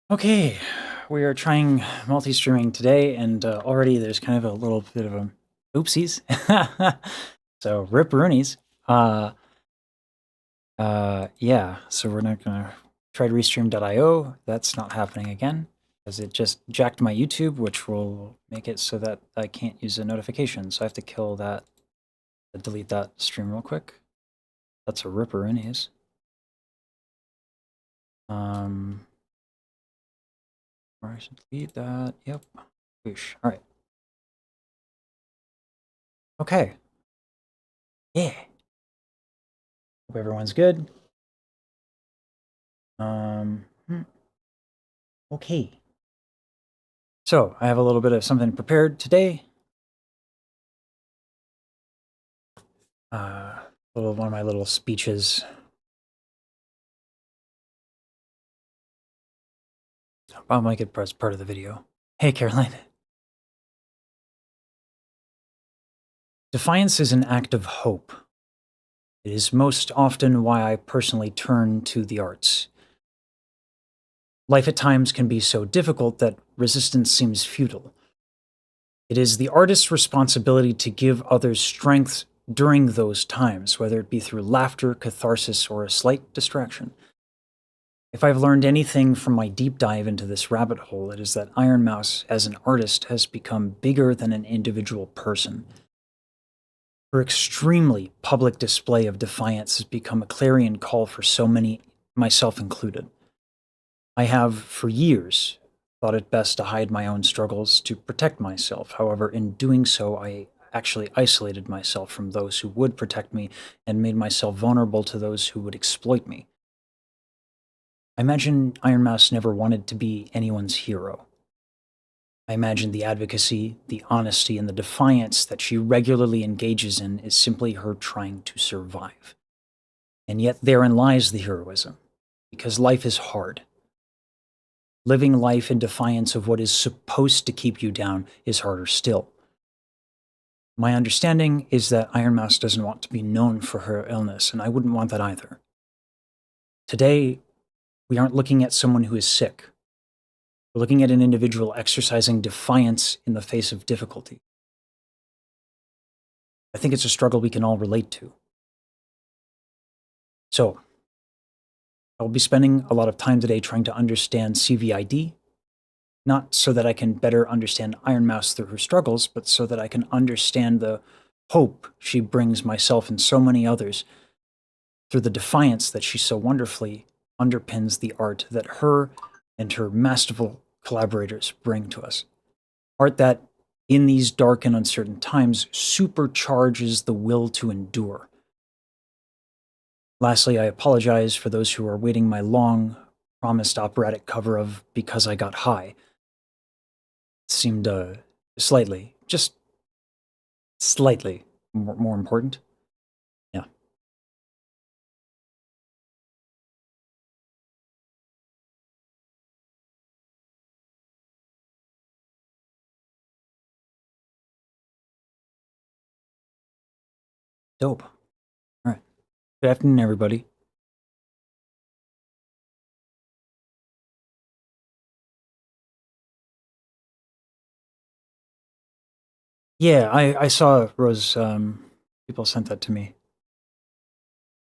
Okay, we are trying multi-streaming today, and already there's kind of a little bit of a oopsies. So rip-roonies. Yeah, so we're not gonna try to restream.io. That's not happening again, because it just jacked my YouTube, which will make it so that I can't use a notification. So I have to kill that, delete that stream real quick. That's a rip-roonies. Or I should delete that. Yep. Whoosh. All right. Okay. Yeah. Hope everyone's good. Hmm. Okay. So I have a little bit of something prepared today. One of my little speeches. I'll make it part of the video. Hey, Caroline. Defiance is an act of hope. It is most often why I personally turn to the arts. Life at times can be so difficult that resistance seems futile. It is the artist's responsibility to give others strength during those times, whether it be through laughter, catharsis, or a slight distraction. If I've learned anything from my deep dive into this rabbit hole, it is that Ironmouse, as an artist, has become bigger than an individual person. Her extremely public display of defiance has become a clarion call for so many, myself included. I have, for years, thought it best to hide my own struggles to protect myself. However, in doing so, I actually isolated myself from those who would protect me and made myself vulnerable to those who would exploit me. I imagine Iron Mouse never wanted to be anyone's hero. I imagine the advocacy, the honesty, and the defiance that she regularly engages in is simply her trying to survive. And yet therein lies the heroism, because life is hard. Living life in defiance of what is supposed to keep you down is harder still. My understanding is that Iron Mouse doesn't want to be known for her illness, and I wouldn't want that either. Today, we aren't looking at someone who is sick. We're looking at an individual exercising defiance in the face of difficulty. I think it's a struggle we can all relate to. So, I'll be spending a lot of time today trying to understand CVID, not so that I can better understand Iron Mouse through her struggles, but so that I can understand the hope she brings myself and so many others through the defiance that she so wonderfully underpins the art that her and her masterful collaborators bring to us. Art that, in these dark and uncertain times, supercharges the will to endure. Lastly, I apologize for those who are waiting my long, promised operatic cover of Because I Got High. It seemed slightly, just slightly more important. Yeah. Dope. All right. Good afternoon, everybody. Yeah, I saw Rose. People sent that to me,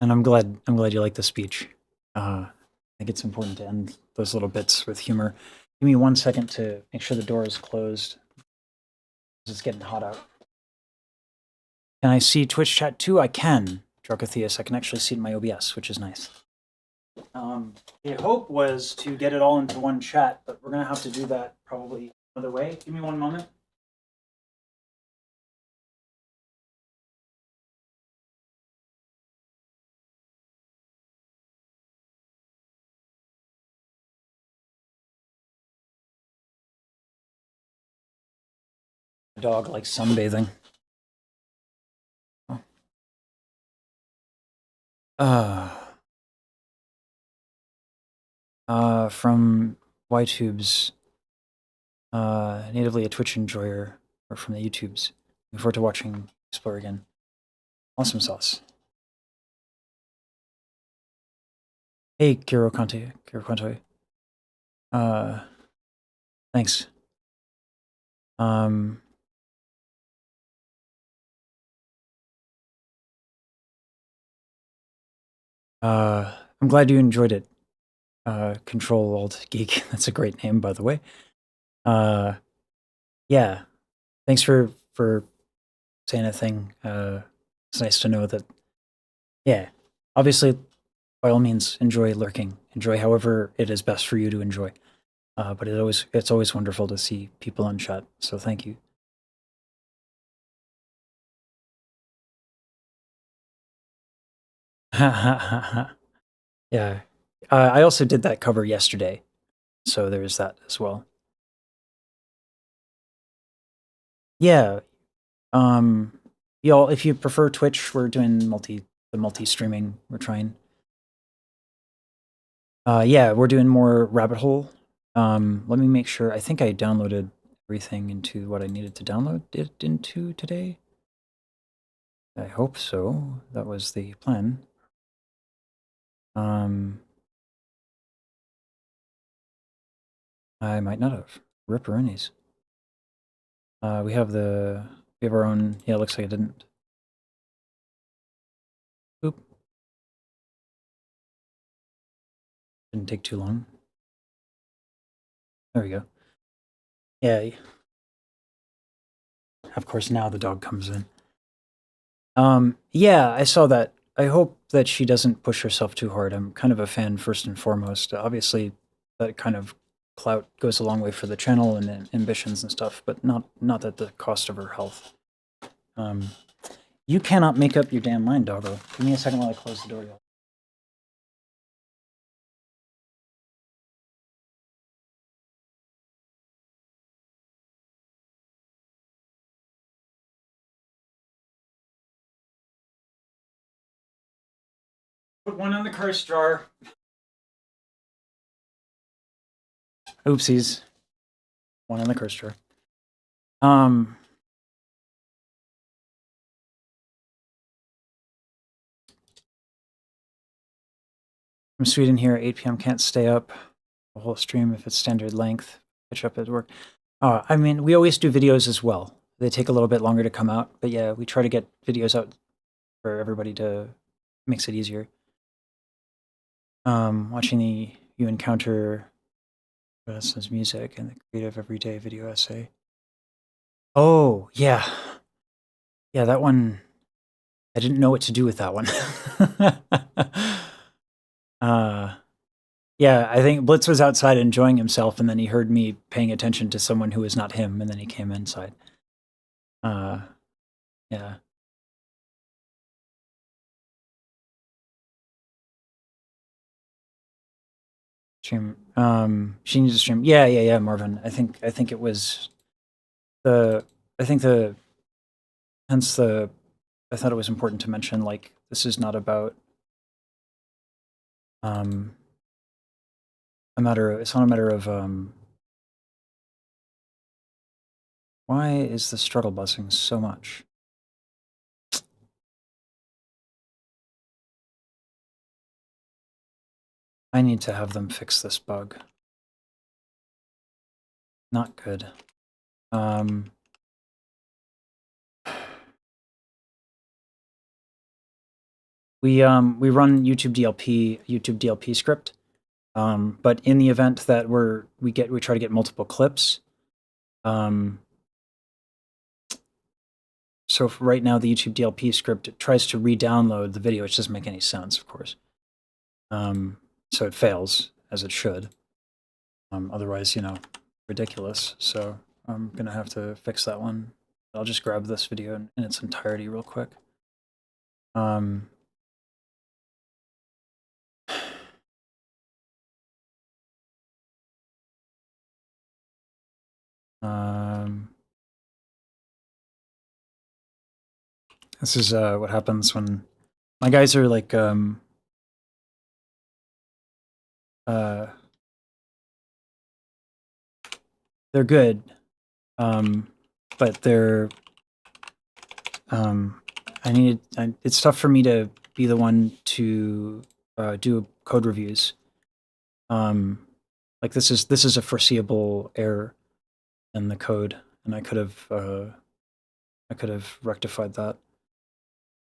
and I'm glad you like the speech. I think it's important to end those little bits with humor. Give me 1 second to make sure the door is closed. It's getting hot out. Can I see Twitch chat too? I can, Drogotheus. I can actually see it in my OBS, which is nice. The hope was to get it all into one chat, but we're going to have to do that probably another way. Give me 1 moment. The dog likes sunbathing. From YTube's, natively a Twitch enjoyer, or from the YouTubes. Looking forward to watching Explore again. Awesome sauce. Hey, Kiro Conte. Thanks. I'm glad you enjoyed it. Control Alt Geek. That's a great name, by the way. Yeah. Thanks for saying a thing. It's nice to know that. Yeah. Obviously, by all means, enjoy lurking. Enjoy however it is best for you to enjoy. But it's always wonderful to see people on chat. So thank you. Yeah. I also did that cover yesterday, so there's that as well. Yeah. Y'all, if you prefer Twitch, we're doing the multi-streaming. We're trying. Yeah, we're doing more Rabbit Hole. Let me make sure. I think I downloaded everything into what I needed to download it into today. I hope so. That was the plan. I might not have. Ripperoonies. We have our own. Yeah, it looks like I didn't. Oop. Didn't take too long. There we go. Yeah. Of course, now the dog comes in. Yeah, I saw that. I hope that she doesn't push herself too hard. I'm kind of a fan first and foremost. Obviously, that kind of clout goes a long way for the channel and ambitions and stuff, but not at the cost of her health. You cannot make up your damn mind, doggo. Give me a second while I close the door, y'all. Put one in the curse jar. Oopsies. One in the curse jar. I'm Sweden here, 8 p.m. Can't stay up the whole stream if it's standard length. Catch up at work. I mean, we always do videos as well. They take a little bit longer to come out, but yeah, we try to get videos out for everybody to makes it easier. Watching you encounter Weston's music and the creative everyday video essay. Oh, yeah. Yeah, that one, I didn't know what to do with that one. Yeah, I think Blitz was outside enjoying himself, and then he heard me paying attention to someone who was not him, and then he came inside. Yeah. Stream. She needs to stream. Yeah, Marvin. I think it was I thought it was important to mention, like, this is not about it's not a matter of why is the struggle busing so much? I need to have them fix this bug. Not good. We run YouTube DLP script, but in the event that we try to get multiple clips. So right now the YouTube DLP script tries to re-download the video, which doesn't make any sense, of course. So it fails, as it should. Otherwise, ridiculous. So I'm gonna have to fix that one. I'll just grab this video in its entirety real quick. This is what happens when my guys are like they're good, but they're it's tough for me to be the one to do code reviews. Like this is a foreseeable error in the code, and I could have rectified that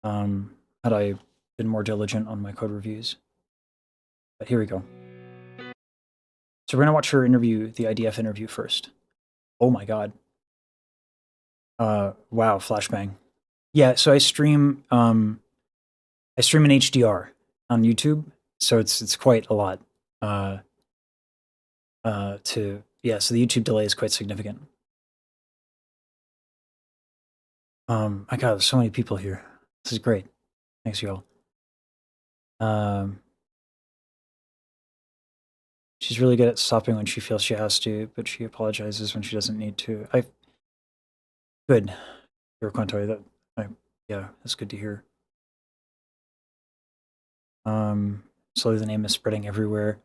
had I been more diligent on my code reviews. But here we go. So we're gonna watch her interview, the IDF interview first. Oh my god. Wow, flashbang. Yeah, so I stream in HDR on YouTube, so it's quite a lot. So the YouTube delay is quite significant. My god, there's so many people here. This is great. Thanks, y'all. She's really good at stopping when she feels she has to, but she apologizes when she doesn't need to. Good. You're Quantoy, yeah, that's good to hear. Slowly the name is spreading everywhere.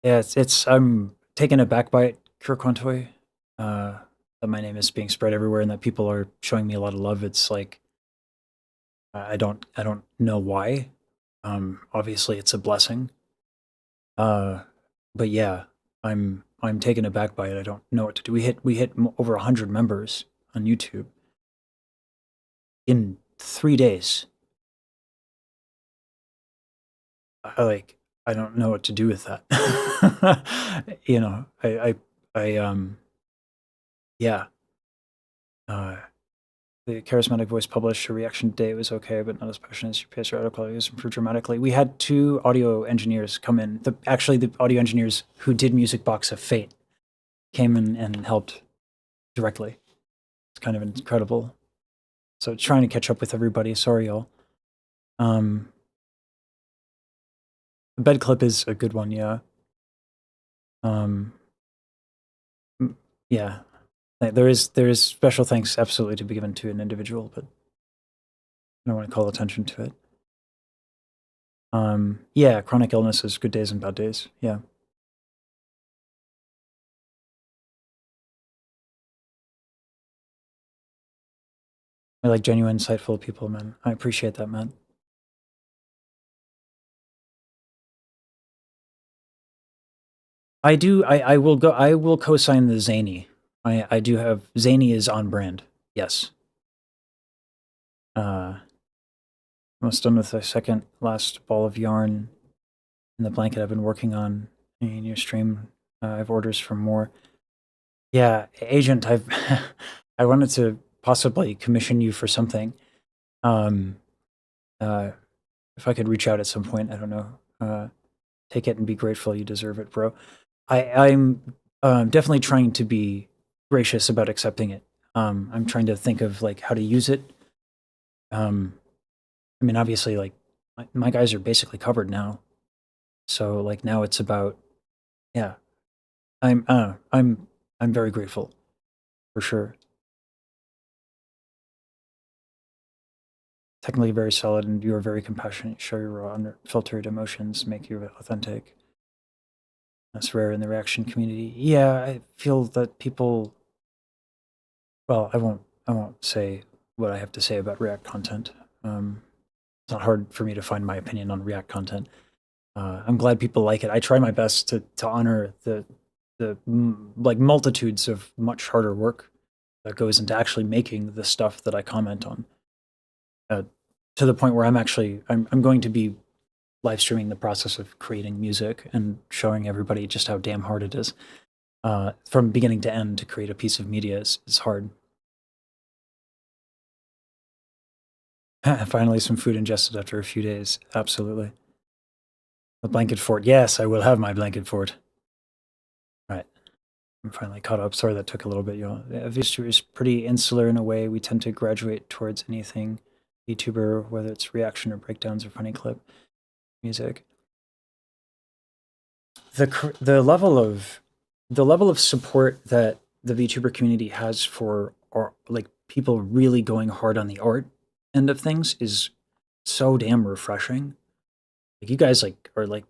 Yeah, I'm taken aback by it, Quantoy, that my name is being spread everywhere and that people are showing me a lot of love. It's like, I don't know why. Obviously it's a blessing. But yeah, I'm taken aback by it. I don't know what to do. We hit over 100 members on YouTube in 3 days. I don't know what to do with that. You know, yeah. The charismatic voice published a reaction today. It was okay, but not as passionate as your PS. Audio quality was improved dramatically. We had 2 audio engineers come in. Actually, the audio engineers who did Music Box of Fate came in and helped directly. It's kind of incredible. So trying to catch up with everybody. Sorry, y'all. The bed clip is a good one, yeah. Yeah. There is special thanks absolutely to be given to an individual, but I don't want to call attention to it. Yeah, chronic illnesses, good days and bad days. Yeah. I like genuine, insightful people, man. I appreciate that, man. I do. I will go. I will co-sign the zany. I do have zany is on brand. Yes. Almost done with the second last ball of yarn in the blanket I've been working on in your stream. I have orders for more. Yeah, agent. I wanted to possibly commission you for something. If I could reach out at some point, I don't know. Take it and be grateful. You deserve it, bro. I'm definitely trying to be gracious about accepting it. I'm trying to think of like how to use it. I mean, obviously, like my guys are basically covered now, so like now it's about, yeah. I'm very grateful for sure. Technically very solid, and you are very compassionate. Show your raw, unfiltered emotions, make you authentic. That's rare in the reaction community. Yeah, I feel that people. Well, I won't say what I have to say about React content. It's not hard for me to find my opinion on React content. I'm glad people like it. I try my best to honor the like multitudes of much harder work that goes into actually making the stuff that I comment on. To the point where I'm going to be live streaming the process of creating music and showing everybody just how damn hard it is. From beginning to end, to create a piece of media is hard. Finally, some food ingested after a few days. Absolutely. The blanket fort. Yes, I will have my blanket fort. Right. I'm finally caught up. Sorry that took a little bit. You know, VTuber is pretty insular in a way. We tend to graduate towards anything VTuber, whether it's reaction or breakdowns or funny clip music. The level of support that the VTuber community has for like people really going hard on the art end of things is so damn refreshing. Like you guys are like,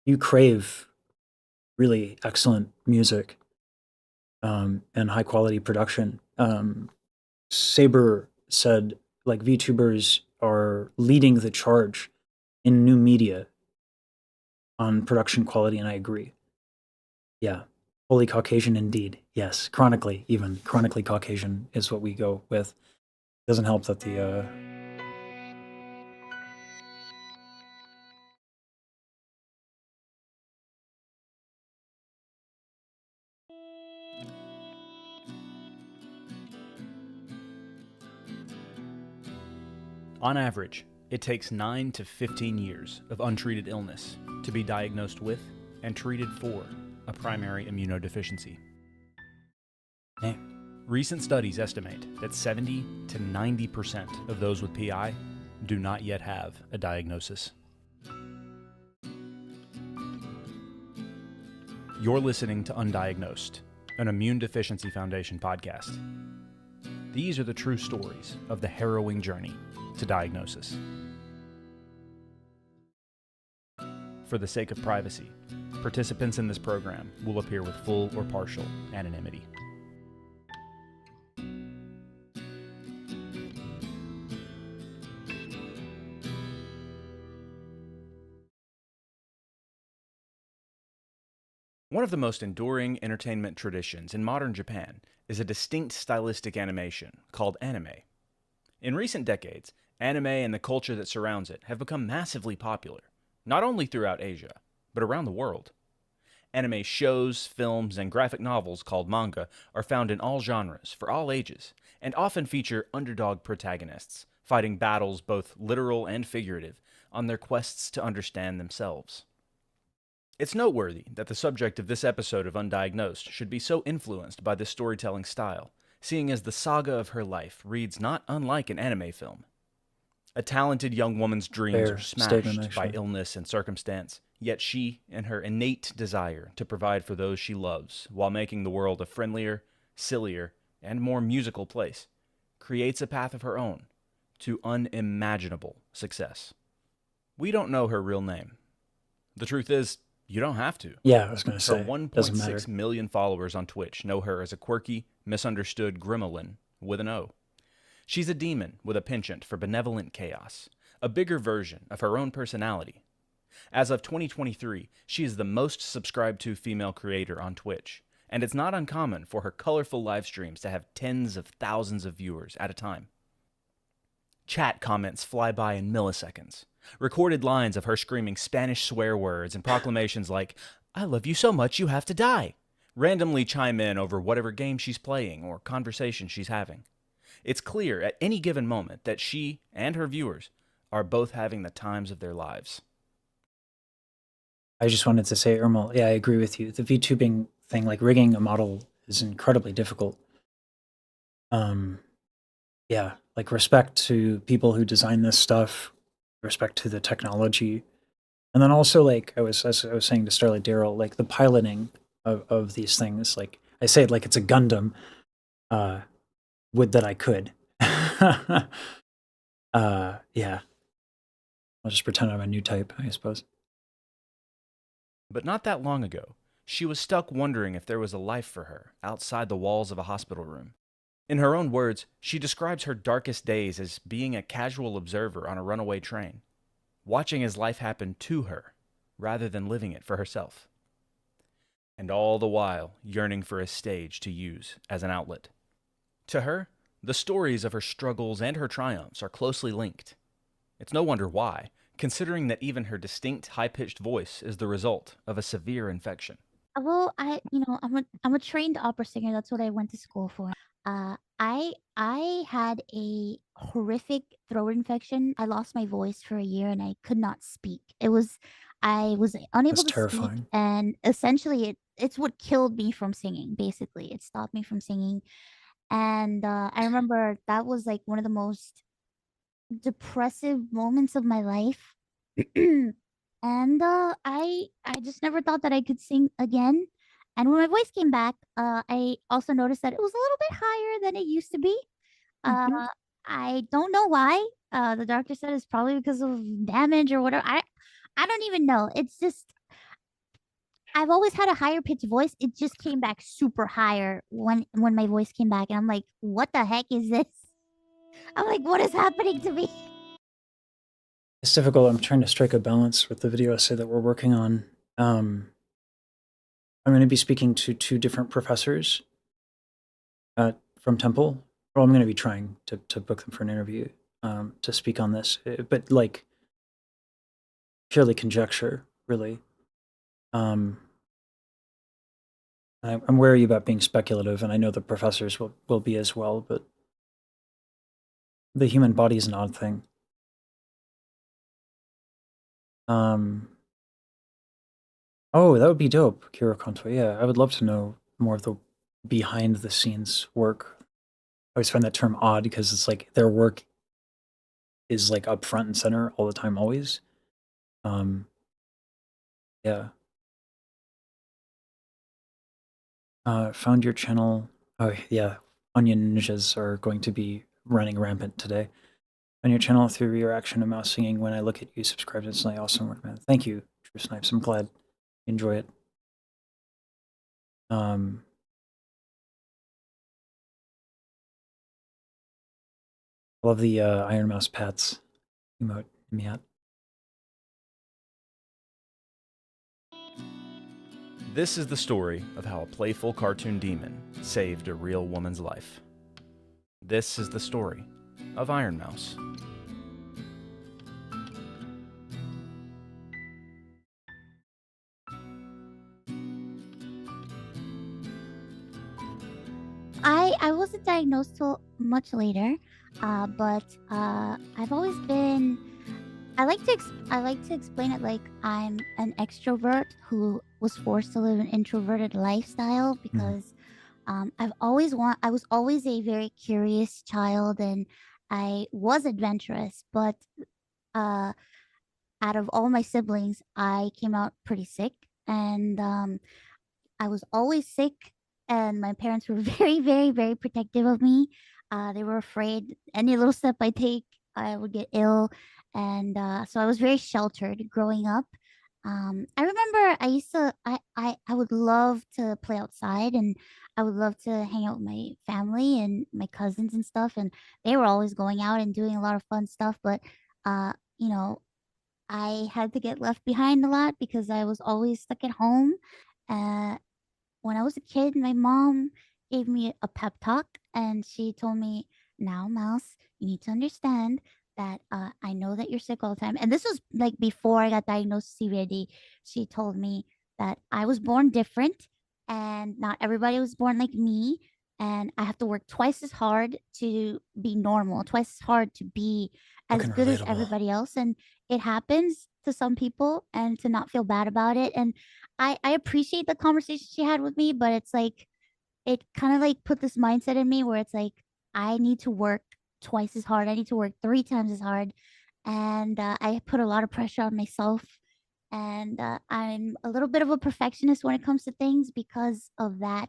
you crave really excellent music and high quality production. Saber said like VTubers are leading the charge in new media on production quality, and I agree. Yeah. Fully Caucasian indeed. Yes. Chronically, even. Chronically Caucasian is what we go with. Doesn't help that the On average, it takes 9 to 15 years of untreated illness to be diagnosed with and treated for a primary immunodeficiency. Hey. Recent studies estimate that 70 to 90% of those with PI do not yet have a diagnosis. You're listening to Undiagnosed, an Immune Deficiency Foundation podcast. These are the true stories of the harrowing journey to diagnosis. For the sake of privacy, participants in this program will appear with full or partial anonymity. One of the most enduring entertainment traditions in modern Japan is a distinct stylistic animation called anime. In recent decades, anime and the culture that surrounds it have become massively popular, not only throughout Asia, but around the world. Anime shows, films, and graphic novels called manga are found in all genres, for all ages, and often feature underdog protagonists, fighting battles both literal and figurative, on their quests to understand themselves. It's noteworthy that the subject of this episode of Undiagnosed should be so influenced by this storytelling style, seeing as the saga of her life reads not unlike an anime film. A talented young woman's dreams Fair are statement, smashed by actually. illness and circumstance, yet she, in her innate desire to provide for those she loves while making the world a friendlier, sillier, and more musical place, creates a path of her own to unimaginable success. We don't know her real name. The truth is, you don't have to. Yeah, I was going to Her say. Doesn't 1.6 matter. million followers on Twitch know her as a quirky, misunderstood gremlin with an O. She's a demon with a penchant for benevolent chaos, a bigger version of her own personality. As of 2023, she is the most subscribed to female creator on Twitch, and it's not uncommon for her colorful live streams to have tens of thousands of viewers at a time. Chat comments fly by in milliseconds. Recorded lines of her screaming Spanish swear words and proclamations like, "I love you so much you have to die," randomly chime in over whatever game she's playing or conversation she's having. It's clear at any given moment that she and her viewers are both having the times of their lives. I just wanted to say, Ermal, yeah, I agree with you. The VTubing thing, like rigging a model, is incredibly difficult. Yeah, like respect to people who design this stuff, respect to the technology, and then also like as I was saying to Starlight Daryl, like the piloting of these things. Like I say it like it's a Gundam. Would that I could. Yeah. I'll just pretend I'm a new type, I suppose. But not that long ago, she was stuck wondering if there was a life for her outside the walls of a hospital room. In her own words, she describes her darkest days as being a casual observer on a runaway train, watching as life happened to her, rather than living it for herself. And all the while yearning for a stage to use as an outlet. To her, the stories of her struggles and her triumphs are closely linked. It's no wonder why, considering that even her distinct, high-pitched voice is the result of a severe infection. Well, I'm a trained opera singer. That's what I went to school for. I had a horrific throat infection. I lost my voice for a year and I could not speak. I was unable That's to speak, terrifying. and essentially it's what killed me from singing. Basically, it stopped me from singing, and I remember that was like one of the most depressive moments of my life. And I just never thought that I could sing again. And when my voice came back, I also noticed that it was a little bit higher than it used to be. Mhm. I don't know why. The doctor said it's probably because of damage or whatever. I don't even know. It's just I've always had a higher pitched voice. It just came back super higher when my voice came back, and I'm like, what the heck is this? I'm like, what is happening to me? It's difficult. I'm trying to strike a balance with the video essay that we're working on Um, I'm going to be speaking to two different professors from Temple. Well, I'm going to be trying to book them for an interview to speak on this, but like purely conjecture, really. Um, I'm wary about being speculative, and I know the professors will be as well, but the human body is an odd thing. Um, oh, that would be dope, Kira Kanto. Yeah, I would love to know more of the behind the scenes work. I always find that term odd because it's like their work is like up front and center all the time, always. Um, yeah. Found your channel. Oh, yeah. Onion ninjas are going to be running rampant today. On your channel through your action to mouse singing. When I look at you, subscribe. It's really awesome work, man. Thank you, True Snipes. I'm glad you enjoy it. Um, I love the Iron Mouse Pats emote in the app. This is the story of how a playful cartoon demon saved a real woman's life. This is the story of Iron Mouse. I wasn't diagnosed till much later, but I've always been. I like to explain it like I'm an extrovert who was forced to live an introverted lifestyle because I was always a very curious child and I was adventurous, but uh, out of all my siblings, I came out pretty sick, and I was always sick, and my parents were very, very, very protective of me. They were afraid any little step I take, I would get ill, and so I was very sheltered growing up. I remember I used to, I would love to play outside, and I would love to hang out with my family and my cousins and stuff, and they were always going out and doing a lot of fun stuff. But you know, I had to get left behind a lot because I was always stuck at home. Uh, when I was a kid, my mom gave me a pep talk and she told me, "Now, Mouse, you need to understand that I know that you're sick all the time." And this was like before I got diagnosed with CVID. She told me that I was born different and not everybody was born like me. And I have to work twice as hard to be normal, twice as hard to be as Fucking good as relatable. everybody else. And it happens to some people and to not feel bad about it. And I appreciate the conversation she had with me, but it's like it kind of like put this mindset in me where it's like I need to work twice as hard. I need to work 3 times as hard, and I put a lot of pressure on myself. And I'm a little bit of a perfectionist when it comes to things because of that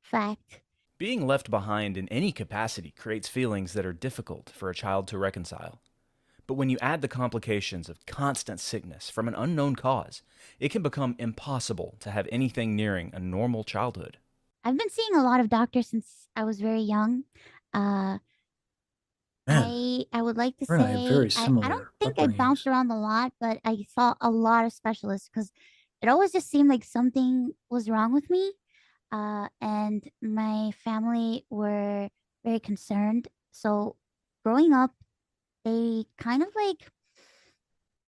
fact. Being left behind in any capacity creates feelings that are difficult for a child to reconcile. But when you add the complications of constant sickness from an unknown cause, it can become impossible to have anything nearing a normal childhood. I've been seeing a lot of doctors since I was very young. Uh, Man, I would like to we're gonna have say very I don't similar think I bounced upbringings. around a lot, but I saw a lot of specialists because it always just seemed like something was wrong with me. And my family were very concerned. So growing up, they kind of like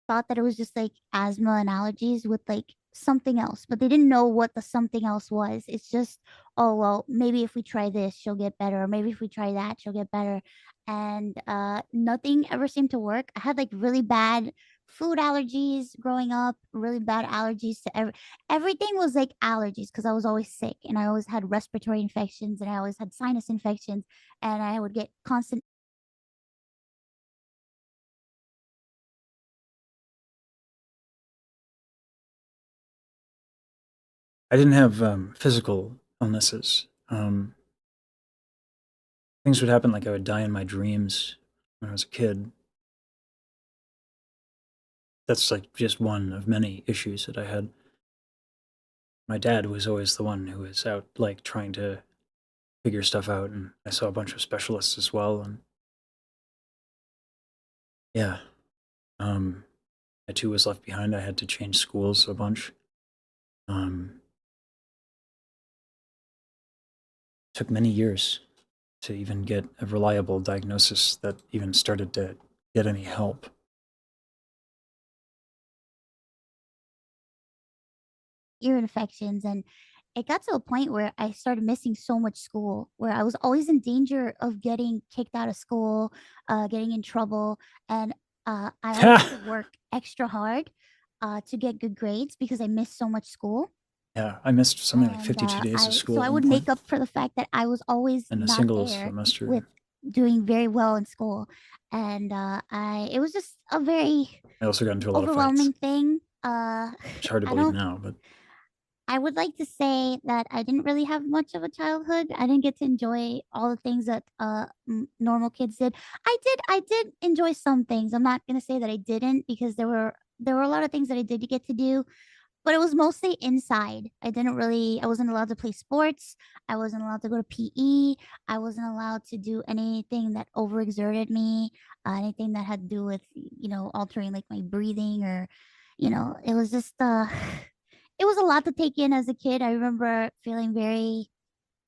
thought that it was just like asthma and allergies with like something else, but they didn't know what the something else was. It's just, oh, well, maybe if we try this, she'll get better, or maybe if we try that, she'll get better. And nothing ever seemed to work. I had like really bad food allergies growing up, really bad allergies to everything was like allergies because I was always sick and I always had respiratory infections and I always had sinus infections and I would get constant. I didn't have physical illnesses. Things would happen like I would die in my dreams when I was a kid. That's like just one of many issues that I had. My dad was always the one who was out like trying to figure stuff out, and I saw a bunch of specialists as well. And yeah, I too was left behind. I had to change schools a bunch. took many years to even get a reliable diagnosis that even started to get any help. Ear infections, and it got to a point where I started missing so much school, where I was always in danger of getting kicked out of school, getting in trouble, and I always had to work extra hard to get good grades because I missed so much school. Yeah, I missed something like And 52 days of school I at one would point make up for the fact that I was always in a not single there with semester. doing very well in school, and I it was just a very I also got into a lot of fights. overwhelming thing. It's hard to I believe don't now, but I would like to say that I didn't really have much of a childhood. I didn't get to enjoy all the things that normal kids did. I did enjoy some things. I'm not going to say that I didn't because there were a lot of things that I did get to do, but it was mostly inside. I wasn't allowed to play sports. I wasn't allowed to go to PE. I wasn't allowed to do anything that overexerted me, anything that had to do with, altering like my breathing or, it was just, it was a lot to take in as a kid. I remember feeling very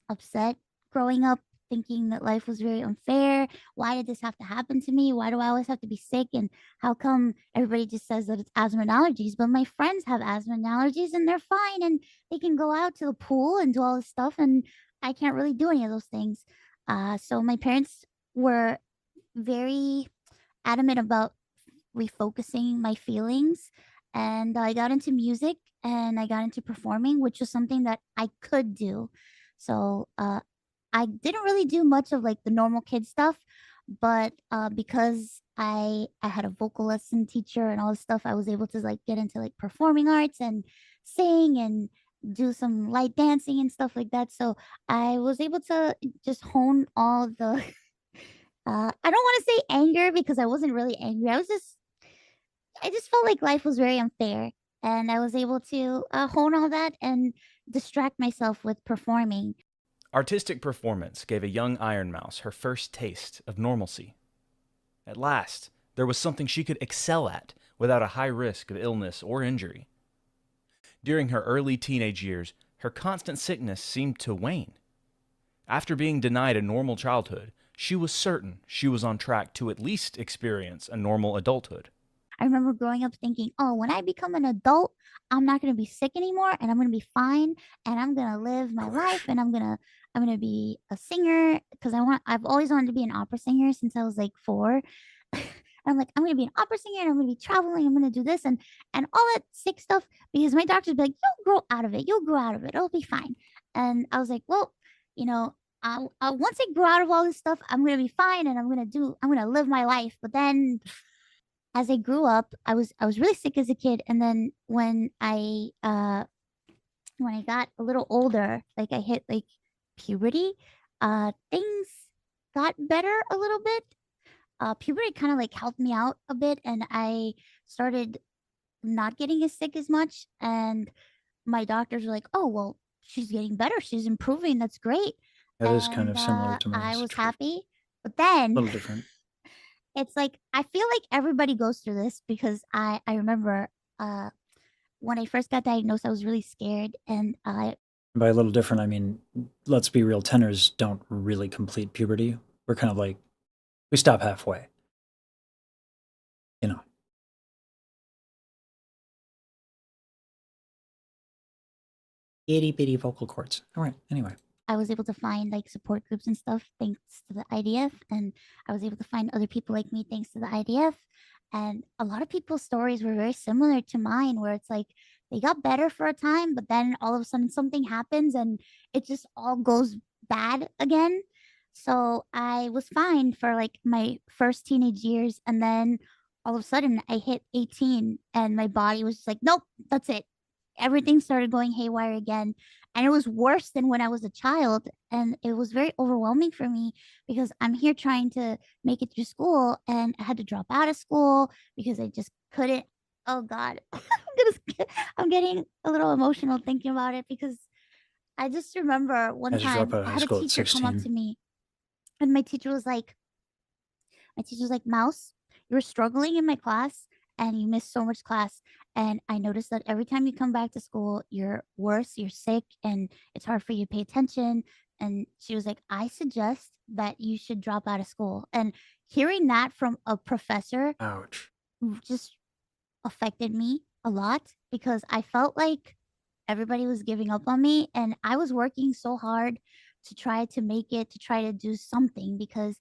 upset growing up, thinking that life was very unfair. Why did this have to happen to me? Why do I always have to be sick? And how come everybody just says that it's asthma and allergies? But my friends have asthma and allergies and they're fine and they can go out to the pool and do all this stuff. And I can't really do any of those things. So my parents were very adamant about refocusing my feelings. And I got into music and I got into performing, which was something that I could do. So I didn't really do much of like the normal kid stuff, but because I had a vocal lesson teacher and all this stuff, I was able to like get into like performing arts and sing and do some light dancing and stuff like that. So I was able to just hone all the I don't want to say anger because I wasn't really angry. I just felt like life was very unfair. And I was able to hone all that and distract myself with performing. Artistic performance gave a young Iron Mouse her first taste of normalcy. At last, there was something she could excel at without a high risk of illness or injury. During her early teenage years, her constant sickness seemed to wane. After being denied a normal childhood, she was certain she was on track to at least experience a normal adulthood. I remember growing up thinking, oh, when I become an adult, I'm not going to be sick anymore and I'm going to be fine and I'm going to live my life and I'm going to be a singer because I've always wanted to be an opera singer since I was like 4. I'm like, I'm gonna be an opera singer and I'm gonna be traveling. I'm gonna do this and all that sick stuff because my doctor's be like, you'll grow out of it. You'll grow out of it. It'll be fine. And I was like, well, you know, once I grow out of all this stuff, I'm gonna be fine and I'm gonna live my life. But then as I grew up, I was really sick as a kid, and then when I got a little older, like I hit like puberty, things got better a little bit. Puberty kind of like helped me out a bit, and I started not getting as sick as much. And my doctors were like, "Oh, well, she's getting better. She's improving. That's great." that is kind And of similar to my I was situation. happy. But A then little different. it's like I feel like everybody goes through this because I remember uh when I first got diagnosed, I was really scared, and I By a little different, I mean, let's be real, tenors don't really complete puberty. We're kind of like, we stop halfway, you know. Itty bitty vocal cords. All right, anyway. I was able to find like support groups and stuff thanks to the IDF, and I was able to find other people like me thanks to the IDF. And a lot of people's stories were very similar to mine, where it's like they got better for a time, but then all of a sudden something happens and it just all goes bad again. So I was fine for like my first teenage years, and then all of a sudden I hit 18 and my body was just like, nope, that's it. Everything started going haywire again, and it was worse than when I was a child, and it was very overwhelming for me because I'm here trying to make it through school and I had to drop out of school because I just couldn't. Oh god. I'm getting a little emotional thinking about it because I just remember I one had to drop time out of I high had a school at teacher come up to 16. me and my teacher's like, Mouse, you were struggling in my class and you missed so much class. And I noticed that every time you come back to school, you're worse, you're sick, and it's hard for you to pay attention. and she was like, "I suggest that you should drop out of school." And hearing that from a professor Ouch. just affected me a lot because I felt like everybody was giving up on me and I was working so hard to try to make it, to try to do something because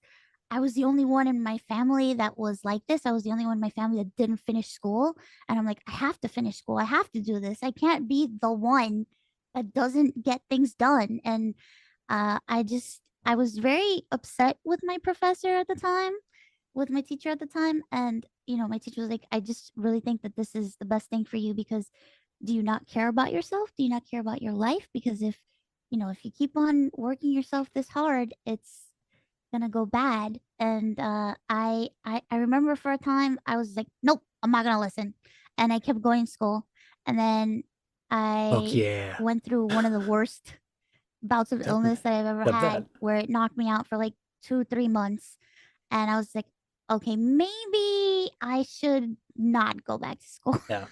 I was the only one in my family that was like this. I was the only one in my family that didn't finish school. And I'm like, I have to finish school. I have to do this. I can't be the one that doesn't get things done. And I was very upset with my professor at the time, with my teacher at the time. And, my teacher was like, I just really think that this is the best thing for you because do you not care about yourself? Do you not care about your life? Because if you keep on working yourself this hard, it's gonna go bad. And I remember for a time I was like, nope, I'm not gonna listen. And I kept going to school. And then Fuck I yeah. went through one of the worst bouts of That, illness that I've ever that, had that. where it knocked me out for like 2, 3 months. And I was like, okay, maybe I should not go back to school. Yeah.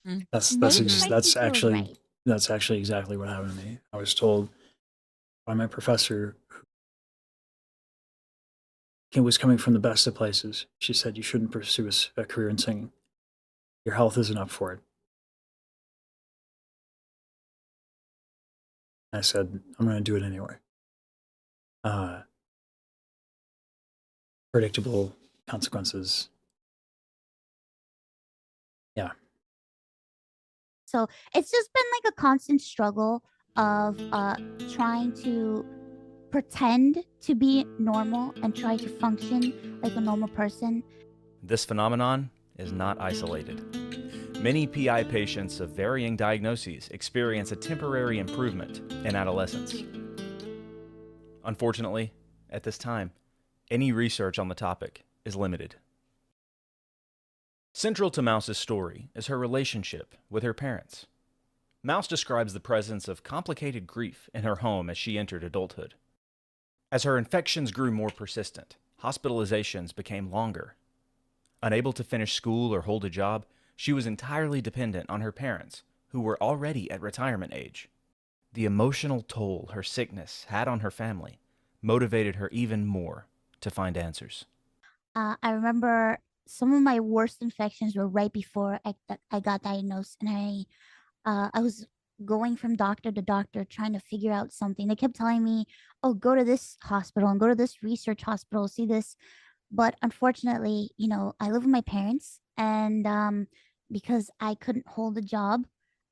Mm. Maybe Mhm. my teacher was right. That's actually exactly what happened to me. I was told by my professor who was coming from the best of places. She said you shouldn't pursue a career in singing. Your health isn't up for it. I said, I'm going to do it anyway. Predictable consequences. Yeah. So it's just been like a constant struggle of trying to pretend to be normal and try to function like a normal person. This phenomenon is not isolated. Many PI patients of varying diagnoses experience a temporary improvement in adolescence. Unfortunately, at this time, any research on the topic is limited. Central to Mouse's story is her relationship with her parents. Mouse describes the presence of complicated grief in her home as she entered adulthood. As her infections grew more persistent, hospitalizations became longer. Unable to finish school or hold a job, she was entirely dependent on her parents, who were already at retirement age. The emotional toll her sickness had on her family motivated her even more to find answers. I remember some of my worst infections were right before I got diagnosed, and I was going from doctor to doctor trying to figure out something. They kept telling me, "Oh, go to this hospital and go to this research hospital, see this." But unfortunately, I live with my parents, and because I couldn't hold a job,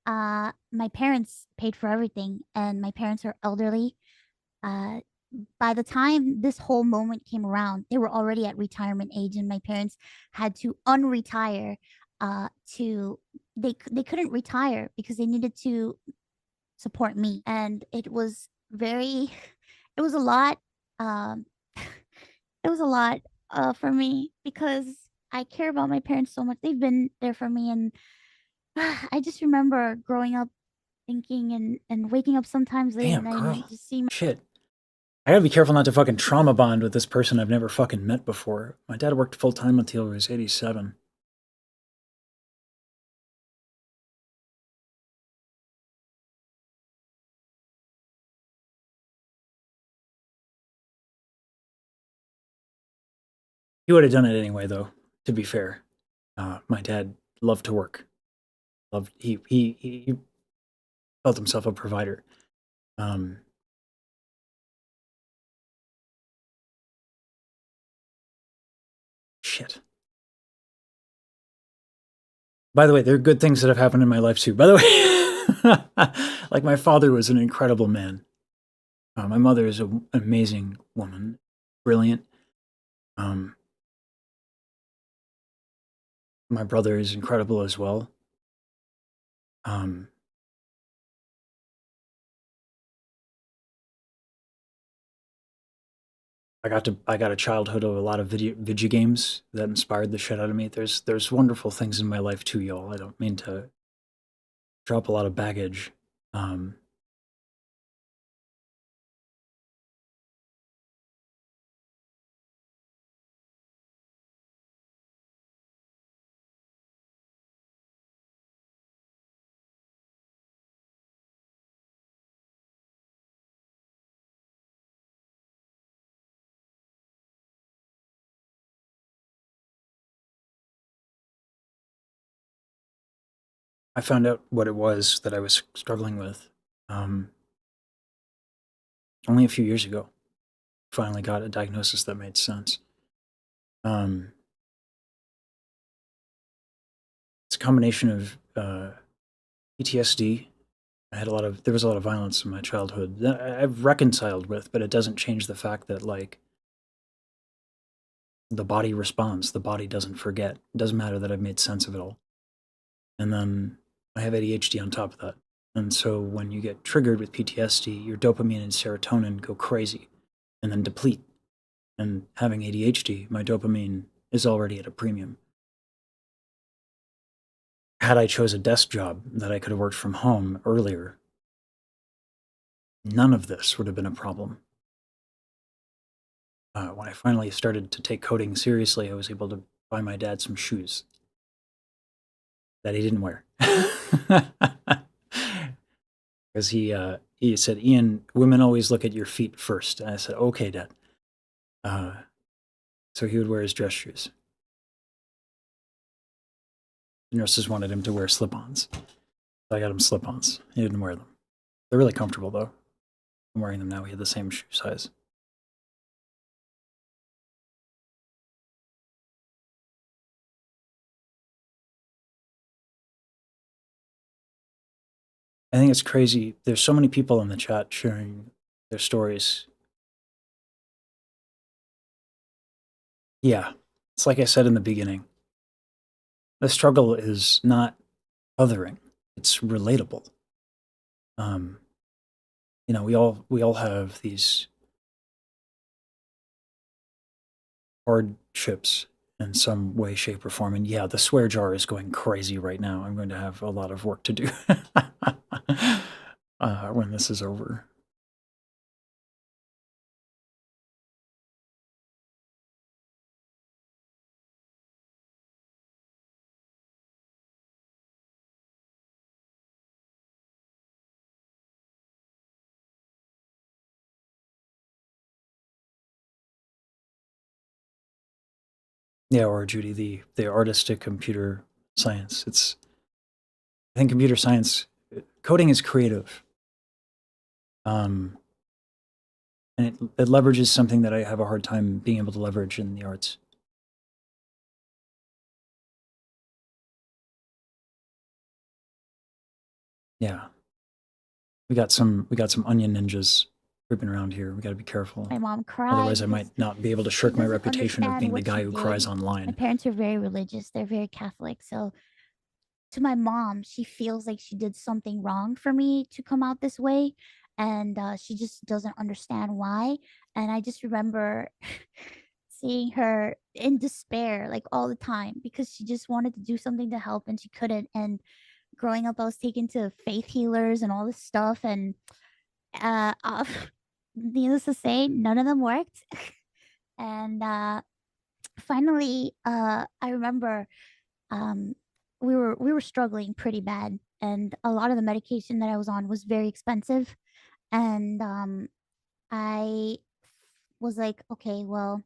my parents paid for everything, and my parents are elderly. Uh, by the time this whole moment came around, they were already at retirement age, and my parents had to unretire. To they couldn't retire because they needed to support me, and it was very, it was a lot. Um, it was a lot for me because I care about my parents so much. They've been there for me, and I just remember growing up thinking and waking up sometimes late at Damn, night and girl. just seeing Shit. I gotta be careful not to fucking trauma bond with this person I've never fucking met before. My dad worked full time until he was 87. He would have done it anyway, though, to be fair. My dad loved to work. He felt himself a provider. Um, shit. By the way, there are good things that have happened in my life too. By the way, like my father was an incredible man. My mother is an amazing woman, brilliant. Um, my brother is incredible as well. Um, I got a childhood of a lot of video games that inspired the shit out of me. There's wonderful things in my life too, y'all. I don't mean to drop a lot of baggage. Um, I found out what it was that I was struggling with only a few years ago. Finally got a diagnosis that made sense. It's a combination of PTSD. There was a lot of violence in my childhood that I've reconciled with, but it doesn't change the fact that, like, the body responds. The body doesn't forget. It doesn't matter that I've made sense of it all. And then I have ADHD on top of that. And so when you get triggered with PTSD, your dopamine and serotonin go crazy and then deplete. And having ADHD, my dopamine is already at a premium. Had I chose a desk job that I could have worked from home earlier, none of this would have been a problem. When I finally started to take coding seriously, I was able to buy my dad some shoes that he didn't wear. Because he said, "Ian, women always look at your feet first." And I said, "Okay, Dad." So he would wear his dress shoes. The nurses wanted him to wear slip-ons. So I got him slip-ons. He didn't wear them. They're really comfortable, though. I'm wearing them now. We had the same shoe size. I think it's crazy. There's so many people in the chat sharing their stories. Yeah, it's like I said in the beginning. The struggle is not othering; it's relatable. You know, we all have these hardships in some way, shape, or form. And yeah, the swear jar is going crazy right now. I'm going to have a lot of work to do when this is over. Yeah, or Judy, the artistic computer science. I think computer science, coding is creative. And it leverages something that I have a hard time being able to leverage in the arts. Yeah. We got some onion ninjas creeping around here. We got to be careful. My mom cried. Otherwise, I because might not be able to she shirk my doesn't reputation of understand being the what guy she who cries did. My online. parents are very religious. They're very Catholic. So to my mom, she feels like she did something wrong for me to come out this way. And she just doesn't understand why. And I just remember seeing her in despair like all the time because she just wanted to do something to help and she couldn't. And growing up, I was taken to faith healers and all this stuff. And uh, uh, needless to say, none of them worked. And finally, I remember um, we were struggling pretty bad, and a lot of the medication that I was on was very expensive. And I was like, okay, well,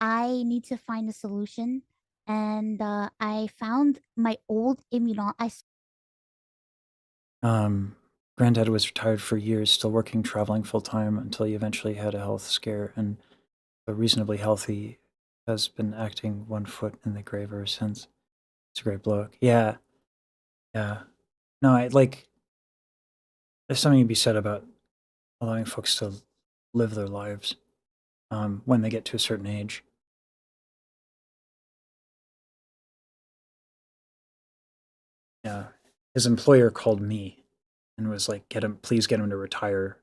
I need to find a solution. And I found my old immuno. Um, Granddad was retired for years, still working, traveling full time until he eventually had a health scare, and reasonably healthy, has been acting one foot in the grave ever since. It's a great bloke. Yeah, yeah. No, I like. There's something to be said about allowing folks to live their lives when they get to a certain age. Yeah, his employer called me and was like, please get him to retire.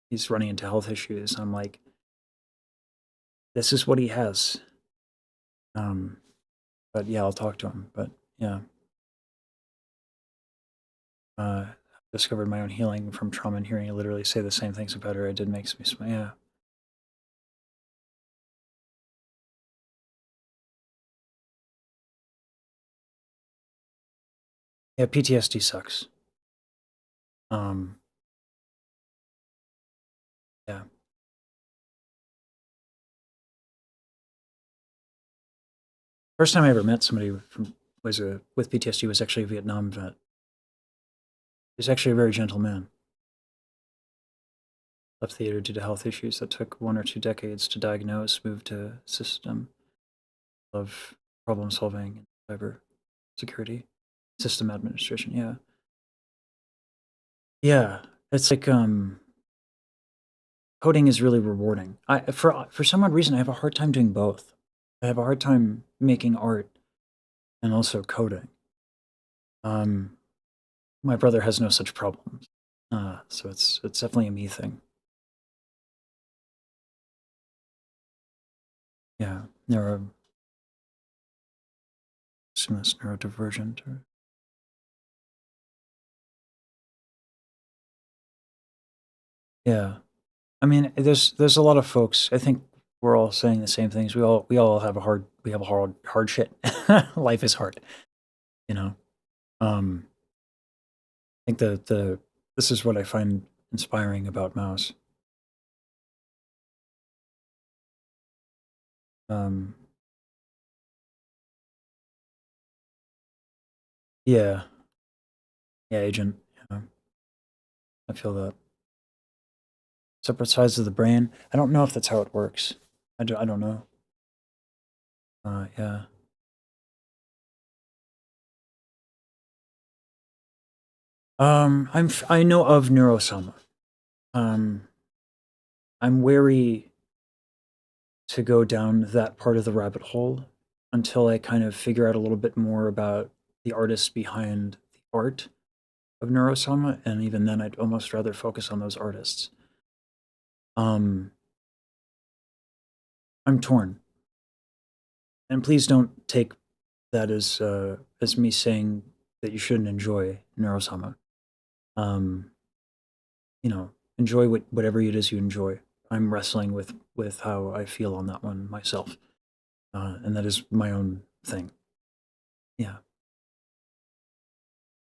He's running into health issues." I'm like, "This is what he has." Um, but yeah, I'll talk to him. But yeah, discovered my own healing from trauma, and hearing you literally say the same things about her, it did makes me smile. Yeah. Yeah, PTSD sucks. Yeah. First time I ever met somebody with PTSD was actually a Vietnam vet. He's actually a very gentle man. Left theater due to health issues that took 1 or 2 decades to diagnose, moved to system of problem solving and cyber security, system administration. Yeah. Yeah. It's like, coding is really rewarding. For some odd reason, I have a hard time doing both. I have a hard time making art and also coding. My brother has no such problems. So it's definitely a me thing. Yeah. Assume that's neurodivergent or yeah. I mean, there's a lot of folks. I think we're all saying the same things. We all have a hard shit. Life is hard, you know. I think the this is what I find inspiring about Mouse. Um, yeah, yeah, Agent. Yeah, I feel that. Separate sides of the brain. I don't know if that's how it works. I don't know. Yeah. I know of Neurosoma. Um, I'm wary to go down that part of the rabbit hole until I kind of figure out a little bit more about the artists behind the art of Neurosoma, and even then, I'd almost rather focus on those artists. Um, I'm torn, and please don't take that as me saying that you shouldn't enjoy Neurosama. Um, you know, enjoy whatever it is you enjoy. I'm wrestling with how I feel on that one myself, and that is my own thing. Yeah.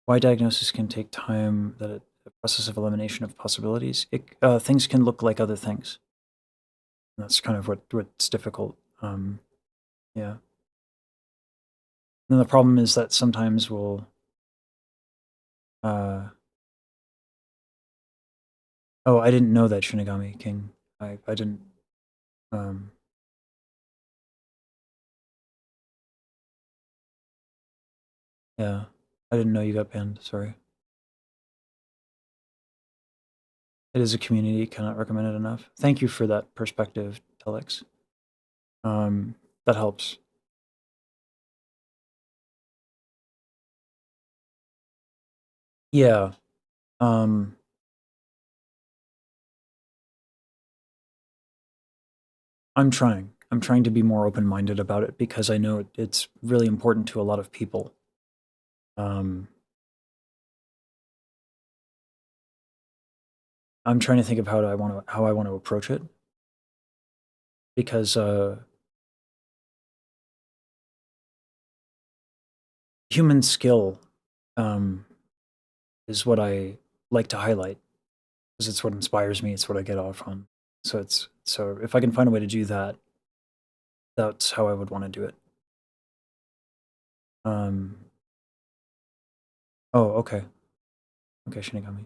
Why diagnosis can take time, that a process of elimination of possibilities. Things can look like other things. And that's kind of what's difficult. Yeah. And the problem is that sometimes we'll. Oh, I didn't know that Shinigami King. I didn't. Um, yeah, I didn't know you got banned. Sorry. It is a community. Cannot recommend it enough. Thank you for that perspective, Telex. That helps. Yeah. Um, I'm trying. I'm trying to be more open-minded about it because I know it's really important to a lot of people. Um, I'm trying to think of how I want to approach it because human skill is what I like to highlight because it's what inspires me. It's what I get off on. So if I can find a way to do that, that's how I would want to do it. Um, oh, okay. Okay, Shinigami.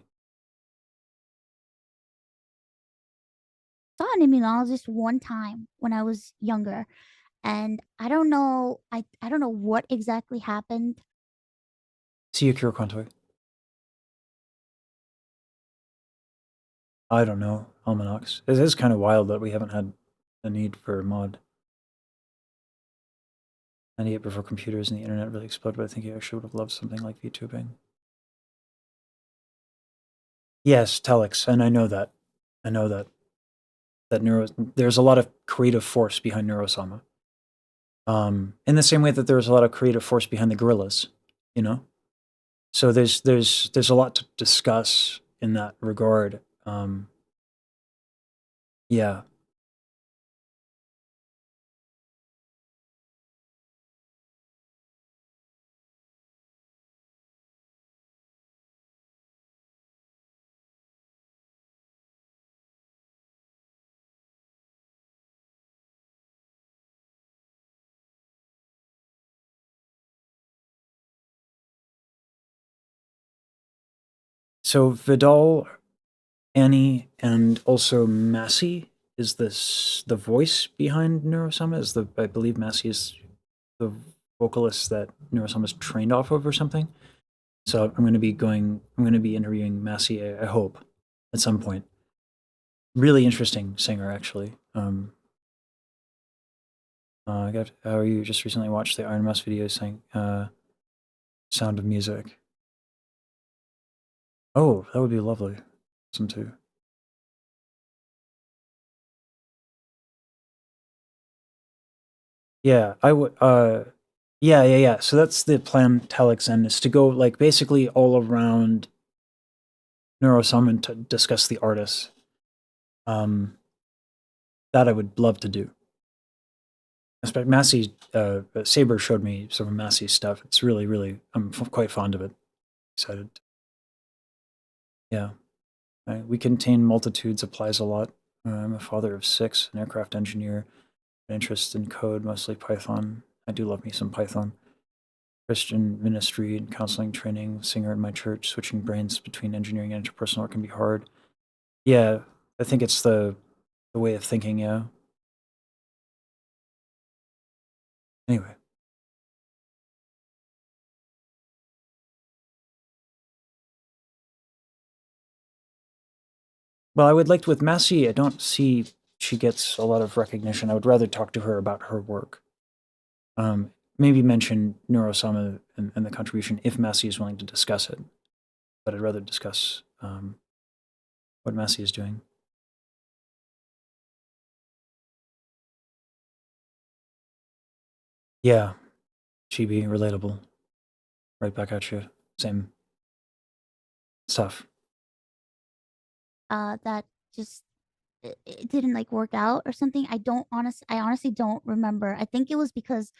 Saw an immunologist one time when I was younger, and I don't know. I don't know what exactly happened. See Akira Kontoi. I don't know. Almanacs. It is kind of wild that we haven't had a need for a mod. 98 before computers and the internet really exploded, but I think you actually would have loved something like VTubing. Yes, Telex, and I know that. I know that there's a lot of creative force behind Neurosama. In the same way that there's a lot of creative force behind the gorillas, you know? So there's a lot to discuss in that regard. Yeah. So Vidal, Annie, and also Massey is this the voice behind Neurosama? Is the I believe Massey is the vocalist that Neurosama is trained off of or something. So I'm going to be going. I'm going to be interviewing Massey. I hope at some point. Really interesting singer, actually. I got. How you just recently watched the Ironmouses video saying "Sound of Music." Oh, that would be lovely. Some too. Yeah, I would. Yeah. So that's the plan till end is to go like basically all around Neurosummon to discuss the artists. That I would love to do. Especially Massey, Saber showed me some of Massey's stuff. It's really, I'm quite fond of it. Excited. Yeah. We contain multitudes applies a lot. I'm a father of 6, an aircraft engineer, an interest in code, mostly Python. I do love me some Python. Christian ministry and counseling training, singer in my church, switching brains between engineering and interpersonal work can be hard. Yeah, I think it's the way of thinking, yeah. Anyway. Well, I would like to, with Massey, I don't see she gets a lot of recognition. I would rather talk to her about her work. Maybe mention Neurosama and the contribution if Massey is willing to discuss it. But I'd rather discuss what Massey is doing. Yeah, chibi, relatable. Right back at you. Same stuff. That just it didn't like work out or something. I honestly don't remember. I think it was because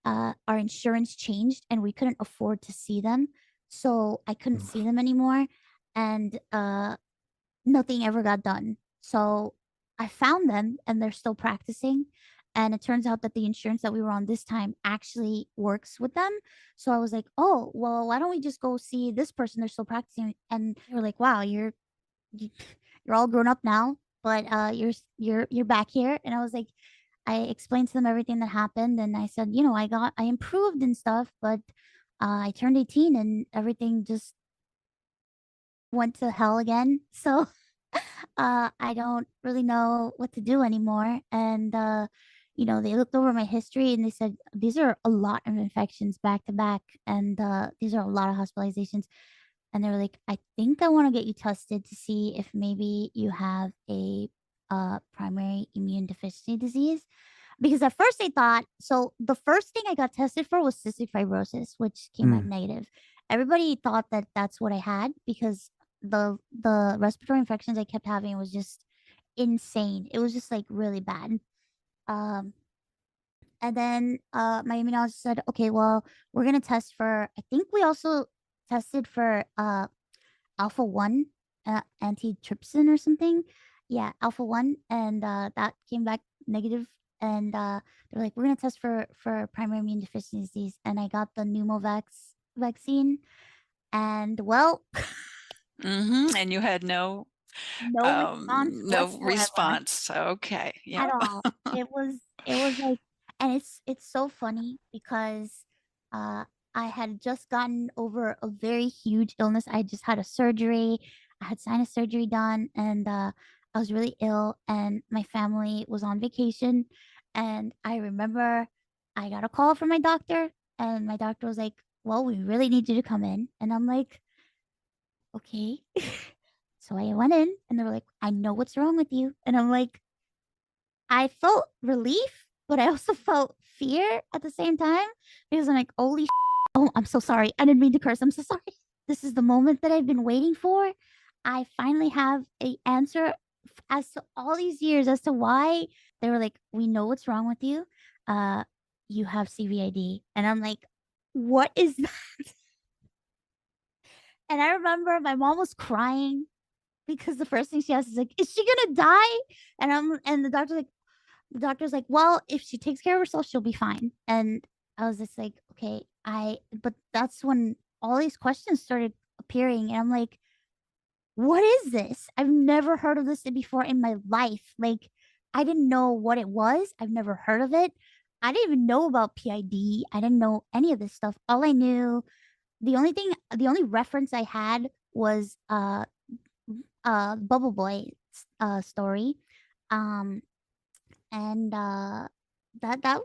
our insurance changed and we couldn't afford to see them. So I couldn't see them anymore and nothing ever got done. So I found them and they're still practicing. And it turns out that the insurance that we were on this time actually works with them. So I was like, oh, well, why don't we just go see this person? They're still practicing. And they were like, wow, you, you're all grown up now, but you're back here. And I was like, I explained to them everything that happened, and I said, you know, I improved and stuff, but I turned 18 and everything just went to hell again. So I don't really know what to do anymore. And you know, they looked over my history and they said these are a lot of infections back to back, and these are a lot of hospitalizations. And they were like, I think I want to get you tested to see if maybe you have a primary immune deficiency disease. Because at first they thought, so the first thing I got tested for was cystic fibrosis, which came back negative. Everybody thought that that's what I had because the respiratory infections I kept having was just insane. It was just like really bad. Um, and then my immunologist said, okay, well, we're gonna test for. I think we also tested for alpha 1 antitrypsin or something. Yeah, alpha 1, and that came back negative. And they're like, we're gonna test for primary immune deficiency disease. And I got the pneumovax vaccine, and well, And you had no no response no whatsoever. response. Okay. At Yep. all. It was like, and it's so funny because uh I had just gotten over a very huge illness. I just had a surgery. I had sinus surgery done, and I was really ill, and my family was on vacation. And I remember I got a call from my doctor, and my doctor was like, well, we really need you to come in. And I'm like, okay. So I went in and they were like, I know what's wrong with you. And I'm like, I felt relief, but I also felt fear at the same time because I'm like, holy oh, I'm so sorry. I didn't mean to curse. I'm so sorry. This is the moment that I've been waiting for. I finally have a answer as to all these years as to why they were like, we know what's wrong with you. Uh, you have CVID. And I'm like, what is that? And I remember my mom was crying because the first thing she asked is like, is she gonna die? And the doctor's like, well, if she takes care of herself, she'll be fine. And I was just like, okay, but that's when all these questions started appearing. And I'm like, what is this? I've never heard of this before in my life. Like, I didn't know what it was. I've never heard of it. I didn't even know about PID. I didn't know any of this stuff. All I knew, the only reference I had was Bubble Boy story. Um and that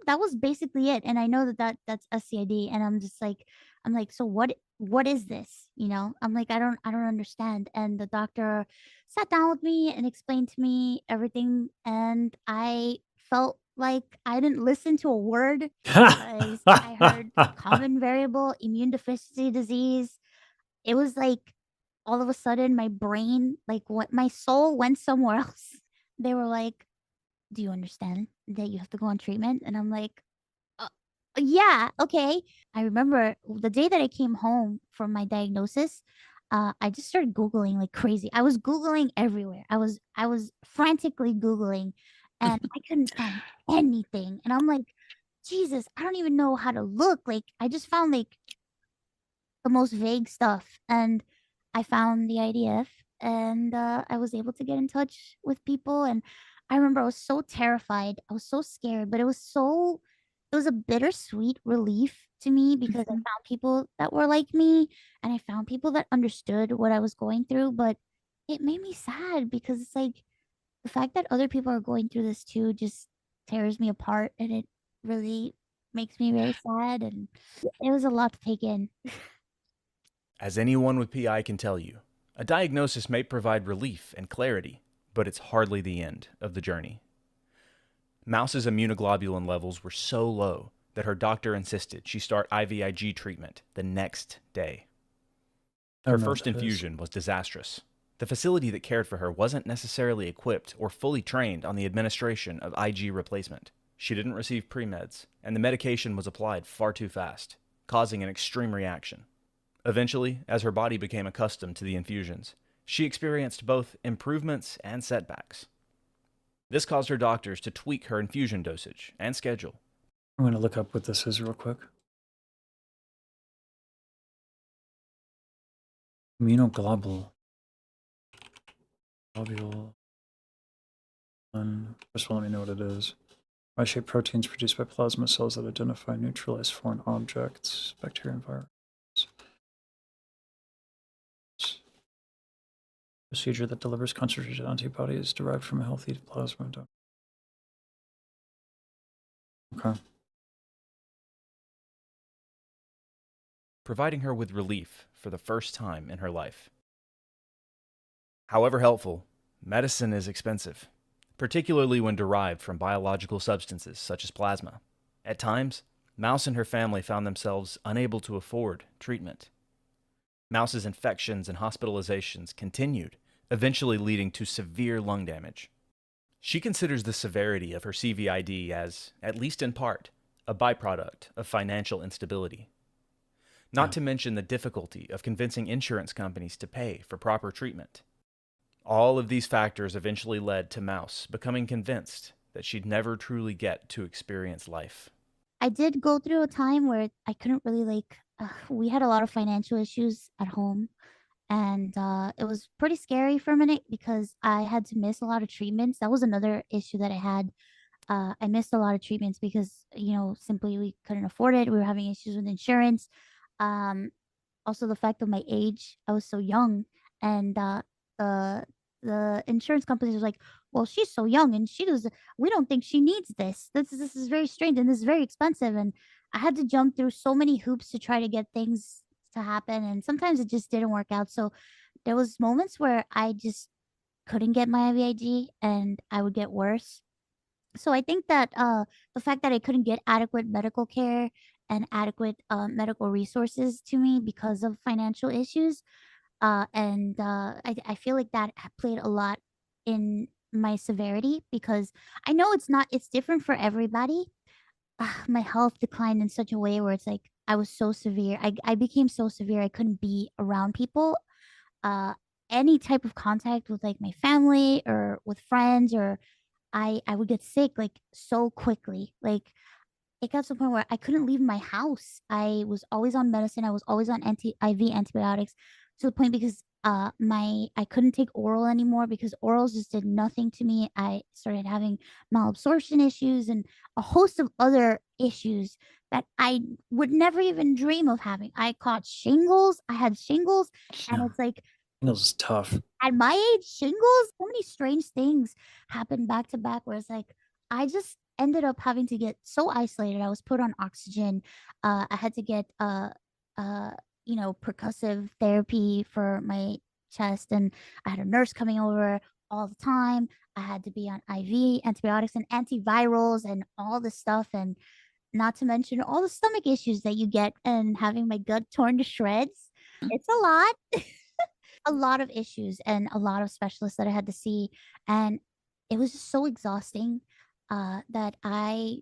was basically it. And I know that's SCID, and I'm like, so what is this? I'm like, I don't understand. And the doctor sat down with me and explained to me everything, and I felt like I didn't listen to a word because I heard common variable immune deficiency disease. It was like all of a sudden my brain, like what my soul went somewhere else. They were like, do you understand that you have to go on treatment? And I'm like, uh, yeah, okay. I remember the day that I came home from my diagnosis, I just started Googling like crazy. I was Googling everywhere. I was frantically Googling, and I couldn't find anything. And I'm like, Jesus, I don't even know how to look. Like, I just found like the most vague stuff. And I found the IDF, and I was able to get in touch with people. And I remember I was so terrified. I was so scared, but it was a bittersweet relief to me because I found people that were like me, and I found people that understood what I was going through. But it made me sad because it's like the fact that other people are going through this too just tears me apart, and it really makes me very sad. And it was a lot to take in. As anyone with PI can tell you, a diagnosis may provide relief and clarity, but it's hardly the end of the journey. Mouse's immunoglobulin levels were so low that her doctor insisted she start IVIG treatment the next day. Her first infusion was disastrous. The facility that cared for her wasn't necessarily equipped or fully trained on the administration of IG replacement. She didn't receive pre-meds, and the medication was applied far too fast, causing an extreme reaction. Eventually, as her body became accustomed to the infusions, she experienced both improvements and setbacks. This caused her doctors to tweak her infusion dosage and schedule. I'm going to look up what this is real quick. Immunoglobulin. First of all, let me know what it is. Y-shaped proteins produced by plasma cells that identify and neutralize foreign objects, bacteria and viruses. Procedure that delivers concentrated antibodies derived from a healthy plasma. Okay. Providing her with relief for the first time in her life. However helpful, medicine is expensive, particularly when derived from biological substances such as plasma. At times, Mouse and her family found themselves unable to afford treatment. Mouse's infections and hospitalizations continued, eventually leading to severe lung damage. She considers the severity of her CVID as, at least in part, a byproduct of financial instability. Not to mention the difficulty of convincing insurance companies to pay for proper treatment. All of these factors eventually led to Mouse becoming convinced that she'd never truly get to experience life. I did go through a time where I couldn't really we had a lot of financial issues at home, and it was pretty scary for a minute because I had to miss a lot of treatments. That was another issue that I had. I missed a lot of treatments because, simply we couldn't afford it. We were having issues with insurance. Um, Also the fact of my age, I was so young, and the the insurance companies was like, "Well, she's so young, and we don't think she needs this. This is very strange, and this is very expensive." And I had to jump through so many hoops to try to get things to happen, and sometimes it just didn't work out. So there was moments where I just couldn't get my IVIG, and I would get worse. So I think that the fact that I couldn't get adequate medical care and adequate medical resources to me because of financial issues, and I feel like that played a lot in my severity because I know it's different for everybody. My health declined in such a way where it's like I was so severe. I became so severe I couldn't be around people. Uh, any type of contact with like my family or with friends, or I would get sick like so quickly. Like it got to the point where I couldn't leave my house. I was always on medicine. I was always on IV antibiotics to the point because I couldn't take oral anymore because orals just did nothing to me. I started having malabsorption issues and a host of other issues that I would never even dream of having. I caught shingles. I had shingles, and Yeah. it's like Shingles is tough. at my age, shingles, so many strange things happened back to back where it's like I just ended up having to get so isolated. I was put on oxygen. I had to get uh percussive therapy for my chest, and I had a nurse coming over all the time. I had to be on IV antibiotics and antivirals and all this stuff, and not to mention all the stomach issues that you get and having my gut torn to shreds. It's a lot. A lot of issues and a lot of specialists that I had to see, and it was just so exhausting, that I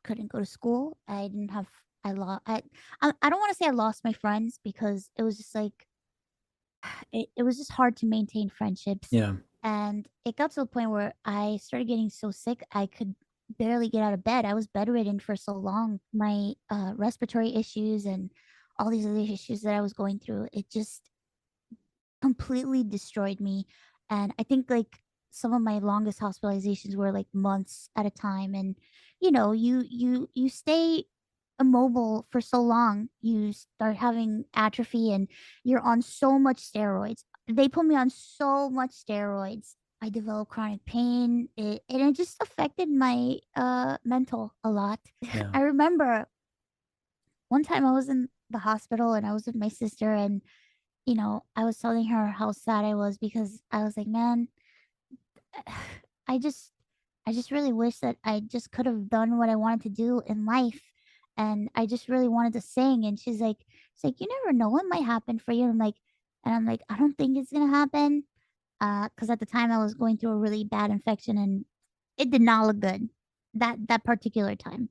couldn't go to school. I didn't have I lost I don't wanna say I lost my friends because it was just like it was just hard to maintain friendships, Yeah. and it got to the point where I started getting so sick, I could barely get out of bed. I was bedridden for so long. My, respiratory issues and all these other issues that I was going through, it just completely destroyed me, and I think, like, some of my longest hospitalizations were, like, months at a time, and, you stay immobile for so long, you start having atrophy, and you're on so much steroids. They put me on so much steroids. I developed chronic pain, and it just affected my, mental a lot. Yeah. I remember one time I was in the hospital, and I was with my sister, and I was telling her how sad I was because I was like, "Man, I just I just really wish that I just could have done what I wanted to do in life, and I just really wanted to sing." And she's like, "You never know what might happen for you." And I'm like, "I don't think it's gonna happen." Because at the time I was going through a really bad infection, and it did not look good that particular time.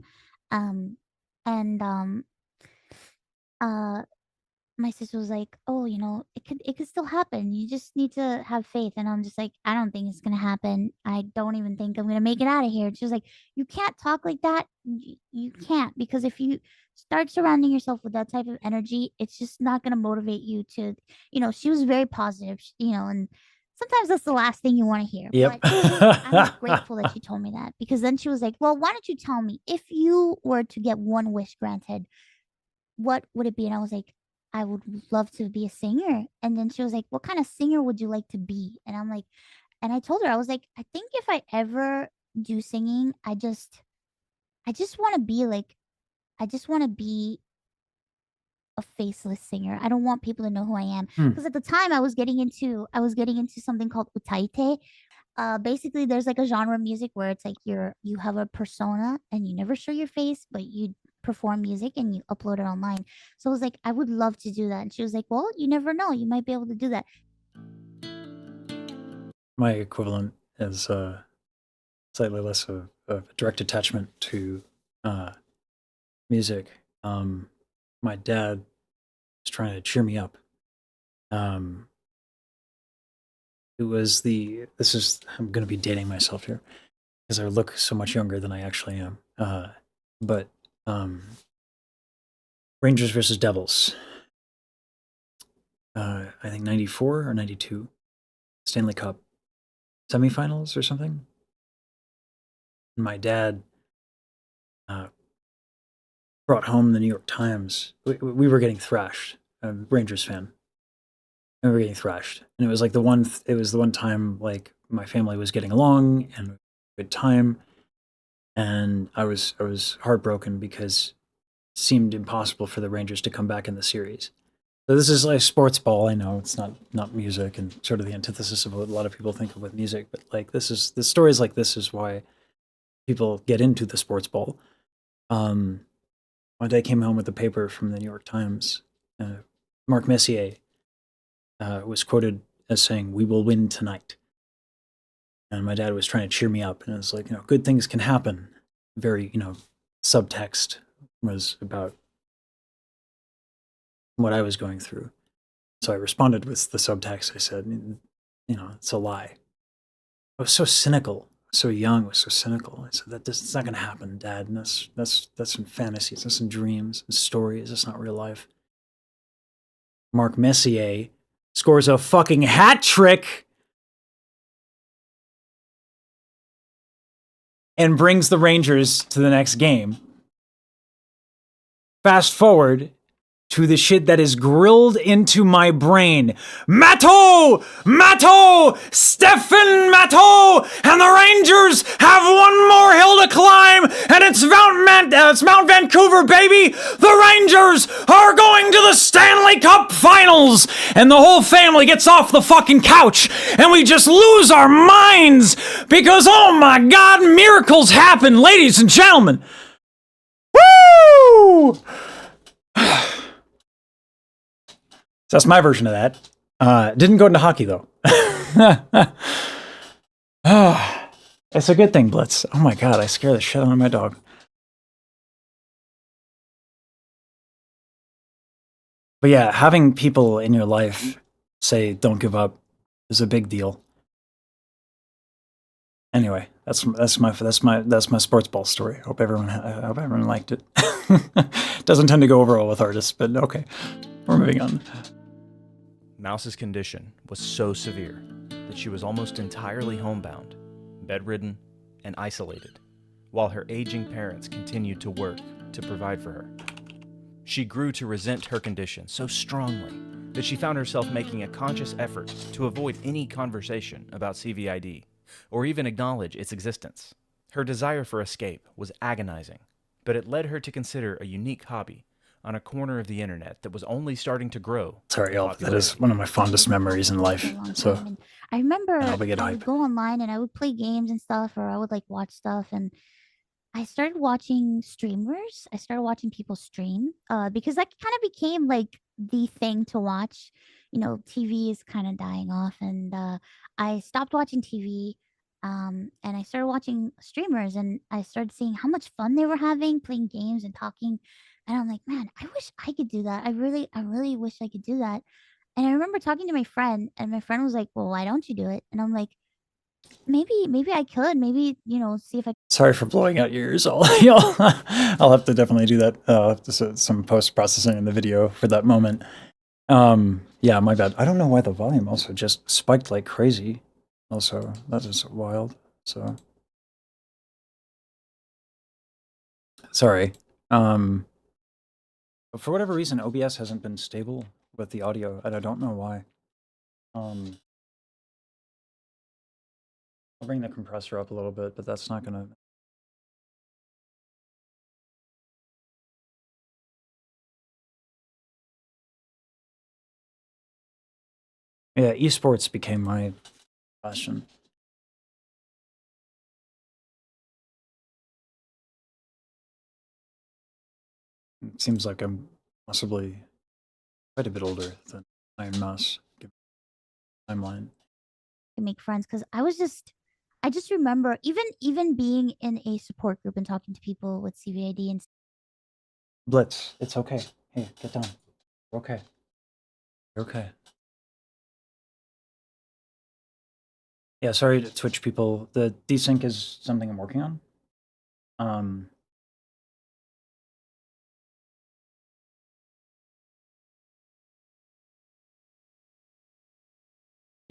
Um, and uh my sister was like, "Oh, it could still happen. You just need to have faith." And I'm just like, "I don't think it's gonna happen. I don't even think I'm gonna make it out of here." And she was like, "You can't talk like that. You can't because if you start surrounding yourself with that type of energy, it's just not gonna motivate you to." She was very positive, and sometimes that's the last thing you want to hear. Yep. But I'm grateful that she told me that because then she was like, "Well, why don't you tell me if you were to get one wish granted? What would it be?" And I was like, "I would love to be a singer." And then she was like, "What kind of singer would you like to be?" And I told her, I was like, "I think if I ever do singing, I just want to be like, I just want to be a faceless singer. I don't want people to know who I am." Hmm. Because at the time I was getting into something called utaite. Basically there's like a genre of music where it's like you have a persona and you never show your face, but you perform music and you upload it online. So I was like, I would love to do that. And she was like, "Well, you never know. You might be able to do that." My equivalent is slightly less of a direct attachment to uh, music. My dad was trying to cheer me up. I'm going to be dating myself here because I look so much younger than I actually am. But Rangers versus Devils. I think 94 or 92 Stanley Cup semifinals or something. My dad brought home the New York Times. We were getting thrashed. I'm a Rangers fan. And we were getting thrashed. And it was like it was the one time like my family was getting along and good time. And I was heartbroken because it seemed impossible for the Rangers to come back in the series. So this is like sports ball. I know it's not music and sort of the antithesis of what a lot of people think of with music, but like the stories like this is why people get into the sports ball. One day I came home with a paper from the New York Times. Mark Messier was quoted as saying, "We will win tonight." And my dad was trying to cheer me up, and it was like, good things can happen. Very, subtext was about what I was going through. So I responded with the subtext. I said, it's a lie. I was so cynical, so young, I was so cynical. I said, it's not going to happen, Dad. And that's some fantasies, that's some dreams, and stories. That's not real life. Mark Messier scores a fucking hat trick, and brings the Rangers to the next game. Fast forward to the shit that is grilled into my brain. Matto! Stefan Matto! And the Rangers have one more hill to climb, and it's Mount Vancouver, baby! The Rangers are going to the Stanley Cup Finals! And the whole family gets off the fucking couch, and we just lose our minds, because, oh my God, miracles happen, ladies and gentlemen! Woo! That's my version of that. Didn't go into hockey, though. It's a good thing, Blitz. Oh my God, I scare the shit out of my dog. But yeah, having people in your life say, don't give up, is a big deal. Anyway, that's my sports ball story. Hope everyone liked it. Doesn't tend to go over well with artists, but okay. We're moving on. Mouse's condition was so severe that she was almost entirely homebound, bedridden, and isolated, while her aging parents continued to work to provide for her. She grew to resent her condition so strongly that she found herself making a conscious effort to avoid any conversation about CVID, or even acknowledge its existence. Her desire for escape was agonizing, but it led her to consider a unique hobby on a corner of the internet that was only starting to grow. Sorry, y'all. That is one of my fondest memories in life. So And I remember I'll I be getting would hype. go online and I would play games and stuff, or I would like watch stuff, and I started watching streamers. I started watching people stream because that kind of became like the thing to watch. You know, TV is kind of dying off, and I stopped watching TV. And I started watching streamers, and I started seeing how much fun they were having playing games and talking. And I'm like, man, I wish I could do that. I really wish I could do that. And I remember talking to my friend, and my friend was like, well, why don't you do it? And I'm like, maybe I could. Maybe, see if I Sorry for blowing out your ears, all y'all. I'll have to definitely do that. I'll have to some post processing in the video for that moment. Yeah, my bad. I don't know why the volume also just spiked like crazy. Also, that is wild. So sorry. But for whatever reason, OBS hasn't been stable with the audio, and I don't know why. I'll bring the compressor up a little bit, but that's not gonna. Yeah, esports became my passion. It seems like I'm possibly quite a bit older than Ironmouse, given the timeline. make friends, because I just remember even being in a support group and talking to people with CVID and Blitz, it's okay. Hey, get down. You're okay. You're okay. Yeah, sorry to Twitch people. The desync is something I'm working on.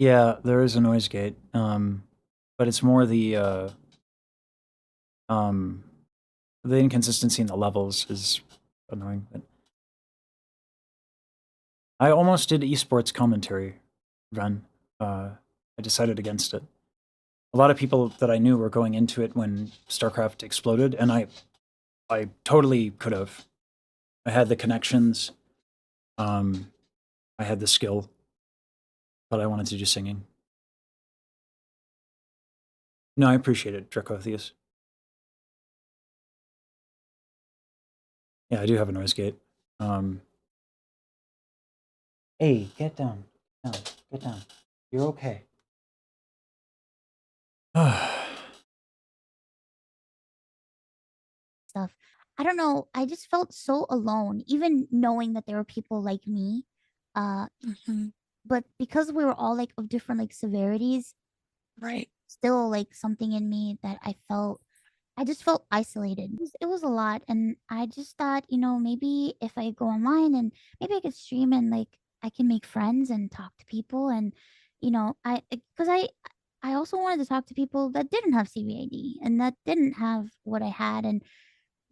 Yeah, there is a noise gate, but it's more the inconsistency in the levels is annoying. But I almost did esports commentary run. I decided against it. A lot of people that I knew were going into it when StarCraft exploded, and I totally could have. I had the connections. I had the skill, but I wanted to do singing. No, I appreciate it, Dracotheus. Yeah, I do have a noise gate. Hey, get down. Get down. You're okay. stuff. I don't know. I just felt so alone, even knowing that there were people like me. Mhm. But because we were all like of different like severities, Right. still like something in me that I just felt isolated. It was a lot, and I just thought, maybe if I go online and maybe I could stream and like I can make friends and talk to people, and because I also wanted to talk to people that didn't have CVID and that didn't have what I had, and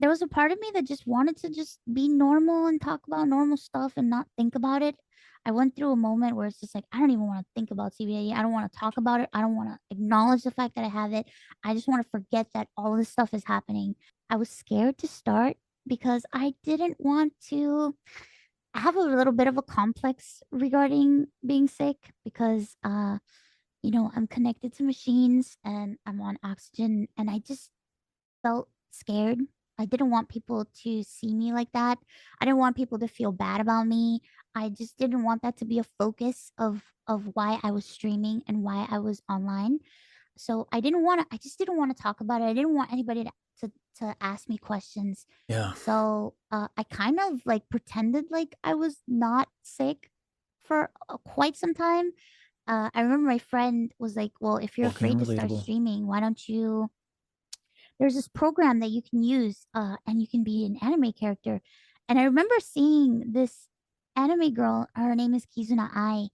there was a part of me that just wanted to just be normal and talk about normal stuff and not think about it. I went through a moment where it's just like I don't even want to think about CVID. I don't want to talk about it. I don't want to acknowledge the fact that I have it. I just want to forget that all this stuff is happening. I was scared to start because I didn't want to have a little bit of a complex regarding being sick because I'm connected to machines and I'm on oxygen and I just felt scared. I didn't want people to see me like that. I didn't want people to feel bad about me. I just didn't want that to be a focus of why I was streaming and why I was online. So I just didn't want to talk about it. I didn't want anybody to ask me questions. Yeah. So I kind of like pretended like I was not sick for quite some time. I remember my friend was like, "Well, if you're Fucking afraid to start relatable. streaming, why don't you there's this program that you can use and you can be an anime character." And I remember seeing this anime girl, her name is Kizuna Ai.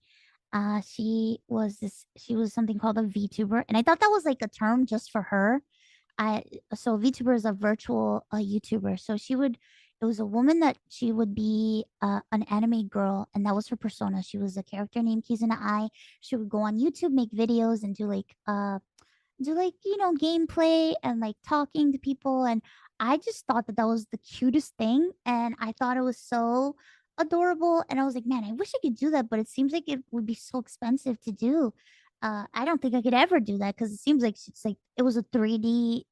She was something called a VTuber, and I thought that was like a term just for her. I So VTuber is a virtual YouTuber. So it was a woman that she would be an anime girl, and that was her persona. She was a character named Kizuna Ai. She would go on YouTube, make videos, and do like gameplay and like talking to people, and I just thought that that was the cutest thing, and I thought it was so adorable, and I was like, man, I wish I could do that, but it seems like it would be so expensive to do. I don't think I could ever do that because it seems like it's like it was a 3D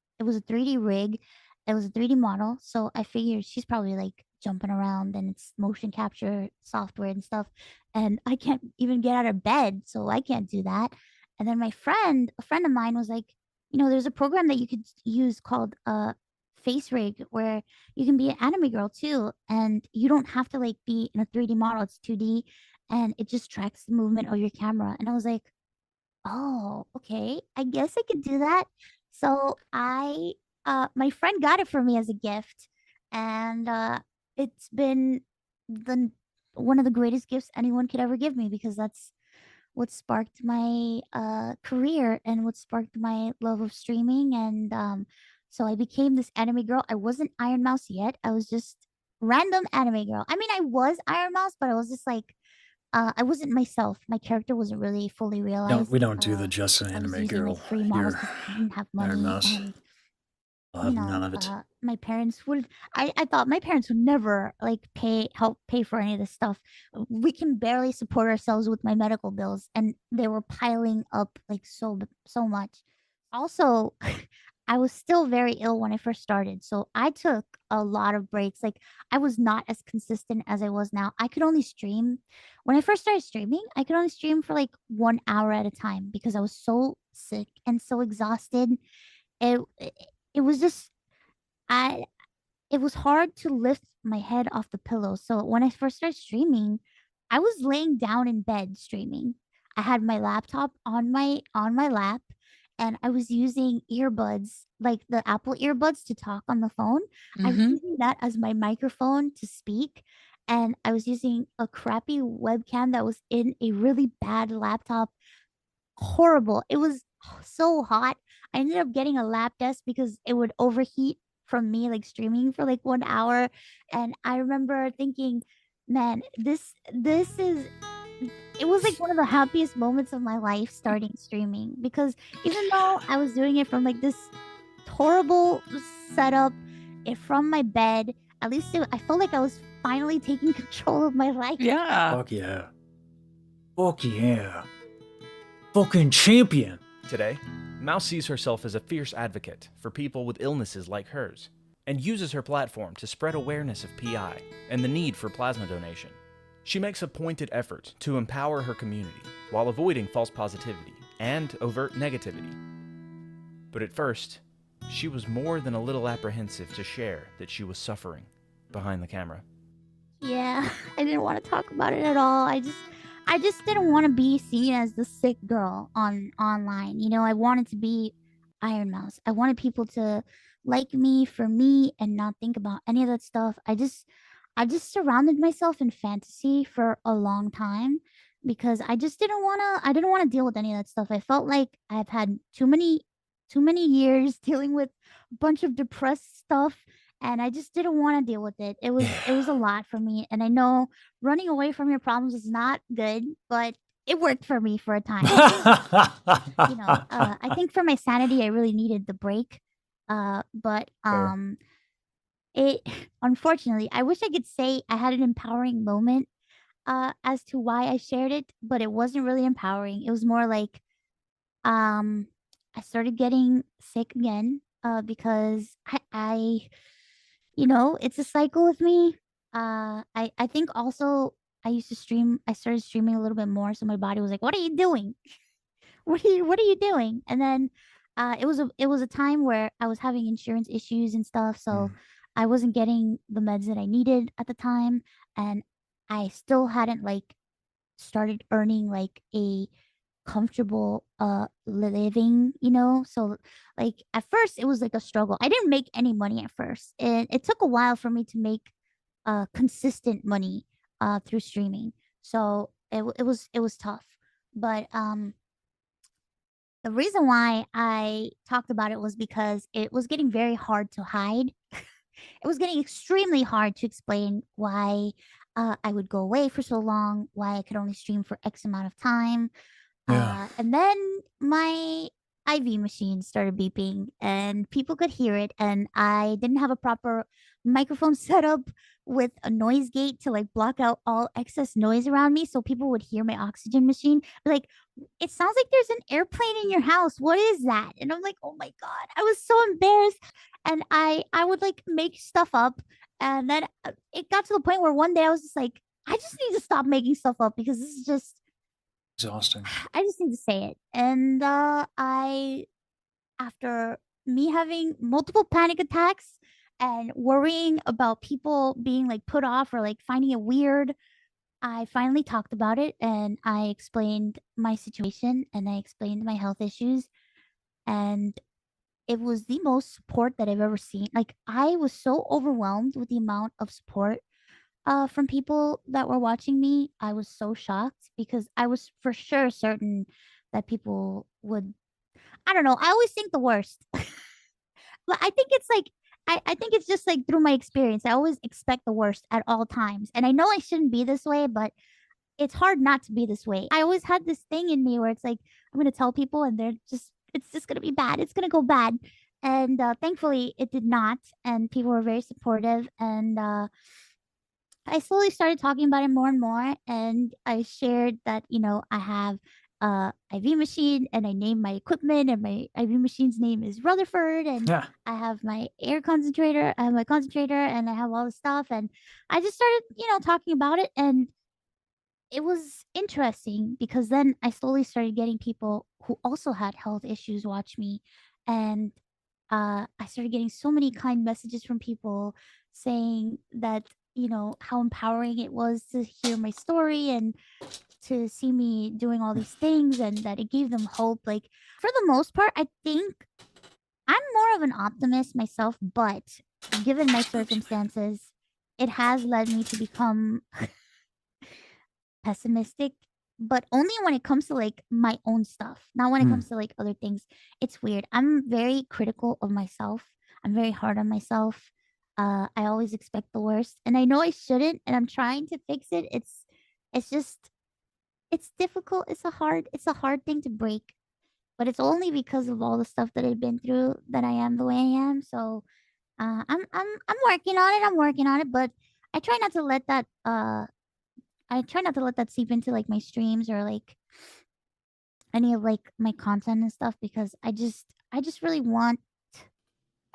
rig, it was a 3D model, so I figured she's probably like jumping around and it's motion capture software and stuff, and I can't even get out of bed, so I can't do that. And then a friend of mine was like, there's a program that you could use called Face Rig where you can be an anime girl too, and you don't have to like be in a 3D model, it's 2D, and it just tracks the movement of your camera. And I was like, "Oh, okay. I guess I could do that." So my friend got it for me as a gift, and it's been the one of the greatest gifts anyone could ever give me because that's what sparked my career and what sparked my love of streaming. And so I became this anime girl. I wasn't Iron Mouse yet. I was just random anime girl. I mean, I was Iron Mouse, but I was just like I wasn't myself. My character wasn't really fully realized. We don't do the just an I was anime using like girl free models here. because I didn't have Iron money, Mouse. and I'll have none of it. my parents would I thought my parents would never like help pay for any of this stuff. We can barely support ourselves with my medical bills, and they were piling up like so much. Also, I was still very ill when I first started, so I took a lot of breaks. Like I was not as consistent as I was now. I could only stream when I first started streaming, I could only stream for like 1 hour at a time because I was so sick and so exhausted. It was just I it was hard to lift my head off the pillow. So when I first started streaming, I was laying down in bed streaming. I had my laptop on my lap, and I was using earbuds, like the Apple earbuds to talk on the phone. I was Mm-hmm. using that as my microphone to speak, and I was using a crappy webcam that was in a really bad laptop. Horrible. It was so hot. I ended up getting a lap desk because it would overheat from me like streaming for like 1 hour. And I remember thinking, man, this is it was like one of the happiest moments of my life starting streaming because even though I was doing it from like this horrible setup from my bed, at least I felt like I was finally taking control of my life. Yeah. Fuck yeah. Fuck yeah. Fucking champion. Today, Mouse sees herself as a fierce advocate for people with illnesses like hers, and uses her platform to spread awareness of PI and the need for plasma donation. She makes a pointed effort to empower her community while avoiding false positivity and overt negativity. But at first, she was more than a little apprehensive to share that she was suffering behind the camera. Yeah, I didn't want to talk about it at all. I just didn't want to be seen as the sick girl online. I wanted to be Iron Mouse. I wanted people to like me for me and not think about any of that stuff. I just surrounded myself in fantasy for a long time because I just I didn't want to deal with any of that stuff. I felt like I've had too many years dealing with a bunch of depressed stuff and I just didn't want to deal with it. It was a lot for me and I know running away from your problems is not good, but it worked for me for a time. I think for my sanity I really needed the break. But Fair. it unfortunately, I wish I could say I had an empowering moment as to why I shared it, but it wasn't really empowering. It was more like um I started getting sick again because it's a cycle with me. I think also I started streaming a little bit more so my body was like, "What are you doing? What are you doing?" And then it was a time where I was having insurance issues and stuff, so Mm. I wasn't getting the meds that I needed at the time, and I still hadn't like started earning like a comfortable living, you know? So like at first it was like a struggle. I didn't make any money at first. And it took a while for me to make consistent money through streaming. So it was tough. But the reason why I talked about it was because it was getting very hard to hide. It was getting extremely hard to explain why I would go away for so long, why I could only stream for X amount of time. Yeah. And then my IV machine started beeping and people could hear it. And I didn't have a proper microphone setup with a noise gate to like block out all excess noise around me so people would hear my oxygen machine. Like, it sounds like there's an airplane in your house. What is that? And I'm like, oh my God, I was so embarrassed. And I would like make stuff up. And then it got to the point where one day I was just like, I just need to stop making stuff up because this is just Exhausting. I just need to say it. And after me having multiple panic attacks and worrying about people being like put off or like finding it weird, I finally talked about it and I explained my situation and I explained my health issues. And it was the most support that I've ever seen. Like, I was so overwhelmed with the amount of support from people that were watching me. I was so shocked because I was for sure certain that people would, I don't know, I always think the worst. But I think it's like I think it's just like through my experience. I always expect the worst at all times. And I know I shouldn't be this way, but it's hard not to be this way. I always had this thing in me where it's like I'm gonna tell people and it's just gonna be bad. It's gonna go bad. And thankfully it did not. And people were very supportive. And I slowly started talking about it more and more, and I shared that, I have a IV machine and I named my equipment and my IV machine's name is Rutherford and Yeah. I have my air concentrator, I have my concentrator and I have all this stuff and I just started, talking about it and it was interesting because then I slowly started getting people who also had health issues watch me and I started getting so many kind messages from people saying that, how empowering it was to hear my story and to see me doing all these things and that it gave them hope. Like, for the most part, I think I'm more of an optimist myself, but given my circumstances, it has led me to become pessimistic, but only when it comes to like my own stuff, not when it Mm. comes to like other things. It's weird. I'm very critical of myself. I'm very hard on myself. I always expect the worst, and I know I shouldn't, and I'm trying to fix it. It's just, it's difficult. It's a hard thing to break, but it's only because of all the stuff that I've been through that I am the way I am. So, I'm working on it. I'm working on it, but I try not to let that I try not to let that seep into like my streams or like any of like my content and stuff because I just really want,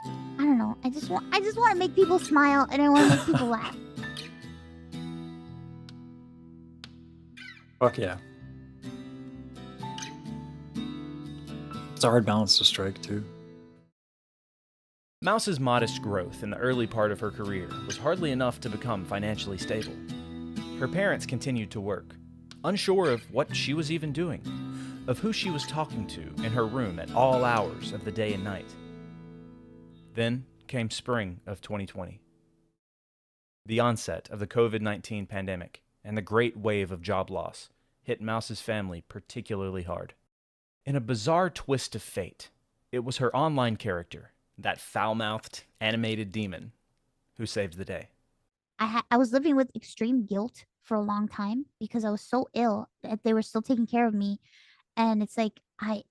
I don't know. I just want to make people smile and I want to make people laugh. Fuck yeah. It's a hard balance to strike too. Mouse's modest growth in the early part of her career was hardly enough to become financially stable. Her parents continued to work, unsure of what she was even doing, of who she was talking to in her room at all hours of the day and night. Then came spring of 2020. The onset of the COVID-19 pandemic and the great wave of job loss hit Mouse's family particularly hard. In a bizarre twist of fate, it was her online character, that foul-mouthed, animated demon, who saved the day. I was living with extreme guilt for a long time because I was so ill that they were still taking care of me, and it's like I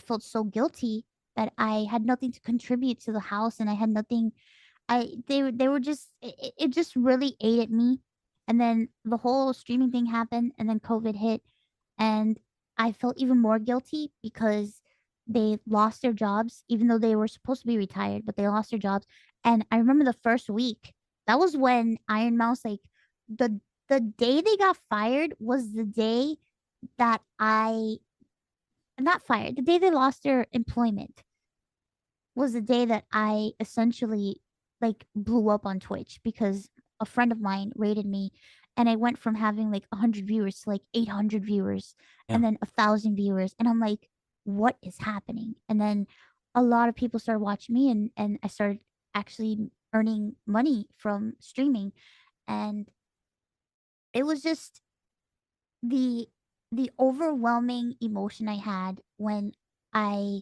felt so guilty that I had nothing to contribute to the house, and I had nothing. They were just it just really ate at me, and then the whole streaming thing happened, and then COVID hit, and I felt even more guilty because they lost their jobs, even though they were supposed to be retired, but they lost their jobs. And I remember the first week, that was when Iron Mouse, like the day they got fired was the day that I not fired, the day they lost their employment was the day that I essentially like blew up on Twitch because a friend of mine rated me, and I went from having like 100 viewers to like 800 viewers Yeah. and then 1,000 viewers, and I'm like, what is happening? And then a lot of people started watching me, and I started actually earning money from streaming, and it was just the the overwhelming emotion I had when I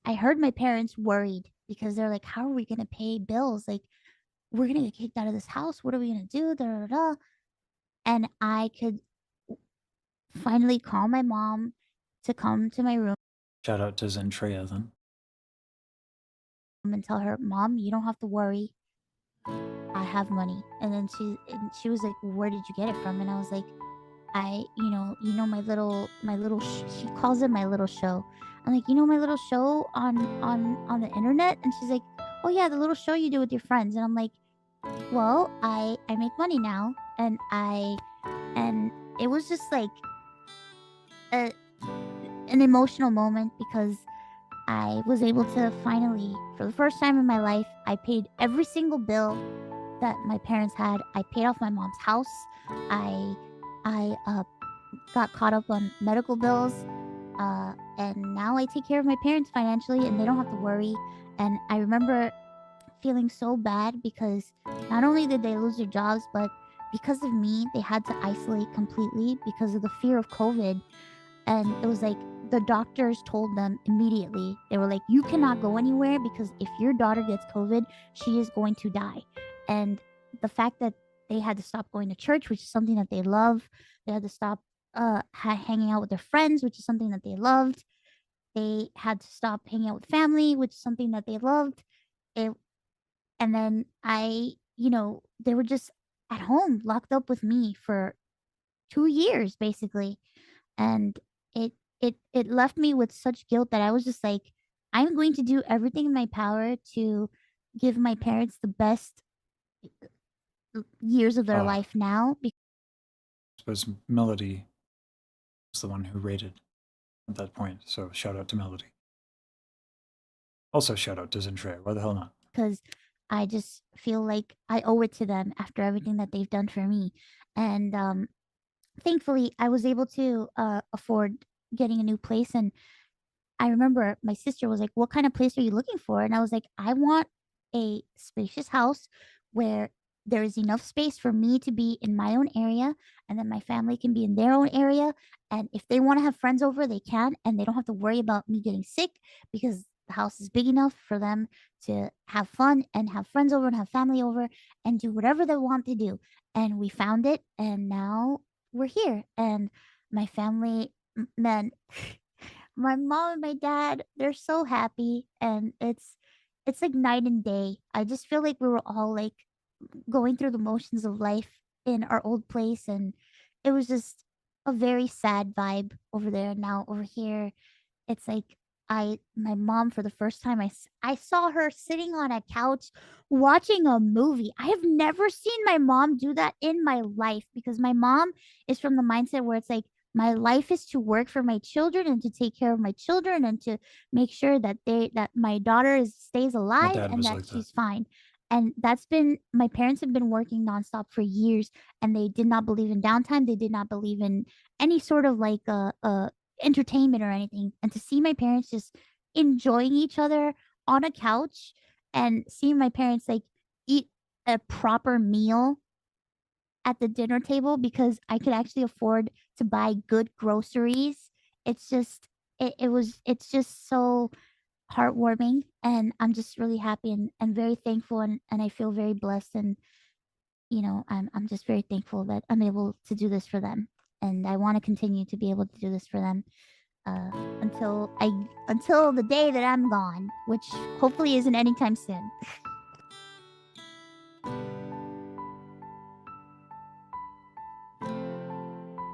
I heard my parents worried because they're like, "How are we gonna pay bills? Like, we're gonna get kicked out of this house. What are we gonna do?" Da, da, da, da. And I could finally call my mom to come to my room Shout out to Zentrea then. and tell her, "Mom, you don't have to worry. I have money." And then she was like, "Where did you get it from?" And I was like, my little she calls it my little show. I'm like, my little show on the internet?" And she's like, "Oh yeah, the little show you do with your friends." And I'm like, "Well, I make money now." And it was just like a, an emotional moment because I was able to finally, for the first time in my life, I paid every single bill that my parents had. I paid off my mom's house. I got caught up on medical bills. And now I take care of my parents financially and they don't have to worry. And I remember feeling so bad because not only did they lose their jobs, but because of me, they had to isolate completely because of the fear of COVID. And it was like the doctors told them immediately, they were like, "You cannot go anywhere because if your daughter gets COVID, she is going to die." And the fact that they had to stop going to church, which is something that they love, they had to stop hanging out with their friends, which is something that they loved. They had to stop hanging out with family, which is something that they loved. It, and then they were just at home, locked up with me for 2 years, basically. And it left me with such guilt that I was just like, I'm going to do everything in my power to give my parents the best years of their Ah. life now. I suppose Melody was the one who rated at that point, so shout out to Melody. Also shout out to Zentrea, why the hell not? Because I just feel like I owe it to them after everything that they've done for me. And thankfully, I was able to afford getting a new place. And I remember my sister was like, "What kind of place are you looking for?" And I was like, "I want a spacious house where there is enough space for me to be in my own area, and then my family can be in their own area. And if they want to have friends over, they can, and they don't have to worry about me getting sick because the house is big enough for them to have fun and have friends over and have family over and do whatever they want to do." And we found it, and now we're here. And my family, man, my mom and my dad, they're so happy, and it's like night and day. I just feel like we were all like going through the motions of life in our old place, and it was just a very sad vibe over there. Now over here, it's like my mom, for the first time, I saw her sitting on a couch watching a movie. I have never seen my mom do that in my life because my mom is from the mindset where it's like, my life is to work for my children and to take care of my children and to make sure that my daughter stays My alive dad and was that like that. she's fine. And that's been my parents have been working nonstop for years, and they did not believe in downtime. They did not believe in any sort of like entertainment or anything. And to see my parents just enjoying each other on a couch and seeing my parents like eat a proper meal at the dinner table because I could actually afford to buy good groceries. It's just it's just so heartwarming, and I'm just really happy and very thankful, and I feel very blessed, and I'm just very thankful that I'm able to do this for them, and I want to continue to be able to do this for them uh, until the day that I'm gone, which hopefully isn't anytime soon.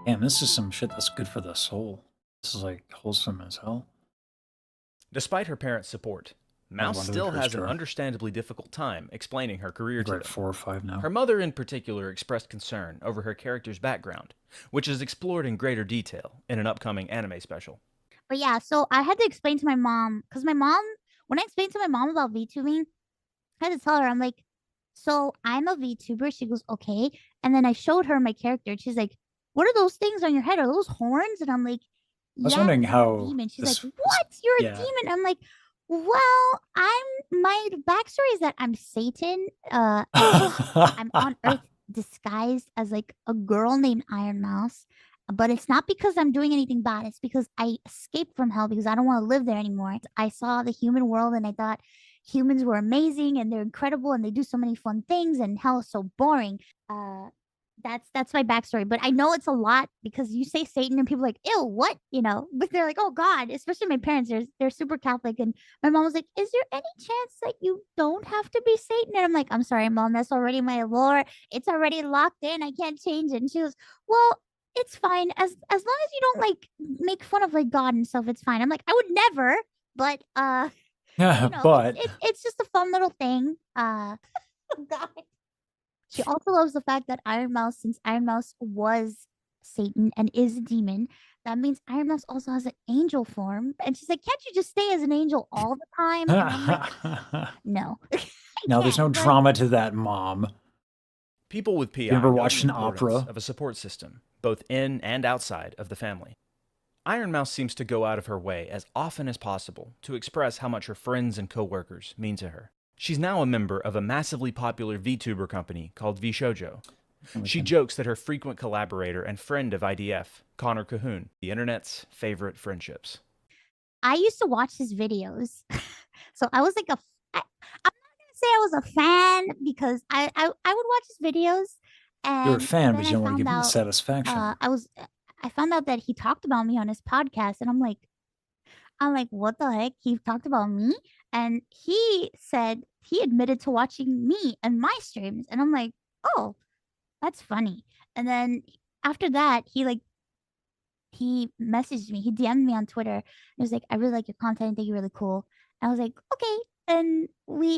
Damn, this is some shit that's good for the soul. This is like wholesome as hell. Despite her parents' support, Mouse wonder still if has an her- understandably difficult time explaining her career to We're at them. 4 or 5 now. Her mother in particular expressed concern over her character's background, which is explored in greater detail in an upcoming anime special. But yeah, so I had to explain to my mom because when I explained to my mom about VTubing, I had to tell her, I'm like, so I'm a VTuber. She goes, okay. And then I showed her my character. And she's like, what are those things on your head? Are those horns? And I'm like, I was yeah, wondering I'm a how demon. She's like, this what? You're a yeah. demon. I'm like, well, my backstory is that I'm Satan. I'm on Earth disguised as like a girl named Iron Mouse. But it's not because I'm doing anything bad. It's because I escaped from hell because I don't want to live there anymore. I saw the human world and I thought humans were amazing and they're incredible and they do so many fun things and hell is so boring. Uh that's my backstory. But I know it's a lot because you say Satan and people are like, ew, what? But they're like, oh God, especially my parents, they're super Catholic. And my mom was like, is there any chance that you don't have to be Satan? And I'm like, I'm sorry, Mom, that's already my lore. It's already locked in. I can't change it. And she goes, well, it's fine as long as you don't like make fun of like God and stuff. It's fine. I'm like, I would never, but but it's just a fun little thing. God. She also loves the fact that Iron Mouse, since Iron Mouse was Satan and is a demon, that means Iron Mouse also has an angel form. And she's like, can't you just stay as an angel all the time? And I'm like, no. no, there's no drama to that, Mom. People with PI You ever know watched the an importance opera? of a support system, both in and outside of the family. Iron Mouse seems to go out of her way as often as possible to express how much her friends and coworkers mean to her. She's now a member of a massively popular VTuber company called VShojo. She jokes that her frequent collaborator and friend of IDF, Connor Cahoon, the internet's favorite friendships. I used to watch his videos. So I was like I'm not gonna say I was a fan because I would watch his videos and You're a fan, then but you don't want to give him the satisfaction. I found out that he talked about me on his podcast and I'm like, what the heck? He talked about me? And he said he admitted to watching me and my streams. And I'm like, oh, that's funny. And then after that, he messaged me, he DM'd me on Twitter. And he was like, I really like your content. I think you're really cool. And I was like, okay. And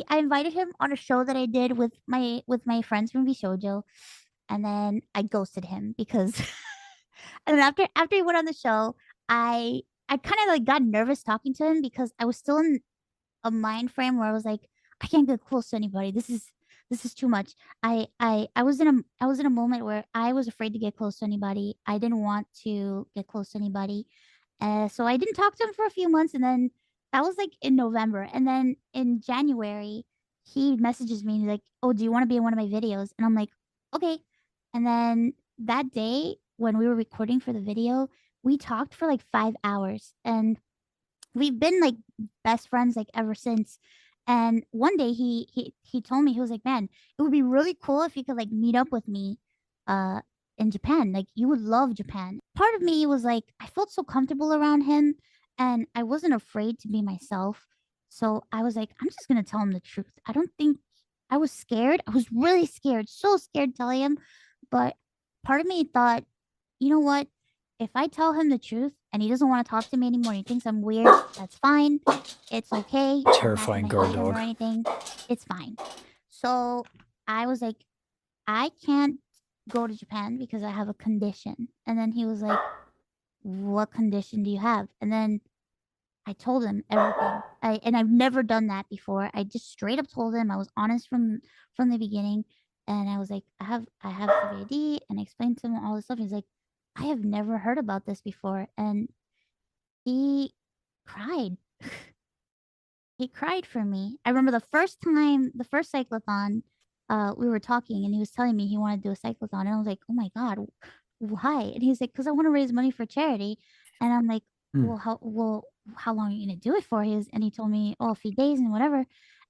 I invited him on a show that I did with my friends from Vishojo. And then I ghosted him because and then after he went on the show, I kind of like got nervous talking to him because I was still in a mind frame where I was like, I can't get close to anybody. This is too much. I was in a moment where I was afraid to get close to anybody. I didn't want to get close to anybody. So I didn't talk to him for a few months and then that was like in November. And then in January, he messages me and he's like, "Oh, do you want to be in one of my videos?" And I'm like, "Okay." And then that day when we were recording for the video, we talked for like 5 hours and we've been like best friends like ever since. And one day he told me, he was like, man, it would be really cool if you could like meet up with me uh in Japan. Like you would love Japan. Part of me was like, I felt so comfortable around him and I wasn't afraid to be myself. So I was like, I'm just gonna tell him the truth. I don't think I was scared. I was really scared, so scared telling him. But part of me thought, you know what? If I tell him the truth and he doesn't want to talk to me anymore, he thinks I'm weird, that's fine. It's okay. Terrifying I'm not gonna guard hate him or dog. anything. It's fine. So I was like, I can't go to Japan because I have a condition. And then he was like, what condition do you have? And then I told him everything. And I've never done that before. I just straight up told him. I was honest from the beginning, and I was like, I have CVID, and I explained to him all this stuff. He's like, I have never heard about this before, and he cried. He cried for me. I remember the first cyclothon. we were talking and he was telling me he wanted to do a cyclothon, and I was like, oh my god, why? And he's like, because I want to raise money for charity. And I'm like, Hmm. how long are you gonna do it for? And he told me, oh, a few days and whatever.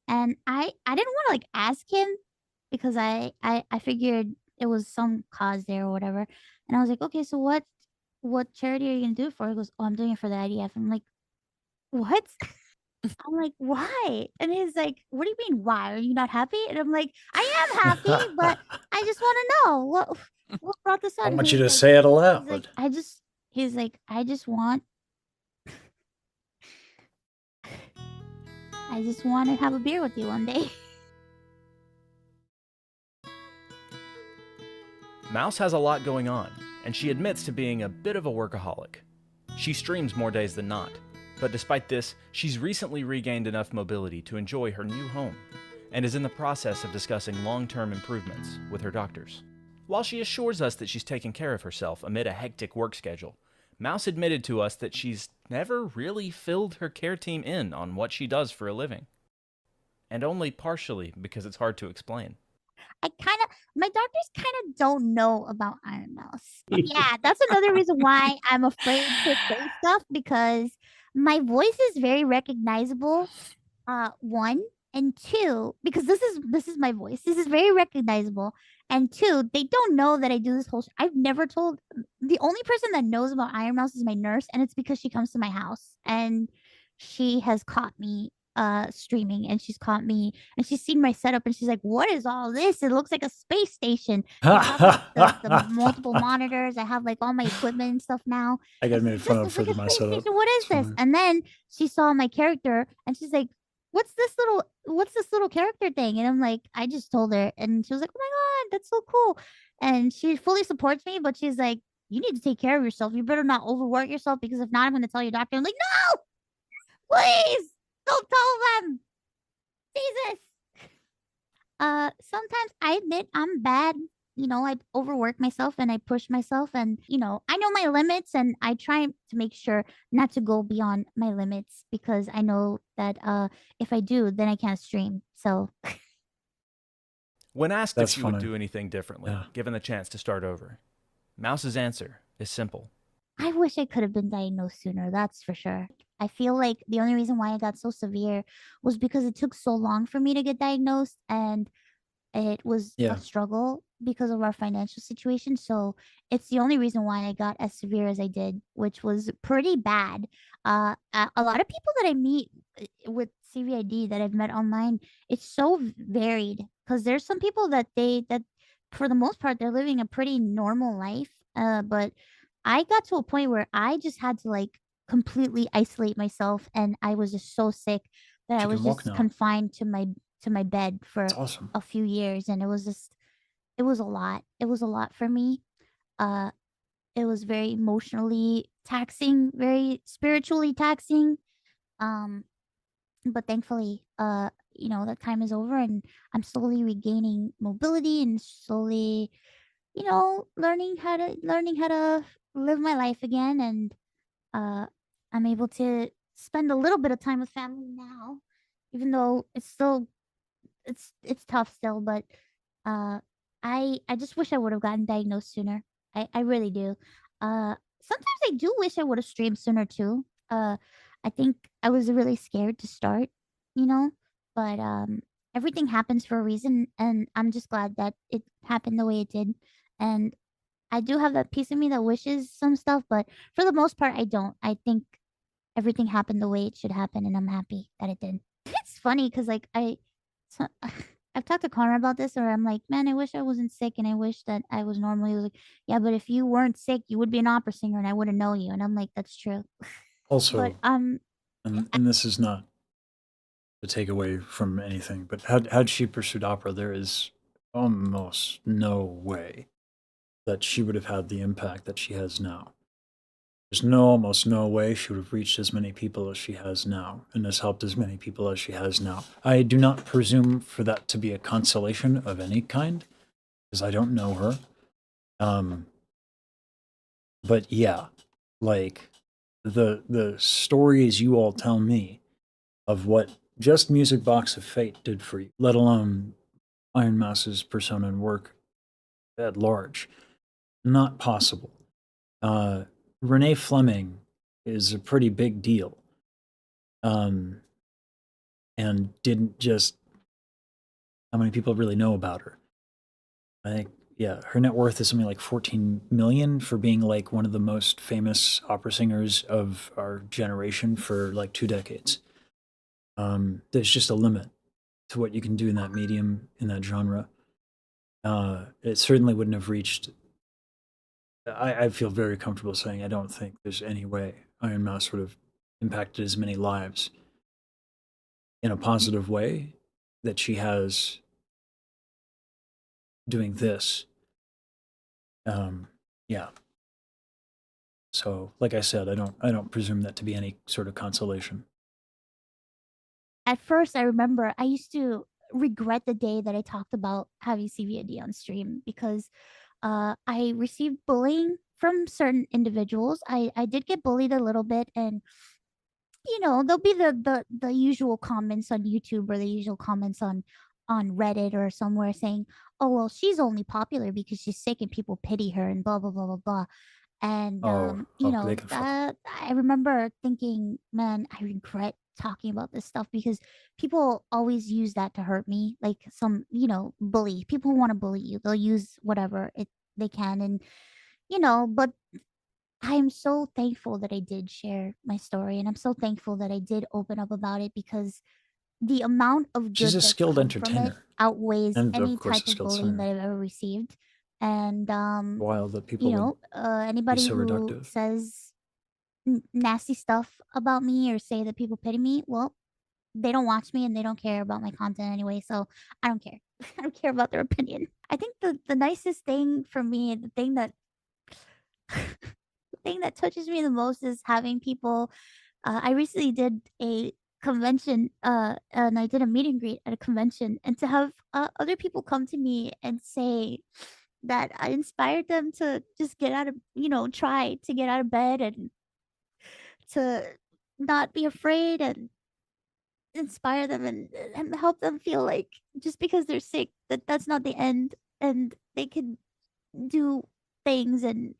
And I didn't want to like ask him because I figured it was some cause there or whatever. And I was like, okay, so what charity are you gonna do it for? He goes, oh, I'm doing it for the IDF. I'm like, what? I'm like, why? And he's like, what do you mean, why? Are you not happy? And I'm like, I am happy, but I just want to know what brought this I on. want He's you to like, say it he's like, aloud. he's like, I just want to have a beer with you one day. Mouse has a lot going on, and she admits to being a bit of a workaholic. She streams more days than not, but despite this, she's recently regained enough mobility to enjoy her new home, and is in the process of discussing long-term improvements with her doctors. While she assures us that she's taking care of herself amid a hectic work schedule, Mouse admitted to us that she's never really filled her care team in on what she does for a living. And only partially because it's hard to explain. My doctors kind of don't know about Iron Mouse. But yeah, that's another reason why I'm afraid to say stuff, because my voice is very recognizable. One, and two, because this is my voice. This is very recognizable. And two, they don't know that I do this whole I've never told. The only person that knows about Iron Mouse is my nurse, and it's because she comes to my house and she has caught me streaming, and she's caught me and she's seen my setup, and she's like, what is all this? It looks like a space station. I have like the multiple monitors. I have like all my equipment and stuff now. I got And she's made like, fun this of looks for like a my space setup. station. What is It's this? fine. And then she saw my character and she's like, what's this little character thing? And I'm like, I just told her, and she was like, oh my god, that's so cool. And she fully supports me, but she's like, you need to take care of yourself. You better not overwork yourself, because if not, I'm going to tell your doctor. I'm like, no, please don't tell them. Jesus. Sometimes I admit I'm bad. I overwork myself and I push myself, and I know my limits, and I try to make sure not to go beyond my limits, because I know that if I do, then I can't stream. So When asked That's if she funny. would do anything differently, Yeah. given the chance to start over, Mouse's answer is simple. I wish I could have been diagnosed sooner, that's for sure. I feel like the only reason why I got so severe was because it took so long for me to get diagnosed, and it was Yeah. a struggle because of our financial situation. So it's the only reason why I got as severe as I did, which was pretty bad. A lot of people that I meet with CVID that I've met online, it's so varied, because there's some people that for the most part they're living a pretty normal life. But I got to a point where I just had to like completely isolate myself, and I was just so sick that I She was can walk just now. confined to my bed for That's awesome. a few years, and it was a lot. It was a lot for me. Uh it was very emotionally taxing, very spiritually taxing. Um but thankfully, that time is over, and I'm slowly regaining mobility and slowly, learning how to live my life again, and uh I'm able to spend a little bit of time with family now, even though it's tough still, but uh I just wish I would have gotten diagnosed sooner. I really do. Sometimes I do wish I would have streamed sooner too. I think I was really scared to start, you know, but everything happens for a reason, and I'm just glad that it happened the way it did. And I do have that piece of me that wishes some stuff, but for the most part I don't. I think everything happened the way it should happen, and I'm happy that it did. It's funny because like so, I've talked to Connor about this, or I'm like, man, I wish I wasn't sick, and I wish that I was normal. He was like, yeah, but if you weren't sick, you would be an opera singer, and I wouldn't know you. And I'm like, that's true. But Also, and this is not to take away from anything, but had she pursued opera, there is almost no way that she would have had the impact that she has now. There's almost no way she would have reached as many people as she has now, and has helped as many people as she has now. I do not presume for that to be a consolation of any kind, because I don't know her. But yeah, like the stories you all tell me of what just Music Box of Fate did for you, let alone Ironmouses' persona and work at large. Not possible. Renee Fleming is a pretty big deal. And didn't just, how many people really know about her? I think, yeah, her net worth is something like 14 million for being like one of the most famous opera singers of our generation for like 2 decades. There's just a limit to what you can do in that medium, in that genre. It certainly wouldn't have reached. I feel very comfortable saying I don't think there's any way Iron Mouse would have impacted as many lives in a positive way that she has doing this. Yeah. So, like I said, I don't presume that to be any sort of consolation. At first, I remember I used to regret the day that I talked about having CVID on stream because I received bullying from certain individuals. I did get bullied a little bit, and there'll be the usual comments on YouTube or the usual comments on Reddit or somewhere saying, "Oh well, she's only popular because she's sick and people pity her," and blah blah blah blah blah. And Oh, they can fuck. that I remember thinking, man, I regret talking about this stuff because people always use that to hurt me. Like some, bully. People who want to bully you, they'll use whatever it they can, and but I'm so thankful that I did share my story, and I'm so thankful that I did open up about it because the amount of She's good a that's skilled come from it entertainer, outweighs and of any course, type a of skilled bullying that singer. I've ever received. And Wild that people would be anybody so who reductive. says nasty stuff about me or say that people pity me, well, they don't watch me and they don't care about my content anyway, so I don't care. I don't care about their opinion. I think the nicest thing for me, the thing that the thing that touches me the most is having people. I recently did a convention, and I did a meet and greet at a convention, and to have other people come to me and say that I inspired them to just get out of, try to get out of bed and to not be afraid and inspire them and help them feel like just because they're sick that that's not the end and they can do things, and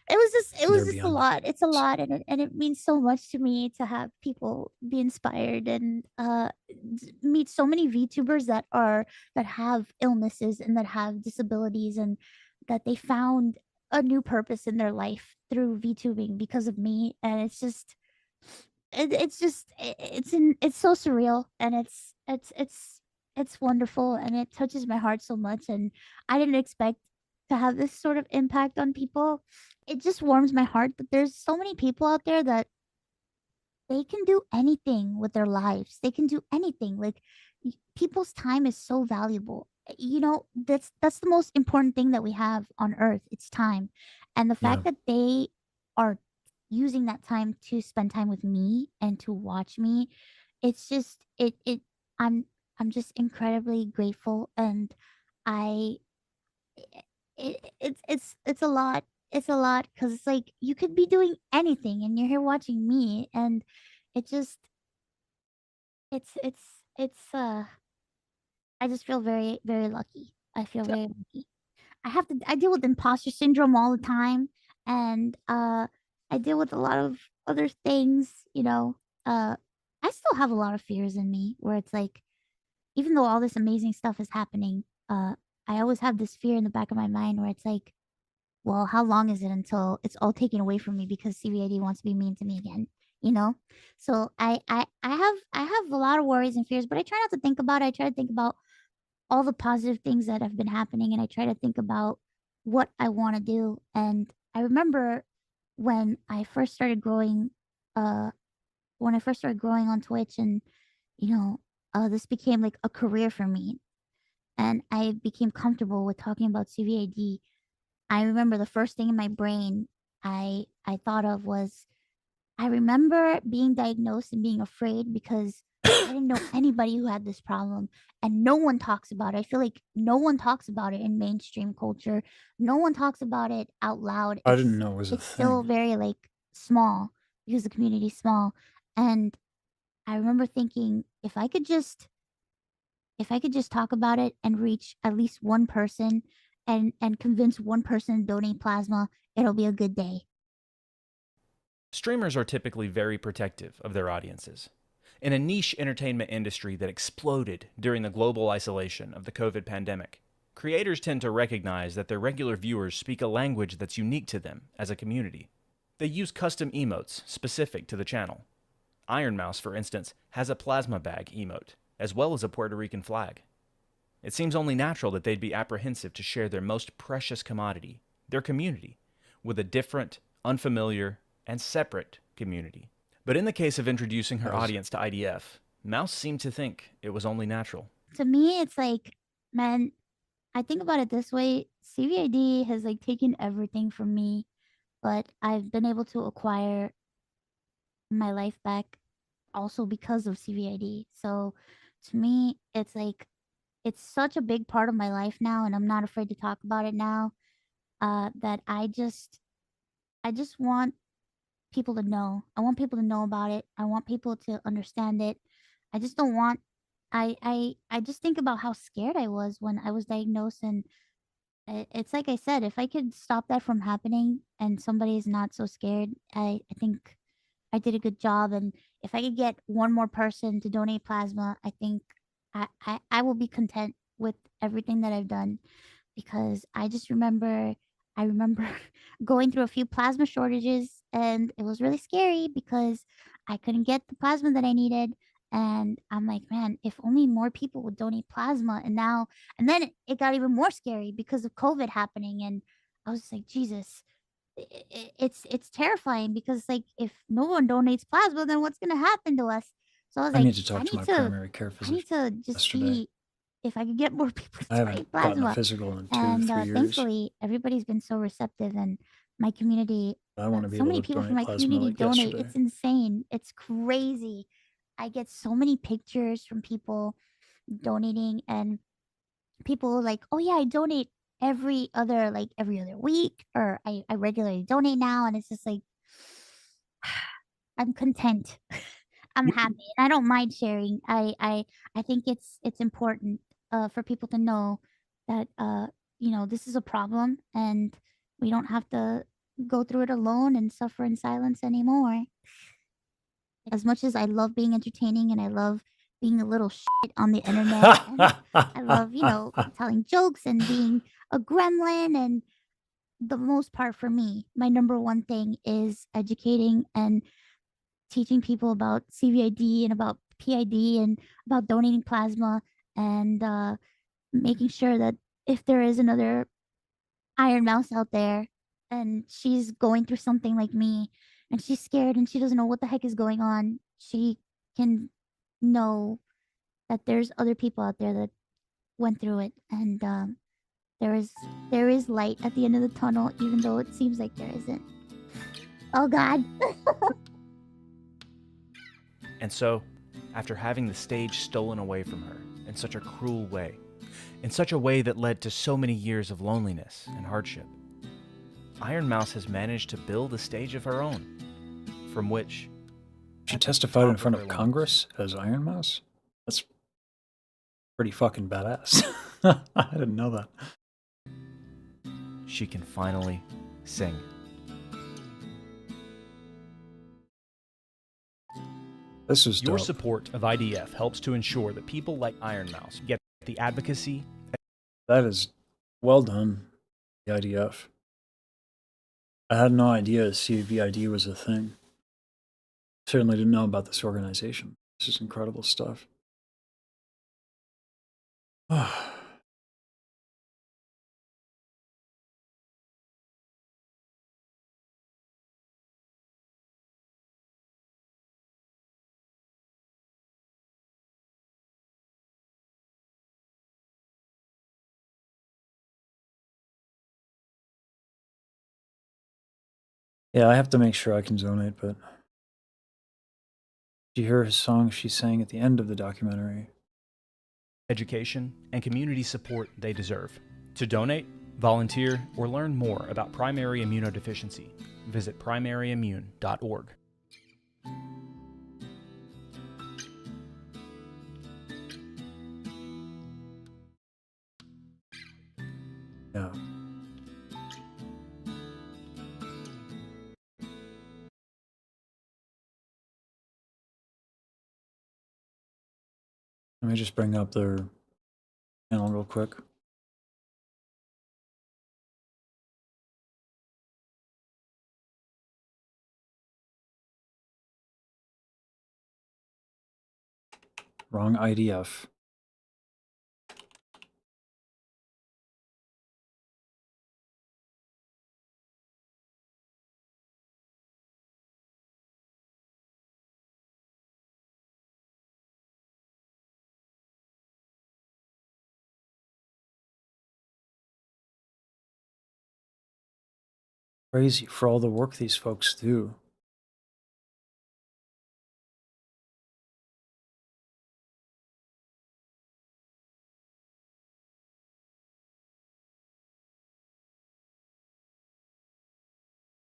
it was They're just a beyond. lot. It's a lot, and it means so much to me to have people be inspired and meet so many VTubers that have illnesses and that have disabilities and that they found a new purpose in their life through VTubing because of me, and it's just it's so surreal, and it's wonderful, and it touches my heart so much, and I didn't expect to have this sort of impact on people. It just warms my heart that there's so many people out there that they can do anything with their lives. They can do anything. Like people's time is so valuable. That's the most important thing that we have on earth. It's time. And the Yeah, fact that they are using that time to spend time with me and to watch me, it's just it I'm I'm just incredibly grateful, and I it's a lot. It's a lot because it's like you could be doing anything and you're here watching me, and it just it's I just feel very very lucky. I feel very lucky. I deal with imposter syndrome all the time, and I deal with a lot of other things, I still have a lot of fears in me where it's like even though all this amazing stuff is happening, I always have this fear in the back of my mind where it's like, well, how long is it until it's all taken away from me because CVID wants to be mean to me again? You know? So I have a lot of worries and fears, but I try not to think about it. I try to think about all the positive things that have been happening, and I try to think about what I want to do. And I remember when I first started growing uh when I first started growing on Twitch, and you know, this became like a career for me, and I became comfortable with talking about CVID. I remember the first thing in my brain I thought of was I remember being diagnosed and being afraid because I didn't know anybody who had this problem, and no one talks about it. I feel like no one talks about it in mainstream culture. No one talks about it out loud. I didn't know it was a It's still thing. very like small because the community's small. And I remember thinking if I could just talk about it and reach at least one person and convince one person to donate plasma, it'll be a good day. Streamers are typically very protective of their audiences. In a niche entertainment industry that exploded during the global isolation of the COVID pandemic, creators tend to recognize that their regular viewers speak a language that's unique to them as a community. They use custom emotes specific to the channel. Ironmouse, for instance, has a plasma bag emote, as well as a Puerto Rican flag. It seems only natural that they'd be apprehensive to share their most precious commodity, their community, with a different, unfamiliar, and separate community. But in the case of introducing her audience to IDF, Mouse seemed to think it was only natural. To me, it's like, man, I think about it this way. CVID has like taken everything from me, but I've been able to acquire my life back also because of CVID. So to me, it's like it's such a big part of my life now, and I'm not afraid to talk about it now. That I just want people to know. I want people to know about it. I want people to understand it. I just don't want. I just think about how scared I was when I was diagnosed, and it's like I said, if I could stop that from happening and somebody is not so scared, I think I did a good job. And if I could get one more person to donate plasma, I think I will be content with everything that I've done, because I remember going through a few plasma shortages, and it was really scary because I couldn't get the plasma that I needed. And I'm like, man, if only more people would donate plasma. And then it got even more scary because of COVID happening. And I was just like, Jesus, it's terrifying, because like if no one donates plasma, then what's gonna happen to us? So I was I like, need to talk to my primary care I need physician to just yesterday. see if I could get more people I to donate haven't gotten a plasma. physical in 2 to And 3 years. thankfully, everybody's been so receptive, and my community, I want to be so able many to people from donate my plasma community like donate. yesterday. It's insane. It's crazy. I get so many pictures from people donating, and people like, oh yeah, I donate every other week, or I regularly donate now. And it's just like, I'm content. I'm happy, and I don't mind sharing. I think it's important for people to know that this is a problem, and we don't have to go through it alone and suffer in silence anymore. As much as I love being entertaining and I love being a little shit on the internet, and I love, telling jokes and being a gremlin, and the most part for me, my number one thing is educating and teaching people about CVID and about PID and about donating plasma, and making sure that if there is another Iron Mouse out there and she's going through something like me and she's scared and she doesn't know what the heck is going on, she can know that there's other people out there that went through it, and there is light at the end of the tunnel, even though it seems like there isn't. Oh God. And so, after having the stage stolen away from her in such a cruel way, in such a way that led to so many years of loneliness and hardship, Iron Mouse has managed to build a stage of her own, from which she testified in front of Congress as Iron Mouse? That's pretty fucking badass. I didn't know that. she can finally sing. This is Your dope. support of IDF helps to ensure that people like Iron Mouse get the advocacy. That is well done, the IDF. I had no idea CVID was a thing. Certainly didn't know about this organization. This is incredible stuff. Yeah, I have to make sure I can donate, but did you hear his song she sang at the end of the documentary? Education and community support they deserve. To donate, volunteer, or learn more about primary immunodeficiency, visit primaryimmune.org. Let me just bring up their channel real quick. Wrong IDF. Crazy for all the work these folks do.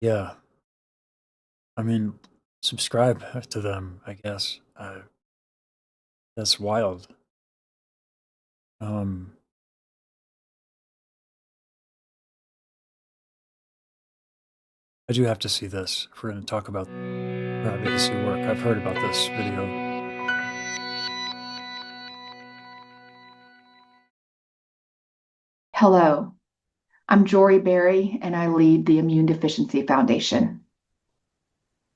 Yeah. I mean, subscribe to them, I guess. That's wild. I do have to see this if we're going to talk about advocacy work. I've heard about this video. Hello, I'm Jory Berry, and I lead the Immune Deficiency Foundation.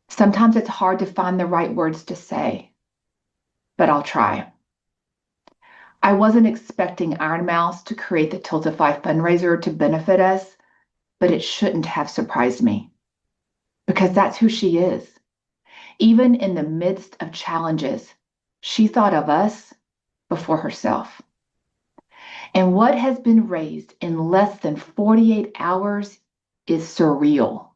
Sometimes it's hard to find the right words to say, but I'll try. I wasn't expecting Ironmouses to create the Tiltify fundraiser to benefit us, but it shouldn't have surprised me, because that's who she is. Even in the midst of challenges, she thought of us before herself. And what has been raised in less than 48 hours is surreal,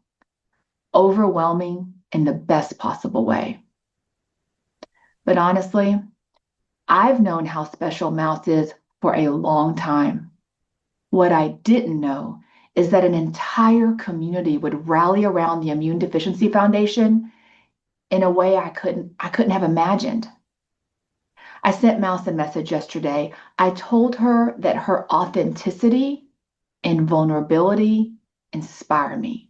overwhelming in the best possible way. But honestly, I've known how special Mouse is for a long time. What I didn't know is that an entire community would rally around the Immune Deficiency Foundation in a way I couldn't have imagined. I sent Mouse a message yesterday. I told her that her authenticity and vulnerability inspire me.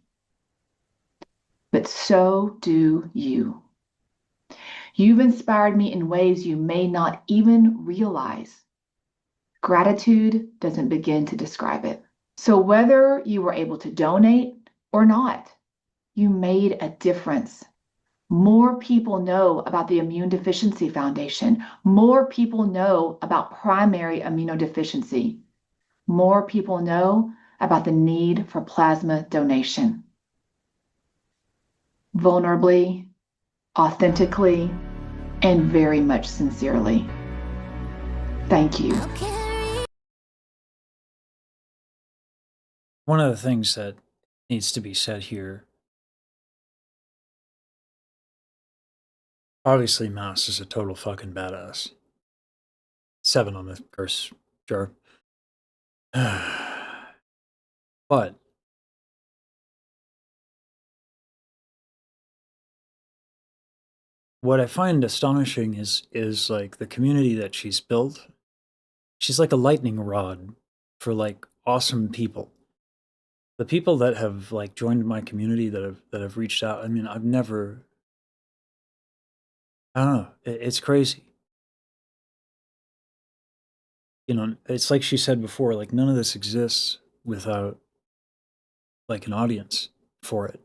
But so do you. You've inspired me in ways you may not even realize. Gratitude doesn't begin to describe it. So whether you were able to donate or not, you made a difference. More people know about the Immune Deficiency Foundation. More people know about primary immunodeficiency. More people know about the need for plasma donation. Vulnerably, authentically, and very much sincerely. Thank you. One of the things that needs to be said here, obviously Mouse is a total fucking badass. 7 on the curse jar. But what I find astonishing is like the community that she's built. She's like a lightning rod for like awesome people. The people that have like joined my community that have reached out. I mean, I don't know. It's crazy. You know, it's like she said before, like none of this exists without like an audience for it.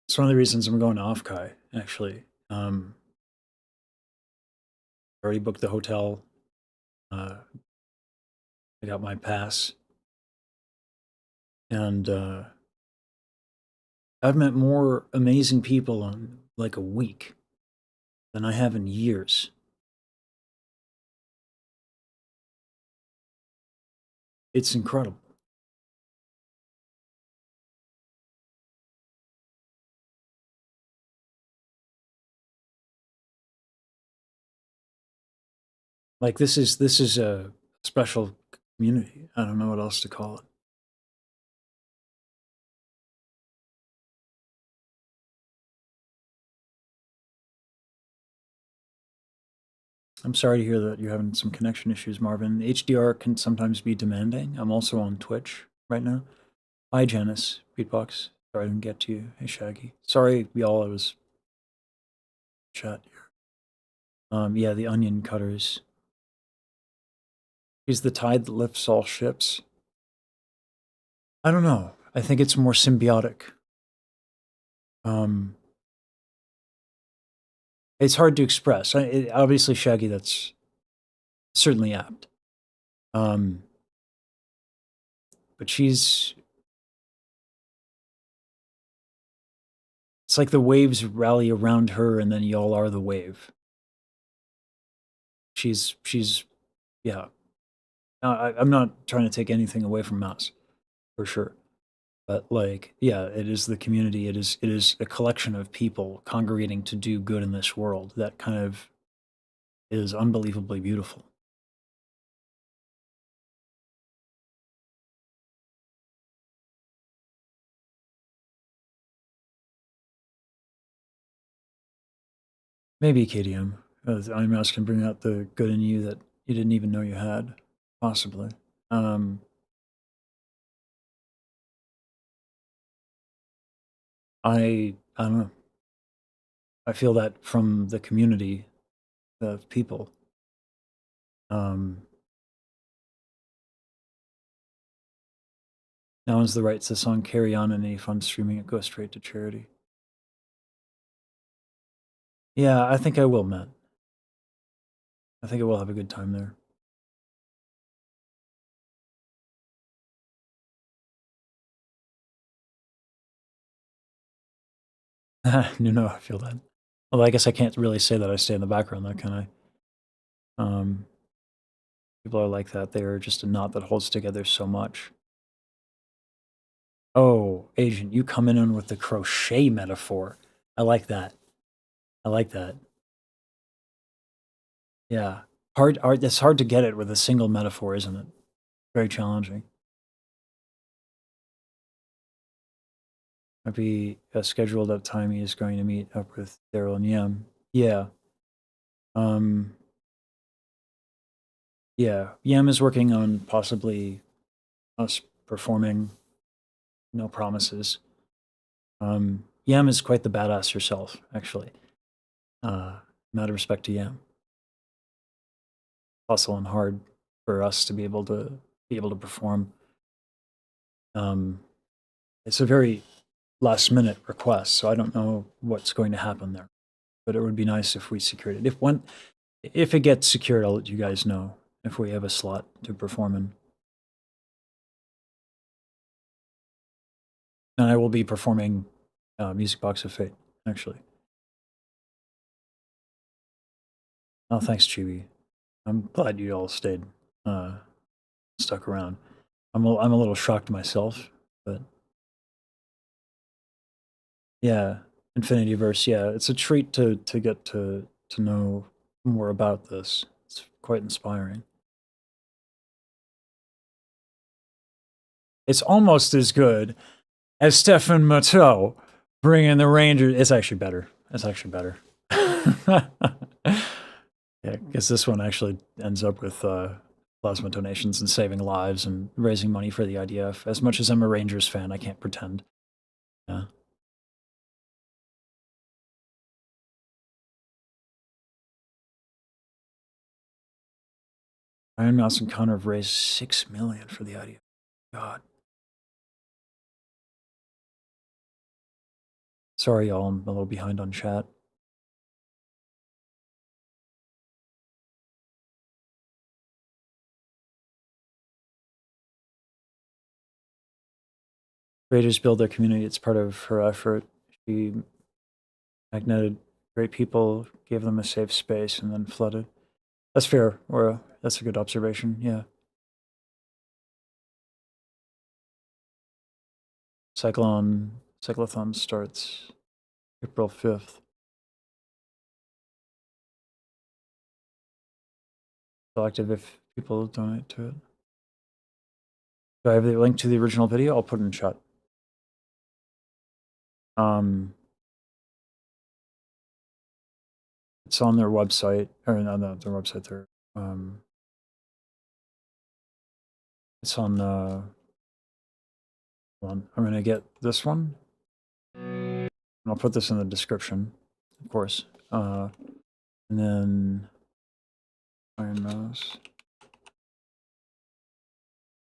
It's one of the reasons I'm going to Offkai, actually. Already booked the hotel. I got my pass. And I've met more amazing people in like a week than I have in years. It's incredible. Like this is a special community. I don't know what else to call it. I'm sorry to hear that you're having some connection issues, Marvin. HDR can sometimes be demanding. I'm also on Twitch right now. Hi, Janice. Beatbox. Sorry I didn't get to you. Hey, Shaggy. Sorry, y'all. I was chat here. Yeah, the onion cutters. He's the tide that lifts all ships. I don't know. I think it's more symbiotic. It's hard to express. Obviously, Shaggy, that's certainly apt. But she's... It's like the waves rally around her and then y'all are the wave. She's yeah. I'm not trying to take anything away from Mouse, for sure. But like, yeah, it is the community. It is a collection of people congregating to do good in this world that kind of is unbelievably beautiful. Maybe KDM. Ironmouse can bring out the good in you that you didn't even know you had, possibly. I don't know. I feel that from the community of people. No one's the rights to the song Carry On, and any funds streaming it goes straight to charity. Yeah, I think I will, Matt. I think I will have a good time there. No, I feel that. Although I guess I can't really say that I stay in the background, though, can I? People are like that. They are just a knot that holds together so much. Oh, Agent, you come in with the crochet metaphor. I like that. I like that. Yeah. It's hard to get it with a single metaphor, isn't it? Very challenging. Might be a scheduled up time he is going to meet up with Daryl and Yam. Yeah. Yeah. Yam is working on possibly us performing. No promises. Yam is quite the badass herself, actually. Out of respect to Yam. Hustling hard for us to be able to perform. It's a very last minute request, so I don't know what's going to happen there. But it would be nice if we secured it. If it gets secured, I'll let you guys know if we have a slot to perform in. And I will be performing Music Box of Fate, actually. Oh, thanks, Chibi. I'm glad you all stayed, stuck around. I'm a little shocked myself, but yeah, Infinity Verse. Yeah, it's a treat to get to know more about this. It's quite inspiring. It's almost as good as Stefan Matteau bringing the Rangers. It's actually better. It's actually better. Yeah, because this one actually ends up with plasma donations and saving lives and raising money for the IDF. As much as I'm a Rangers fan, I can't pretend. Yeah. Iron Mouse and Connor have raised $6 million for the IDF. God. Sorry, y'all. I'm a little behind on chat. Creators build their community. It's part of her effort. She magneted great people, gave them a safe space, and then flooded. That's fair, Aura. That's a good observation. Yeah. Cyclothon starts April 5th. Selective if people donate to it. Do I have the link to the original video? I'll put it in chat. It's on their website, or not their website. It's on. Hold on, I'm gonna get this one, and I'll put this in the description, of course. And then Ironmouse.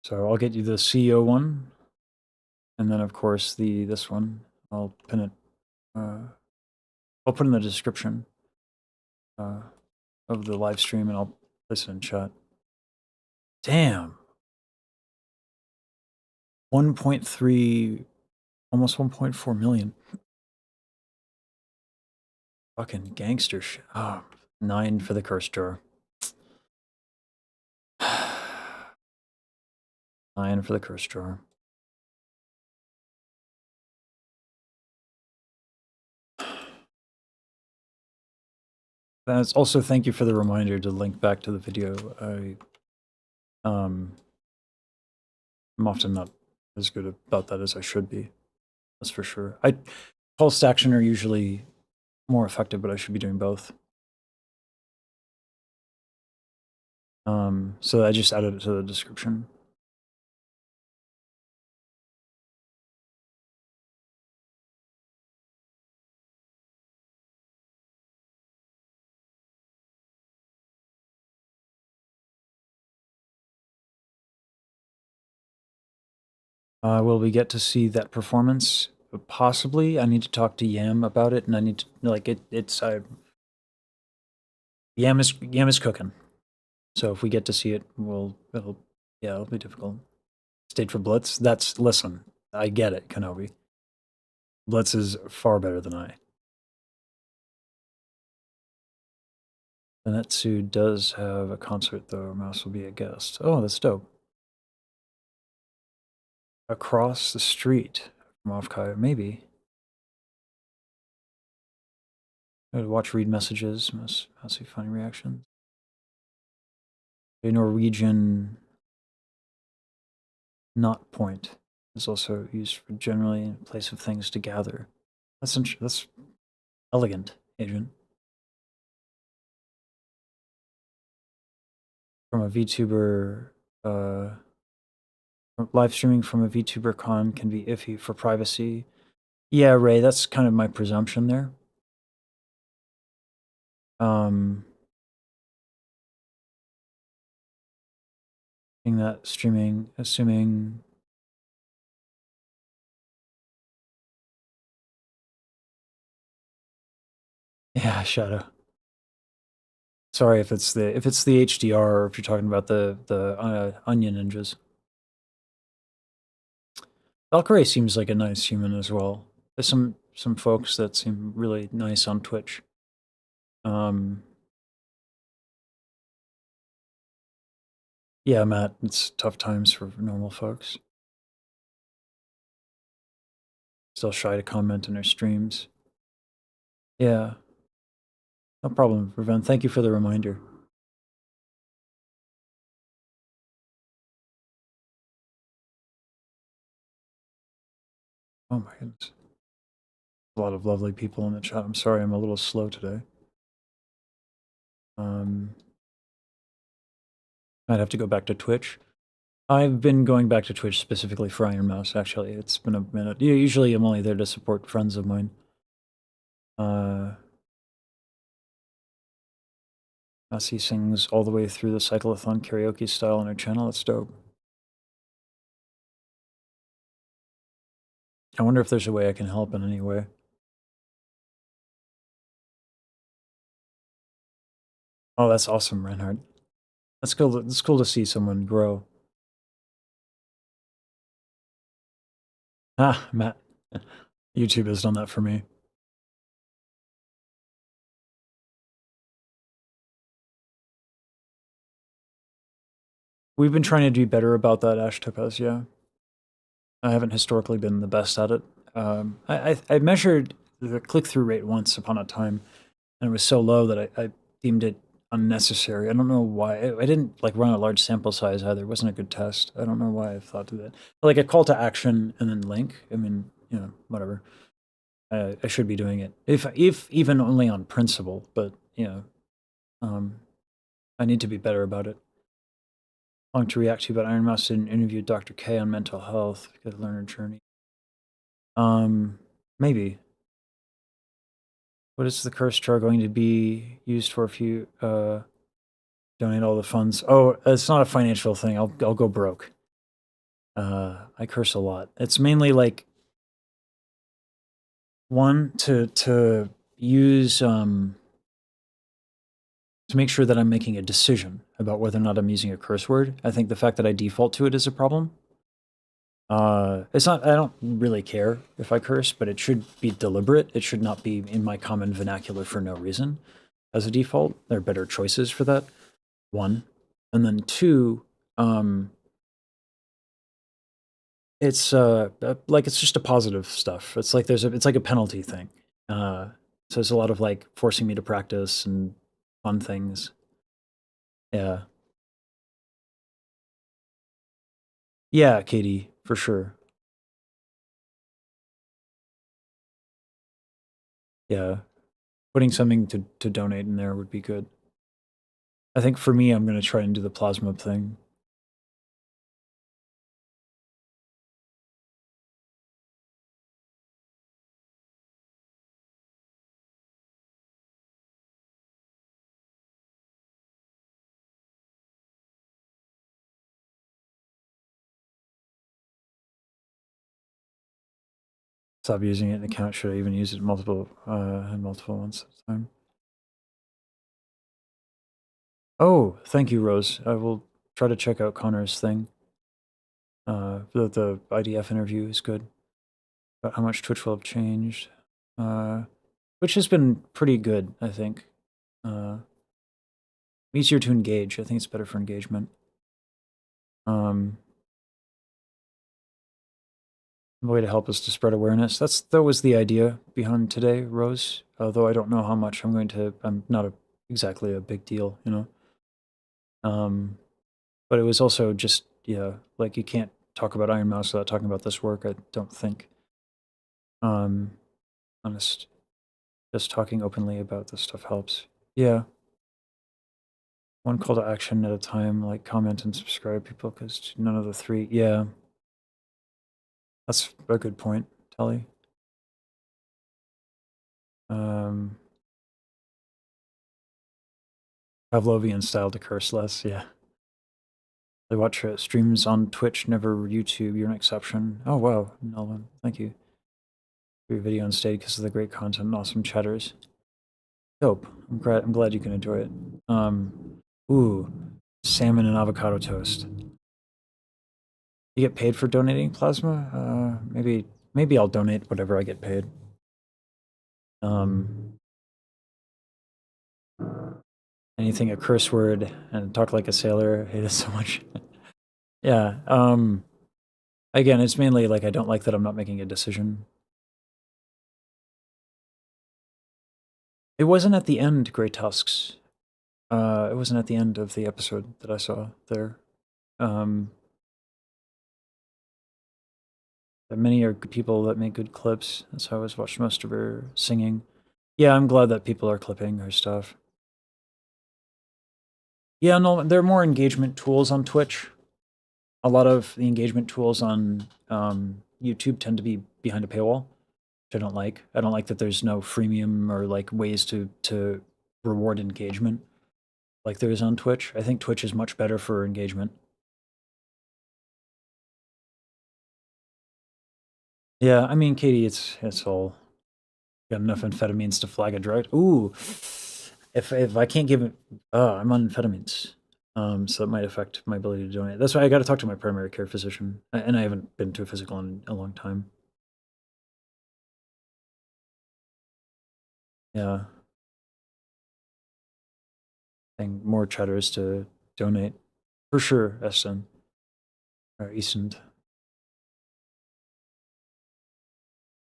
So I'll get you the CEO one. And then of course this one. I'll pin it. I'll put it in the description of the live stream, and I'll place it in chat. Damn. 1.3, almost 1.4 million. Fucking gangster shit. Oh, 9 for the curse jar. 9 for the curse jar. That's also, thank you for the reminder to link back to the video. I'm often not as good about that as I should be. That's for sure. Pulse to action are usually more effective, but I should be doing both. So I just added it to the description. Will we get to see that performance? Possibly. I need to talk to Yam about it, and I need to, like, Yam is cooking. So if we get to see it, it'll be difficult. Stayed for Blitz. Listen, I get it, Kenobi. Blitz is far better than I. Anetsu does have a concert, though. Mouse will be a guest. Oh, that's dope. Across the street from Offkai, maybe. I'd watch read messages, must see funny reactions. A Norwegian knot point is also used for generally in place of things to gather. That's elegant, Agent. From a VTuber, live streaming from a VTuber con can be iffy for privacy. Yeah, Ray, that's kind of my presumption there. That streaming, assuming yeah, Shadow. Sorry if it's the HDR or if you're talking about the Onion Ninjas. Valkyrie seems like a nice human as well. There's some folks that seem really nice on Twitch. Yeah, Matt, it's tough times for normal folks. Still shy to comment on their streams. Yeah. No problem, Raven. Thank you for the reminder. Oh my goodness. A lot of lovely people in the chat. I'm sorry, I'm a little slow today. I'd have to go back to Twitch. I've been going back to Twitch specifically for Ironmouse, actually. It's been a minute. Usually I'm only there to support friends of mine. Massey sings all the way through the cyclothon karaoke style on her channel. That's dope. I wonder if there's a way I can help in any way. Oh, that's awesome, Reinhardt. That's cool. It's cool to see someone grow. Ah, Matt. YouTube has done that for me. We've been trying to do better about that, Ash Topaz, yeah. I haven't historically been the best at it. I measured the click-through rate once upon a time, and it was so low that I deemed it unnecessary. I don't know why. I didn't like run a large sample size either. It wasn't a good test. I don't know why I thought to that. But, like a call to action and then link. I mean, you know, whatever. I should be doing it if even only on principle. But you know, I need to be better about it. Long to react to, but Ironmouse didn't interview Dr. K on mental health, get a learner journey. Maybe. What is the curse jar going to be used for if you donate all the funds? Oh, it's not a financial thing. I'll go broke. I curse a lot. It's mainly like one to use to make sure that I'm making a decision about whether or not I'm using a curse word. I think the fact that I default to it is a problem. It's not, I don't really care if I curse, but it should be deliberate. It should not be in my common vernacular for no reason as a default. There are better choices for that, one. And then two, it's like it's just a positive stuff. It's like it's like a penalty thing. So there's a lot of like forcing me to practice and fun things. Yeah. Yeah, Katie, for sure. Yeah. Putting something to donate in there would be good. I think for me, I'm going to try and do the plasma thing. Stop using it in the account. Should I even use it multiple ones at a time? Oh, thank you, Rose. I will try to check out Connor's thing. The IDF interview is good. About how much Twitch will have changed. Which has been pretty good, I think. Easier to engage. I think it's better for engagement. A way to help us to spread awareness. That was the idea behind today, Rose. Although I don't know how much I'm not exactly a big deal, you know. But it was also just, yeah, like you can't talk about Ironmouse without talking about this work, I don't think. Honest. Just talking openly about this stuff helps. Yeah. One call to action at a time, like comment and subscribe people, because none of the three. Yeah. That's a good point, Telly. Pavlovian style to curse less, yeah. They watch streams on Twitch, never YouTube. You're an exception. Oh, wow, Melvin, thank you. For your video and stayed because of the great content and awesome chatters. Dope. I'm glad you can enjoy it. Ooh, salmon and avocado toast. You get paid for donating plasma? Maybe I'll donate whatever I get paid. Anything a curse word and talk like a sailor. I hate it so much. Yeah. Again, it's mainly like I don't like that I'm not making a decision. It wasn't at the end, Grey Tusks. It wasn't at the end of the episode that I saw there. Many are good people that make good clips. That's how I was watched most of her singing. Yeah, I'm glad that people are clipping her stuff. Yeah, no, there are more engagement tools on Twitch. A lot of the engagement tools on YouTube tend to be behind a paywall, which I don't like. I don't like that there's no freemium or like ways to reward engagement like there is on Twitch. I think Twitch is much better for engagement. Yeah, I mean, Katie, it's all got enough amphetamines to flag a drug. Ooh, if I can't give it, I'm on amphetamines, so that might affect my ability to donate. That's why I got to talk to my primary care physician, and I haven't been to a physical in a long time. Yeah, and more chatters to donate for sure. Eston or Easton.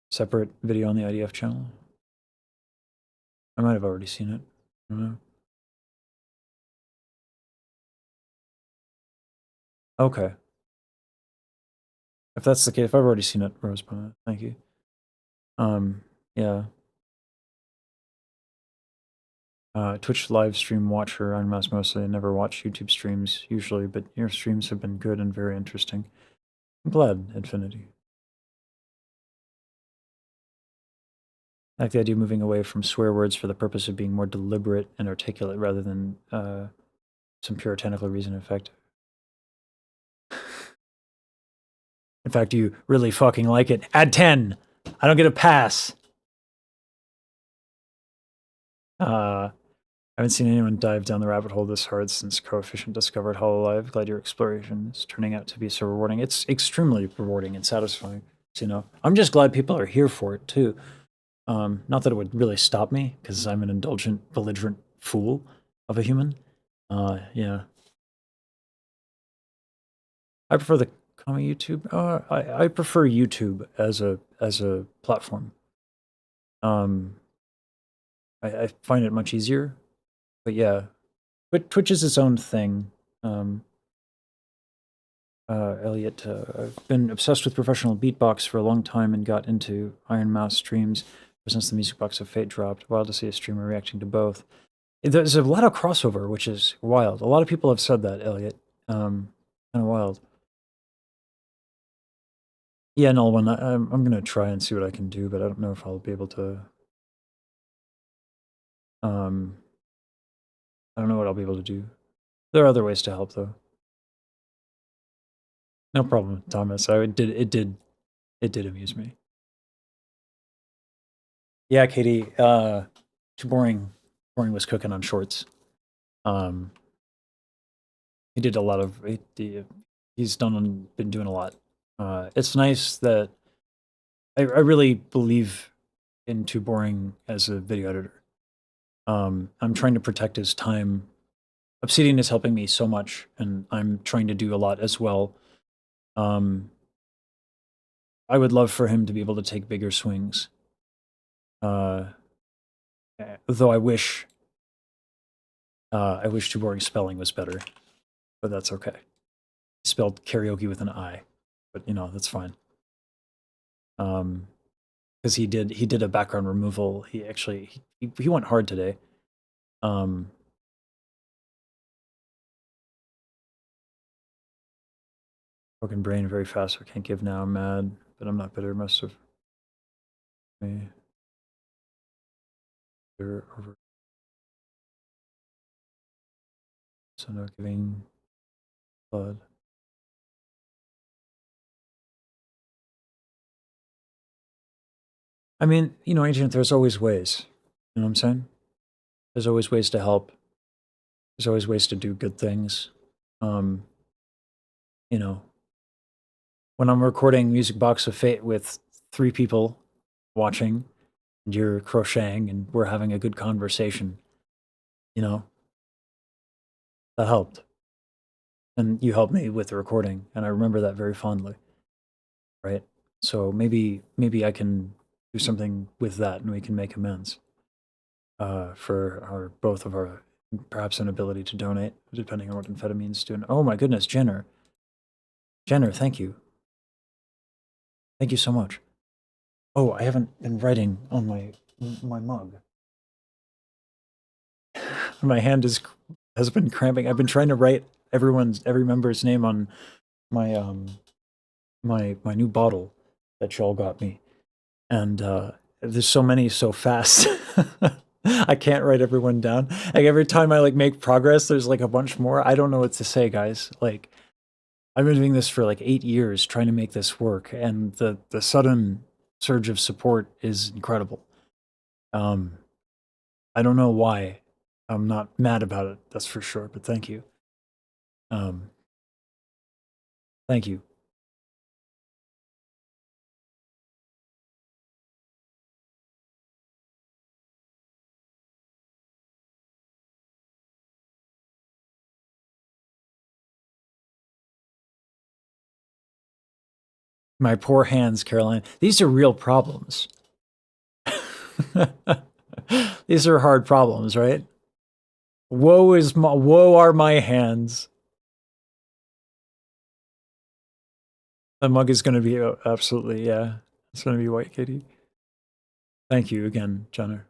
Separate video on the IDF channel. I might have already seen it. I don't know. Okay. If that's the case, if I've already seen it, Rose, thank you. Yeah. Twitch live stream watcher, Ironmouse mostly. I never watch YouTube streams usually, but your streams have been good and very interesting. I'm glad, Infinity. I like the idea of moving away from swear words for the purpose of being more deliberate and articulate rather than some puritanical reason effect. In fact, you really fucking like it. Add 10. I don't get a pass. I haven't seen anyone dive down the rabbit hole this hard since Coefficient discovered Hololive. Glad your exploration is turning out to be so rewarding. It's extremely rewarding and satisfying. So, you know, I'm just glad people are here for it too. Not that it would really stop me, because I'm an indulgent, belligerent fool of a human. Yeah. I prefer the common YouTube. I prefer YouTube as a platform. I find it much easier. But yeah, but Twitch is its own thing. Elliot, I've been obsessed with professional beatbox for a long time and got into Ironmouse streams ever since the Music Box of Fate dropped. Wild to see a streamer reacting to both. There's a lot of crossover, which is wild. A lot of people have said that, Elliot. Kind of wild. Yeah, Nolwenn, I'm gonna try and see what I can do, but I don't know if I'll be able to. I don't know what I'll be able to do. There are other ways to help, though. No problem, Thomas. It did amuse me. Yeah, Katie. Too boring. Boring was cooking on shorts. He did a lot of. He's been doing a lot. It's nice that I really believe in Too Boring as a video editor. I'm trying to protect his time. Obsidian is helping me so much, and I'm trying to do a lot as well. I would love for him to be able to take bigger swings. Though I wish Too Boring spelling was better, but that's okay. He spelled karaoke with an I, but you know, that's fine. Because he did a background removal. He actually he went hard today. Broken brain very fast. I can't give now. I'm mad, but I'm not bitter. Must have me. Bitter over. So no giving blood. I mean, you know, Agent, there's always ways. You know what I'm saying? There's always ways to help. There's always ways to do good things. You know, when I'm recording Music Box of Fate with 3 people watching, and you're crocheting, and we're having a good conversation, you know, that helped. And you helped me with the recording, and I remember that very fondly. Right? So maybe I can do something with that, and we can make amends for both of our perhaps inability to donate, depending on what amphetamines do. Oh my goodness, Jenner, thank you. Thank you so much. Oh, I haven't been writing on my mug. My hand has been cramping. I've been trying to write every member's name on my my new bottle that y'all got me, and there's so many so fast. I can't write everyone down. Like every time I like make progress, there's like a bunch more. I don't know what to say, guys. Like I've been doing this for like 8 years trying to make this work, and the sudden surge of support is incredible. I don't know why. I'm not mad about it, that's for sure, but thank you. Thank you. My poor hands, Caroline. These are real problems. These are hard problems, right? Woe are my hands. The mug is going to be absolutely, yeah. It's going to be white, Katie. Thank you again, Jenner.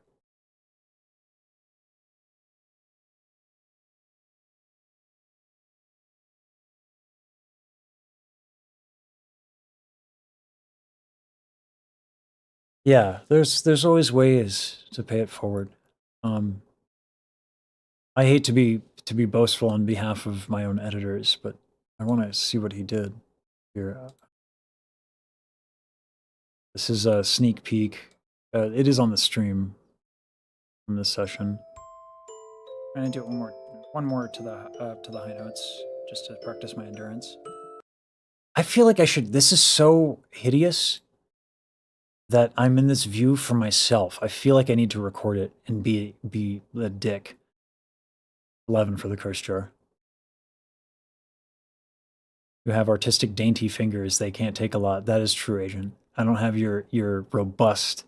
Yeah, there's always ways to pay it forward. I hate to be boastful on behalf of my own editors, but I want to see what he did here. This is a sneak peek. It is on the stream from this session. I'm gonna do it one more to the high notes, just to practice my endurance. I feel like I should. This is so hideous that I'm in this view for myself. I feel like I need to record it and be a dick. 11 for the curse jar. You have artistic dainty fingers. They can't take a lot. That is true, Agent. I don't have your robust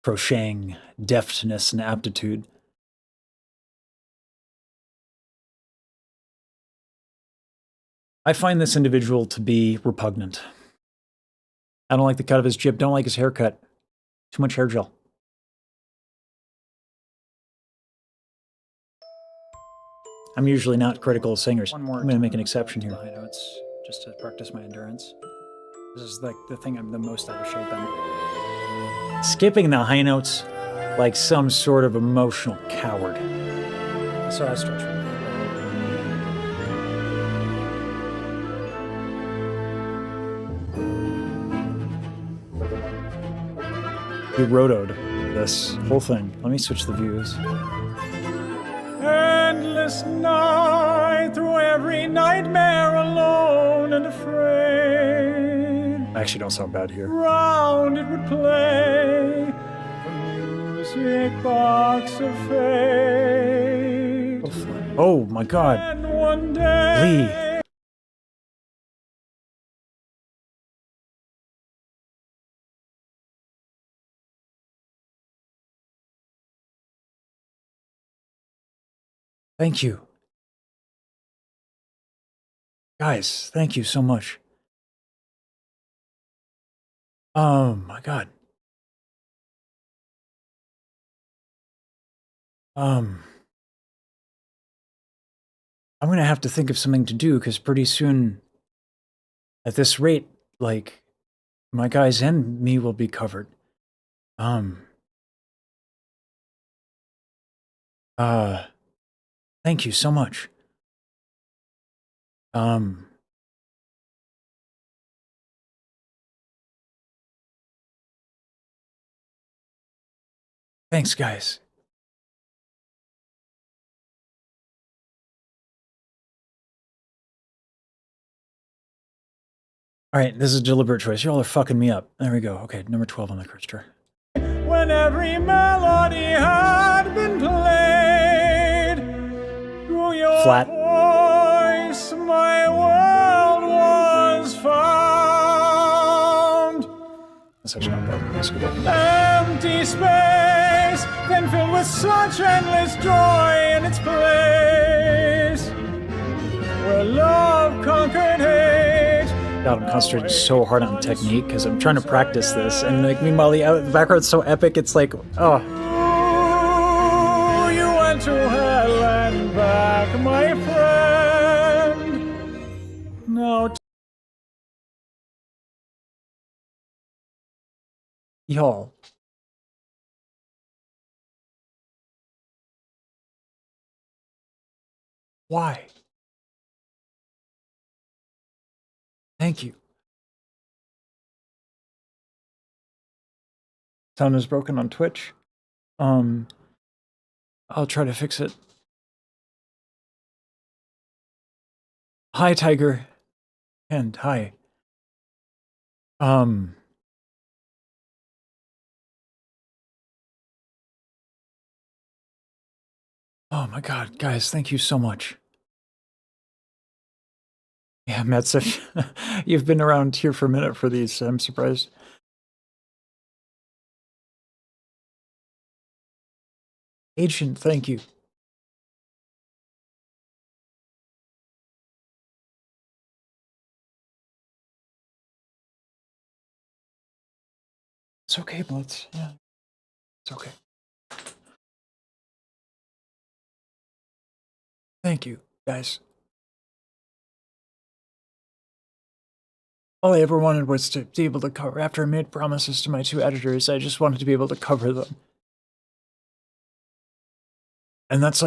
crocheting deftness and aptitude. I find this individual to be repugnant. I don't like the cut of his jib. Don't like his haircut. Too much hair gel. I'm usually not critical of singers. I'm going to make an exception here. High notes, just to practice my endurance. This is like the thing I'm the most out of shape on. Skipping the high notes like some sort of emotional coward. Sorry, I stretch. We rotoed this whole thing. Let me switch the views. Endless night through every nightmare alone and afraid. I actually don't sound bad here. Round it would play the music box of fate. Oh my god. And one day, Lee. Thank you. Guys, thank you so much. Oh my god. I'm gonna have to think of something to do, because pretty soon, at this rate, like, my guys and me will be covered. Thank you so much. Thanks, guys. All right, this is a deliberate choice. Y'all are fucking me up. There we go. Okay, number 12 on the curse jar. When every melody had been played through your voice, my world was found. That's actually not bad. That's good. Empty space, then filled with such endless joy in its place, where love conquered hate. God, I'm concentrating so hard on technique because I'm trying to practice this, and like meanwhile the background's so epic. It's like, oh. Ooh, you went to hell and back, my friend. No. Y'all. Why? Thank you. Sound is broken on Twitch. I'll try to fix it. Hi, Tiger. And hi. Oh my god, guys, thank you so much. Yeah, Metsif, you've been around here for a minute for these. I'm surprised. Agent, thank you. It's okay, Blitz. Yeah, it's okay. Thank you, guys. all I ever wanted was to be able to cover. After I made promises to my 2 editors, I just wanted to be able to cover them. And that's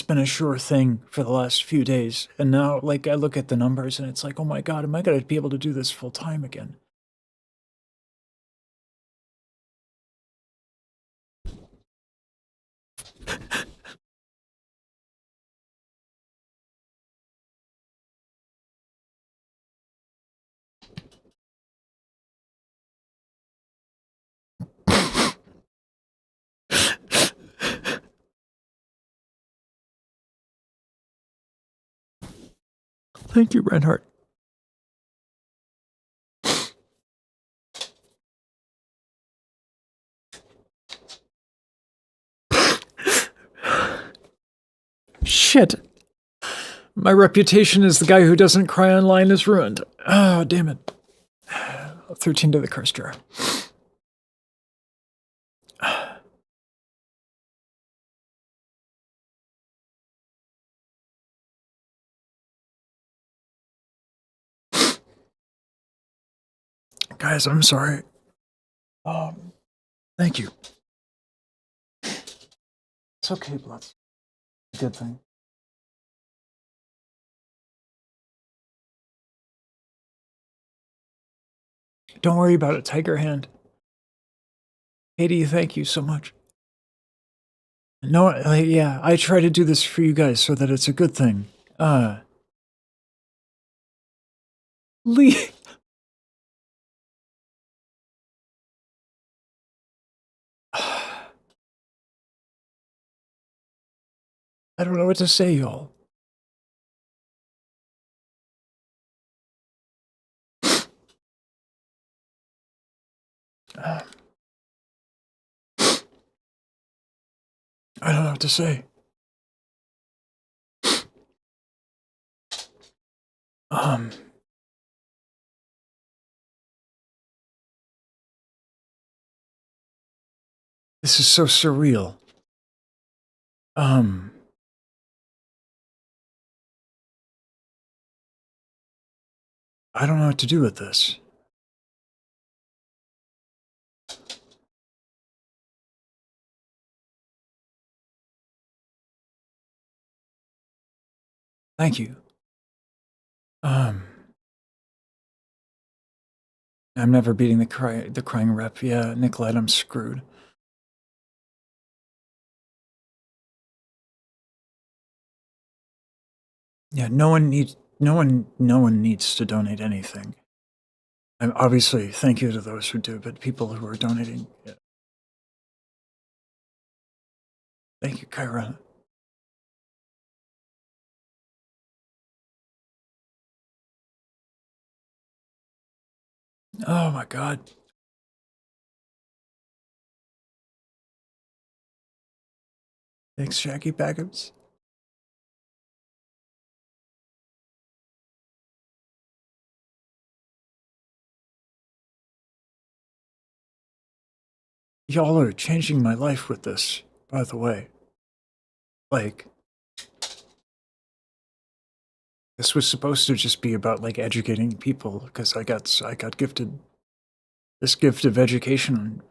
been a sure thing for the last few days. And now, like, I look at the numbers and it's like, oh my God, am I going to be able to do this full time again? Thank you, Reinhardt. Shit. My reputation as the guy who doesn't cry online is ruined. Oh, damn it. 13 to the curse jar. Guys, I'm sorry. Thank you. It's okay, Bloods. Good thing. Don't worry about it, Tiger Hand. Katie, thank you so much. No, yeah, I try to do this for you guys so that it's a good thing. Lee. I don't know what to say, y'all. I don't know what to say. This is so surreal. I don't know what to do with this. Thank you. I'm never beating the crying rep. Yeah, Nicolette, I'm screwed. Yeah, no one needs to donate anything. I'm obviously thank you to those who do, but people who are donating. Yeah. Thank you, Kyra. Oh my God. Thanks, Jackie Bagums. Y'all are changing my life with this, by the way. Like, this was supposed to just be about like educating people because I got gifted this gift of education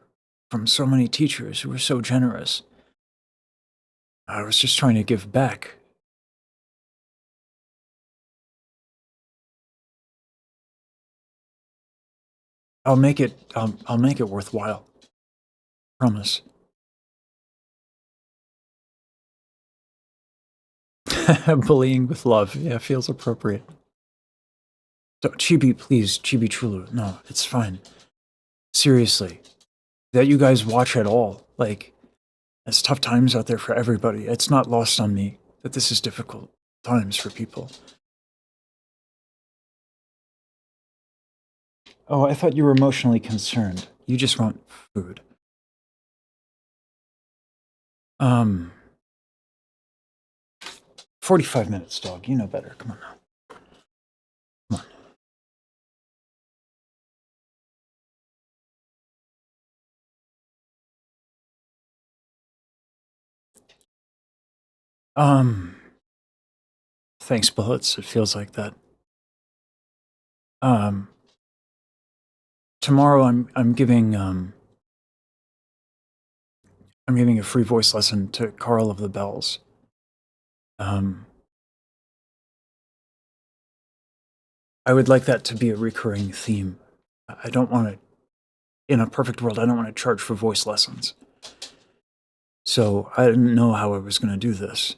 from so many teachers who were so generous. I was just trying to give back. I'll make it worthwhile. Promise. Bullying with love. Yeah, feels appropriate. So, Chibi, please, Chibi Chulu. No, it's fine. Seriously. That you guys watch at all. Like, it's tough times out there for everybody. It's not lost on me that this is difficult times for people. Oh, I thought you were emotionally concerned. You just want food. 45 minutes, dog. You know better. Come on now. Come on. Thanks, Bullets. It feels like that. tomorrow I'm giving a free voice lesson to Carl of the Bells. I would like that to be a recurring theme. I don't want to, in a perfect world, I don't want to charge for voice lessons. So I didn't know how I was going to do this.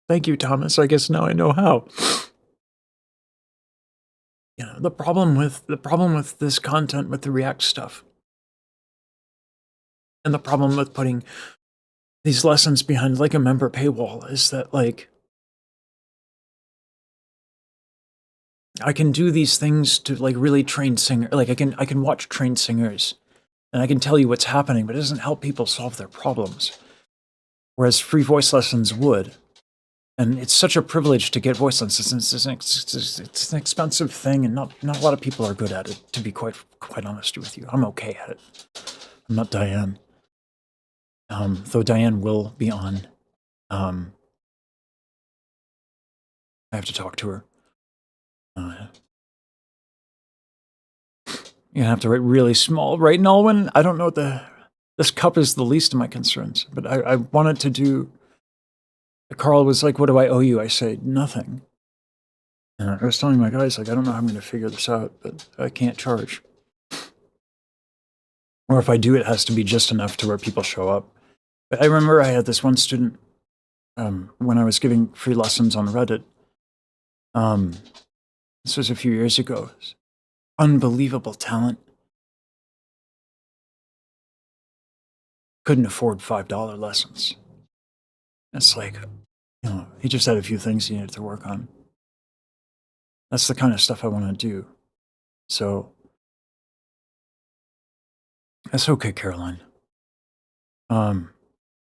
Thank you, Thomas. I guess now I know how. You know, the problem with this content, with the React stuff, and the problem with putting these lessons behind like a member paywall is that like I can do these things to like really train singer, like I can watch trained singers and I can tell you what's happening, but it doesn't help people solve their problems. Whereas free voice lessons would. And it's such a privilege to get voice lessons. It's an expensive thing, and not a lot of people are good at it, to be quite honest with you. I'm okay at it. I'm not Diane. Though Diane will be on. I have to talk to her. You're gonna have to write really small. Right, Nolwenn? I don't know what this cup is the least of my concerns, but I wanted to do. Carl was like, "What do I owe you?" I say, "Nothing." And I was telling my guys, like, I don't know how I'm going to figure this out, but I can't charge. Or if I do, it has to be just enough to where people show up. But I remember I had this one student when I was giving free lessons on Reddit. This was a few years ago. Unbelievable talent. Couldn't afford $5 lessons. It's like, you know, he just had a few things he needed to work on. That's the kind of stuff I want to do. So that's okay, Caroline. I'm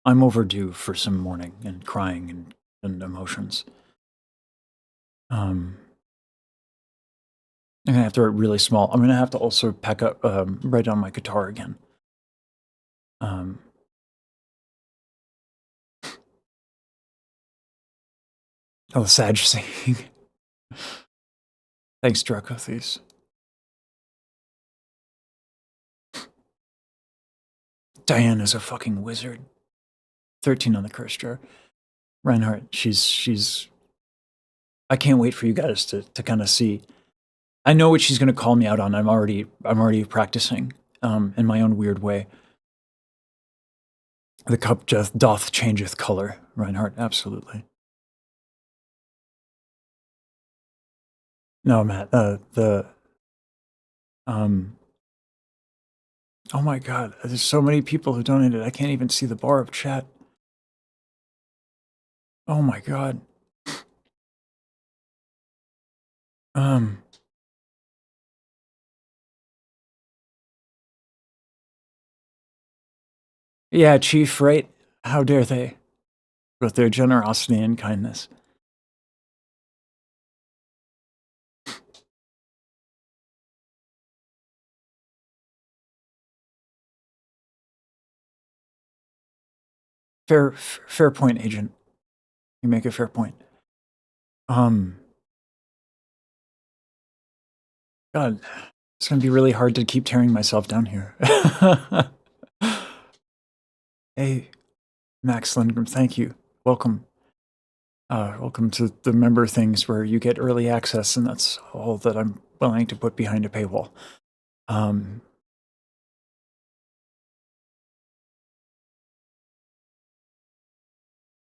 overdue for some mourning and crying and emotions. I'm gonna have to write really small. I'm gonna have to also pack up, write on my guitar again. Oh, Sag singing. Thanks, Dracothes. Diane is a fucking wizard. 13 on the curse jar. Reinhardt, she's. I can't wait for you guys to kind of see. I know what she's gonna call me out on. I'm already practicing, in my own weird way. The cup doth changeth color, Reinhardt, absolutely. No, Matt, oh my God, there's so many people who donated. I can't even see the bar of chat. Oh my God. Yeah, Chief, right? How dare they? With their generosity and kindness. Fair point, Agent. You make a fair point. God, it's gonna be really hard to keep tearing myself down here. Hey, Max Lindgren, thank you. Welcome. Welcome to the member things where you get early access, and that's all that I'm willing to put behind a paywall.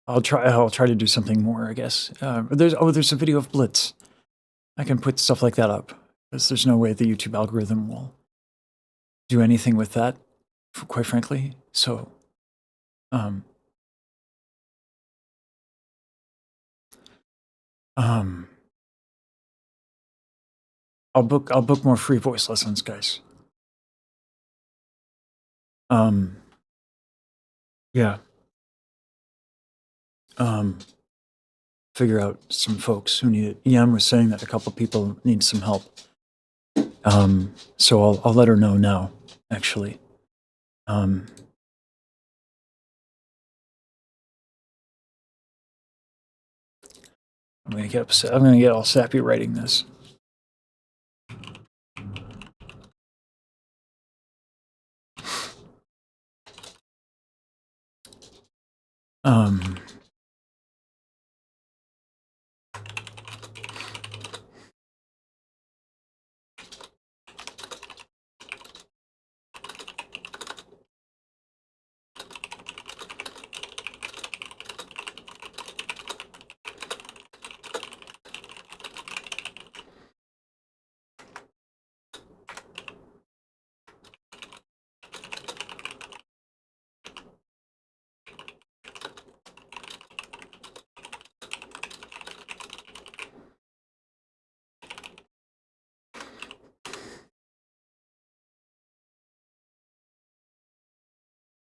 I'll try to do something more, I guess. There's a video of Blitz. I can put stuff like that up, because there's no way the YouTube algorithm will do anything with that, quite frankly. So, I'll book more free voice lessons, guys. Yeah. figure out some folks who need it. Ian was saying that a couple people need some help. So I'll let her know now, actually. I'm gonna get upset. I'm gonna get all sappy writing this.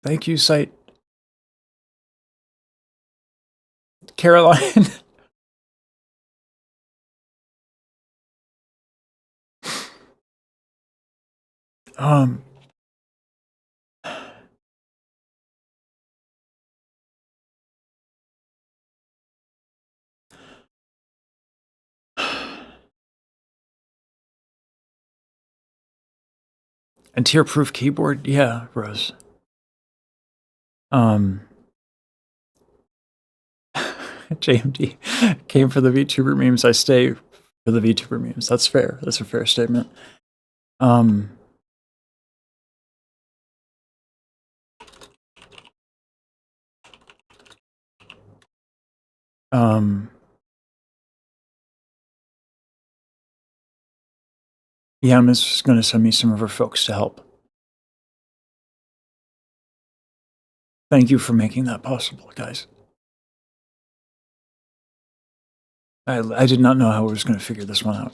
Thank you, site. Caroline. And tear-proof keyboard? Yeah, Rose. JMD came for the VTuber memes. I stay for the VTuber memes. That's fair. That's a fair statement. Yam is going to send me some of her folks to help. Thank you for making that possible, guys. I did not know how I was going to figure this one out.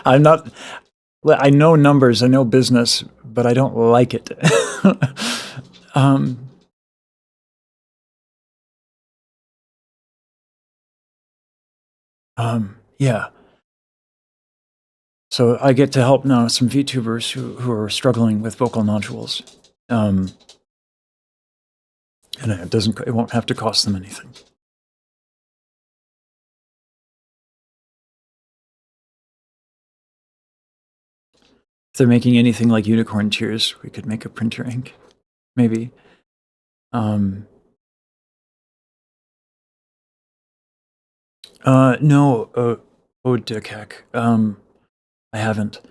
I'm not. I know numbers. I know business, but I don't like it. Yeah. So I get to help now some VTubers who are struggling with vocal nodules. And it won't have to cost them anything. If they're making anything like unicorn tears, we could make a printer ink, maybe. No, Odekek. I haven't.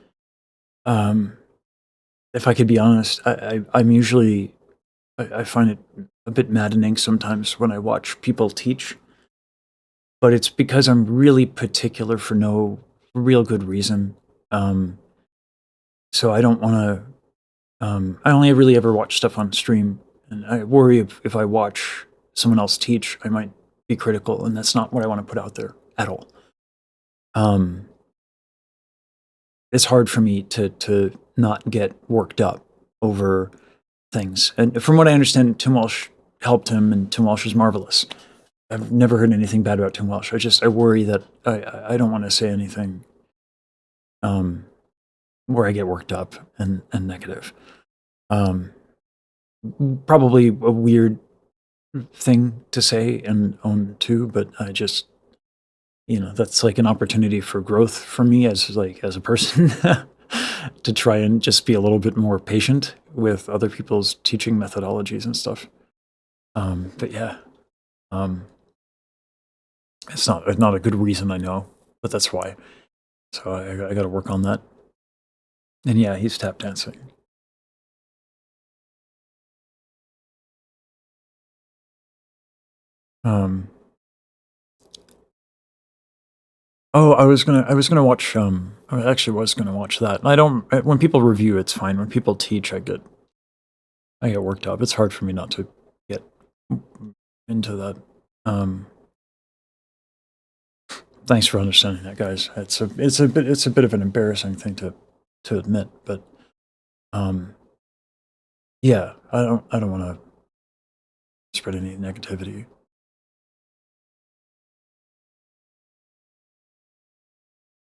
If I could be honest, I'm usually, I find it a bit maddening sometimes when I watch people teach, but it's because I'm really particular for no real good reason. So I don't want to, I only really ever watch stuff on stream, and I worry if I watch someone else teach, I might be critical, and that's not what I want to put out there at all. It's hard for me to not get worked up over things. And from what I understand, Tim Walsh helped him, and Tim Walsh is marvelous. I've never heard anything bad about Tim Walsh. I worry that I don't want to say anything where I get worked up and negative. Probably a weird thing to say and own too, but I just, that's like an opportunity for growth for me as a person to try and just be a little bit more patient with other people's teaching methodologies and stuff. But yeah, it's not a good reason, I know, but that's why. So I got to work on that. And yeah, he's tap dancing. Oh, I was gonna watch. I actually was gonna watch that. I don't. When people review, it's fine. When people teach, I get worked up. It's hard for me not to get into that. Thanks for understanding that, guys. It's a bit of an embarrassing thing to admit, but yeah, I don't want to spread any negativity.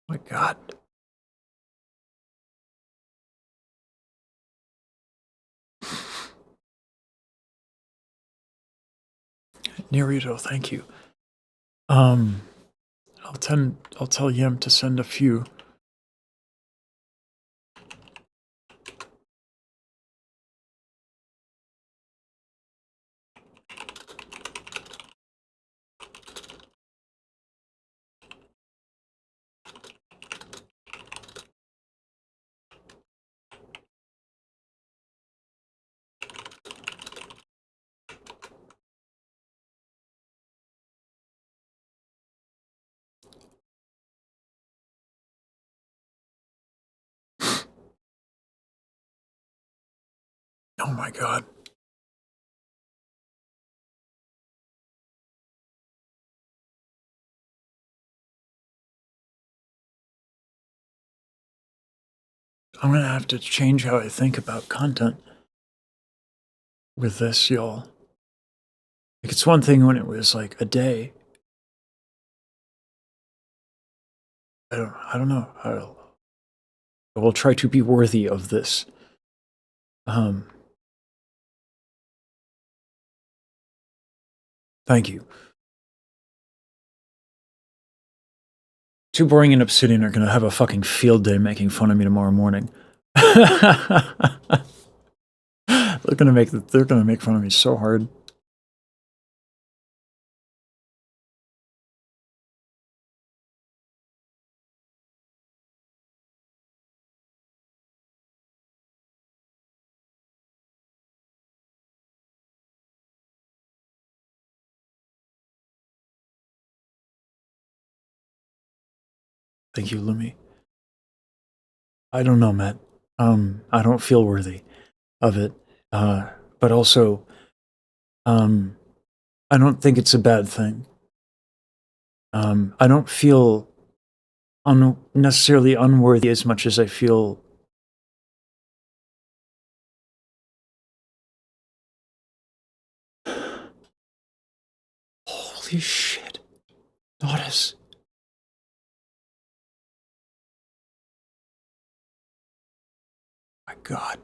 My God. Naruto, thank you. I'll tell Yem to send a few. Oh my God. I'm gonna have to change how I think about content with this, y'all. Like, it's one thing when it was like a day. I don't know. I will try to be worthy of this. Thank you. Too Boring and Obsidian are gonna have a fucking field day making fun of me tomorrow morning. They're gonna make fun of me so hard. Thank you, Lumi. I don't know, Matt. I don't feel worthy of it. But also, I don't think it's a bad thing. I don't feel necessarily unworthy as much as I feel holy shit. Notice. My God.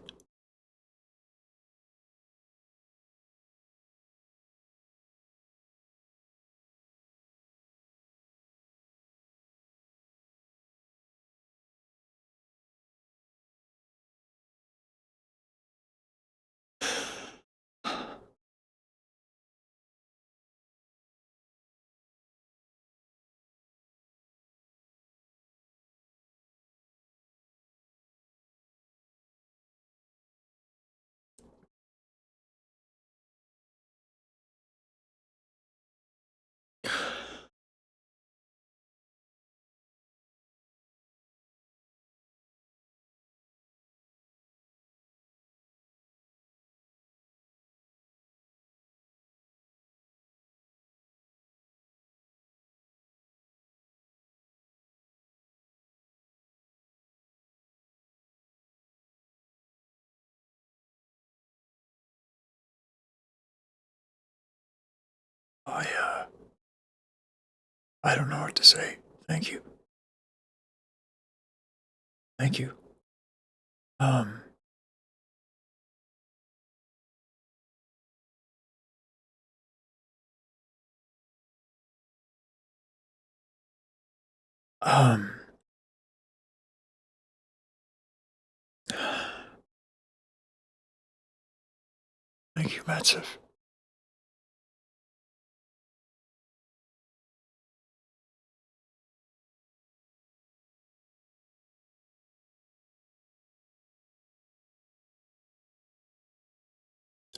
I don't know what to say. Thank you. Thank you. Um, um, Thank you, Matsiv.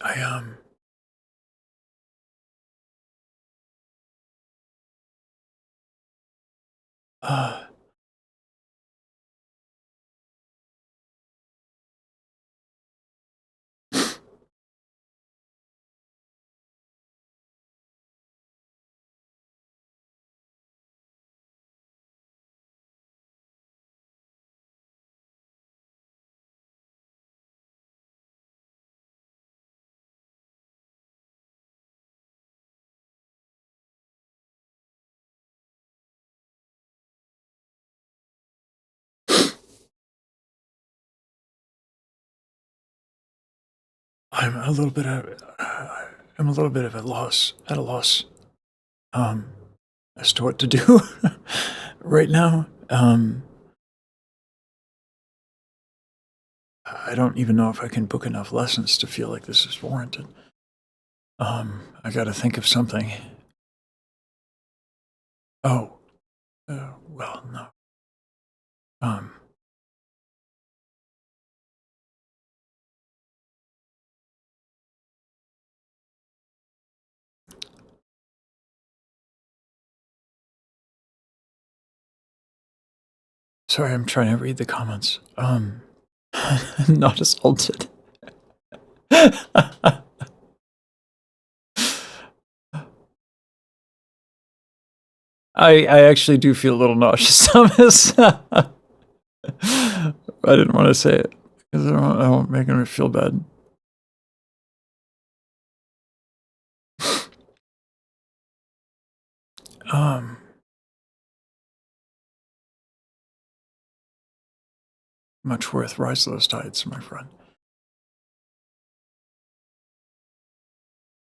I, uh, I'm a little bit of a loss, at a loss, as to what to do right now. I don't even know if I can book enough lessons to feel like this is warranted. I got to think of something. Oh, well, no. Sorry, I'm trying to read the comments. Not assaulted. I actually do feel a little nauseous, Thomas. I didn't want to say it because I won't make him feel bad. Much worth rise those tides, my friend.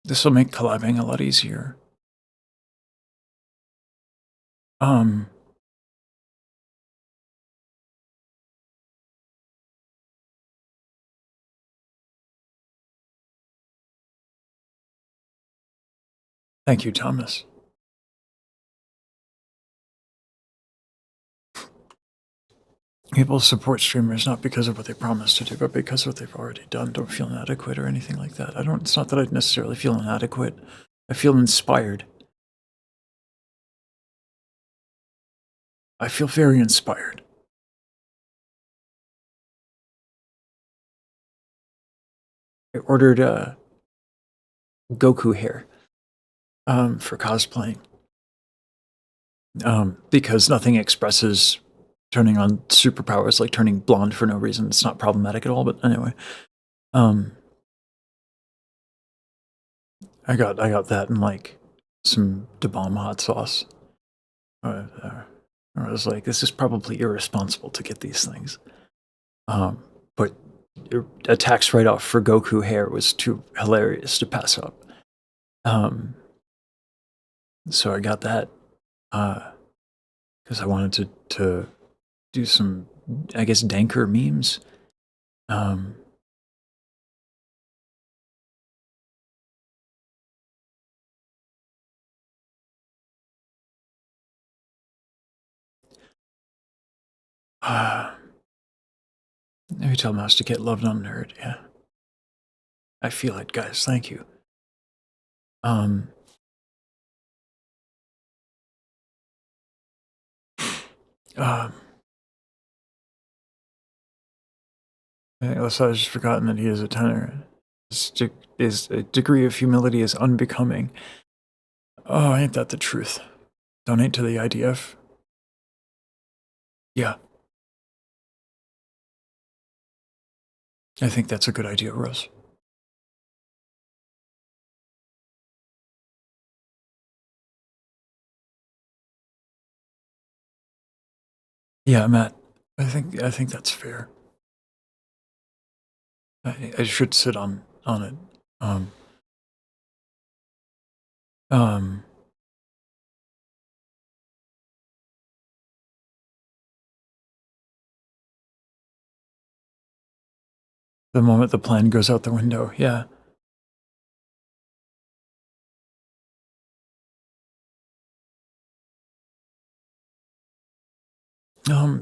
This will make collabing a lot easier. Thank you, Thomas. People support streamers not because of what they promise to do, but because of what they've already done. Don't feel inadequate or anything like that. It's not that I necessarily feel inadequate. I feel inspired. I feel very inspired. I ordered Goku hair for cosplaying because nothing expresses turning on superpowers like turning blonde for no reason. It's not problematic at all, but anyway. I got that and like some Da Bomb hot sauce. I was like, this is probably irresponsible to get these things. But a tax write-off for Goku hair was too hilarious to pass up. So I got that because I wanted to do some, I guess, danker memes. Maybe tell Mouse to get loved on Nerd, yeah. I feel it, guys, thank you. Also, I've just forgotten that he is a tenor. His degree of humility is unbecoming. Oh, ain't that the truth? Donate to the IDF. Yeah. I think that's a good idea, Rose. Yeah, Matt. I think that's fair. I should sit on it. The moment the plan goes out the window, yeah.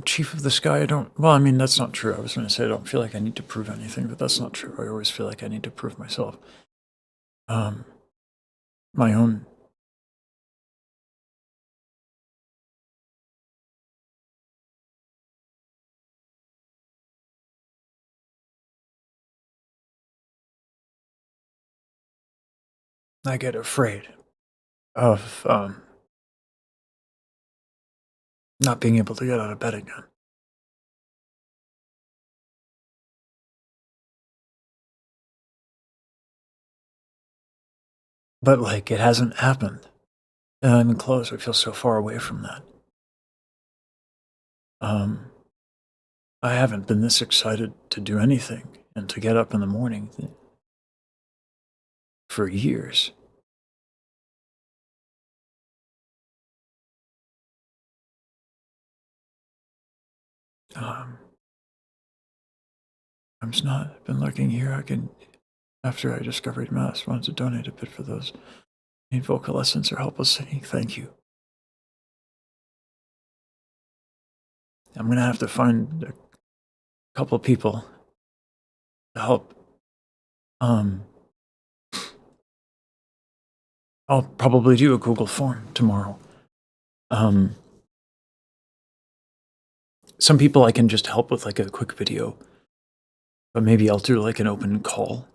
Chief of the Sky, well, I mean, that's not true. I was going to say I don't feel like I need to prove anything, but that's not true. I always feel like I need to prove myself. My own. I get afraid of, not being able to get out of bed again. But, like, it hasn't happened. And I'm close. I feel so far away from that. I haven't been this excited to do anything and to get up in the morning. for years. I'm just not been looking here. I can, after I discovered Mass, wanted to donate a bit for those in vocal lessons or help us singing. Thank you. I'm gonna have to find a couple people to help. I'll probably do a Google form tomorrow. Some people I can just help with like a quick video, but maybe I'll do like an open call.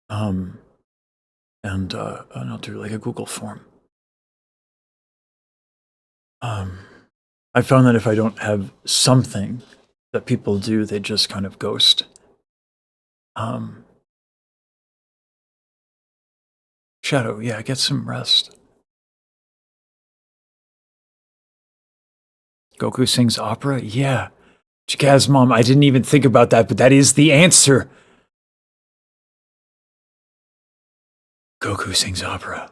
And I'll do like a Google form. I found that if I don't have something that people do, they just kind of ghost. Shadow, yeah, get some rest. Goku sings opera? Yeah. Chikaz, Mom, I didn't even think about that, but that is the answer. Goku sings opera.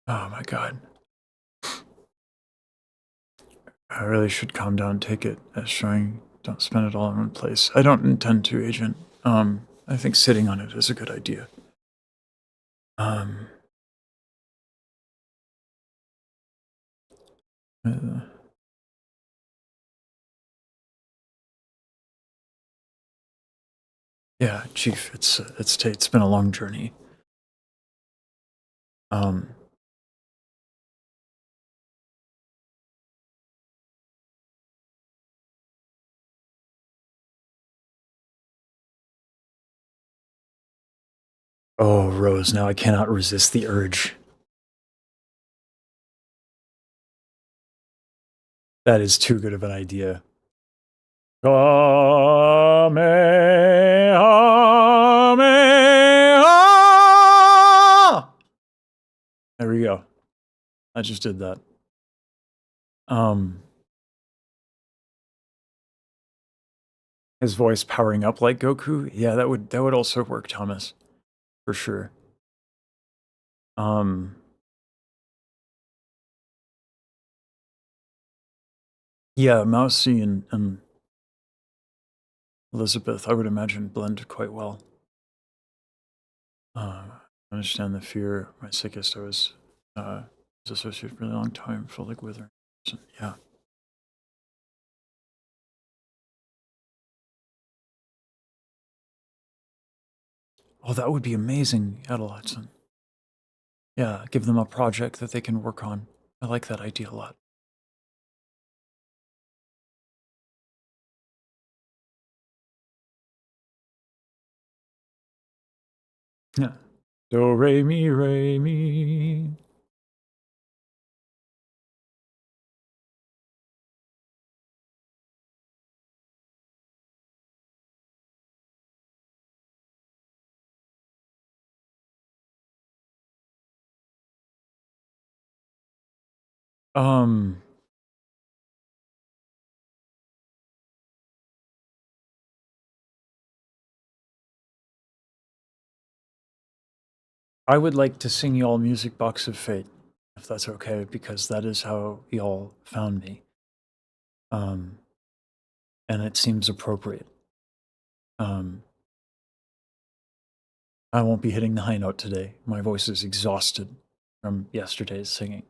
Oh my god. I really should calm down, take it as showing, don't spend it all in one place. I don't intend to, Agent. I think sitting on it is a good idea. Yeah, Chief, it's been a long journey. Oh, Rose, now I cannot resist the urge. That is too good of an idea. Kamehameha! There we go. I just did that. His voice powering up like Goku? Yeah, that would also work, Thomas. For sure. Yeah, Mousy and Elizabeth, I would imagine, blend quite well. I understand the fear. My sickest, I was associated for a long time, felt like withering. Yeah. Oh, that would be amazing, Adelhudson. Yeah, give them a project that they can work on. I like that idea a lot. Yeah. Do, re, mi, re, mi. I would like to sing y'all Music Box of Fate, if that's okay, because that is how y'all found me. And it seems appropriate. I won't be hitting the high note today. My voice is exhausted from yesterday's singing,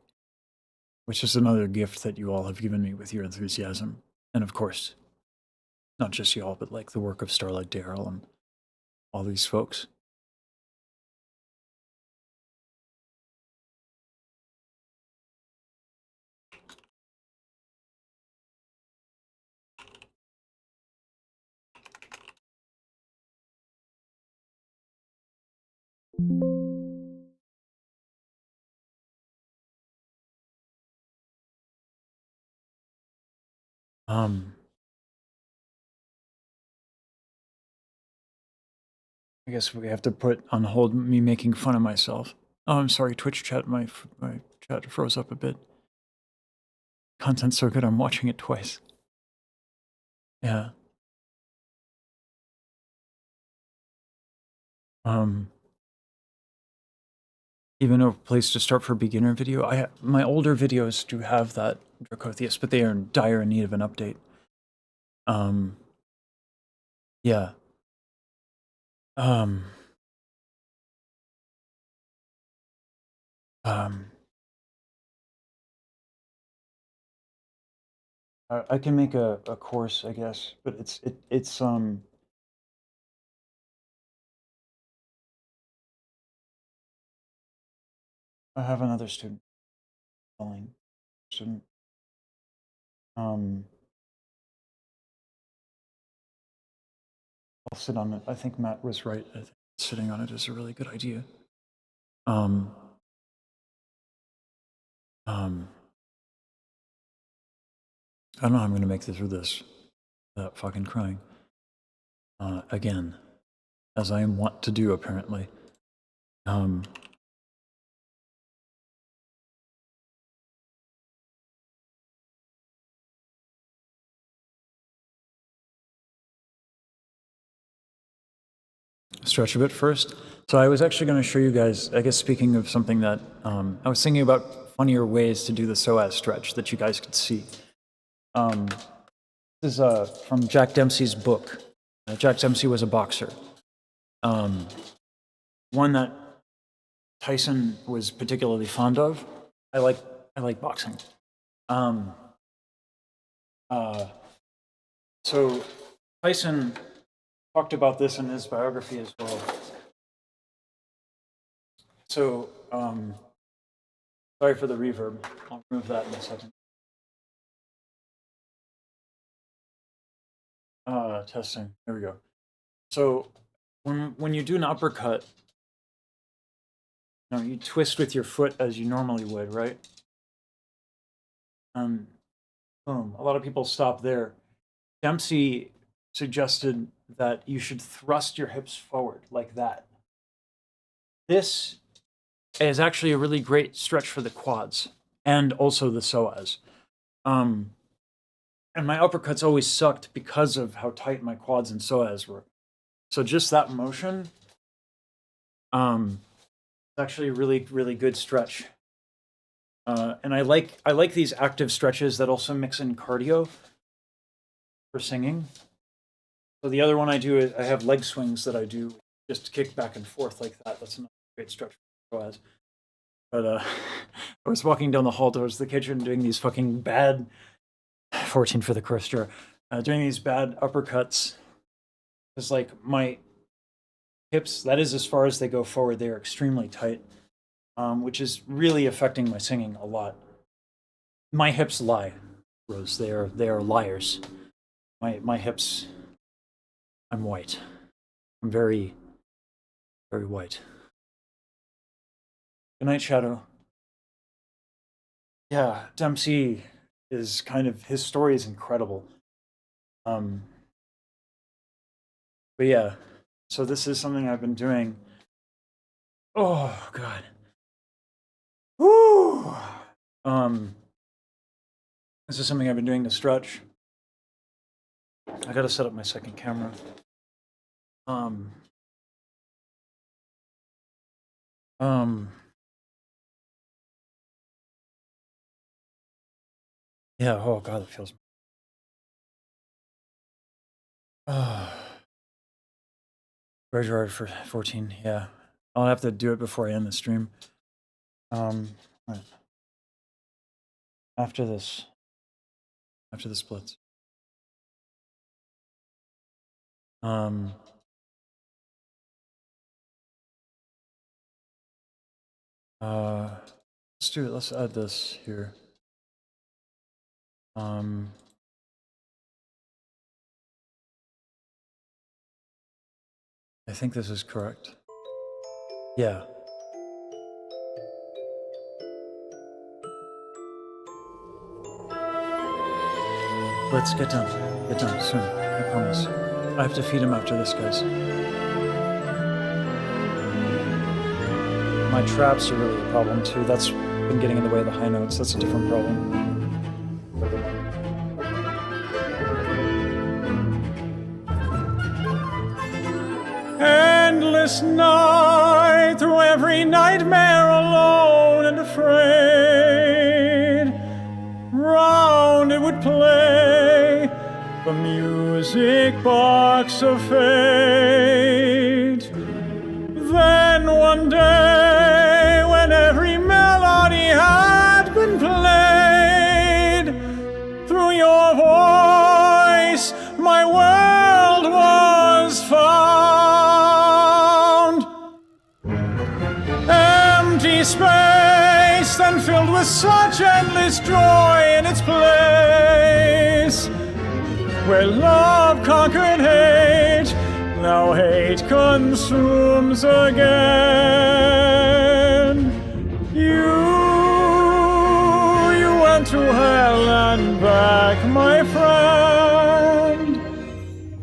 which is another gift that you all have given me with your enthusiasm. And of course, not just y'all, but like the work of Starlight Darrell and all these folks. I guess we have to put on hold me making fun of myself. Oh, I'm sorry, Twitch chat, my chat froze up a bit. Content's so good, I'm watching it twice. Yeah. Even a place to start for beginner video. My older videos do have that Dracotheus, but they are in dire need of an update. Yeah. I can make a course, I guess, but it's I have another student. Student. I'll sit on it. I think Matt was right. I think sitting on it is a really good idea. I don't know how I'm going to make it through this without fucking crying. Again, as I am wont to do, apparently. Stretch a bit first. So I was actually going to show you guys, I guess speaking of something that, I was thinking about funnier ways to do the psoas stretch that you guys could see. This is from Jack Dempsey's book. Jack Dempsey was a boxer. One that Tyson was particularly fond of. I like boxing. So Tyson talked about this in his biography as well. So, sorry for the reverb. I'll remove that in a second. Testing. There we go. So, when you do an uppercut, you twist with your foot as you normally would, right? Boom. A lot of people stop there. Dempsey suggested that you should thrust your hips forward like that. This is actually a really great stretch for the quads and also the psoas. And my uppercuts always sucked because of how tight my quads and psoas were. So just that motion, is actually a really, really good stretch. And I like these active stretches that also mix in cardio for singing. So the other one I do is I have leg swings that I do just to kick back and forth like that. That's another great stretch for psoas. But I was walking down the hall towards the kitchen doing these fucking bad 14 for the course jar, doing these bad uppercuts. It's like my hips, that is as far as they go forward, they are extremely tight, which is really affecting my singing a lot. My hips lie, Rose. They are liars. My hips, I'm white. I'm very, very white. Good night, Shadow. Yeah, Dempsey is kind of, his story is incredible. But yeah, so this is something I've been doing. Oh God. Woo! This is something I've been doing to stretch. I gotta set up my second camera. Yeah, oh God, it feels. Very hard for 14, yeah. I'll have to do it before I end the stream. Right. After the splits. Let's do it. Let's add this here. I think this is correct. Yeah. Let's get done. Get done soon. I promise. I have to feed him after this, guys. My traps are really a problem too. That's been getting in the way of the high notes. That's a different problem. Endless endless night, through every nightmare alone and afraid. Round it would play the music box of fate. Then one day, when every melody had been played, through your voice my world was found. Empty space, then filled with such endless joy in its place. Where love conquered hate, now hate consumes again. You went to hell and back, my friend.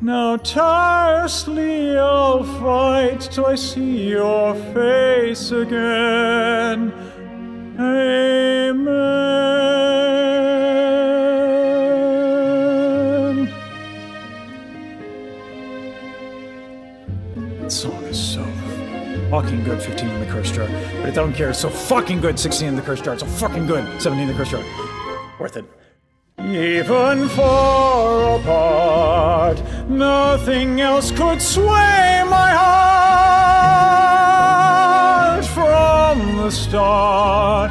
Now tirelessly I'll fight till I see your face again. Amen. That song is so fucking good, 15 in the curse chart. But I don't care, it's so fucking good, 16 in the curse chart. So fucking good, 17 in the curse chart. Worth it. Even far apart, nothing else could sway my heart. From the start,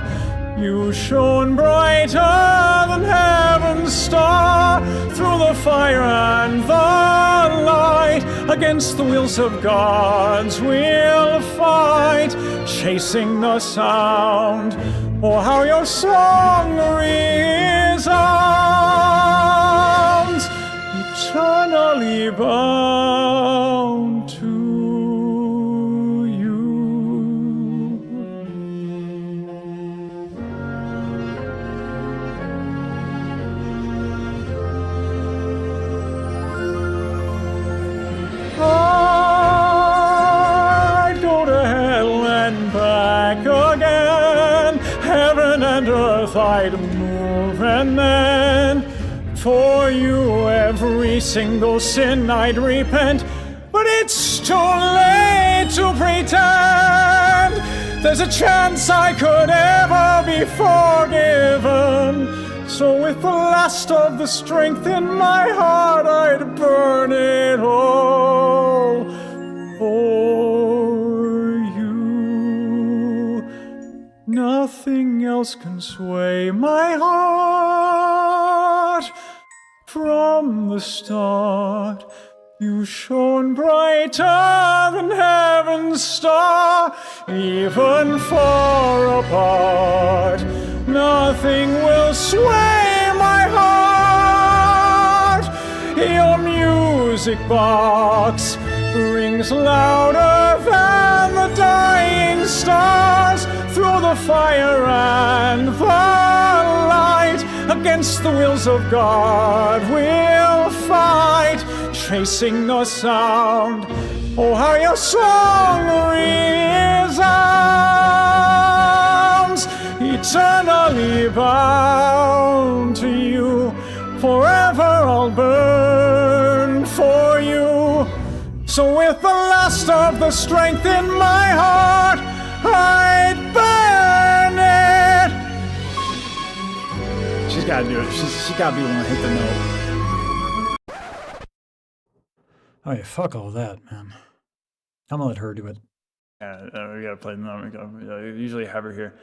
you shone brighter than heaven's star. Through the fire and the light, against the wheels of God's will fight, chasing the sound. Oh, how your song resounds, eternally bound to you. I'd go to hell and back again, heaven and earth I'd move, and then for you every single sin I'd repent. But it's too late to pretend there's a chance I could ever be forgiven. So with the last of the strength in my heart, I'd burn it all for you. Nothing else can sway my heart. From the start, you shone brighter than heaven's star. Even far apart, nothing will sway my heart. Your music box rings louder than the dying stars. Through the fire and the light, against the wills of God we'll fight, chasing the sound. Oh, how your song resounds, eternally bound to you. Forever I'll burn for you. So with the last of the strength in my heart, I'd burn it. She's gotta do it. She gotta be the one to hit the note. Oh yeah, fuck all that, man. I'm gonna let her do it. Yeah, we gotta play the note. We usually have her here.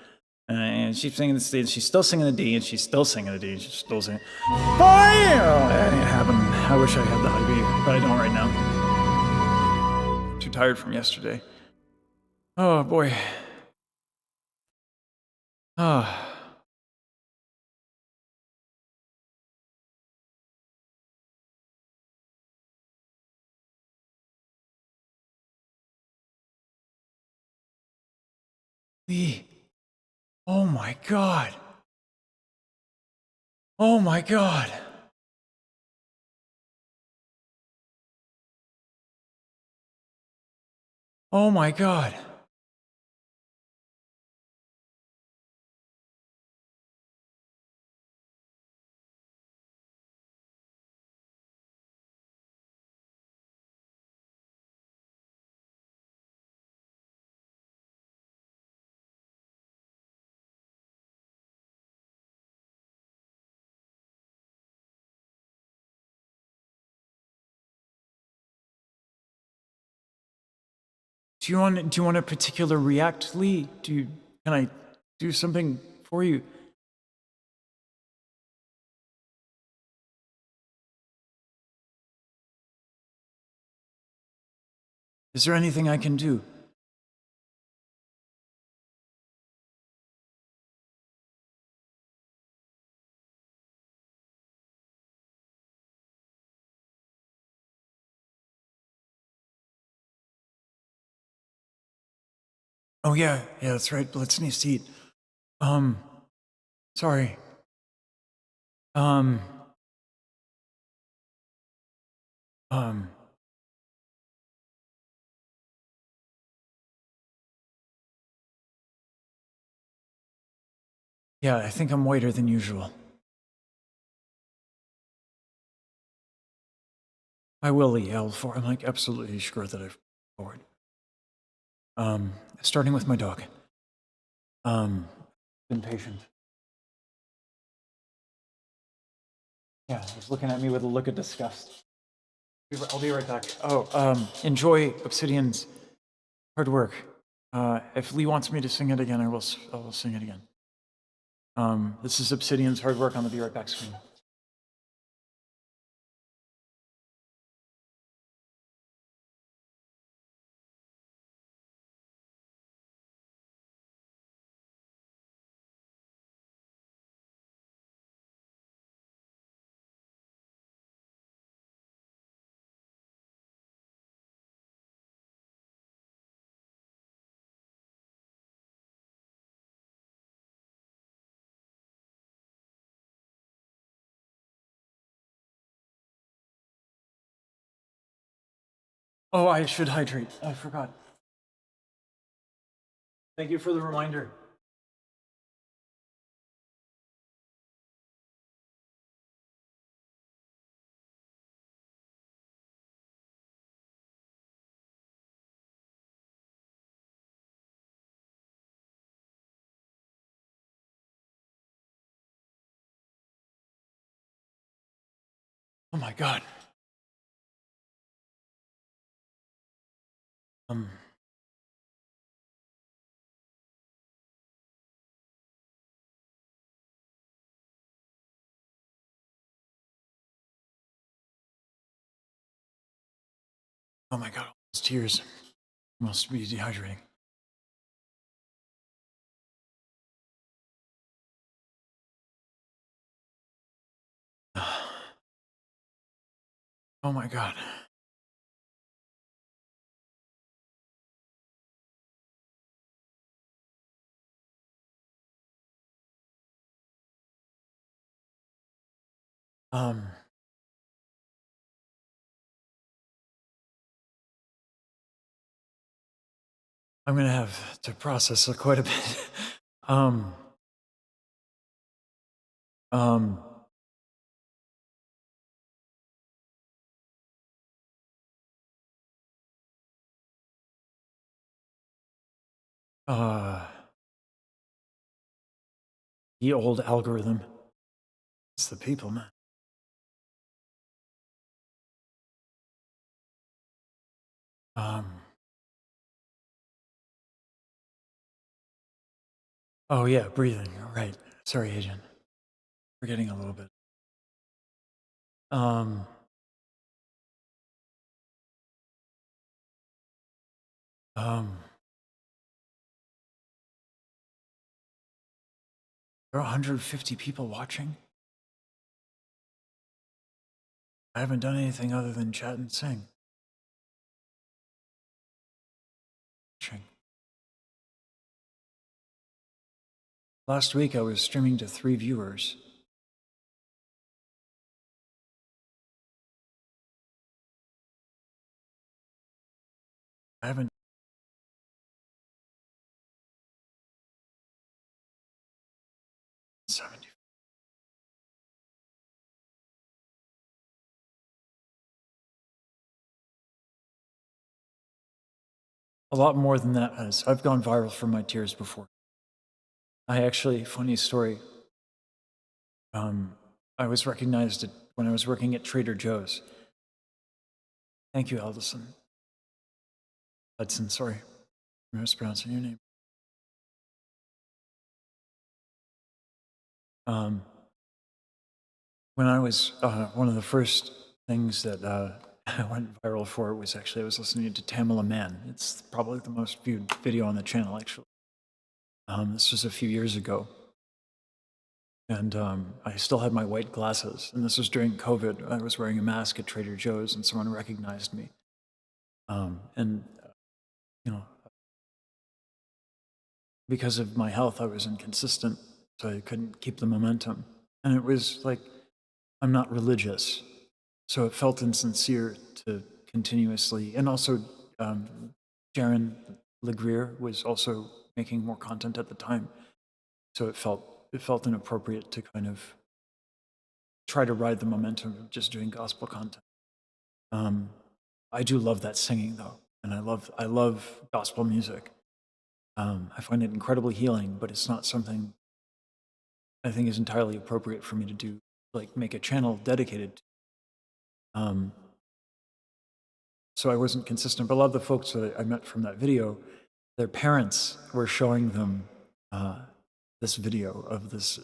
And she's singing the D, she's still singing the D, and she's still singing the D, and she's still singing. Fire! That ain't happening. I wish I had the high B, but I don't right now. Too tired from yesterday. Oh boy. Ah. Lee. Oh my God. Oh my God. Oh my God. Do you want a particular react, Lee? Can I do something for you? Is there anything I can do? Oh yeah, that's right. Let's need to eat. Sorry. Um, yeah, I think I'm whiter than usual. I will eat L4. I'm like absolutely sure that I've forward. Starting with my dog. Been patient. Yeah, he's looking at me with a look of disgust. I'll be right back. Oh, enjoy Obsidian's hard work. If Lee wants me to sing it again, I will sing it again. This is Obsidian's hard work on the Be Right Back screen. Oh, I should hydrate. I forgot. Thank you for the reminder. Oh my God. Oh my God, all those tears must be dehydrating. Oh my God. I'm gonna have to process it quite a bit. The old algorithm. It's the people, man. Oh yeah, breathing. Right. Sorry, Agent. Forgetting a little bit. There are 150 people watching. I haven't done anything other than chat and sing. Last week I was streaming to 3 viewers. I haven't. A lot more than that, as I've gone viral for my tears before. I actually, funny story, I was recognized when I was working at Trader Joe's. Thank you, Hudson, sorry. I'm mispronouncing your name. When I was one of the first things that I went viral for was actually I was listening to Tamala Man. It's probably the most viewed video on the channel, actually. This was a few years ago, and I still had my white glasses. And this was during COVID. I was wearing a mask at Trader Joe's, and someone recognized me. And you know, because of my health, I was inconsistent, so I couldn't keep the momentum. And it was like, I'm not religious, so it felt insincere to continuously, and also Jaron LeGrier was also making more content at the time, so it felt inappropriate to kind of try to ride the momentum of just doing gospel content. I do love that singing though, and I love gospel music. I find it incredibly healing, but it's not something I think is entirely appropriate for me to do, like make a channel dedicated to. So I wasn't consistent, but a lot of the folks that I met from that video, their parents were showing them this video of this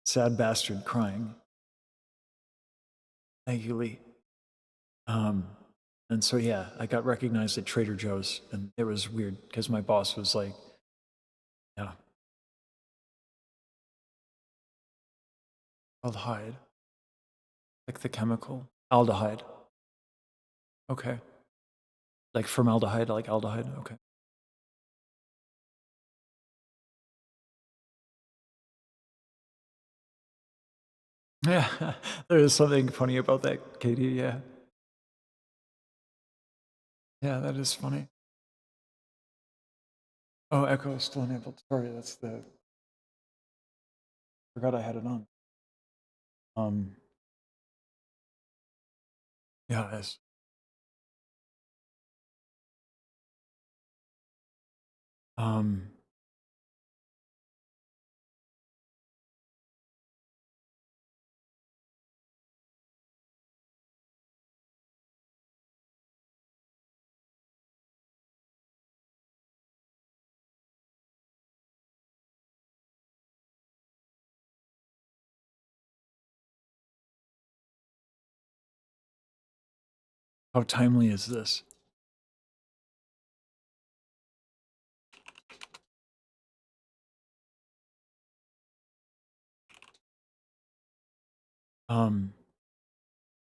sad bastard crying. Thank you, Lee. And so, yeah, I got recognized at Trader Joe's, and it was weird because my boss was like, yeah, aldehyde, like the chemical, aldehyde. Okay. Like formaldehyde, like aldehyde. Okay. Yeah, there is something funny about that, Katie. Yeah. Yeah, that is funny. Oh, Echo is still enabled. Sorry, that's the. Forgot I had it on. Yeah, it's. Um, how timely is this?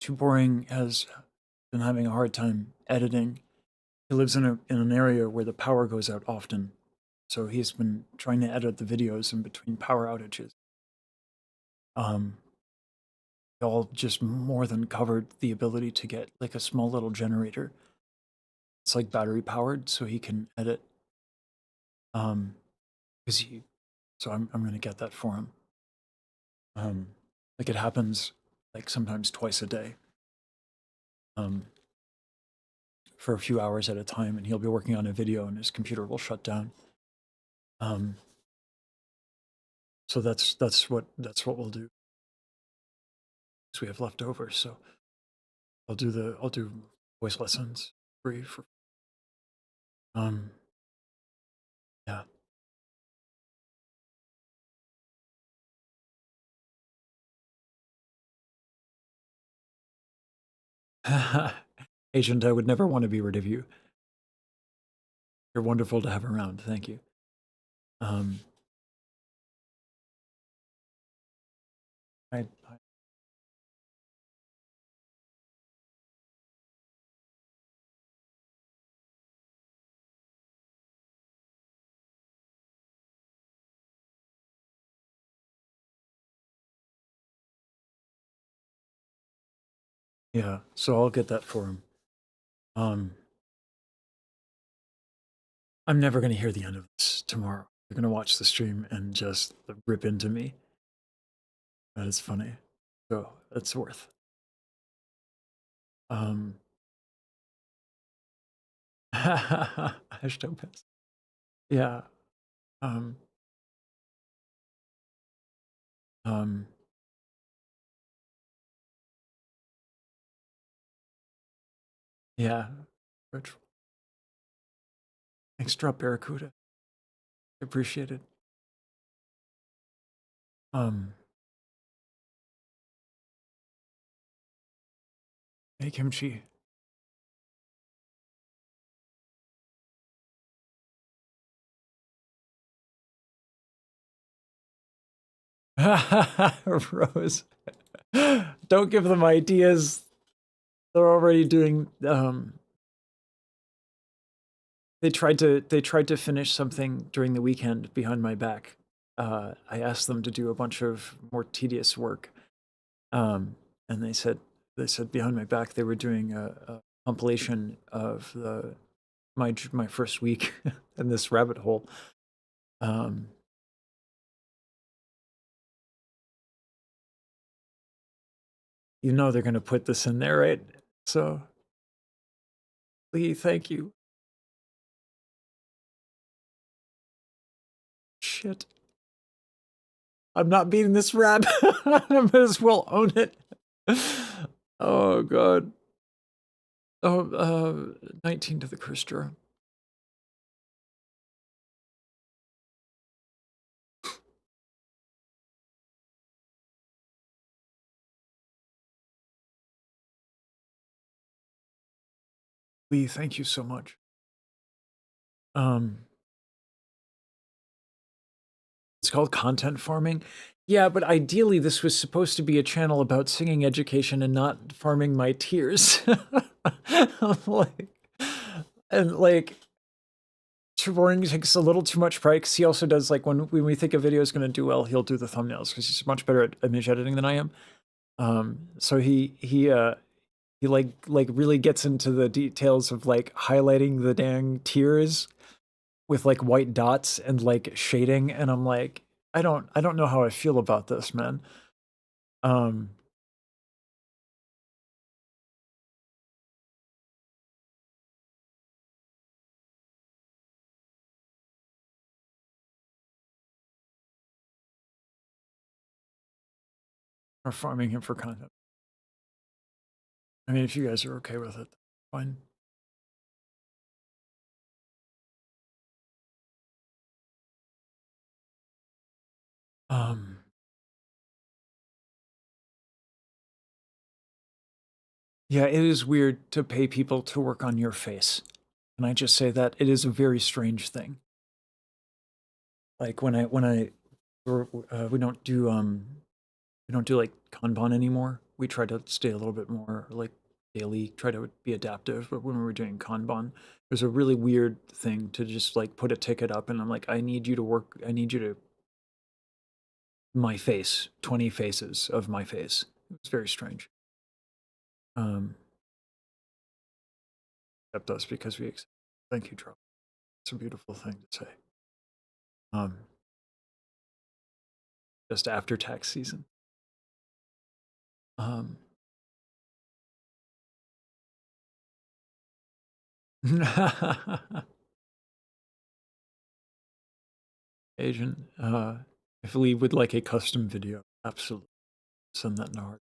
Too Boring has been having a hard time editing. He lives in an area where the power goes out often, so he's been trying to edit the videos in between power outages. All just more than covered the ability to get like a small little generator. It's like battery powered, so he can edit. Because so I'm gonna get that for him. Like it happens like sometimes twice a day. For a few hours at a time, and he'll be working on a video and his computer will shut down. So that's what we'll do. So we have leftovers. So I'll do voice lessons free for yeah. Agent, I would never want to be rid of you. You're wonderful to have around. Thank you. I yeah, so I'll get that for him. I'm never going to hear the end of this tomorrow. You're going to watch the stream and just rip into me. That is funny. So it's worth. Hashtag pass. Yeah. Um, um, yeah. Virtual. Thanks, Drop Barracuda. Appreciate it. Hey, Kimchi. Rose. Don't give them ideas. They're already doing they tried to finish something during the weekend behind my back. I asked them to do a bunch of more tedious work. And they said behind my back they were doing a compilation of my first week in this rabbit hole. You know they're gonna put this in there, right? So, Lee, thank you. Shit. I'm not beating this rap. I might as well own it. Oh god. Oh, 19 to the curse draw. Lee, thank you so much. It's called content farming. Yeah, but ideally this was supposed to be a channel about singing education and not farming my tears. like Trevoring takes a little too much pride because he also does like when we think a video is going to do well, he'll do the thumbnails because he's much better at image editing than I am. So he like really gets into the details of like highlighting the dang tears with like white dots and like shading, and I'm like, I don't know how I feel about this, man. Or farming him for content. I mean, if you guys are okay with it, fine. Yeah, it is weird to pay people to work on your face. Can I just say that it is a very strange thing. Like when I we don't do like Kanban anymore. We try to stay a little bit more like daily, try to be adaptive. But when we were doing Kanban, it was a really weird thing to just like put a ticket up and I'm like, I need you to work, I need you to my face, 20 faces of my face. It was very strange. Accept us because we accept. Thank you, Charles. It's a beautiful thing to say. Just after tax season. Asian. If Lee would like a custom video, absolutely. Send that in a heart.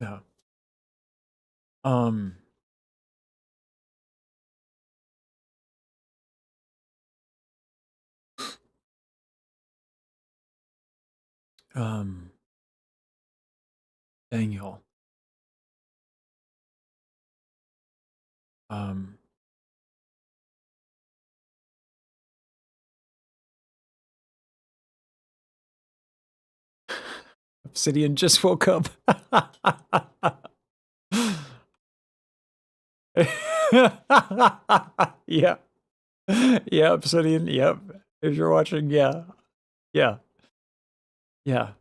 Yeah. Dang y'all. Obsidian just woke up. Yeah. Yeah, Obsidian. Yep. If you're watching, yeah. Yeah. Yeah.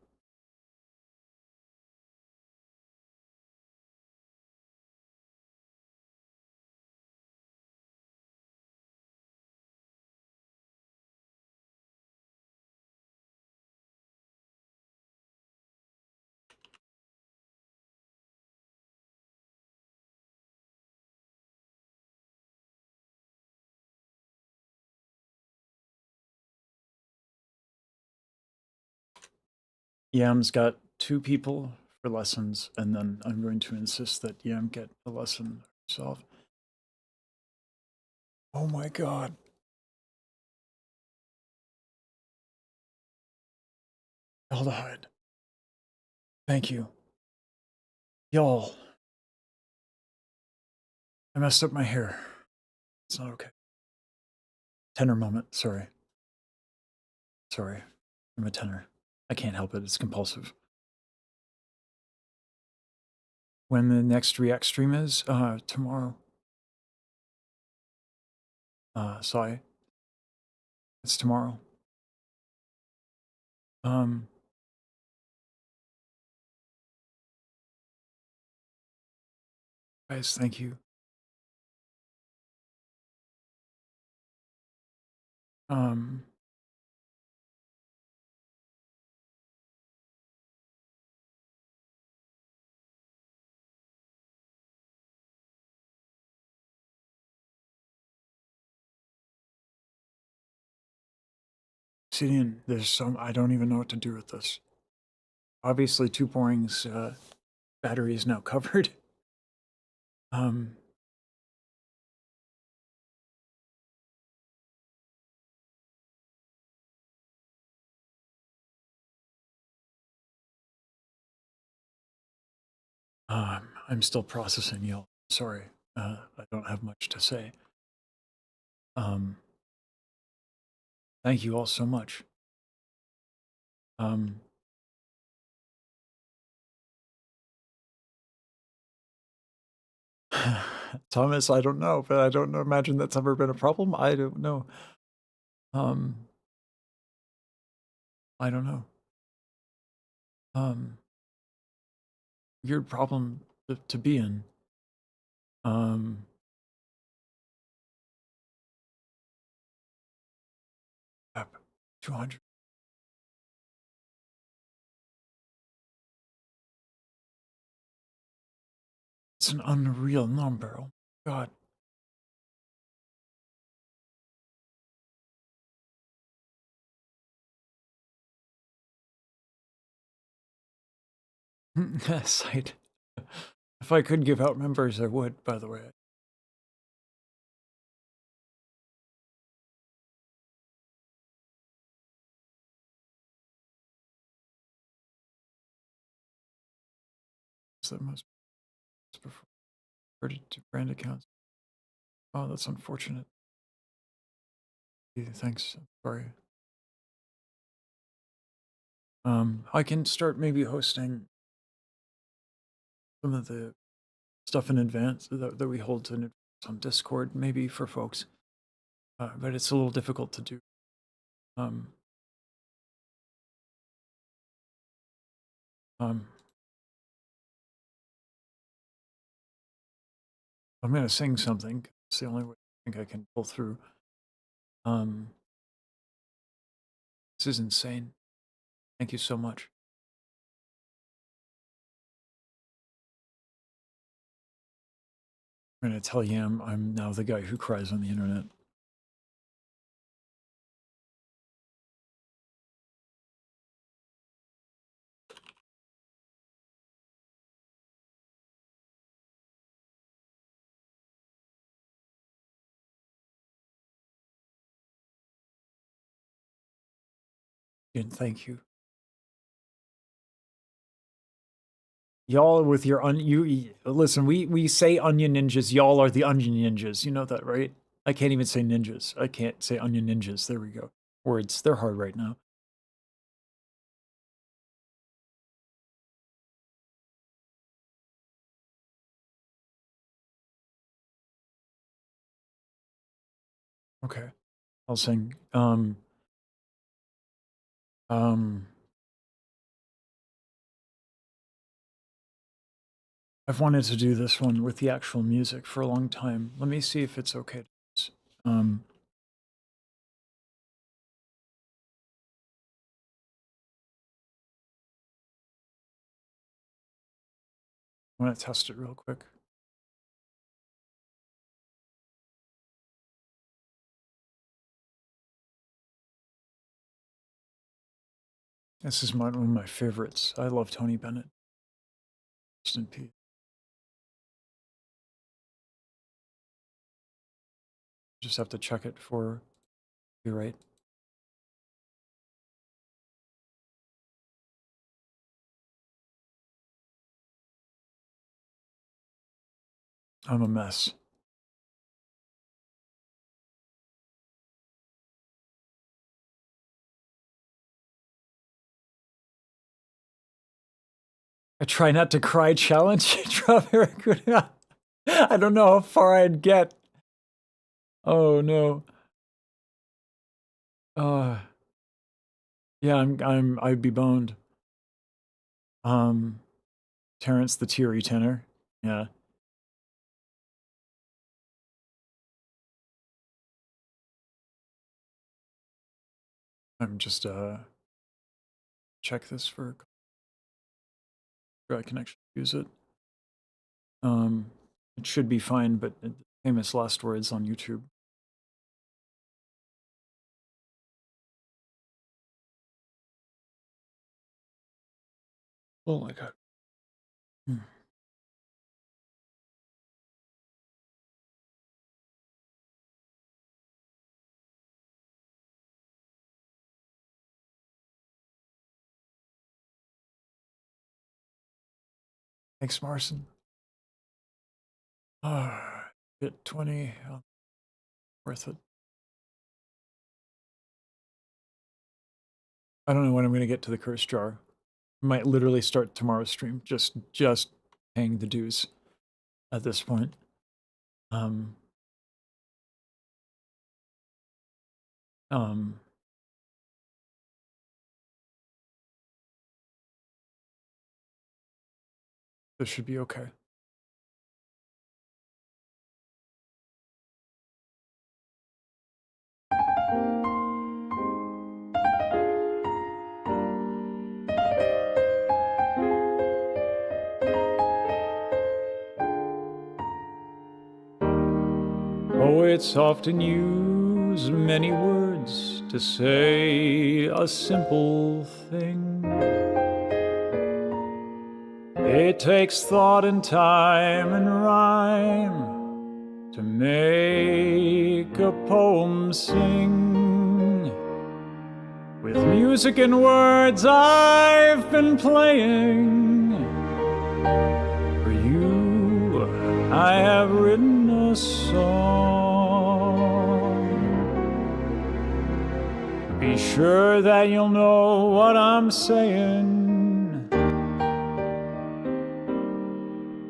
Yam's got 2 people for lessons, and then I'm going to insist that Yam get a lesson herself. Oh my god. Aldehyde. Thank you. Y'all. I messed up my hair. It's not okay. Tenor moment, sorry. Sorry. I'm a tenor. I can't help it, it's compulsive. When the next React stream is? Tomorrow. Sai. It's tomorrow. Guys, thank you. Obsidian, there's some, I don't even know what to do with this. Obviously, Two Pouring's battery is now covered. I'm still processing, y'all. Sorry, I don't have much to say. Thank you all so much. Thomas, I don't know, but I don't know, imagine that's ever been a problem. I don't know. I don't know. Weird problem to be in. 200. It's an unreal number. Oh my god. Site. If I could give out members, I would, by the way. That most preferred to brand accounts. Oh, that's unfortunate. Thanks. Sorry. I can start maybe hosting some of the stuff in advance that we hold in advance on Discord, maybe for folks. But it's a little difficult to do. I'm going to sing something. It's the only way I think I can pull through. This is insane. Thank you so much. I'm going to tell Yam I'm now the guy who cries on the internet. And thank you. Y'all with your listen, we say onion ninjas, y'all are the onion ninjas. You know that, right? I can't even say ninjas. I can't say onion ninjas. There we go. Words, they're hard right now. Okay. I'll sing. I've wanted to do this one with the actual music for a long time. Let me see if it's okay. I want to test it real quick. This is one of my favorites. I love Tony Bennett. Rest in peace. Just have to check it for copyright. I'm a mess. A try not to cry challenge. I don't know how far I'd get. Oh no. Yeah, I'd be boned. Terrence the Teary Tenor. Yeah. I'm just check this for I can actually use it. It should be fine, but famous last words on YouTube. Oh my god. Thanks, Marson. Hit 20. Worth it. I don't know when I'm going to get to the curse jar. Might literally start tomorrow's stream. Just paying the dues at this point. This should be okay. Poets often use many words to say a simple thing. It takes thought and time and rhyme to make a poem sing. With music and words I've been playing. For you, I have written a song. Be sure that you'll know what I'm saying.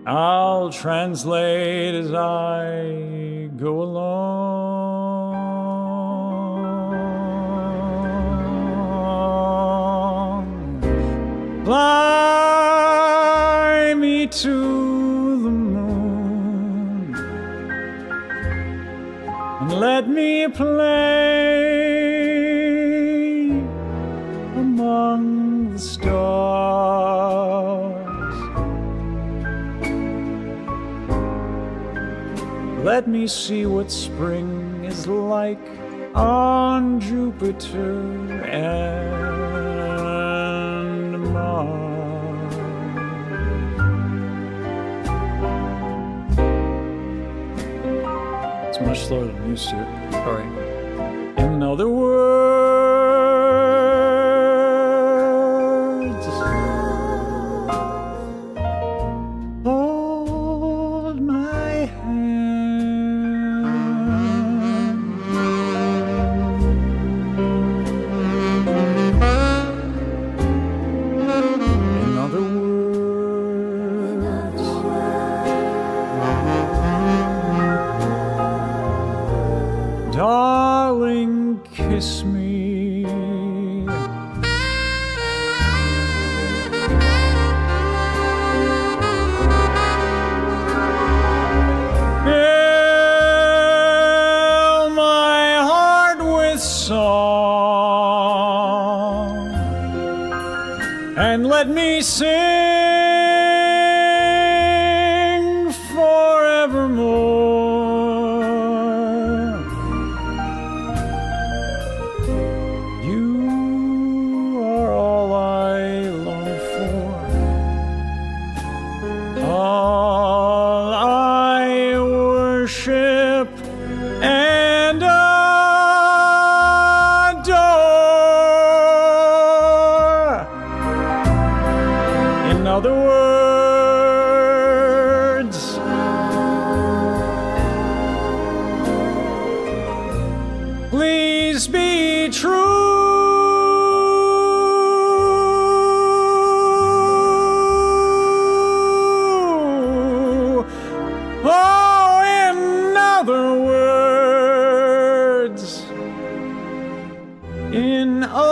I'll translate as I go along. Fly me to the moon and let me play among the stars. Let me see what spring is like on Jupiter and Mars. It's much slower than I'm used to. Sorry. In other words, hold my hand. In other words, darling, kiss me. Fill my heart with song and let me sing forevermore. You are all I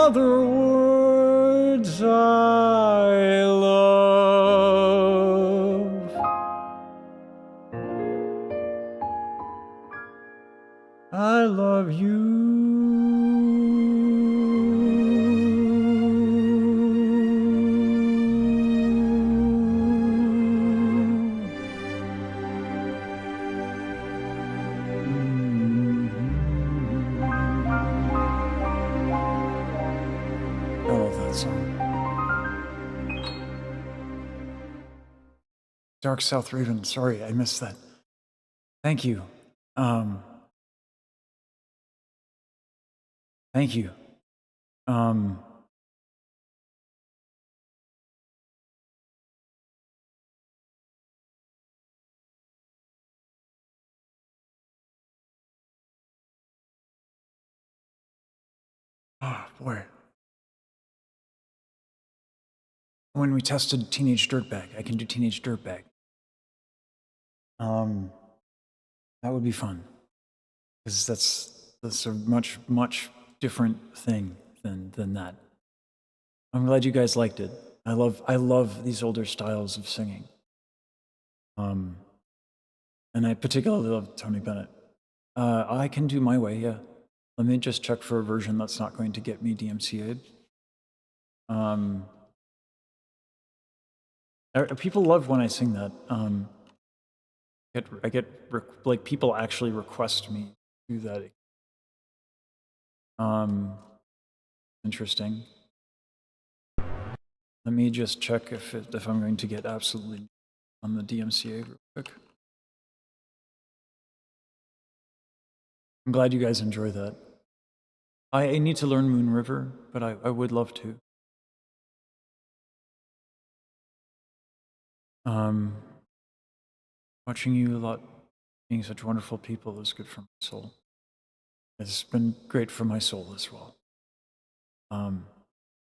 other words I love. I love you. I love that song. Dark South Raven, sorry, I missed that. Thank you. Thank you. Oh, boy. When we tested Teenage Dirtbag, I can do Teenage Dirtbag. That would be fun. Because that's a much different thing than that. I'm glad you guys liked it. I love these older styles of singing. And I particularly love Tony Bennett. I can do My Way, yeah. Let me just check for a version that's not going to get me DMCA'd. People love when I sing that. I get like people actually request me to do that. Interesting. Let me just check if I'm going to get absolutely on the DMCA real quick. I'm glad you guys enjoy that. I need to learn Moon River, but I would love to. Watching you a lot, being such wonderful people is good for my soul. It's been great for my soul as well.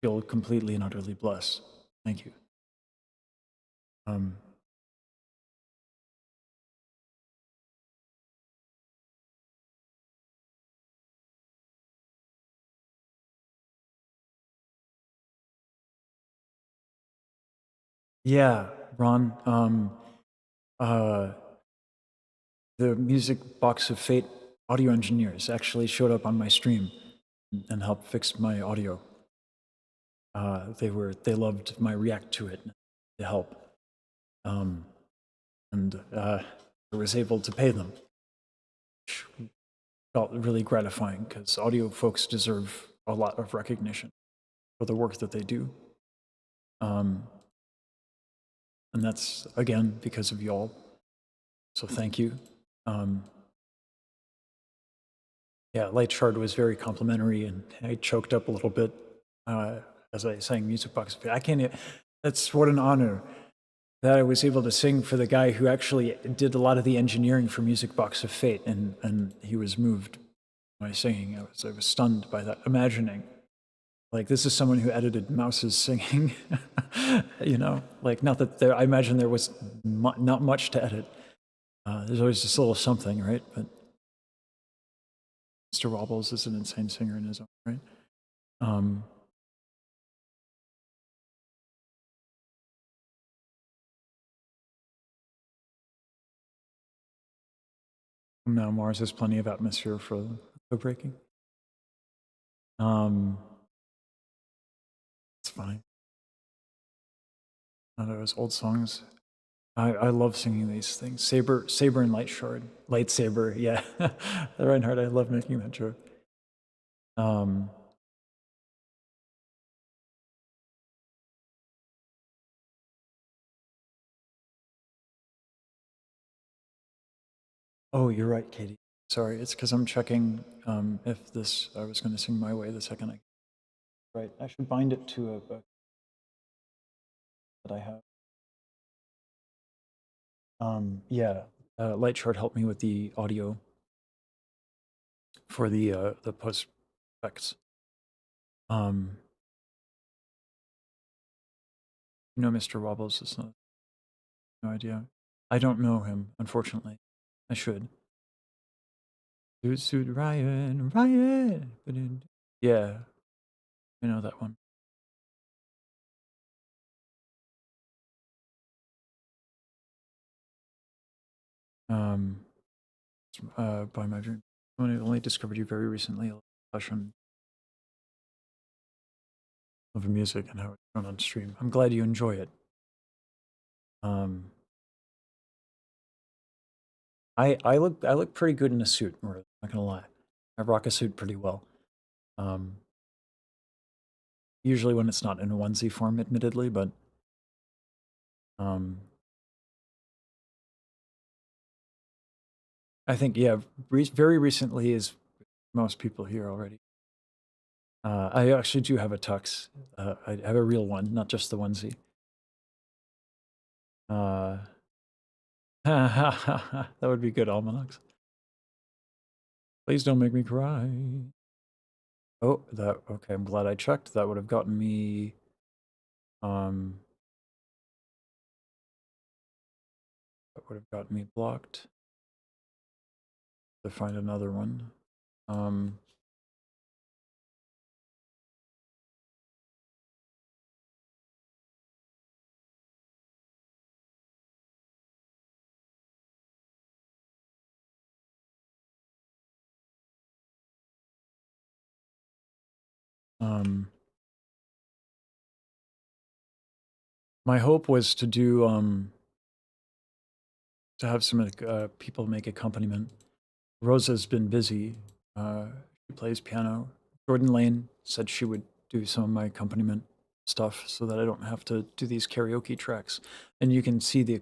Feel completely and utterly blessed. Thank you. Yeah, Ron. The Music Box of Fate audio engineers actually showed up on my stream and helped fix my audio. They loved my react to it to help, and I was able to pay them, which felt really gratifying because audio folks deserve a lot of recognition for the work that they do, and that's again because of y'all. So thank you. Yeah, Light Shard was very complimentary, and I choked up a little bit as I sang Music Box of Fate. I can't. That's what an honor that I was able to sing for the guy who actually did a lot of the engineering for Music Box of Fate, and he was moved by singing. I was stunned by that, imagining like this is someone who edited Mouse's singing. You know, like not that I imagine there was not much to edit. There's always just a little something, right? But Mr. Wobbles is an insane singer in his own right. Now Mars has plenty of atmosphere for the breaking. It's fine. Those old songs. I love singing these things. Saber and Light Shard. Lightsaber, yeah. Reinhardt, I love making that joke. Oh, you're right, Katie. Sorry, it's because I'm checking if I was going to sing My Way the second I. Right, I should bind it to a book that I have. Yeah, Light Shard helped me with the audio for the post effects. You know, Mr. Wobbles is not. No idea. I don't know him, unfortunately. I should. Suit Ryan. Yeah. I know that one. By my dream. I only discovered you very recently. Flash on of music and how it's shown on stream. I'm glad you enjoy it. I look pretty good in a suit. I'm not gonna lie. I rock a suit pretty well. Usually when it's not in a onesie form, admittedly, but I think very recently is most people here already. I actually do have a tux. I have a real one, not just the onesie. That would be good, Almanacs. Please don't make me cry. Oh, okay, I'm glad I checked. That would have gotten me, that would have gotten me blocked. To find another one. My hope was to do, to have some people make accompaniment. Rosa's been busy. She plays piano. Jordan Lane said she would do some of my accompaniment stuff so that I don't have to do these karaoke tracks. And you can see the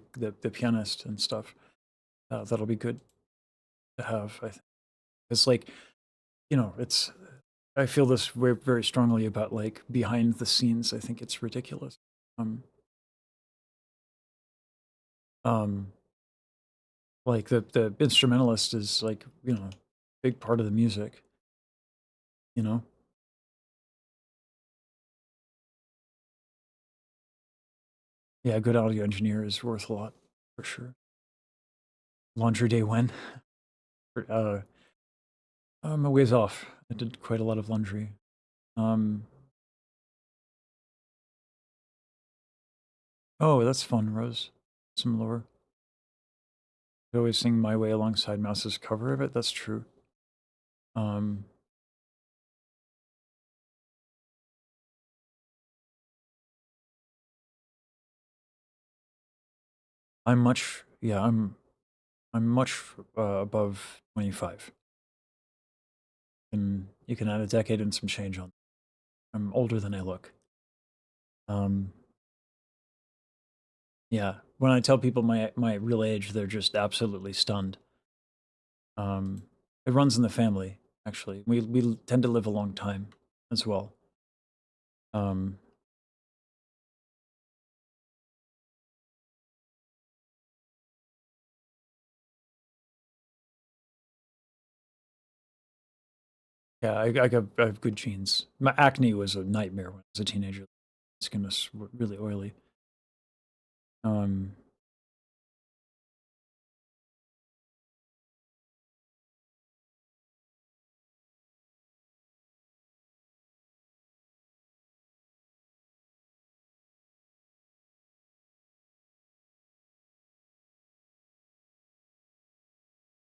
pianist and stuff. That'll be good to have, I think. It's like, I feel this very, very strongly about like behind the scenes. I think it's ridiculous. Like the instrumentalist is like, big part of the music, Yeah, a good audio engineer is worth a lot, for sure. Laundry day when? I'm a ways off. I did quite a lot of laundry. Oh, that's fun, Rose. Some lore. I always sing My Way alongside Mouse's cover of it. That's true. I'm much above 25. And you can add a decade and some change on. I'm older than I look. Yeah, when I tell people my real age, they're just absolutely stunned. It runs in the family, actually. We tend to live a long time as well. Yeah, I have good genes. My acne was a nightmare when I was a teenager. Skin was really oily.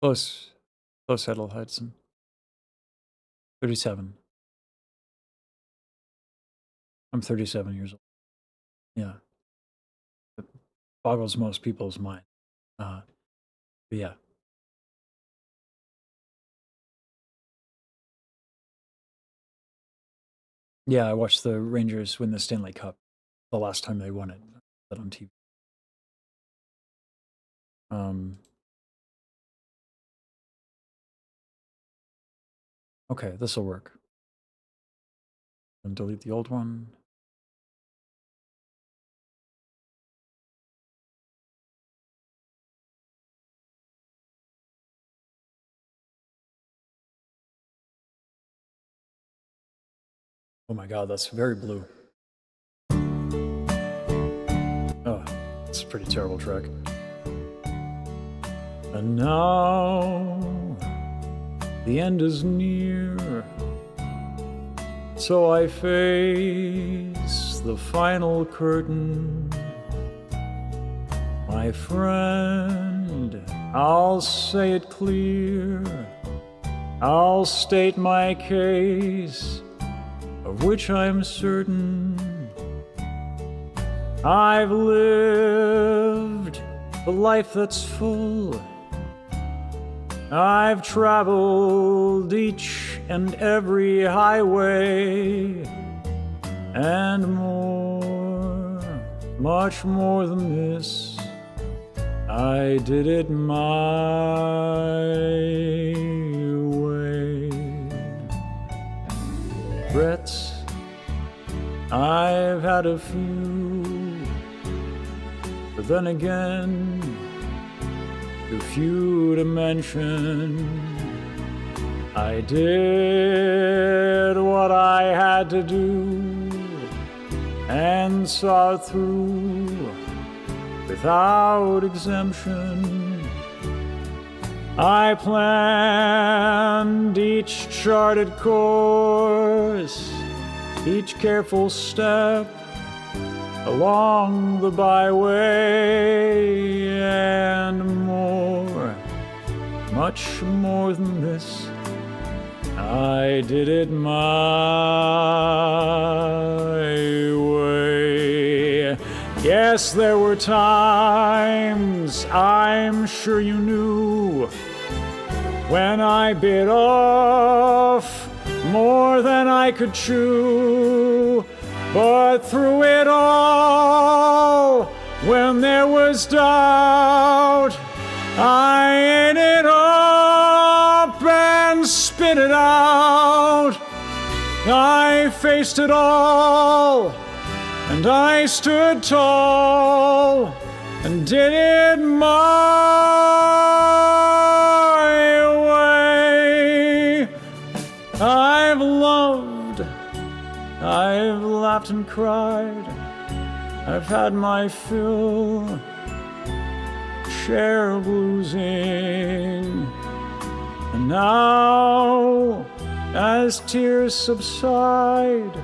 Close Edel Hudson. 37. I'm 37 years old. Yeah. It boggles most people's mind. But yeah. Yeah, I watched the Rangers win the Stanley Cup the last time they won it. That on TV. Okay, this will work. And delete the old one. Oh my god, that's very blue. Oh, it's a pretty terrible track. And now the end is near. So I face the final curtain. My friend, I'll say it clear. I'll state my case, of which I'm certain. I've lived a life that's full. I've traveled each and every highway and more, much more than this. I did it my way. Regrets, I've had a few, but then again, too few to mention. I did what I had to do and saw it through without exemption. I planned each charted course, each careful step along the byway, and more, much more than this. I did it my way. Yes, there were times, I'm sure you knew, when I bit off more than I could chew. But through it all, when there was doubt, I ate it up and spit it out. I faced it all, and I stood tall and did it my way. I've loved, I've laughed and cried, I've had my fill, share of losing. And now, as tears subside,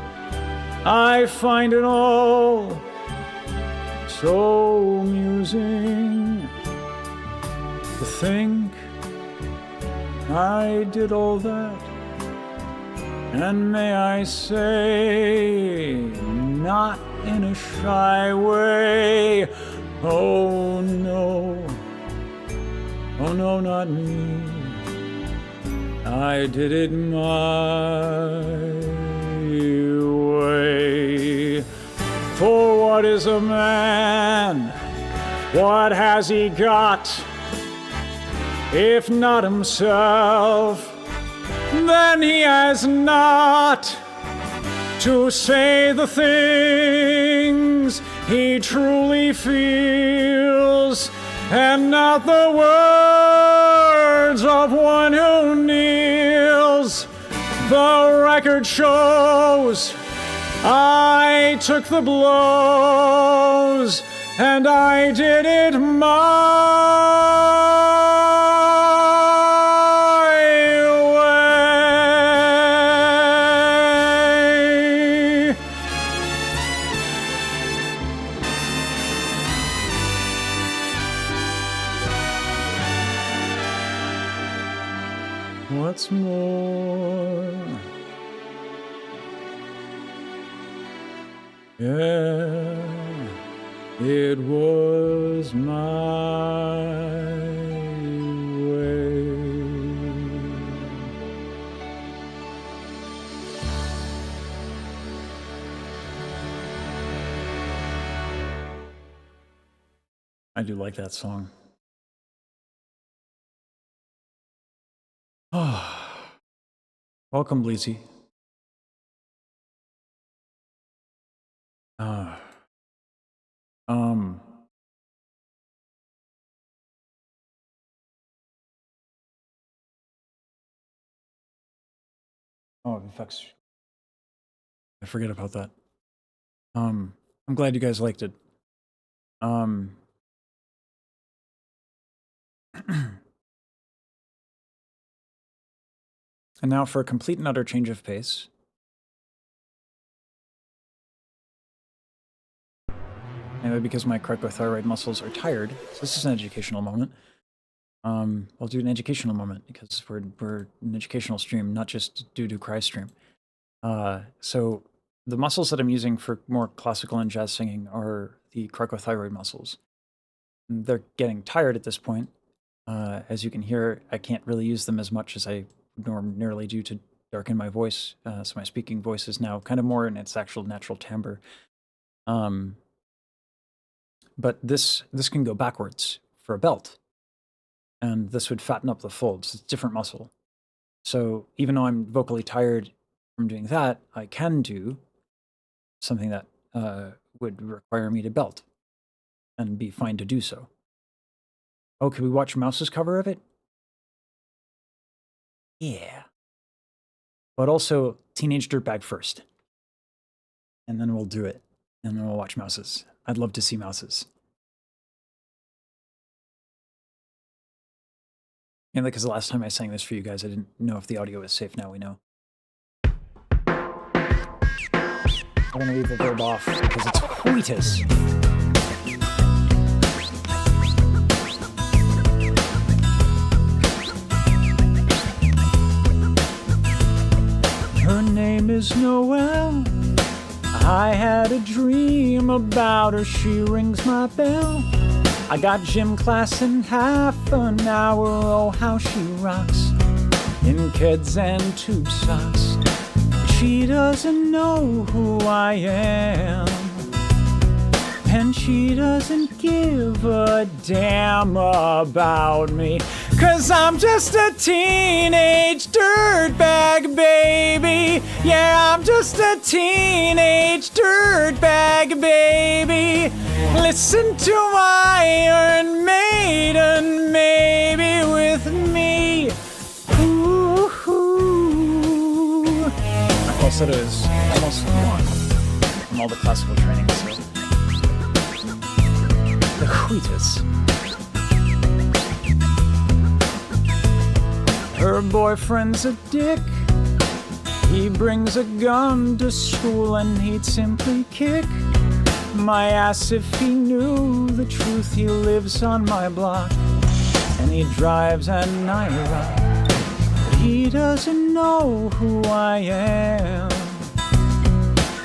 I find it all so amusing to think I did all that. And may I say, not in a shy way, oh no, not me. I did it my way. For what is a man? What has he got? If not himself, then he has not to say the things he truly feels, and not the words of one who kneels. The record shows I took the blows, and I did it my what's more, yeah, it was my way. I do like that song. Welcome, Bleezy. Oh, effects. I forget about that. I'm glad you guys liked it. And now for a complete and utter change of pace. Anyway, because my cricothyroid muscles are tired, so this is an educational moment. I'll do an educational moment because we're an educational stream, not just do cry stream. So the muscles that I'm using for more classical and jazz singing are the cricothyroid muscles. They're getting tired at this point. As you can hear, I can't really use them as much as I ordinarily do to darken my voice. So my speaking voice is now kind of more in its actual natural timbre. But this can go backwards for a belt. And this would fatten up the folds. It's a different muscle. So even though I'm vocally tired from doing that, I can do something that would require me to belt and be fine to do so. Oh, could we watch Mouse's cover of it? Yeah. But also Teenage Dirtbag first. And then we'll do it. And then we'll watch Mouse's. I'd love to see Mouse's. And because the last time I sang this for you guys, I didn't know if the audio was safe. Now we know. I'm going to leave the verb off because it's wheatus. Her name is Noelle. I had a dream about her. She rings my bell. I got gym class in half an hour. Oh, how she rocks in kids and tube socks. She doesn't know who I am, and she doesn't give a damn about me, 'cause I'm just a teenage dirtbag baby. Yeah, I'm just a teenage dirtbag baby. Listen to Iron Maiden, maybe with me. Ooh, my falsetto is almost gone from all the classical training, so the wheatus. Her boyfriend's a dick. He brings a gun to school and he'd simply kick my ass if he knew the truth. He lives on my block and he drives an Ira, but he doesn't know who I am,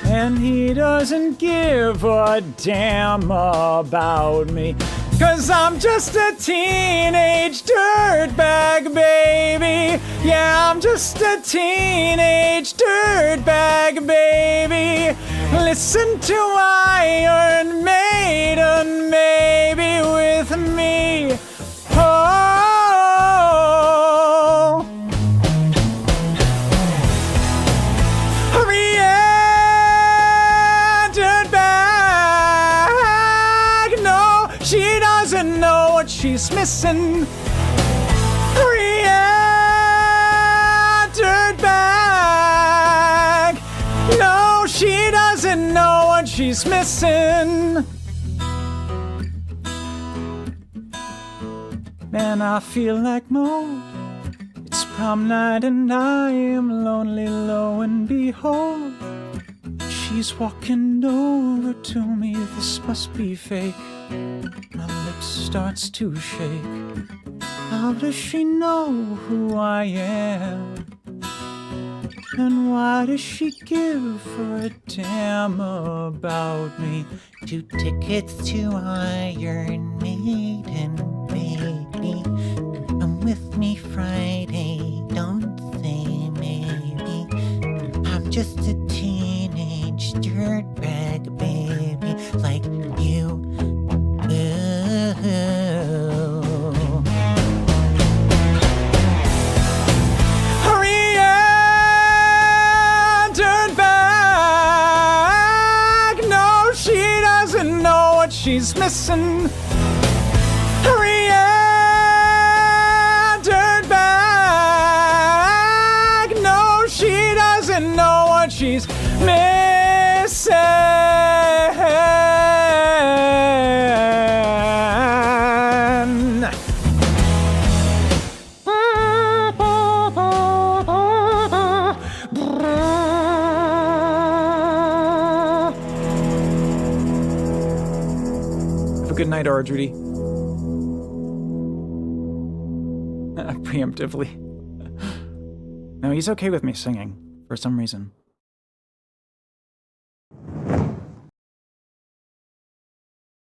and he doesn't give a damn about me, 'cause I'm just a teenage dirtbag baby. Yeah, I'm just a teenage dirtbag baby. Listen to Iron Maiden, maybe with me. Oh, hurry and dirtbag. No, she doesn't know what she's missing. Hurry and dirtbag. No, she doesn't know what she's missing. Man, I feel like mold. It's prom night and I am lonely, lo and behold. She's walking over to me, this must be fake. My lips starts to shake. How does she know who I am? And why does she give a damn about me? 2 tickets to Iron Maiden, baby. Come with me Friday, don't say maybe. I'm just a teenage dirtbag baby like you. Hurry and dirtbag. No, she doesn't know what she's missing. Hurry and dirtbag. No, she doesn't know what she's missing. Good night, Ardrudy. Preemptively. No, he's okay with me singing, for some reason.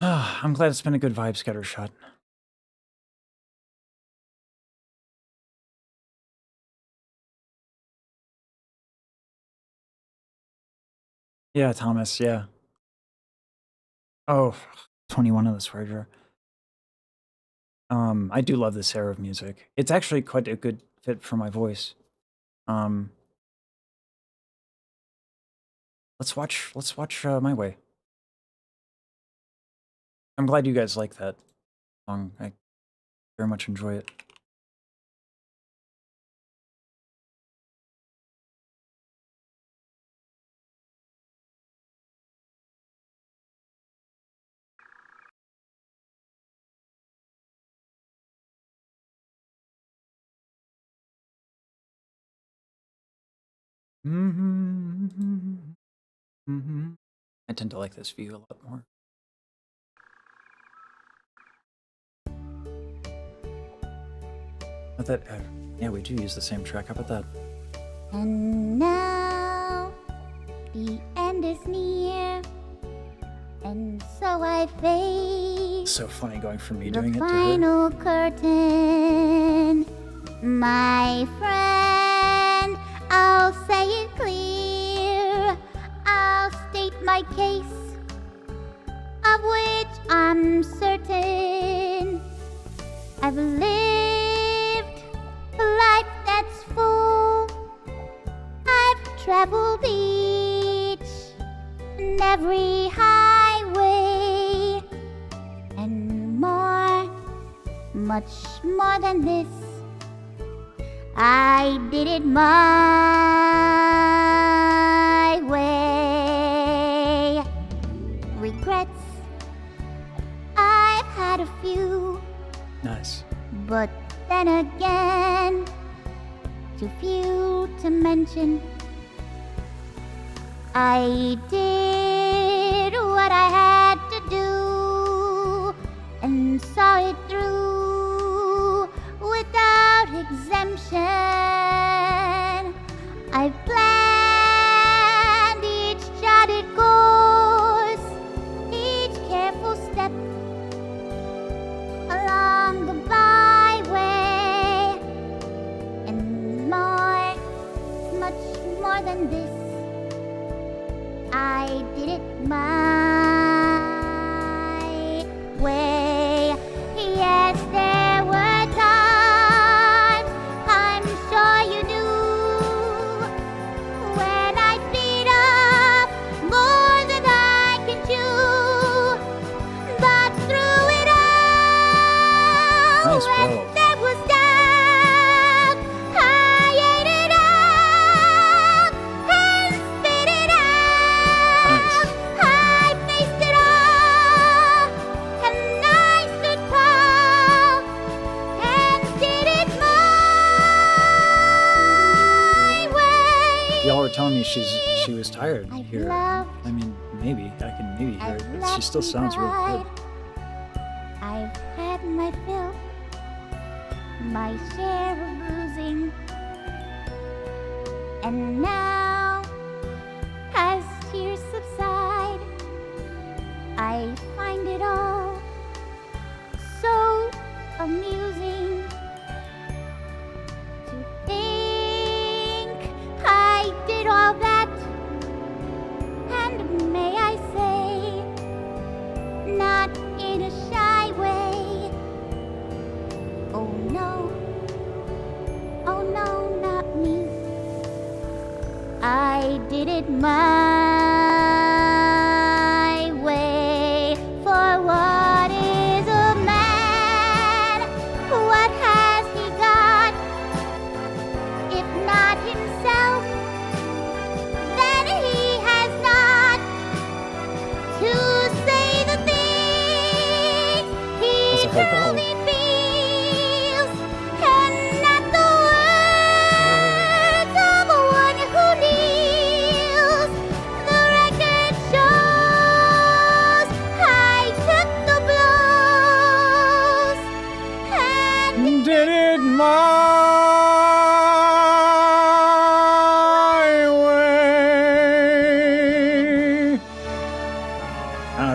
I'm glad it's been a good vibe scatter shot. Yeah, Thomas, yeah. Oh, 21 of the swear jar. I do love this era of music. It's actually quite a good fit for my voice. Let's watch My Way. I'm glad you guys like that song. I very much enjoy it. I tend to like this view a lot more. Not that, yeah, we do use the same track. How about that? And now the end is near, and so I face So funny going from me the doing it to her. final curtain. My friend, I'll say it clear. I'll state my case, of which I'm certain. I've lived a life that's full. I've traveled each and every highway, and more, much more than this. I did it my way. Regrets, I've had a few, Nice. but then again, too few to mention. I did what I had to do and saw it through without exemption. I planned each charted course, each careful step along the byway, and more, much more than this. I did it my way. Yes, there were times, I'm sure you knew, when I beat off more than I can chew. But through it all, Nice, when bro. there was doubt, I ate it up and spit it out. Nice. I faced it all, and I stood tall and did it my way. Y'all were telling me she was tired I've here. loved, I mean, maybe I can maybe hear I've it, but she laughed still and sounds real cried. good. I've had my fill, my share of bruising, and now, as tears subside, I find it all so amusing to think I did all that, and may I say, not in a shy way. Oh no, not me. I did it my way. For what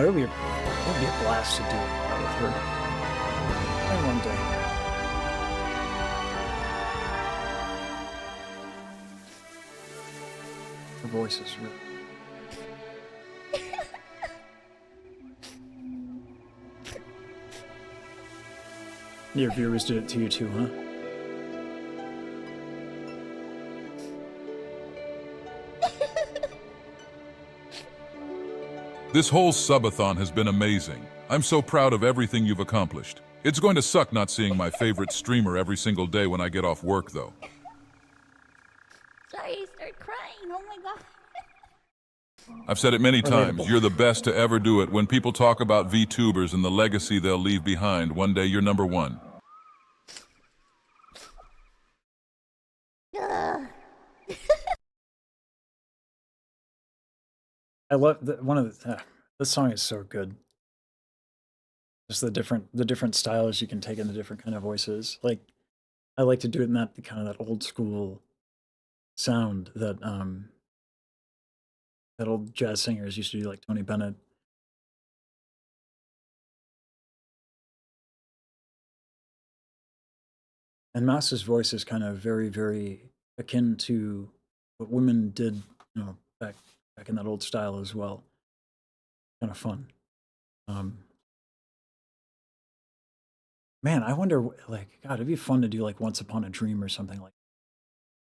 it would be a blast to do that with her. Maybe one day. Her voice is really. Your viewers did it to you too, huh? This whole subathon has been amazing. I'm so proud of everything you've accomplished. It's going to suck not seeing my favorite streamer every single day when I get off work, though. Sorry, I started crying. Oh my god. I've said it many times, Relatable. you're the best to ever do it. When people talk about VTubers and the legacy they'll leave behind, one day you're number one. Ugh. I love this song is so good. Just the different styles you can take in the different kind of voices. Like I like to do it in that kind of that old school sound that that old jazz singers used to do, like Tony Bennett. And Mass's voice is kind of very, very akin to what women did, back in that old style as well. Kind of fun. Man, I wonder, like, God, it'd be fun to do like Once Upon a Dream or something like.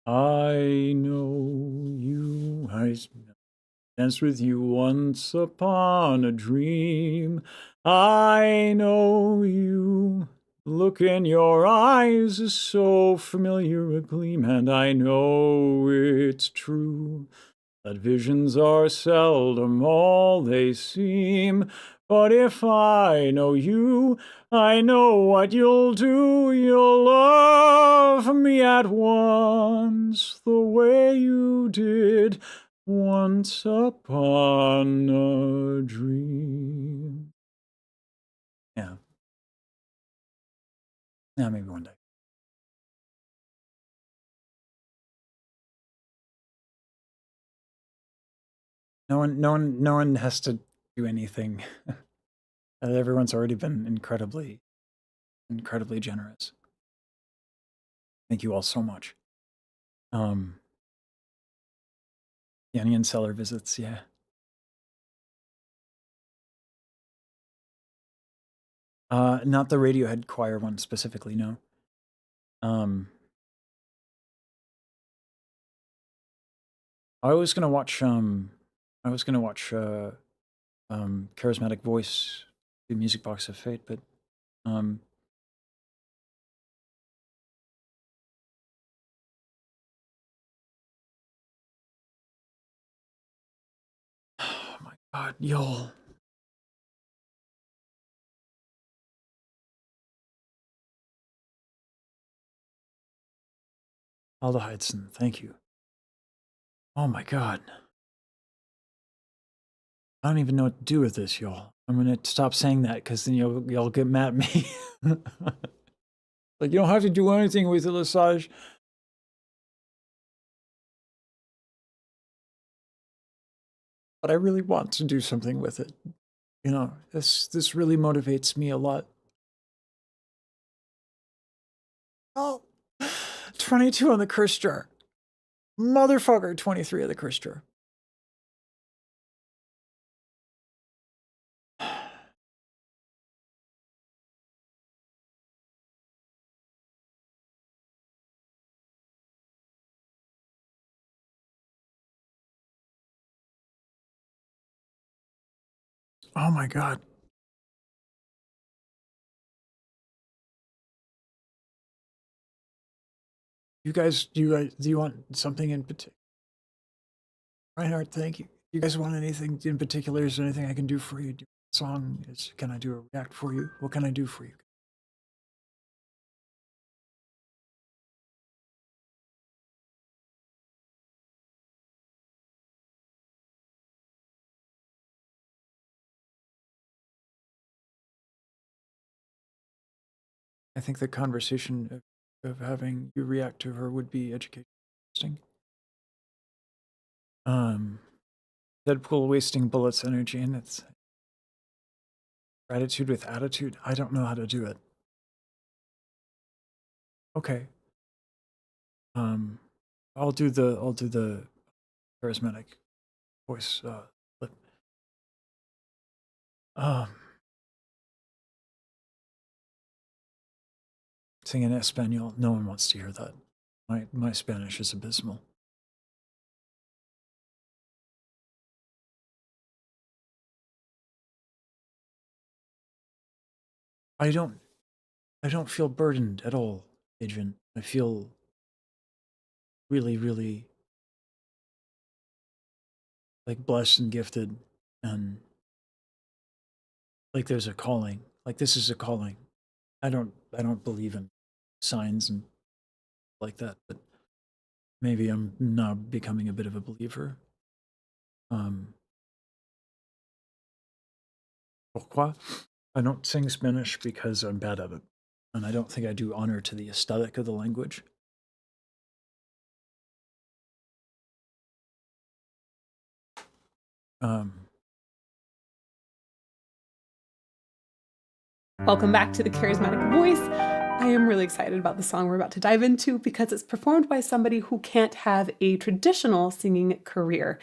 I know you, I danced with you once upon a dream. I know you. Look in your eyes is so familiar a gleam, and I know it's true that visions are seldom all they seem. But if I know you, I know what you'll do. You'll love me at once the way you did once upon a dream. Yeah. Yeah, maybe one day. No one has to do anything. Everyone's already been incredibly generous. Thank you all so much. The onion seller visits, yeah. Not the Radiohead choir one specifically, no. I was gonna watch Charismatic Voice, the Music Box of Fate, but oh my god, y'all. Aldehydson, thank you. Oh my god. I don't even know what to do with this, y'all. I'm gonna stop saying that because then y'all get mad at me. Like, you don't have to do anything with it, Lesage. But I really want to do something with it. This really motivates me a lot. Oh, 22 on the curse jar. Motherfucker, 23 on the curse jar. Oh my god. Do you want something in particular? Reinhardt, thank you. You guys want anything in particular? Is there anything I can do for you? Song is, can I do a react for you? What can I do for you? I think the conversation of having you react to her would be educational. Deadpool wasting bullets energy, and it's Gratitude with attitude? I don't know how to do it. Okay. I'll do the charismatic voice lip. Sing in Espanol. No one wants to hear that. My Spanish is abysmal. I don't feel burdened at all, Adrian. I feel really, really like blessed and gifted, and like there's a calling. Like this is a calling. I don't believe in signs and like that, but maybe I'm now becoming a bit of a believer. Pourquoi? I don't sing Spanish because I'm bad at it, and I don't think I do honor to the aesthetic of the language. Welcome back to the Charismatic Voice. I am really excited about the song we're about to dive into because it's performed by somebody who can't have a traditional singing career.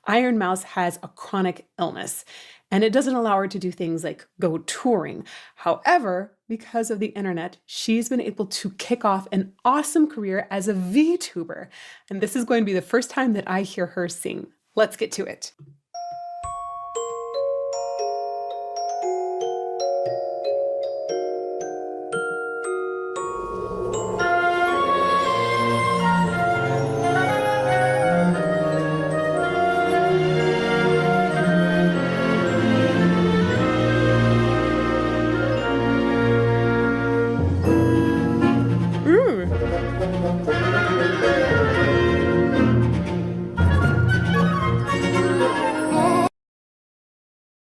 Iron Mouse has a chronic illness, and it doesn't allow her to do things like go touring. However, because of the internet, she's been able to kick off an awesome career as a VTuber. And this is going to be the first time that I hear her sing. Let's get to it.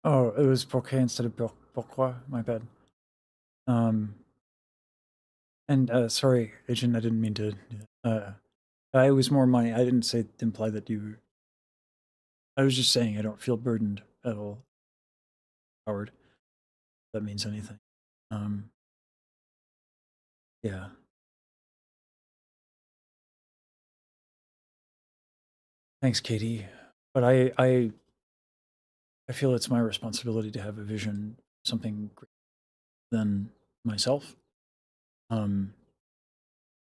Oh, it was pourquoi instead of pourquoi. My bad. And sorry, Agent, I didn't mean to. I was more I didn't say imply that you. I was just saying I don't feel burdened at all. Howard, if that means anything. Yeah. Thanks, Katie. But I feel it's my responsibility to have a vision, something greater than myself.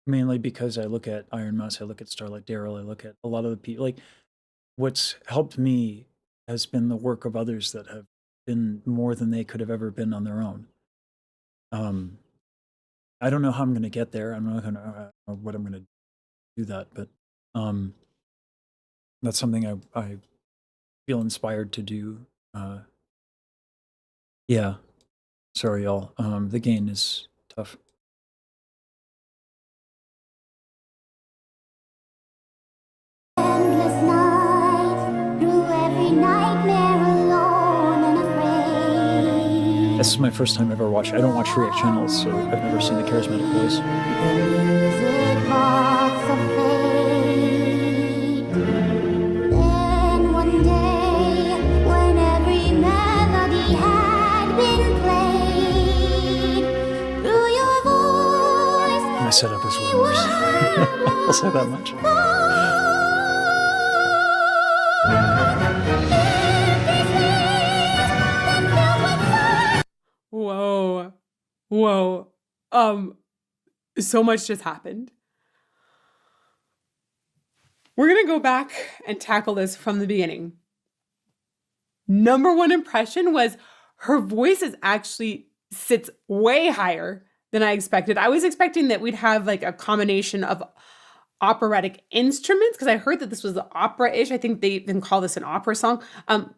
Mainly because I look at Iron Mouse, I look at Starlight Daryl, I look at a lot of the people. Like, what's helped me has been the work of others that have been more than they could have ever been on their own. I don't know how I'm going to get there. I'm not going to or what I'm going to do that, but that's something I feel inspired to do. Yeah. Sorry, y'all. The gain is tough. Endless night, through every nightmare alone and afraid. This is my first time ever watching. I don't watch React channels, so I've never seen the charismatic voice. The music box of fate. Then one day, when every melody had been played, through your voice, My setup is way worse. I'll say that much. Whoa. So much just happened. We're going to go back and tackle this from the beginning. Number one impression was her voice sits way higher than I expected. I was expecting that we'd have like a combination of operatic instruments because I heard that this was opera-ish. I think they even call this an opera song.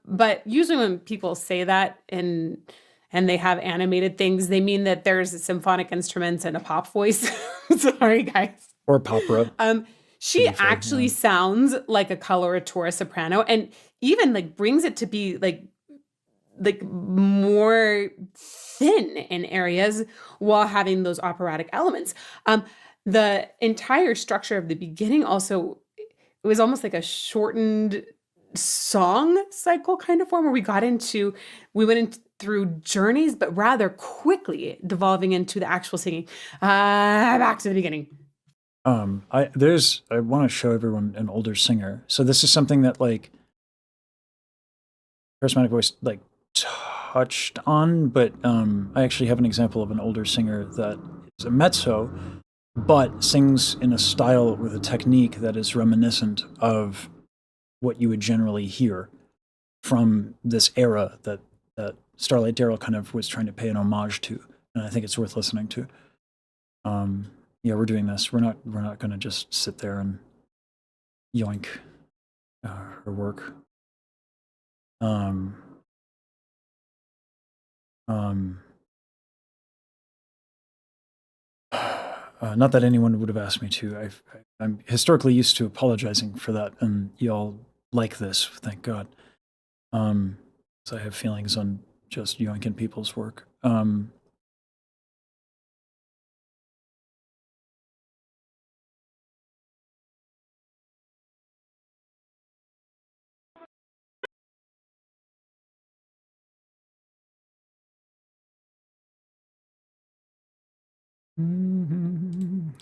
But usually when people say that and they have animated things, they mean that there's symphonic instruments and a pop voice. Sorry, guys. Or opera. She actually sounds like a coloratura soprano, and even like brings it to be like more thin in areas while having those operatic elements. The entire structure of the beginning also, it was almost like a shortened song cycle kind of form where we went into through journeys, but rather quickly devolving into the actual singing. Back to the beginning. I want to show everyone an older singer. So this is something that like Charismatic Voice like touched on, but I actually have an example of an older singer that is a mezzo, but sings in a style with a technique that is reminiscent of what you would generally hear from this era that Starlight Darrell kind of was trying to pay an homage to, and I think it's worth listening to. Yeah, we're doing this. We're not going to just sit there and yoink her work. Not that anyone would have asked me to. I'm historically used to apologizing for that, and y'all like this, thank God. So I have feelings on just yoinking people's work.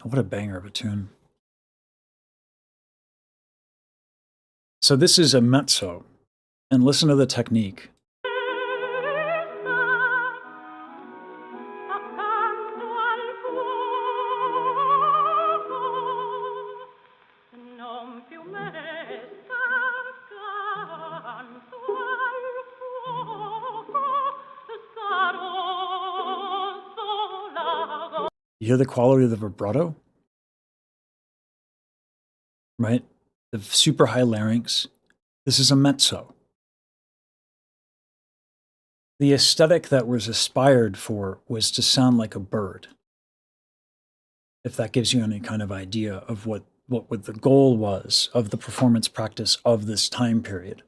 What a banger of a tune. So this is a mezzo, and listen to the technique. You hear the quality of the vibrato? Right? The super high larynx. This is a mezzo. The aesthetic that was aspired for was to sound like a bird. If that gives you any kind of idea of what the goal was of the performance practice of this time period.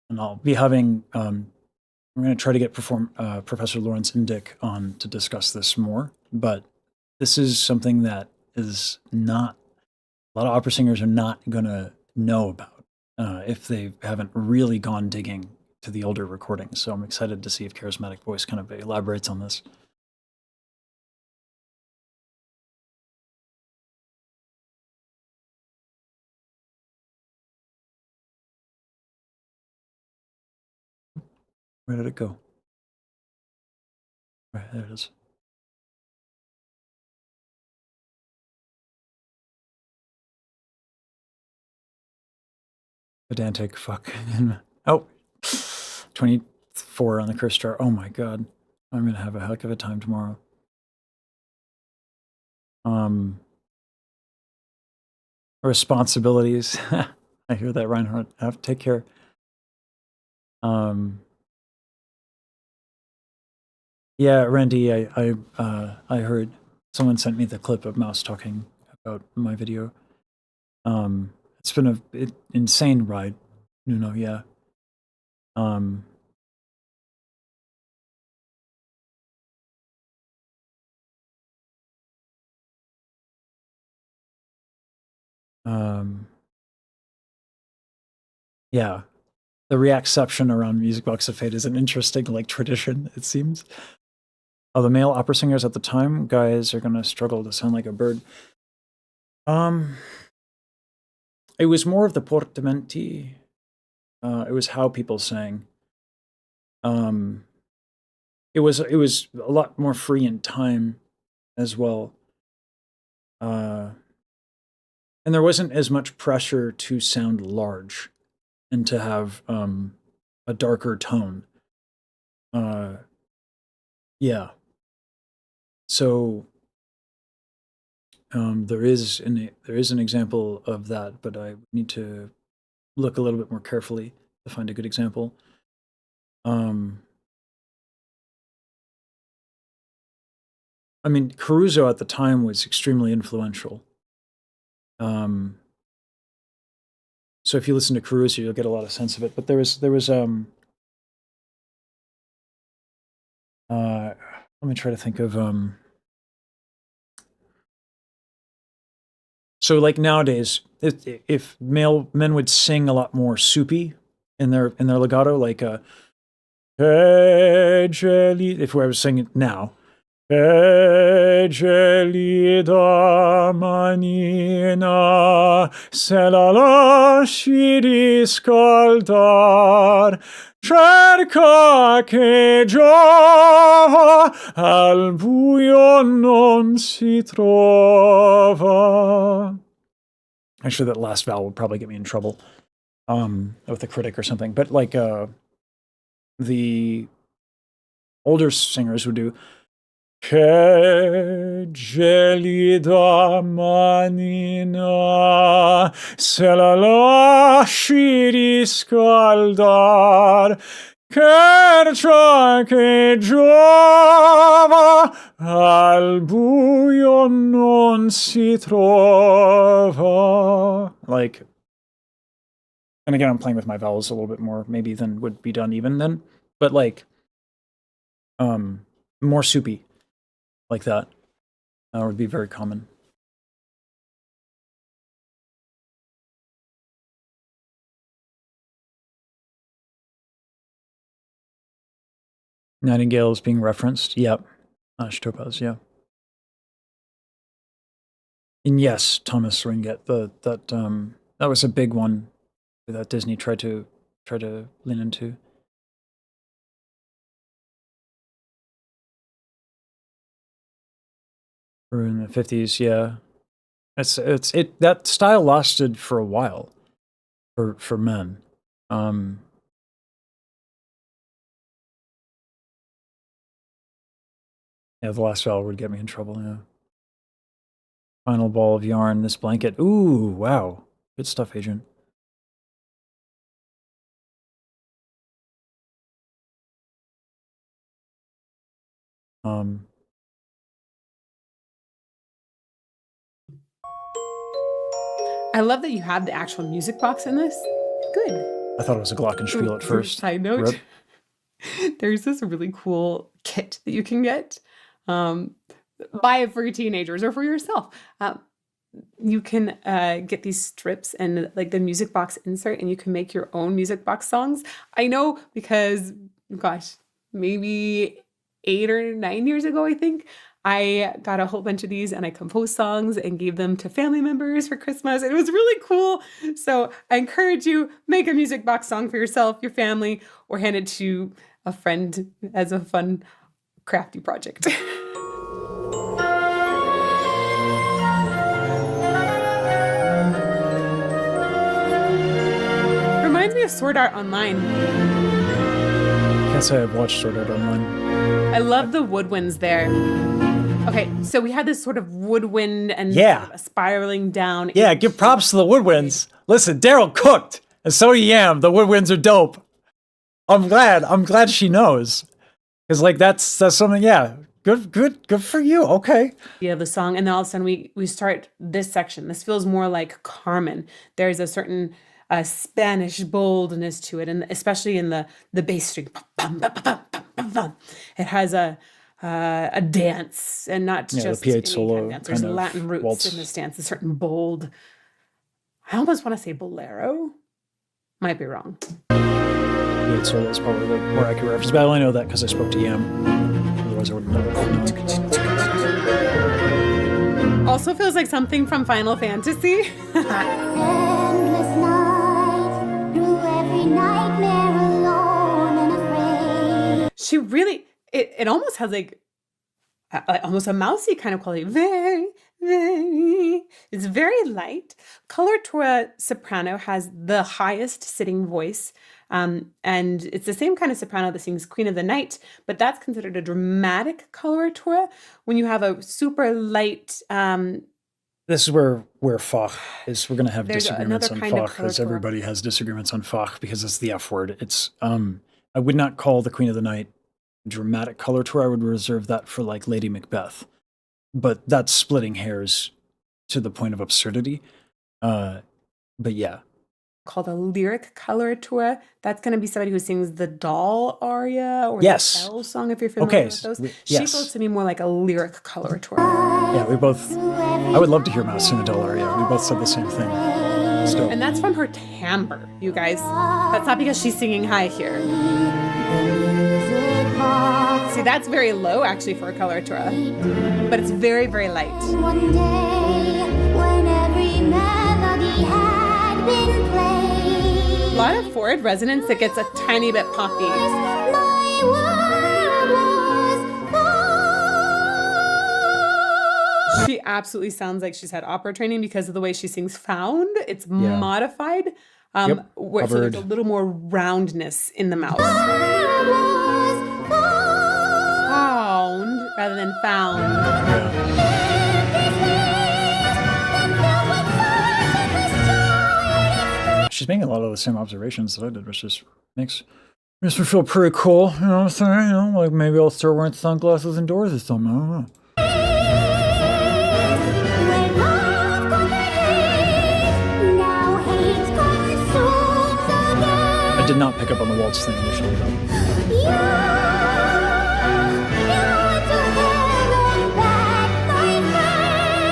And I'll be having, I'm going to try to get Professor Lawrence Indick on to discuss this more, but this is something that is not, a lot of opera singers are not going to know about if they haven't really gone digging to the older recordings. So I'm excited to see if Charismatic Voice kind of elaborates on this. Where did it go? Right, there it is. Pedantic, fuck. Oh, 24 on the curse chart. Oh my God. I'm going to have a heck of a time tomorrow. Responsibilities. I hear that, Reinhardt. I have to take care. Yeah, Randy, I heard someone sent me the clip of Mouse talking about my video. It's been an insane ride, Nuno, yeah. Yeah, the reacception around Music Box of Fate is an interesting, like, tradition, it seems. Oh, the male opera singers at the time, guys, are gonna struggle to sound like a bird. It was more of the portamenti. It was how people sang. It was a lot more free in time as well. And there wasn't as much pressure to sound large and to have a darker tone. Yeah. So there is an example of that, but I need to look a little bit more carefully to find a good example. I mean, Caruso at the time was extremely influential. So if you listen to Caruso, you'll get a lot of sense of it. But there was let me try to think of so like nowadays, if men would sing a lot more soupy in their legato, like che gelida, if I was singing it now, che gelida manina, se la lasci riscaldar, cerca che giova, al buio non si trova. Actually, that last vowel would probably get me in trouble with a critic or something. But like the older singers would do che gelida manina, se la lasci riscaldar, cerca che giova, al buio non si trova. Like, and again, I'm playing with my vowels a little bit more maybe than would be done even then, but like, more soupy, like that, would be very common. Nightingale is being referenced. Yep. Topaz, yeah. And yes, Thomas Ringget, that was a big one that Disney tried to lean into. Or in the 50s, yeah. That style lasted for a while for men. Yeah, the last vowel would get me in trouble, yeah. Final ball of yarn, this blanket. Ooh, wow. Good stuff, Agent. I love that you have the actual music box in this. Good. I thought it was a glockenspiel at first. Side note. Rip. There's this really cool kit that you can get. Buy it for your teenagers or for yourself. You can get these strips and like the music box insert, and you can make your own music box songs. I know because, gosh, maybe 8 or 9 years ago, I think, I got a whole bunch of these and I composed songs and gave them to family members for Christmas. It was really cool. So I encourage you, make a music box song for yourself, your family, or hand it to a friend as a fun, crafty project. Reminds me of Sword Art Online. Can't say I've watched Sword Art Online. I love the woodwinds there. Okay, so we had this sort of woodwind and Yeah. sort of spiraling down. Yeah, give props to the woodwinds. Listen, Daryl cooked, and so do Yam. The woodwinds are dope. I'm glad she knows. Because like that's something, yeah. Good for you. Okay. Yeah, the song, and then all of a sudden we start this section. This feels more like Carmen. There's a certain Spanish boldness to it, and especially in the bass string. It has a dance, and not just the P8 any solo kind of dance. There's kind of Latin roots waltz. in this dance. A certain bold. I almost want to say bolero. Might be wrong. P8 solo is probably the more accurate reference, but I only know that because I spoke to Yam. Otherwise, I wouldn't know. Also feels like something from Final Fantasy. Endless night, through every nightmare alone and afraid. She really, it almost has like almost a mousy kind of quality. It's very light. Color Tora soprano has the highest sitting voice. And it's the same kind of soprano that sings Queen of the Night, but that's considered a dramatic coloratura. When you have a super light, This is where Fach is. We're going to have There's disagreements on another kind of Fach, as coloratura. everybody has disagreements on Fach because it's the F word. It's I would not call the Queen of the Night dramatic coloratura. I would reserve that for like Lady Macbeth, but that's splitting hairs to the point of absurdity. But yeah. called a lyric coloratura. That's going to be somebody who sings the doll aria or Yes. the bell song, if you're familiar with those. She yes. feels to me more like a lyric coloratura. Yeah, we both. I would love to hear Mouse sing the doll aria. We both said the same thing. It's dope. And that's from her timbre, you guys. That's not because she's singing high here. See, that's very low actually for a coloratura, but it's very, very light. One day, when every melody had been played, A lot of forward resonance that gets a tiny bit poppy. my world was gone. She absolutely sounds like she's had opera training because of the way she sings found. It's modified, Yep, where so there's a covered. little more roundness in the mouth. World was gone. Found rather than found. She's making a lot of the same observations that I did, which just makes me feel pretty cool. You know what I'm saying? You know, like maybe I'll start wearing sunglasses indoors or something. I don't know. When love conquered, now hate consumes again. I did not pick up on the waltz thing initially, though. You to heaven back, my friend.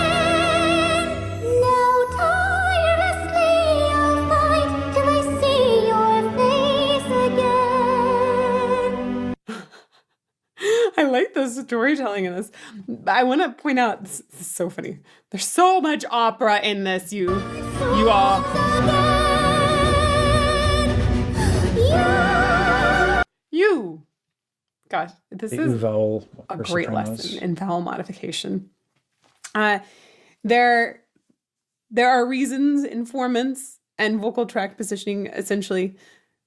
Now tirelessly I'll fight till I see your face again. I like the storytelling in this. I want to point out, this is so funny. There's so much opera in this, you all. You. Gosh, this The is vowel a or great sopranos. lesson in vowel modification. There are reasons in formants and vocal tract positioning, essentially.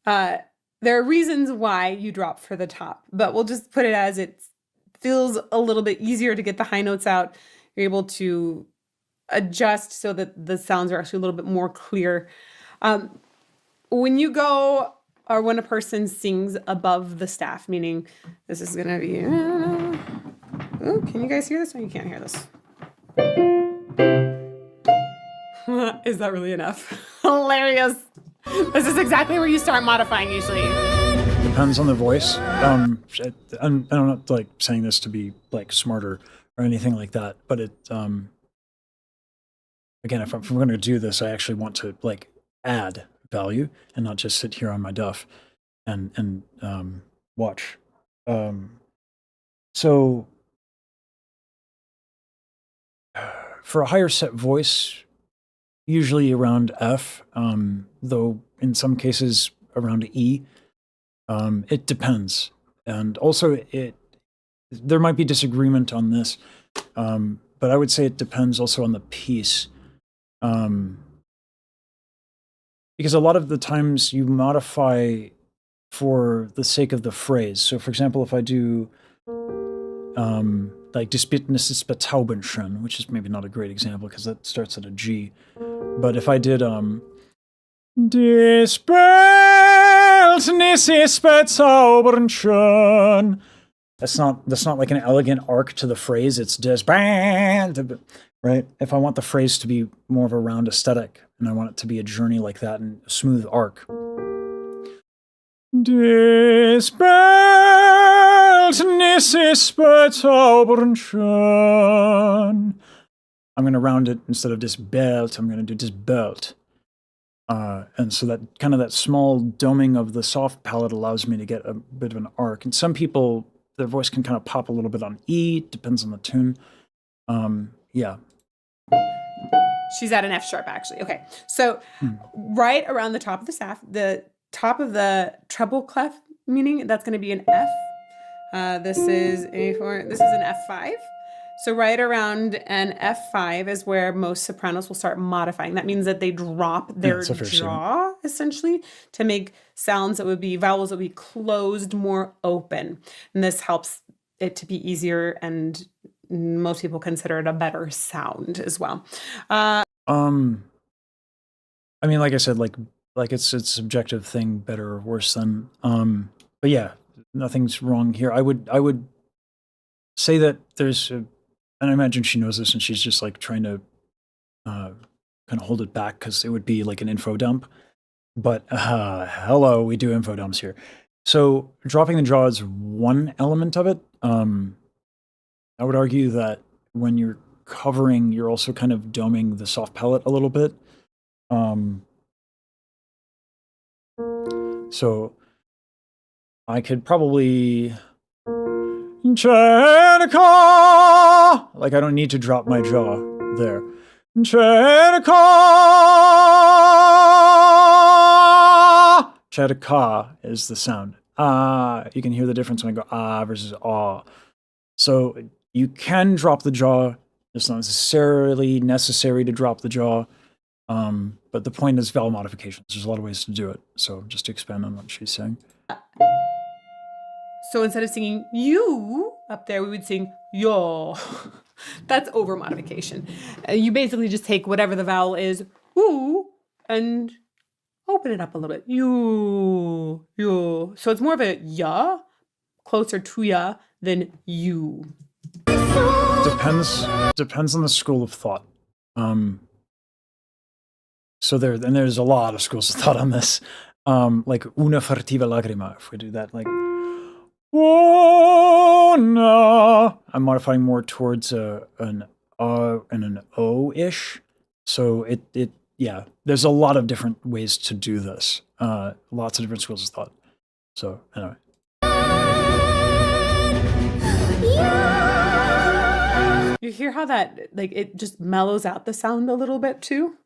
There are reasons why you drop for the top, but we'll just put it as it feels a little bit easier to get the high notes out. You're able to adjust so that the sounds are actually a little bit more clear. When you go, or when a person sings above the staff, meaning this is gonna be, ooh, can you guys hear this? No, you can't hear this. Is that really enough? Hilarious. This is exactly where you start modifying usually. Depends on the voice. I'm not like saying this to be like smarter or anything like that, but it again, if I'm going to do this, I actually want to like add value and not just sit here on my duff and watch. So for a higher set voice, usually around F, though in some cases around E. It depends, and also there might be disagreement on this, but I would say it depends also on the piece, because a lot of the times you modify for the sake of the phrase. So, for example, if I do like "Das Bildnis ist bezaubernd," which is maybe not a great example because that starts at a G, but if I did "Das Bildnis ist bezaubernd," that's not like an elegant arc to the phrase. It's "das Band," right? If I want the phrase to be more of a round aesthetic and I want it to be a journey like that and a smooth arc. Das Bildnis ist bezaubernd. I'm going to round it instead of "das Belt," I'm going to do "das Belt." And so that kind of that small doming of the soft palate allows me to get a bit of an arc. And some people, their voice can kind of pop a little bit on E, depends on the tune. Yeah. She's at an F sharp, actually. Okay. So right around the top of the staff, the top of the treble clef, meaning that's going to be an F. This is an F5. So right around an F5 is where most sopranos will start modifying. That means that they drop their it's a fair jaw, essentially, to make sounds that would be vowels that would be closed, more open. And this helps it to be easier, and most people consider it a better sound as well. I mean, like I said, like it's a subjective thing, better or worse than. But yeah, nothing's wrong here. I would say that there's a, and I imagine she knows this and she's just like trying to kind of hold it back because it would be like an info dump. But hello, we do info dumps here. So dropping the jaw is one element of it. I would argue that when you're covering, you're also kind of doming the soft palate a little bit. So I could probably Cheddar. Like I don't need to drop my jaw there. Cheddar. Cheddar is the sound. You can hear the difference when I go versus ah. So you can drop the jaw. It's not necessarily necessary to drop the jaw. But the point is vowel modifications. There's a lot of ways to do it. So just to expand on what she's saying. So instead of singing you up there, we would sing yo. That's over modification. You basically just take whatever the vowel is, ooh, and open it up a little bit. You. So it's more of a ya, closer to ya than you. Depends on the school of thought. So there's a lot of schools of thought on this. Like una furtiva lagrima, if we do that, like oh no. I'm modifying more towards an and an O-ish. So it yeah, there's a lot of different ways to do this. Lots of different schools of thought. So anyway. You hear how that, like, it just mellows out the sound a little bit too?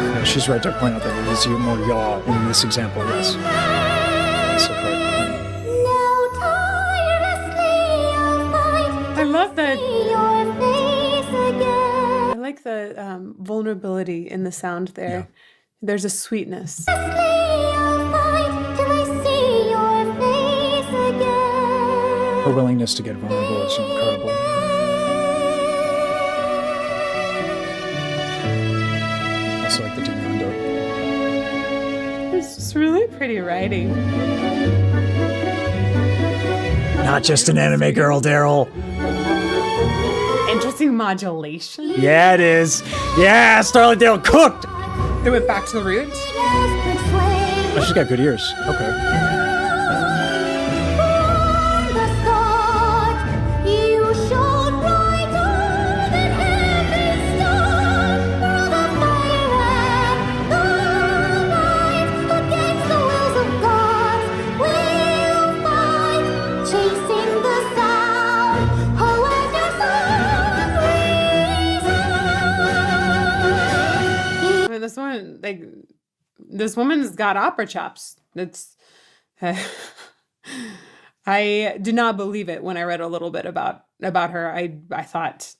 Yeah, she's right to point out that it is more yaw in this example, yes. So I love that. I like the vulnerability in the sound there. Yeah. There's a sweetness. her willingness to get vulnerable is incredible. Also like the Dumondo. It's just really pretty writing. Not just an anime girl, Daryl. Interesting modulation. Yeah, it is. Yeah, Starlight Daryl cooked. They went back to the roots. Oh, she's got good ears. Okay. This woman's got opera chops. It's I did not believe it when I read a little bit about her. I thought,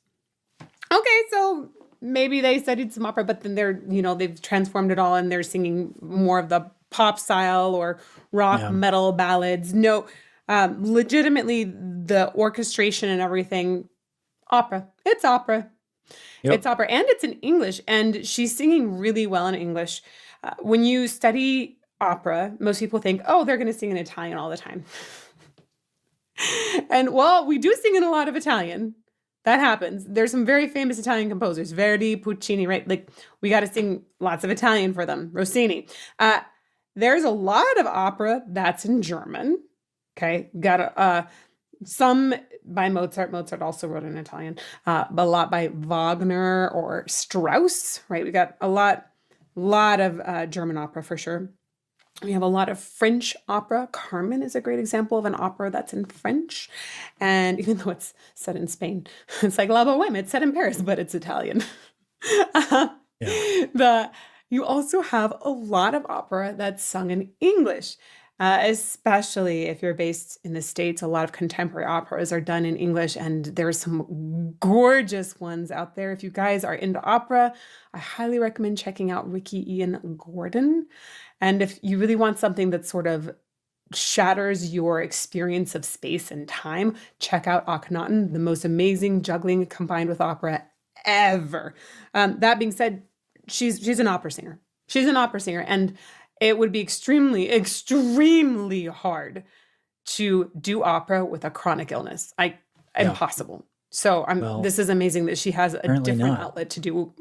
okay, so maybe they studied some opera, but then they've transformed it all and they're singing more of the pop style or rock metal ballads. No, legitimately the orchestration and everything, opera. It's opera. Yep. It's opera, and it's in English, and she's singing really well in English. When you study opera, most people think, oh, they're going to sing in Italian all the time. And well, we do sing in a lot of Italian. That happens. There's some very famous Italian composers, Verdi, Puccini, right? Like, we got to sing lots of Italian for them, Rossini. There's a lot of opera that's in German. Okay, got some by Mozart. Mozart also wrote in Italian, but a lot by Wagner or Strauss, right? We got a lot of German opera for sure. We have a lot of French opera. Carmen is a great example of an opera that's in French. And even though it's set in Spain, it's like La Boheme, it's set in Paris, but it's Italian. You also have a lot of opera that's sung in English. Especially if you're based in the States, a lot of contemporary operas are done in English, and there's some gorgeous ones out there. If you guys are into opera, I highly recommend checking out Ricky Ian Gordon. And if you really want something that sort of shatters your experience of space and time, check out Akhenaten, the most amazing juggling combined with opera ever. That being said, she's an opera singer. She's an opera singer, and it would be extremely, extremely hard to do opera with a chronic illness. Impossible. So this is amazing that she has a different outlet to do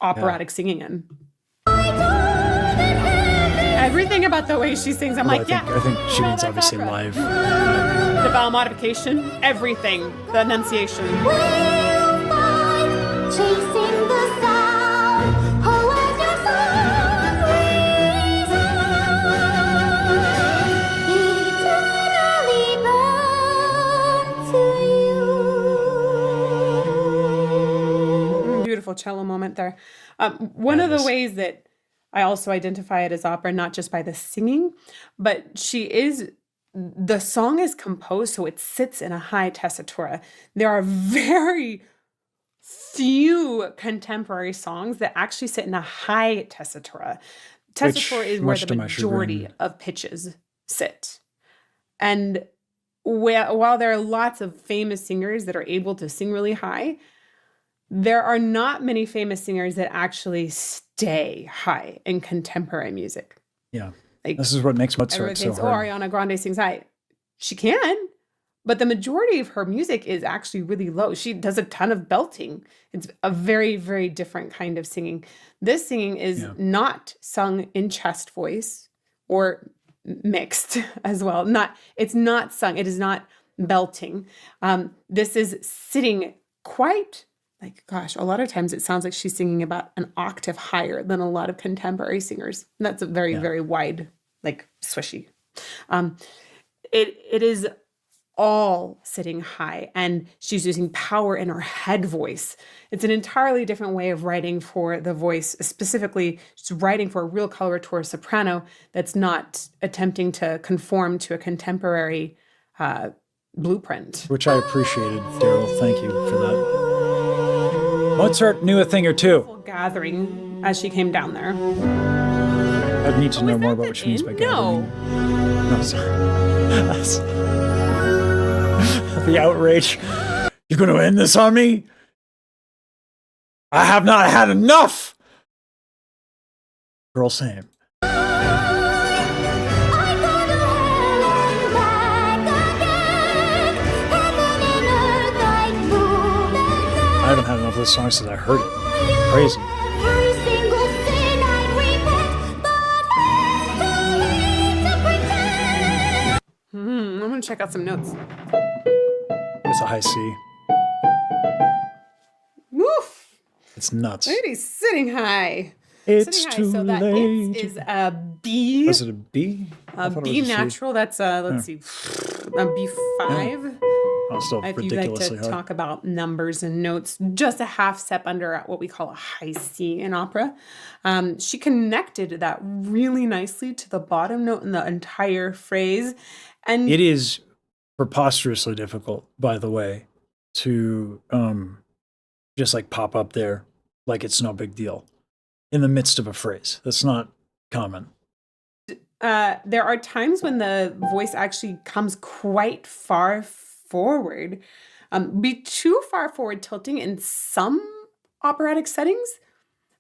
operatic singing in. Everything about the way she sings, I'm I think she means obviously live. The vowel modification, everything, the enunciation. Chasing the sound, cello moment there. One Yeah, of it the is. ways that I also identify it as opera, not just by the singing, but the song is composed so it sits in a high tessitura. There are very few contemporary songs that actually sit in a high tessitura. Tessitura is where much the to my majority chagrin- of pitches sit. And while there are lots of famous singers that are able to sing really high, there are not many famous singers that actually stay high in contemporary music. Yeah. Like, This is what makes Mozart everyone so thinks, oh, hard. Ariana Grande sings high. She can, but the majority of her music is actually really low. She does a ton of belting. It's a very, very different kind of singing. This singing is Yeah. not sung in chest voice or mixed as well. It's not sung. It is not belting. This is sitting quite like, gosh, a lot of times it sounds like she's singing about an octave higher than a lot of contemporary singers. And that's a very, Yeah. very wide, like swishy. It is all sitting high, and she's using power in her head voice. It's an entirely different way of writing for the voice. Specifically, she's writing for a real coloratura soprano that's not attempting to conform to a contemporary blueprint. Which I appreciated, Daryl. Thank you for that. Mozart knew a thing or two. Full gathering as she came down there. I'd need to know is more that about what she means by in? gathering. No, sorry. That's- the outrage. You're going to end this on me? I have not had enough! Girl, same. I haven't had enough of this song since I heard it. Crazy. I'm gonna check out some notes. It's a high C. Woof! It's nuts. Lady's sitting high. It's Sitting high. too So that late. is a B. Was it a B? I A thought it B was a C. natural. That's let's see, a B5. Oh, still If you like ridiculously to high. talk about numbers and notes, just a half step under what we call a high C in opera. She connected that really nicely to the bottom note in the entire phrase. And It is preposterously difficult, by the way, to just like pop up there like it's no big deal in the midst of a phrase. That's not common. there are times when the voice actually comes quite far forward, be too far forward tilting in some operatic settings.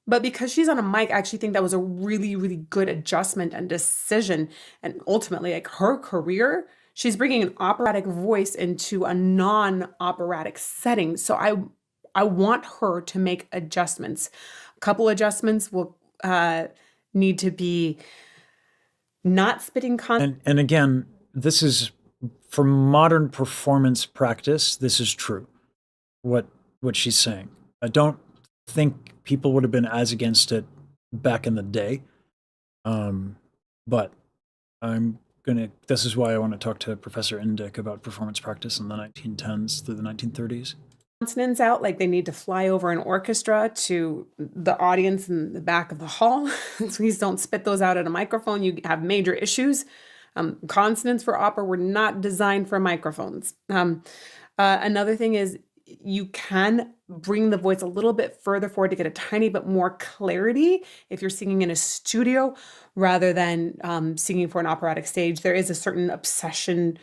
But because she's on a mic, I actually think that was a really, really good adjustment and decision. And ultimately, like her career, she's bringing an operatic voice into a non-operatic setting. So I want her to make adjustments. A couple adjustments will need to be not spitting And again, this is for modern performance practice. This is true. What she's saying. I don't think people would have been as against it back in the day. But this is why I want to talk to Professor Indick about performance practice in the 1910s through the 1930s. consonants out, like they need to fly over an orchestra to the audience in the back of the hall. Please don't spit those out at a microphone. You have major issues. Consonants for opera were not designed for microphones. Another thing is you can bring the voice a little bit further forward to get a tiny bit more clarity if you're singing in a studio rather than singing for an operatic stage. There is a certain obsession,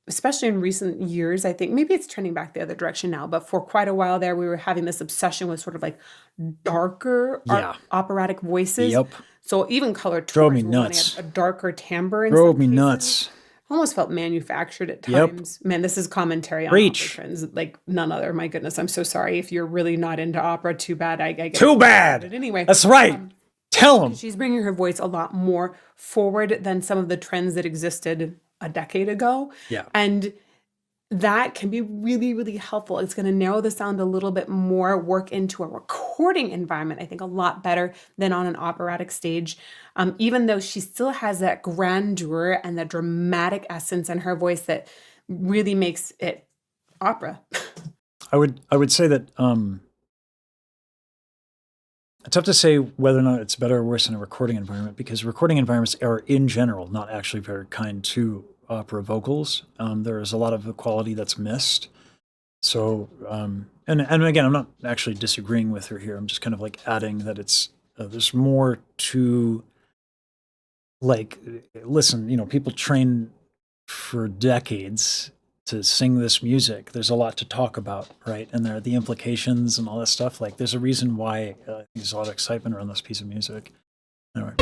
especially in recent years. I think maybe it's trending back the other direction now, but for quite a while there, we were having this obsession with sort of like darker operatic voices. Yep. So even color Drove me tours were wanting nuts. a darker timbre. In Drove some me cases. nuts. Almost felt manufactured at Yep. times. Man, this is commentary on Preach. opera trends like none other. My goodness, I'm so sorry if you're really not into opera. Too bad. I guess. Too bad. But anyway, That's right. Tell them. she's bringing her voice a lot more forward than some of the trends that existed a decade ago. Yeah. And that can be really, really helpful. It's going to narrow the sound a little bit more, work into a recording environment, I think a lot better than on an operatic stage. Even though she still has that grandeur and that dramatic essence in her voice that really makes it opera. I would say that tough to say whether or not it's better or worse in a recording environment, because recording environments are, in general, not actually very kind to opera vocals. There is a lot of the quality that's missed. So, and again, I'm not actually disagreeing with her here. I'm just kind of like adding that it's there's more to, like, listen, you know, people train for decades to sing this music. There's a lot to talk about, right? And there are the implications and all that stuff. Like, there's a reason why there's a lot of excitement around this piece of music. Anyway.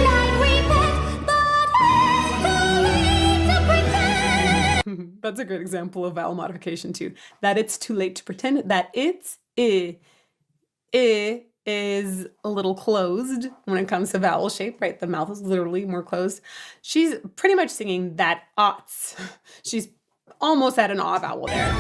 That's a great example of vowel modification too. That it's too late to pretend. That it's is a little closed when it comes to vowel shape, right? The mouth is literally more closed. She's pretty much singing that oughts. She's almost at an ah vowel there.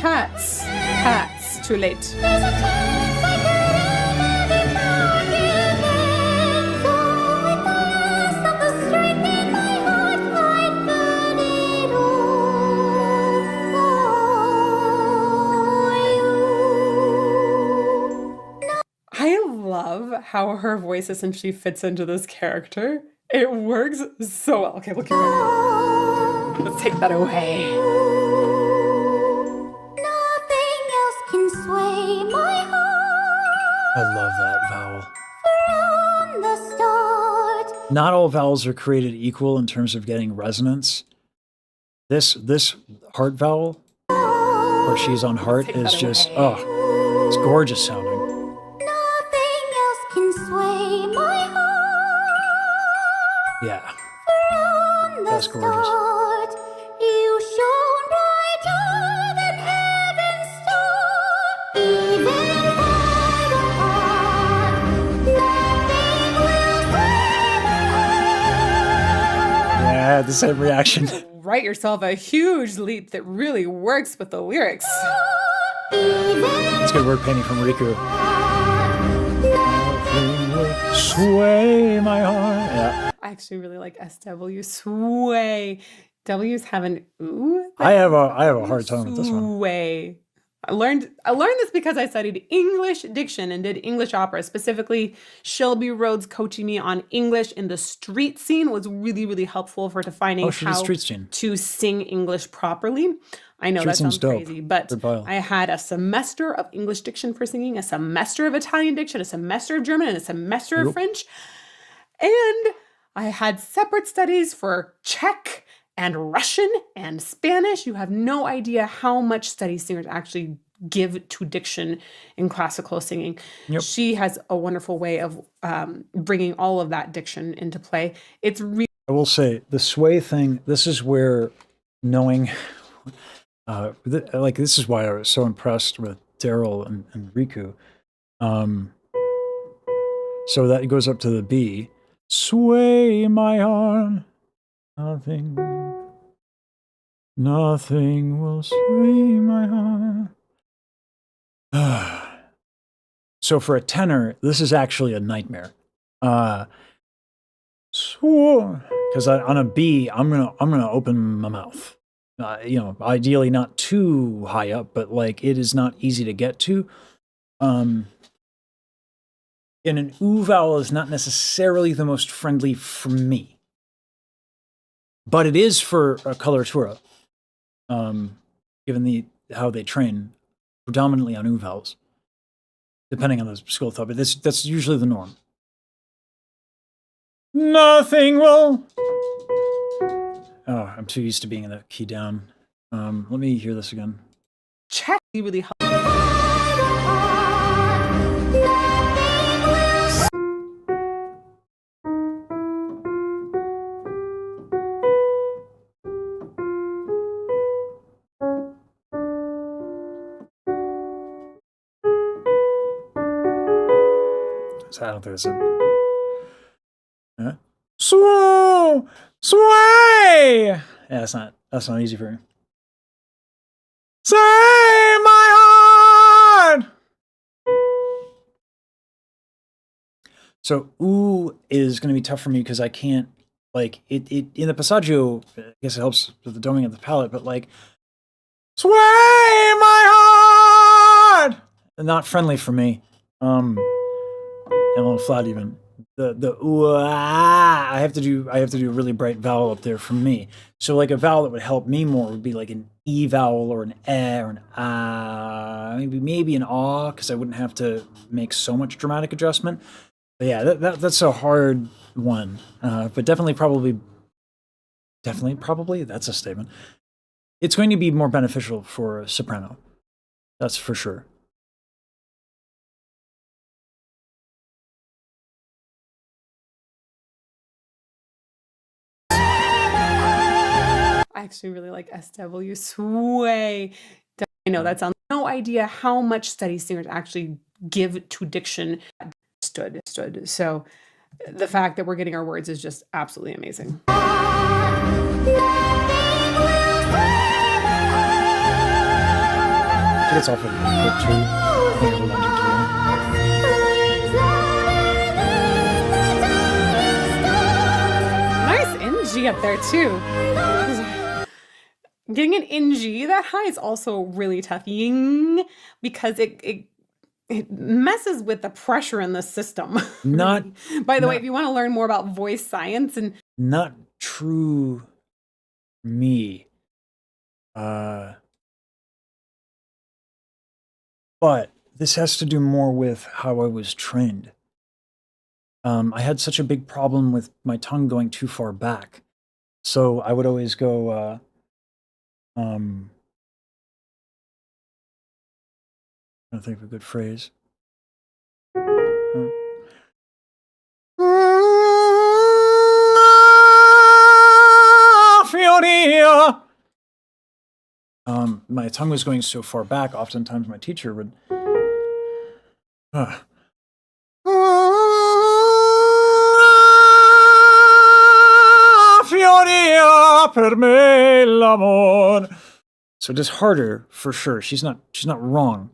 That's hats. Too late. I love how her voice essentially fits into this character. It works so well. Okay, look at it. Let's take that away. Nothing else can sway my heart I love that vowel. from the start. Not all vowels are created equal in terms of getting resonance. This heart vowel, where she's on heart, Take is that just, away. oh, it's gorgeous sounding. Nothing else can sway my heart Yeah. from the That's gorgeous. start. You shone brighter than heaven's star. Even far apart, nothing will sway my heart. Yeah, I had the same reaction. Write yourself a huge leap that really works with the lyrics. It's good word painting from Riku. Nothing will sway my heart. Yeah. I actually really like SW. Sway. W's have an ooh. I have a hard time with this one. Sway. I learned this because I studied English diction and did English opera. Specifically, Shelby Rhodes coaching me on English in the street scene was really, really helpful for defining Oh, she's a how street scene. to sing English properly. I know Street that sounds scene's dope. crazy, but Good vile. I had a semester of English diction for singing, a semester of Italian diction, a semester of German, and a semester of Yep. French. And I had separate studies for Czech and Russian and Spanish. You have no idea how much study singers actually give to diction in classical singing. Yep. She has a wonderful way of bringing all of that diction into play. It's really I will say the sway thing. This is where knowing, this is why I was so impressed with Daryl and Riku. So that goes up to the B. Sway my heart, nothing will sway my heart. So for a tenor, this is actually a nightmare. Because on a B, I'm gonna open my mouth. Ideally not too high up, but like it is not easy to get to. And an oo vowel is not necessarily the most friendly for me, but it is for a coloratura. Given how they train predominantly on oo vowels, depending on the school of thought, but that's usually the norm. Nothing will. Oh, I'm too used to being in the key down. Let me hear this again. Czech really helps. So I don't think that's it. Yeah. Sway! Yeah, that's not easy for me. Say my heart! So ooh is going to be tough for me because I can't Like it in the passaggio, I guess it helps with the doming of the palate, but like sway my heart, not friendly for me. And a little flat even. The ooh, ah, I have to do a really bright vowel up there for me. So like a vowel that would help me more would be like an e vowel or an or an ah, maybe an aw, because I wouldn't have to make so much dramatic adjustment. But yeah, that's a hard one. But definitely probably that's a statement. It's going to be more beneficial for a soprano. That's for sure. I actually really like SW sway. I know that sounds no idea how much study singers actually give to diction. Stood. So the fact that we're getting our words is just absolutely amazing. I think it's off of book 2. I think it'll land Nice NG up there too. Getting an NG that high is also really tough, ying, because it messes with the pressure in the system. Not. By the way, if you want to learn more about voice science and not true me. But this has to do more with how I was trained. I had such a big problem with my tongue going too far back. So I would always go, I'm trying to think of a good phrase. Fioria. My tongue was going so far back, oftentimes my teacher would Fioria per me l'amor. So just harder for sure. She's not wrong.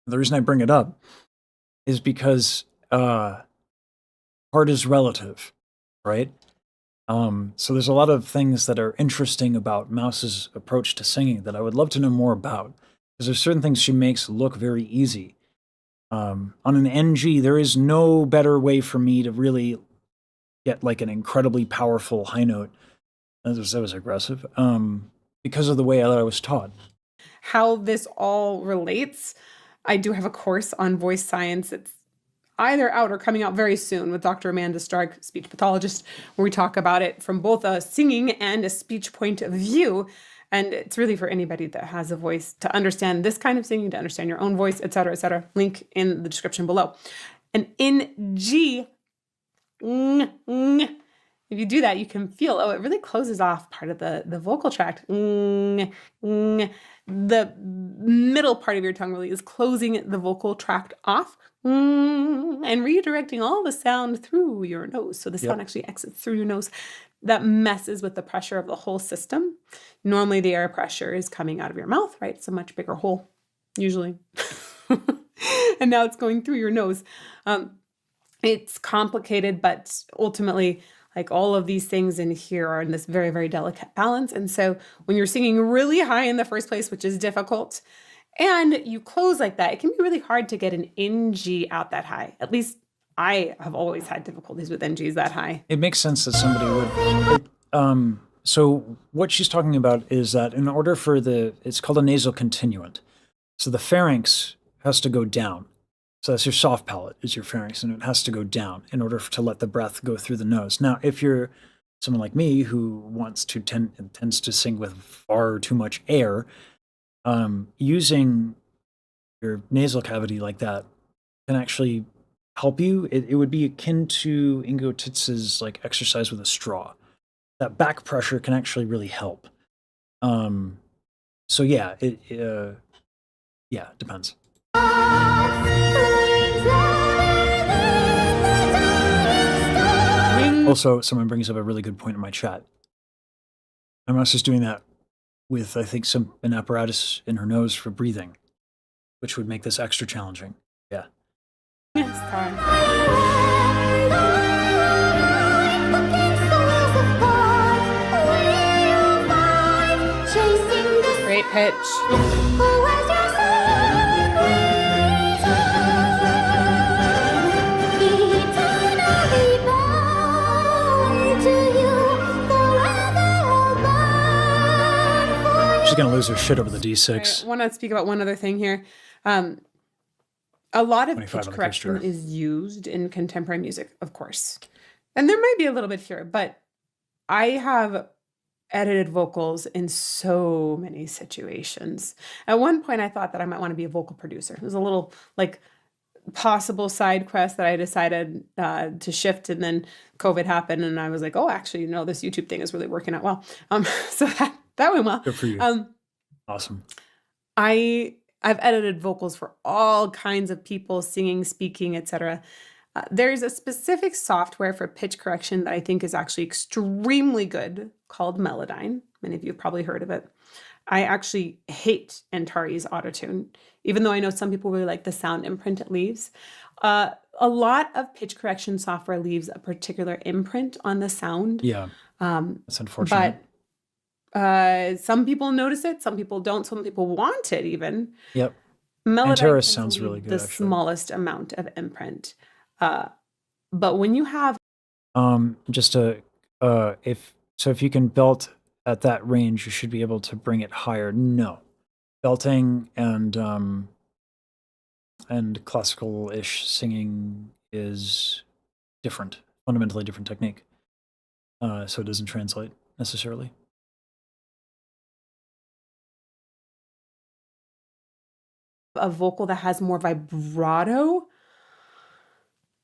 The reason I bring it up is because hard is relative, right? So there's a lot of things that are interesting about Mouse's approach to singing that I would love to know more about, because there's certain things she makes look very easy. On an NG, there is no better way for me to really get like an incredibly powerful high note. That was aggressive. Because of the way that I was taught. how this all relates, I do have a course on voice science. It's either out or coming out very soon with Dr. Amanda Stark, speech pathologist, where we talk about it from both a singing and a speech point of view. And it's really for anybody that has a voice to understand this kind of singing, to understand your own voice, et cetera, et cetera. Link in the description below. And in G, if you do that, you can feel, it really closes off part of the vocal tract. The middle part of your tongue really is closing the vocal tract off and redirecting all the sound through your nose. So the sound actually exits through your nose. That messes with the pressure of the whole system. Normally the air pressure is coming out of your mouth, right? It's a much bigger hole, usually. And now it's going through your nose. It's complicated, but ultimately, like all of these things in here are in this very, very delicate balance. And so when you're singing really high in the first place, which is difficult, and you close like that, it can be really hard to get an NG out that high. At least I have always had difficulties with NGs that high. It makes sense that somebody would. So what she's talking about is that in order for it's called a nasal continuant. So the pharynx has to go down. So that's your soft palate is your pharynx, and it has to go down in order to let the breath go through the nose. Now, if you're someone like me who tends to sing with far too much air, using your nasal cavity like that can actually help you. It would be akin to Ingo Titz's like exercise with a straw. That back pressure can actually really help. So yeah, it depends. Also, someone brings up a really good point in my chat. My mouse is doing that with, I think, an apparatus in her nose for breathing, which would make this extra challenging. Yeah. Yes, time. pitch. Who was your eternally bound to you, forever bound for She's gonna lose her shit over the I D6. want to speak about one other thing here. A lot of 25 pitch on the correction coaster. is used in contemporary music, of course. And there might be a little bit here, but I have edited vocals in so many situations. At one point, I thought that I might want to be a vocal producer. It was a little like possible side quest that I decided to shift, and then COVID happened, and I was like, oh, actually, this YouTube thing is really working out well. So that went well. Good for you. Awesome. I've edited vocals for all kinds of people, singing, speaking, etc. There's a specific software for pitch correction that I think is actually extremely good called Melodyne. Many of you have probably heard of it. I actually hate Antari's autotune, even though I know some people really like the sound imprint it leaves. A lot of pitch correction software leaves a particular imprint on the sound. Yeah, Um, that's unfortunate. but some people notice it, some people don't, some people want it even. Yep. Melodyne Antares tends to sounds leave really good, the actually. smallest amount of imprint. But when you have Just to if you can belt at that range, you should be able to bring it higher. No, belting and classical-ish singing is different, fundamentally different technique. So it doesn't translate necessarily. a vocal that has more vibrato,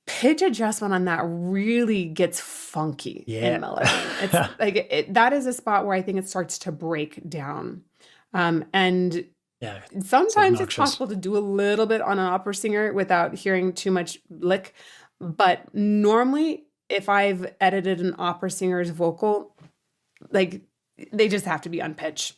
pitch adjustment on that really gets funky Yeah. in melody. It's like that is a spot where I think it starts to break down. And Yeah, sometimes it's obnoxious. possible to do a little bit on an opera singer without hearing too much lick. But normally, if I've edited an opera singer's vocal, like they just have to be on pitch.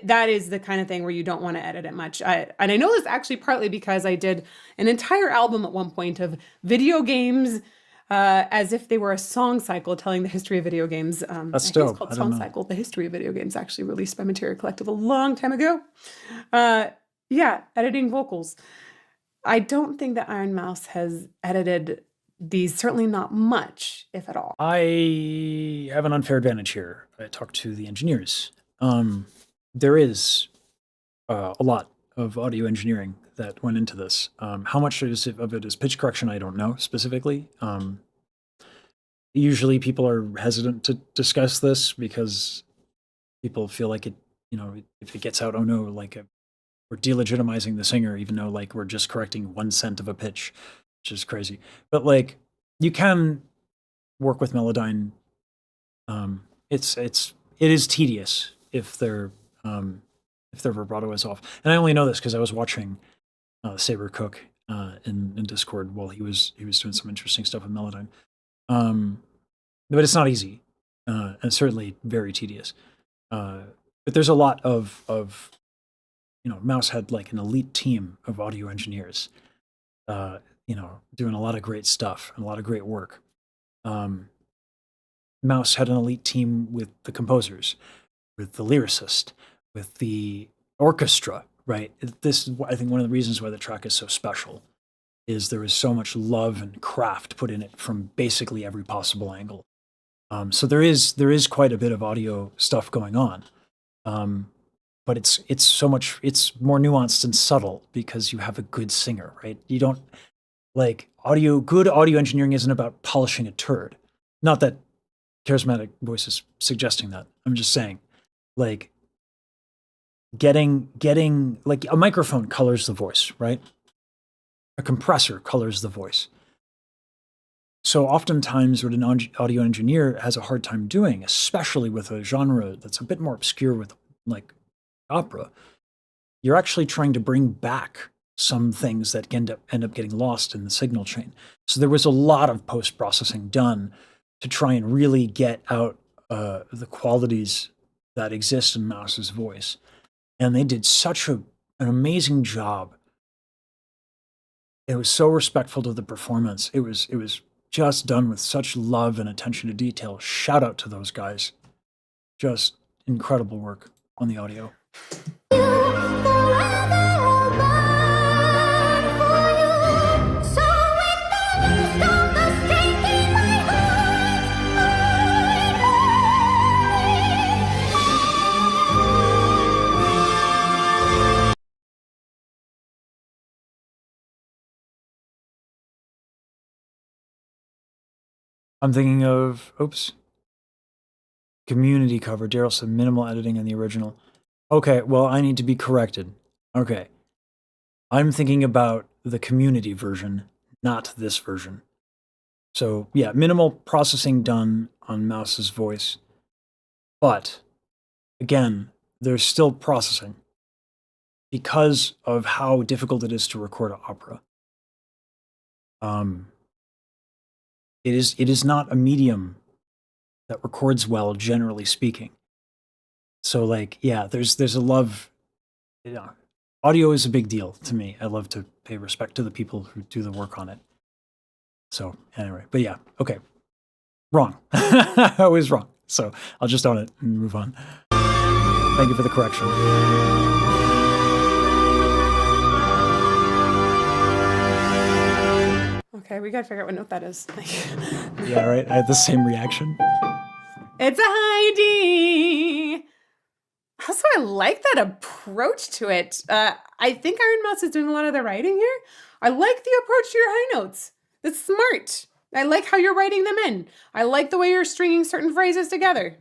That is the kind of thing where you don't want to edit it much. And I know this actually partly because I did an entire album at one point of video games as if they were a song cycle telling the history of video games. That's I think it's dope. called I Song don't know. Cycle, the history of video games, actually released by Material Collective a long time ago. Yeah, editing vocals. I don't think that Iron Mouse has edited these, certainly not much, if at all. I have an unfair advantage here. I talked to the engineers. There is a lot of audio engineering that went into this. How much of it is pitch correction, I don't know specifically. Usually people are hesitant to discuss this because people feel like it, if it gets out, oh no, like we're delegitimizing the singer, even though like we're just correcting 1 cent of a pitch, which is crazy. But like you can work with Melodyne. It is tedious if their vibrato is off. And I only know this because I was watching Saber Cook in Discord while he was doing some interesting stuff with Melodyne. But it's not easy, and certainly very tedious. But there's a lot of Mouse had like an elite team of audio engineers, doing a lot of great stuff and a lot of great work. Mouse had an elite team with the composers, with the lyricist, with the orchestra, right? This is, I think, one of the reasons why the track is so special, is there is so much love and craft put in it from basically every possible angle. So there is quite a bit of audio stuff going on. But it's more nuanced and subtle because you have a good singer, right? You don't good audio engineering isn't about polishing a turd. Not that Charismatic Voice is suggesting that. I'm just saying, like, getting like a microphone colors the voice, right? A compressor colors the voice. So oftentimes what an audio engineer has a hard time doing, especially with a genre that's a bit more obscure with like opera, you're actually trying to bring back some things that end up getting lost in the signal chain. So there was a lot of post-processing done to try and really get out the qualities that exist in Mouse's voice. And they did such an amazing job. It was so respectful to the performance. It was just done with such love and attention to detail. Shout out to those guys. Just incredible work on the audio. I'm thinking of, community cover. Daryl said minimal editing in the original. Okay, well, I need to be corrected. Okay. I'm thinking about the community version, not this version. So, yeah, minimal processing done on Mouse's voice. But, again, there's still processing because of how difficult it is to record opera. It is not a medium that records well, generally speaking. So, like, yeah, there's a love. Yeah, audio is a big deal to me. I love to pay respect to the people who do the work on it. So, anyway, but yeah, okay. Wrong. I was wrong. So, I'll just own it and move on. Thank you for the correction. Okay, we gotta figure out what note that is. Yeah, right. I had the same reaction. It's a high D. Also, I like that approach to it. I think Ironmouse is doing a lot of the writing here. I like the approach to your high notes. That's smart. I like how you're writing them in. I like the way you're stringing certain phrases together.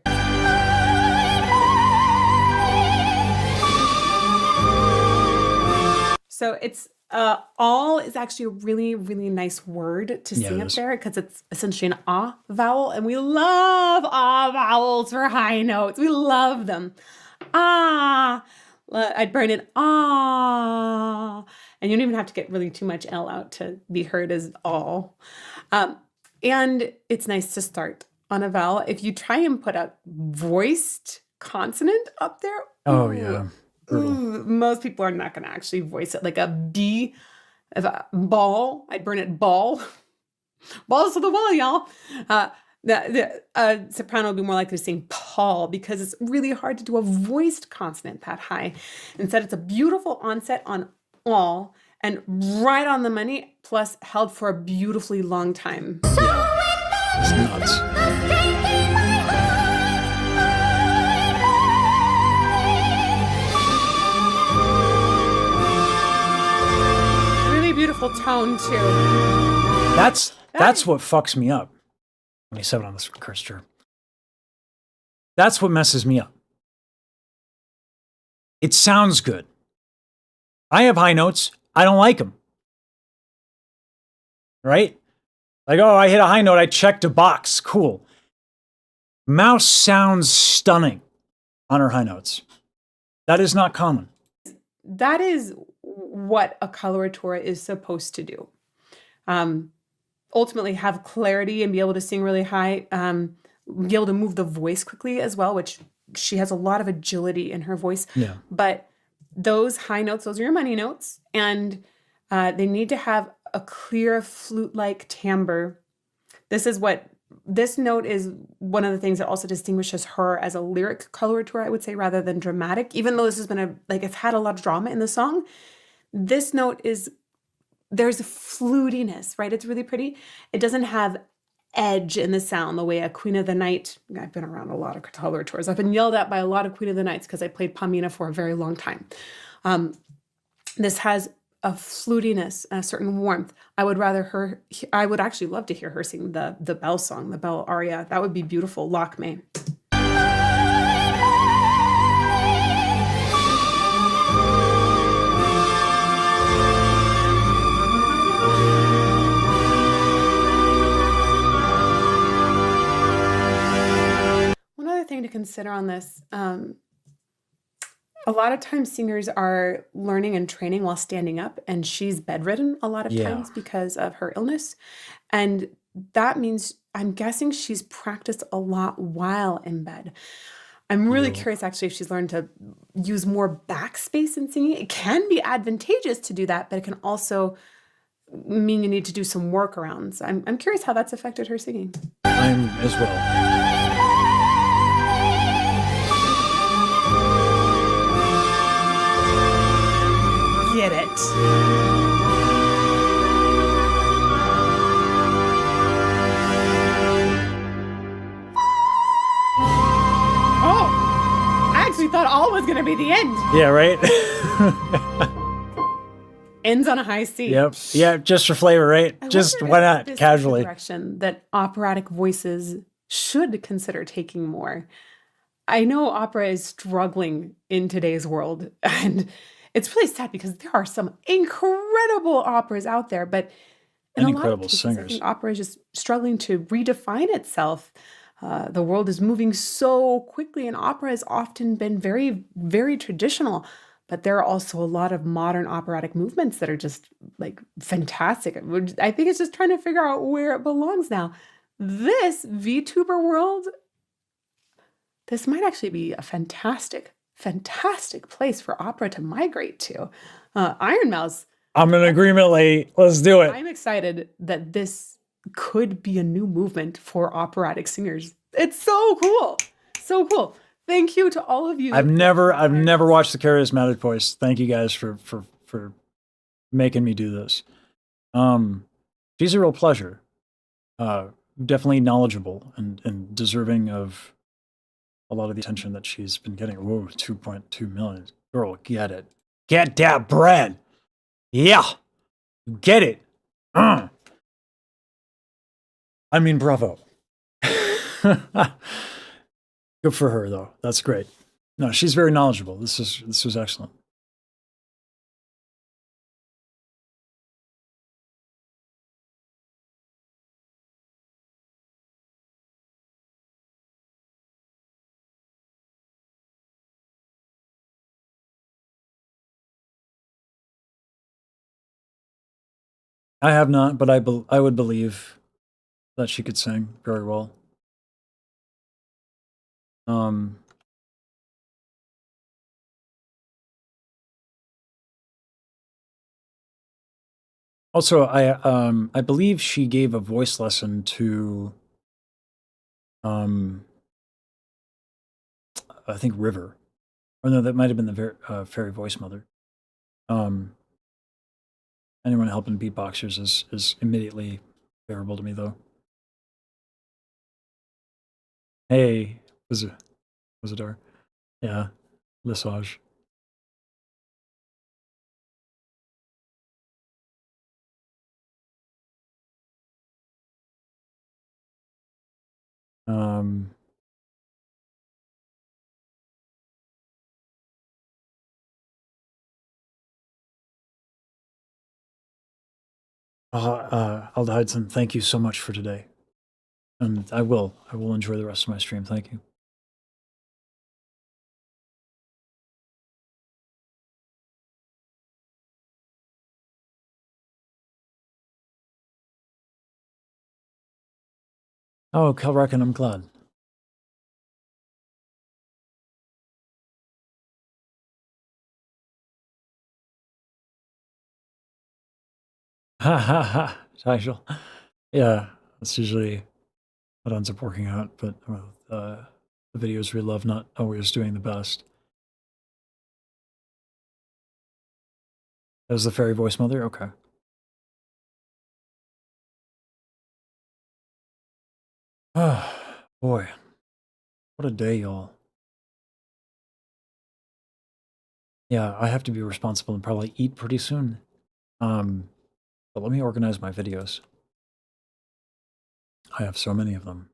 So it's all is actually a really, really nice word to sing up there because it's essentially an ah vowel, and we love ah vowels for high notes. We love them. Ah, I'd burn it ah, and you don't even have to get really too much L out to be heard as all. And it's nice to start on a vowel. If you try and put a voiced consonant up there, oh yeah. Most people are not going to actually voice it like a B, if a ball. I'd burn it ball. Balls to the wall, y'all. The soprano would be more likely to sing Paul because it's really hard to do a voiced consonant that high. Instead, it's a beautiful onset on all and right on the money, plus held for a beautifully long time. Yeah. It's nuts. Beautiful tone too. That's what fucks me up. 27 on this cursor. That's what messes me up. It sounds good. I have high notes. I don't like them. Right? Like, oh, I hit a high note. I checked a box. Cool. Mouse sounds stunning on her high notes. That is not common. That is what a coloratura is supposed to do. Ultimately have clarity and be able to sing really high, be able to move the voice quickly as well, which she has a lot of agility in her voice. Yeah. But those high notes, those are your money notes, and they need to have a clear flute-like timbre. This note is one of the things that also distinguishes her as a lyric coloratura, I would say, rather than dramatic. Even though this has been it's had a lot of drama in the song, this note there's a flutiness, right? It's really pretty. It doesn't have edge in the sound the way a Queen of the Night. I've been around a lot of coloratures. I've been yelled at by a lot of Queen of the Nights because I played Pamina for a very long time. This has a flutiness, a certain warmth. I would actually love to hear her sing the bell song, the bell aria. That would be beautiful. Lock me. One other thing to consider on this, a lot of times singers are learning and training while standing up, and she's bedridden a lot of times because of her illness. And that means, I'm guessing she's practiced a lot while in bed. I'm really curious actually if she's learned to use more backspace in singing. It can be advantageous to do that, but it can also mean you need to do some workarounds. I'm curious how that's affected her singing. I'm as well. Oh, I actually thought all was going to be the end. Yeah, right? Ends on a high C. Yep. Yeah, just for flavor, right? I Just wonder why if not? this is the Casually. direction that operatic voices should consider taking more. I know opera is struggling in today's world, and it's really sad because there are some incredible operas out there, but in And a lot of incredible cases, I singers. think opera is just struggling to redefine itself. The world is moving so quickly, and opera has often been very, very traditional. But there are also a lot of modern operatic movements that are just like fantastic. I think it's just trying to figure out where it belongs now. This VTuber world, this might actually be a fantastic, fantastic place for opera to migrate to. Ironmouse, I'm in agreement, lady. Let's do it. I'm excited that this could be a new movement for operatic singers. It's so cool. So cool. Thank you to all of you. I've never watched the Charismatic Voice. Thank you guys for making me do this. She's a real pleasure. Definitely knowledgeable and deserving of a lot of the attention that she's been getting. Whoa, 2.2 million. Girl, get it. Get that bread. Yeah. Get it. I mean, bravo. Good for her, though. That's great. No, she's very knowledgeable. This was excellent. I have not, but I would believe that she could sing very well. Also, I believe she gave a voice lesson to I think River. Or no, that might have been the fairy voice mother. Anyone helping beatboxers is immediately favorable to me, though. Hey, was it her? Yeah, Lisage. Aldheidson, thank you so much for today. And I will enjoy the rest of my stream. Thank you. Oh, Kelrecken, I'm glad. Ha ha ha, Tishel. Yeah, that's usually what ends up working out, but the videos we love not always doing the best. That was the fairy voice mother? Okay. Oh, boy. What a day, y'all. Yeah, I have to be responsible and probably eat pretty soon. But let me organize my videos. I have so many of them.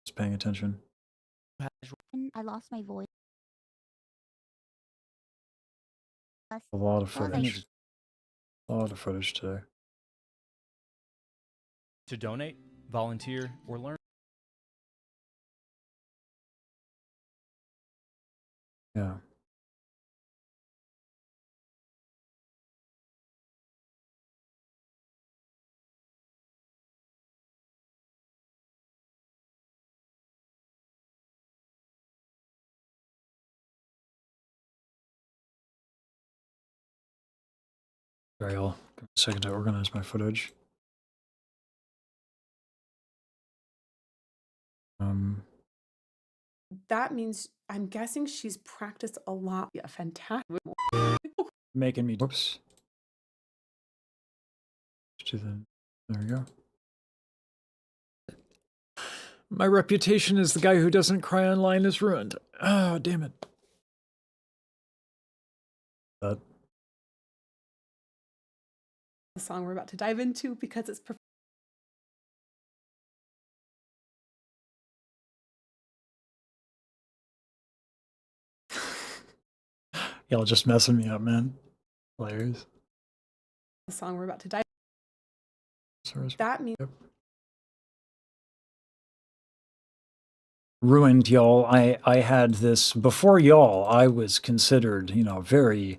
Just paying attention. I lost my voice. A lot of Well, footage. A lot of footage today. To donate, volunteer, or learn. Yeah. Sorry, I'll give me a second to organize my footage. That means I'm guessing she's practiced a lot. Yeah, fantastic. Making me. Whoops. There we go. My reputation as the guy who doesn't cry online is ruined. Ah, damn it. The song we're about to dive into because it's Y'all just messing me up, man. Players. the song we're about to dive. Sorry. That means Ruined, y'all. I had this before y'all. I was considered, you know, very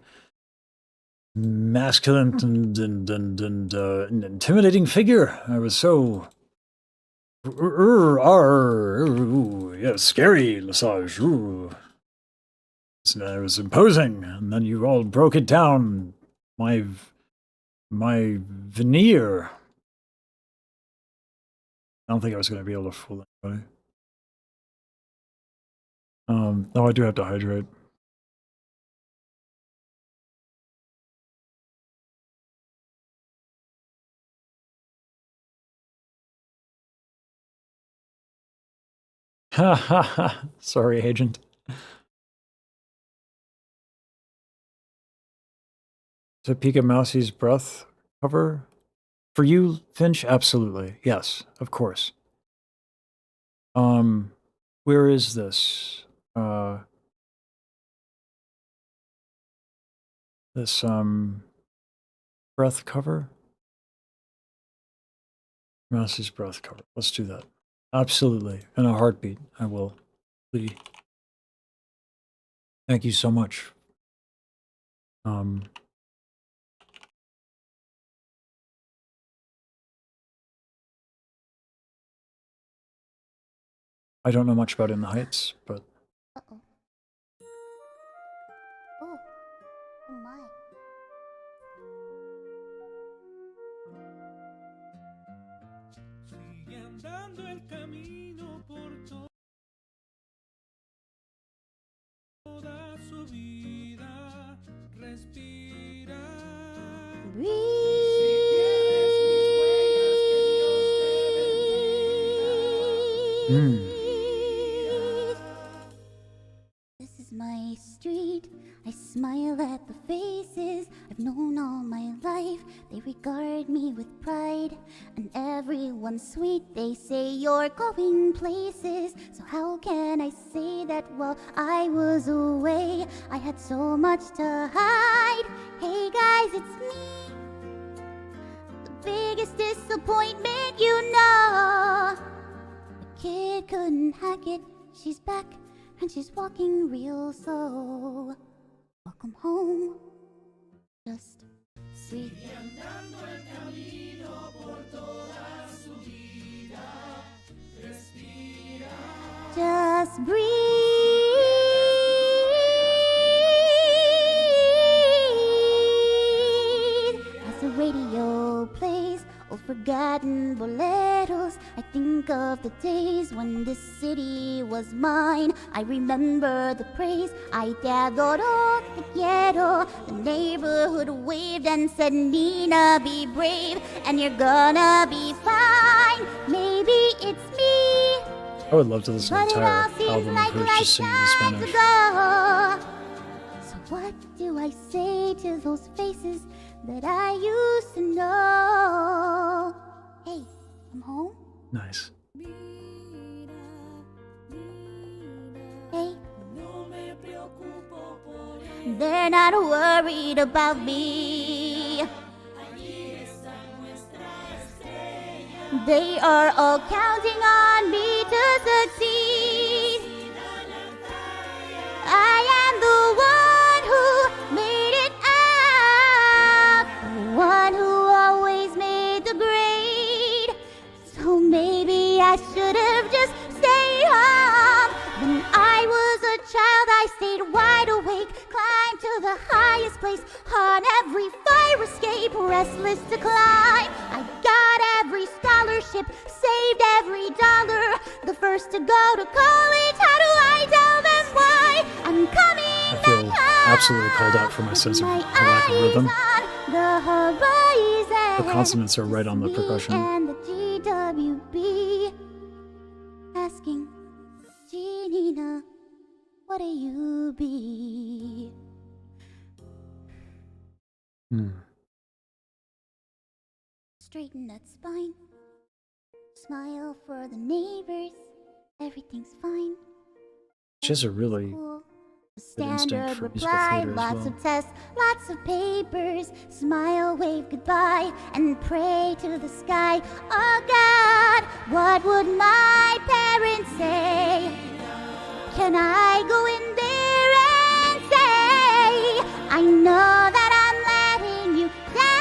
masculine and an intimidating figure. I was so yeah, scary, Lesage. I was imposing, and then you all broke it down. My veneer. I don't think I was going to be able to fool anybody. Oh, I do have to hydrate. Ha ha ha. Sorry, agent. Topeka Mousie's breath cover? For you, Finch? Absolutely. Yes, of course. Where is this? This, breath cover? Mousie's breath cover. Let's do that. Absolutely. In a heartbeat, I will. Please. Thank you so much. I don't know much about In the Heights, but Uh-oh. Oh. Oh my. Sigue andando el camino por toda su vida. Respira. This is my street. I smile at the faces I've known all my life. They regard me with pride, and everyone's sweet. They say you're going places. So how can I say that while I was away, I had so much to hide? Hey guys, it's me. The biggest disappointment, you know. The kid couldn't hack it. She's back, and she's walking real slow. Welcome home. Just breathe. Just breathe. As the radio plays old forgotten boleros, I think of the days when this city was mine. I remember the praise. I te adoro, te quiero. The neighborhood waved and said, Nina, be brave, and you're gonna be fine. Maybe it's me, I would love to listen to but the it all entire seems album like of her just singing in lifetimes Spanish. ago. So what do I say to those faces that I used to know? Hey, I'm home. Nice. Hey, they're not worried about me. They are all counting on me to succeed. I am the one who made it out, the one who always made the grade. So maybe I should have just stayed home. When I was a child, I stayed wide awake, climbed to the highest place on every fire escape, restless to climb. I got every scholarship, saved every dollar, the first to go to college. How do I tell them why I'm coming I feel back home? absolutely called out for my sense of My lack of rhythm. eyes on the horizon. The consonants are right on the Me percussion. and the GWB asking, Janina, what do you be? Straighten that spine. Smile for the neighbors. Everything's fine. She has a really Cool. good instinct Standard for musical reply, theater as lots well. of tests, lots of papers. Smile, wave goodbye, and pray to the sky. Oh God, what would my parents say? Can I go in there and say, I know that I'm letting you down?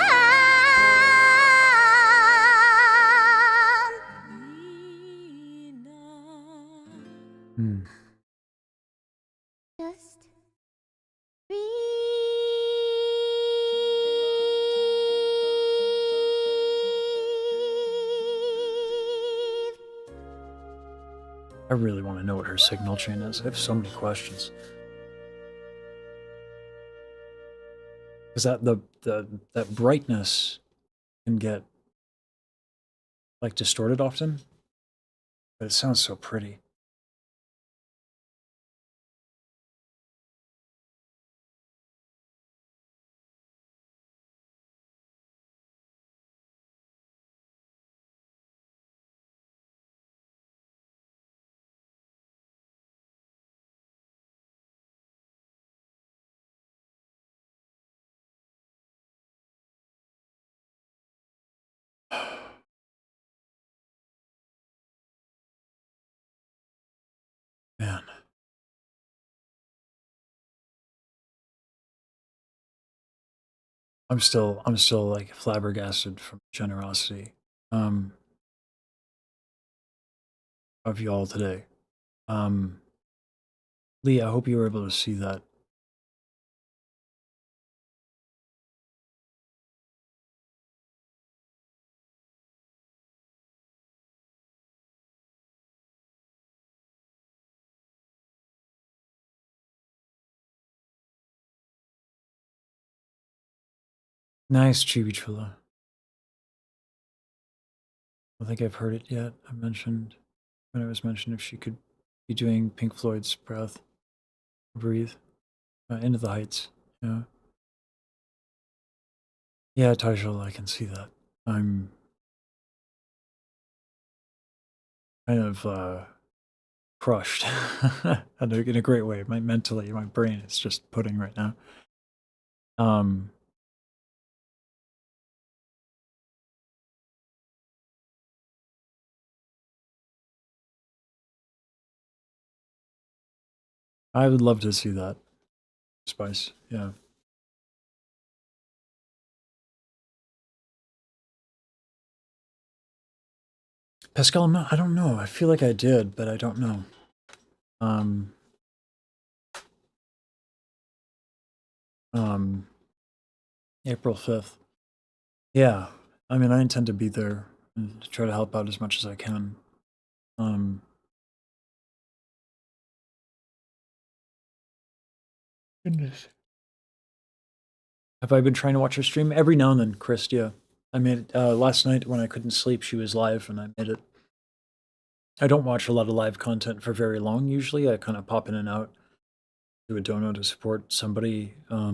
Just breathe. I really want to know what her signal chain is. I have so many questions. Because that brightness can get like distorted often, but it sounds so pretty. Man. I'm still like flabbergasted from generosity of y'all today. Lee, I hope you were able to see that. Nice, Chibi Chula. I don't think I've heard it yet. I mentioned when it was mentioned if she could be doing Pink Floyd's Breath, Breathe, Into the Heights. Yeah. Yeah, Tajul, I can see that. I'm kind of crushed in a great way. Mentally, my brain is just pudding right now. I would love to see that. Spice, yeah. Pascal, I don't know. I feel like I did, but I don't know. April 5th. Yeah. I mean, I intend to be there and try to help out as much as I can. Goodness. Have I been trying to watch her stream? Every now and then, Chris, yeah. I made it, last night when I couldn't sleep, she was live and I made it. I don't watch a lot of live content for very long usually. I kind of pop in and out, do a dono to support somebody. I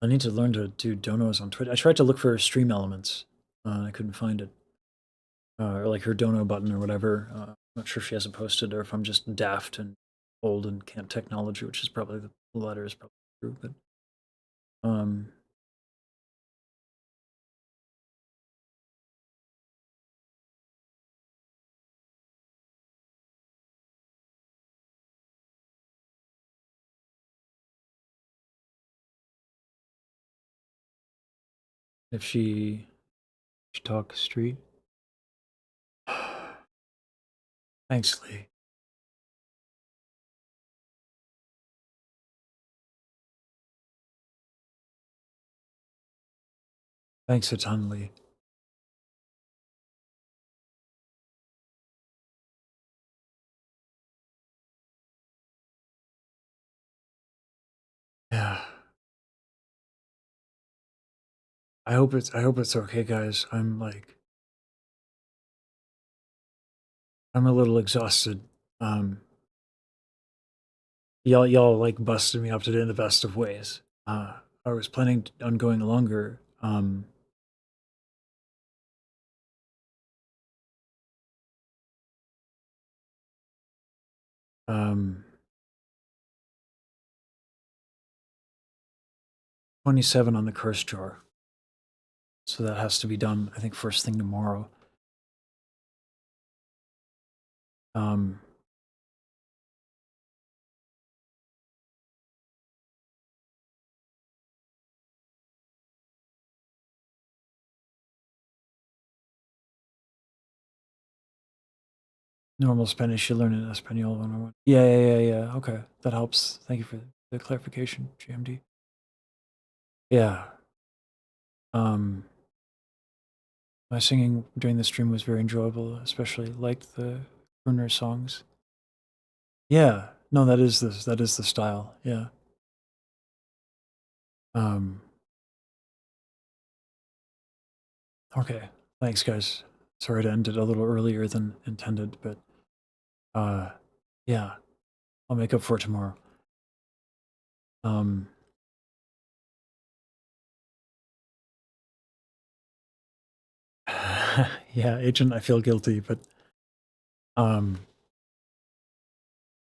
need to learn to do donos on Twitch. I tried to look for stream elements. I couldn't find it. Or like her dono button or whatever. I'm not sure if she hasn't posted or if I'm just daft and old and can't technology, which is probably the latter is probably true. But if she talk street. Thanks, Lee. Thanks a ton, Lee. Yeah. I hope it's okay, guys. I'm a little exhausted. Y'all like busted me up today in the best of ways. I was planning on going longer. Um, 27 on the curse jar. So that has to be done, I think, first thing tomorrow. Um, Normal Spanish, you learn in Espanol 101. Yeah. Okay, that helps. Thank you for the clarification, GMD. Yeah. My singing during the stream was very enjoyable, especially liked the crooner songs. Yeah, no, that is the style. Yeah. Okay. Thanks, guys. Sorry to end it a little earlier than intended, but yeah, I'll make up for it tomorrow. Yeah, Agent, I feel guilty, but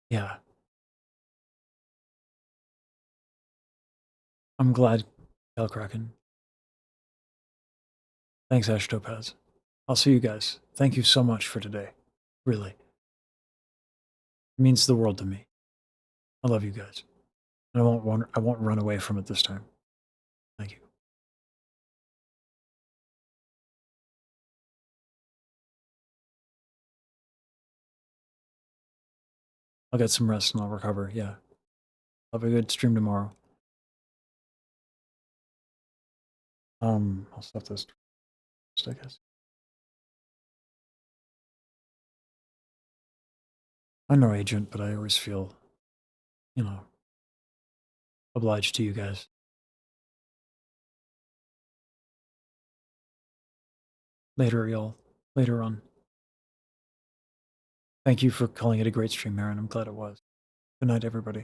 yeah. I'm glad, Kraken. Thanks, Ash Topaz. I'll see you guys. Thank you so much for today. Really. It means the world to me. I love you guys. And I won't run away from it this time. Thank you. I'll get some rest and I'll recover. Yeah. I'll have a good stream tomorrow. I'll stop this first, I guess. I'm no agent, but I always feel, obliged to you guys. Later, y'all. Later on. Thank you for calling it a great stream, Aaron. I'm glad it was. Good night, everybody.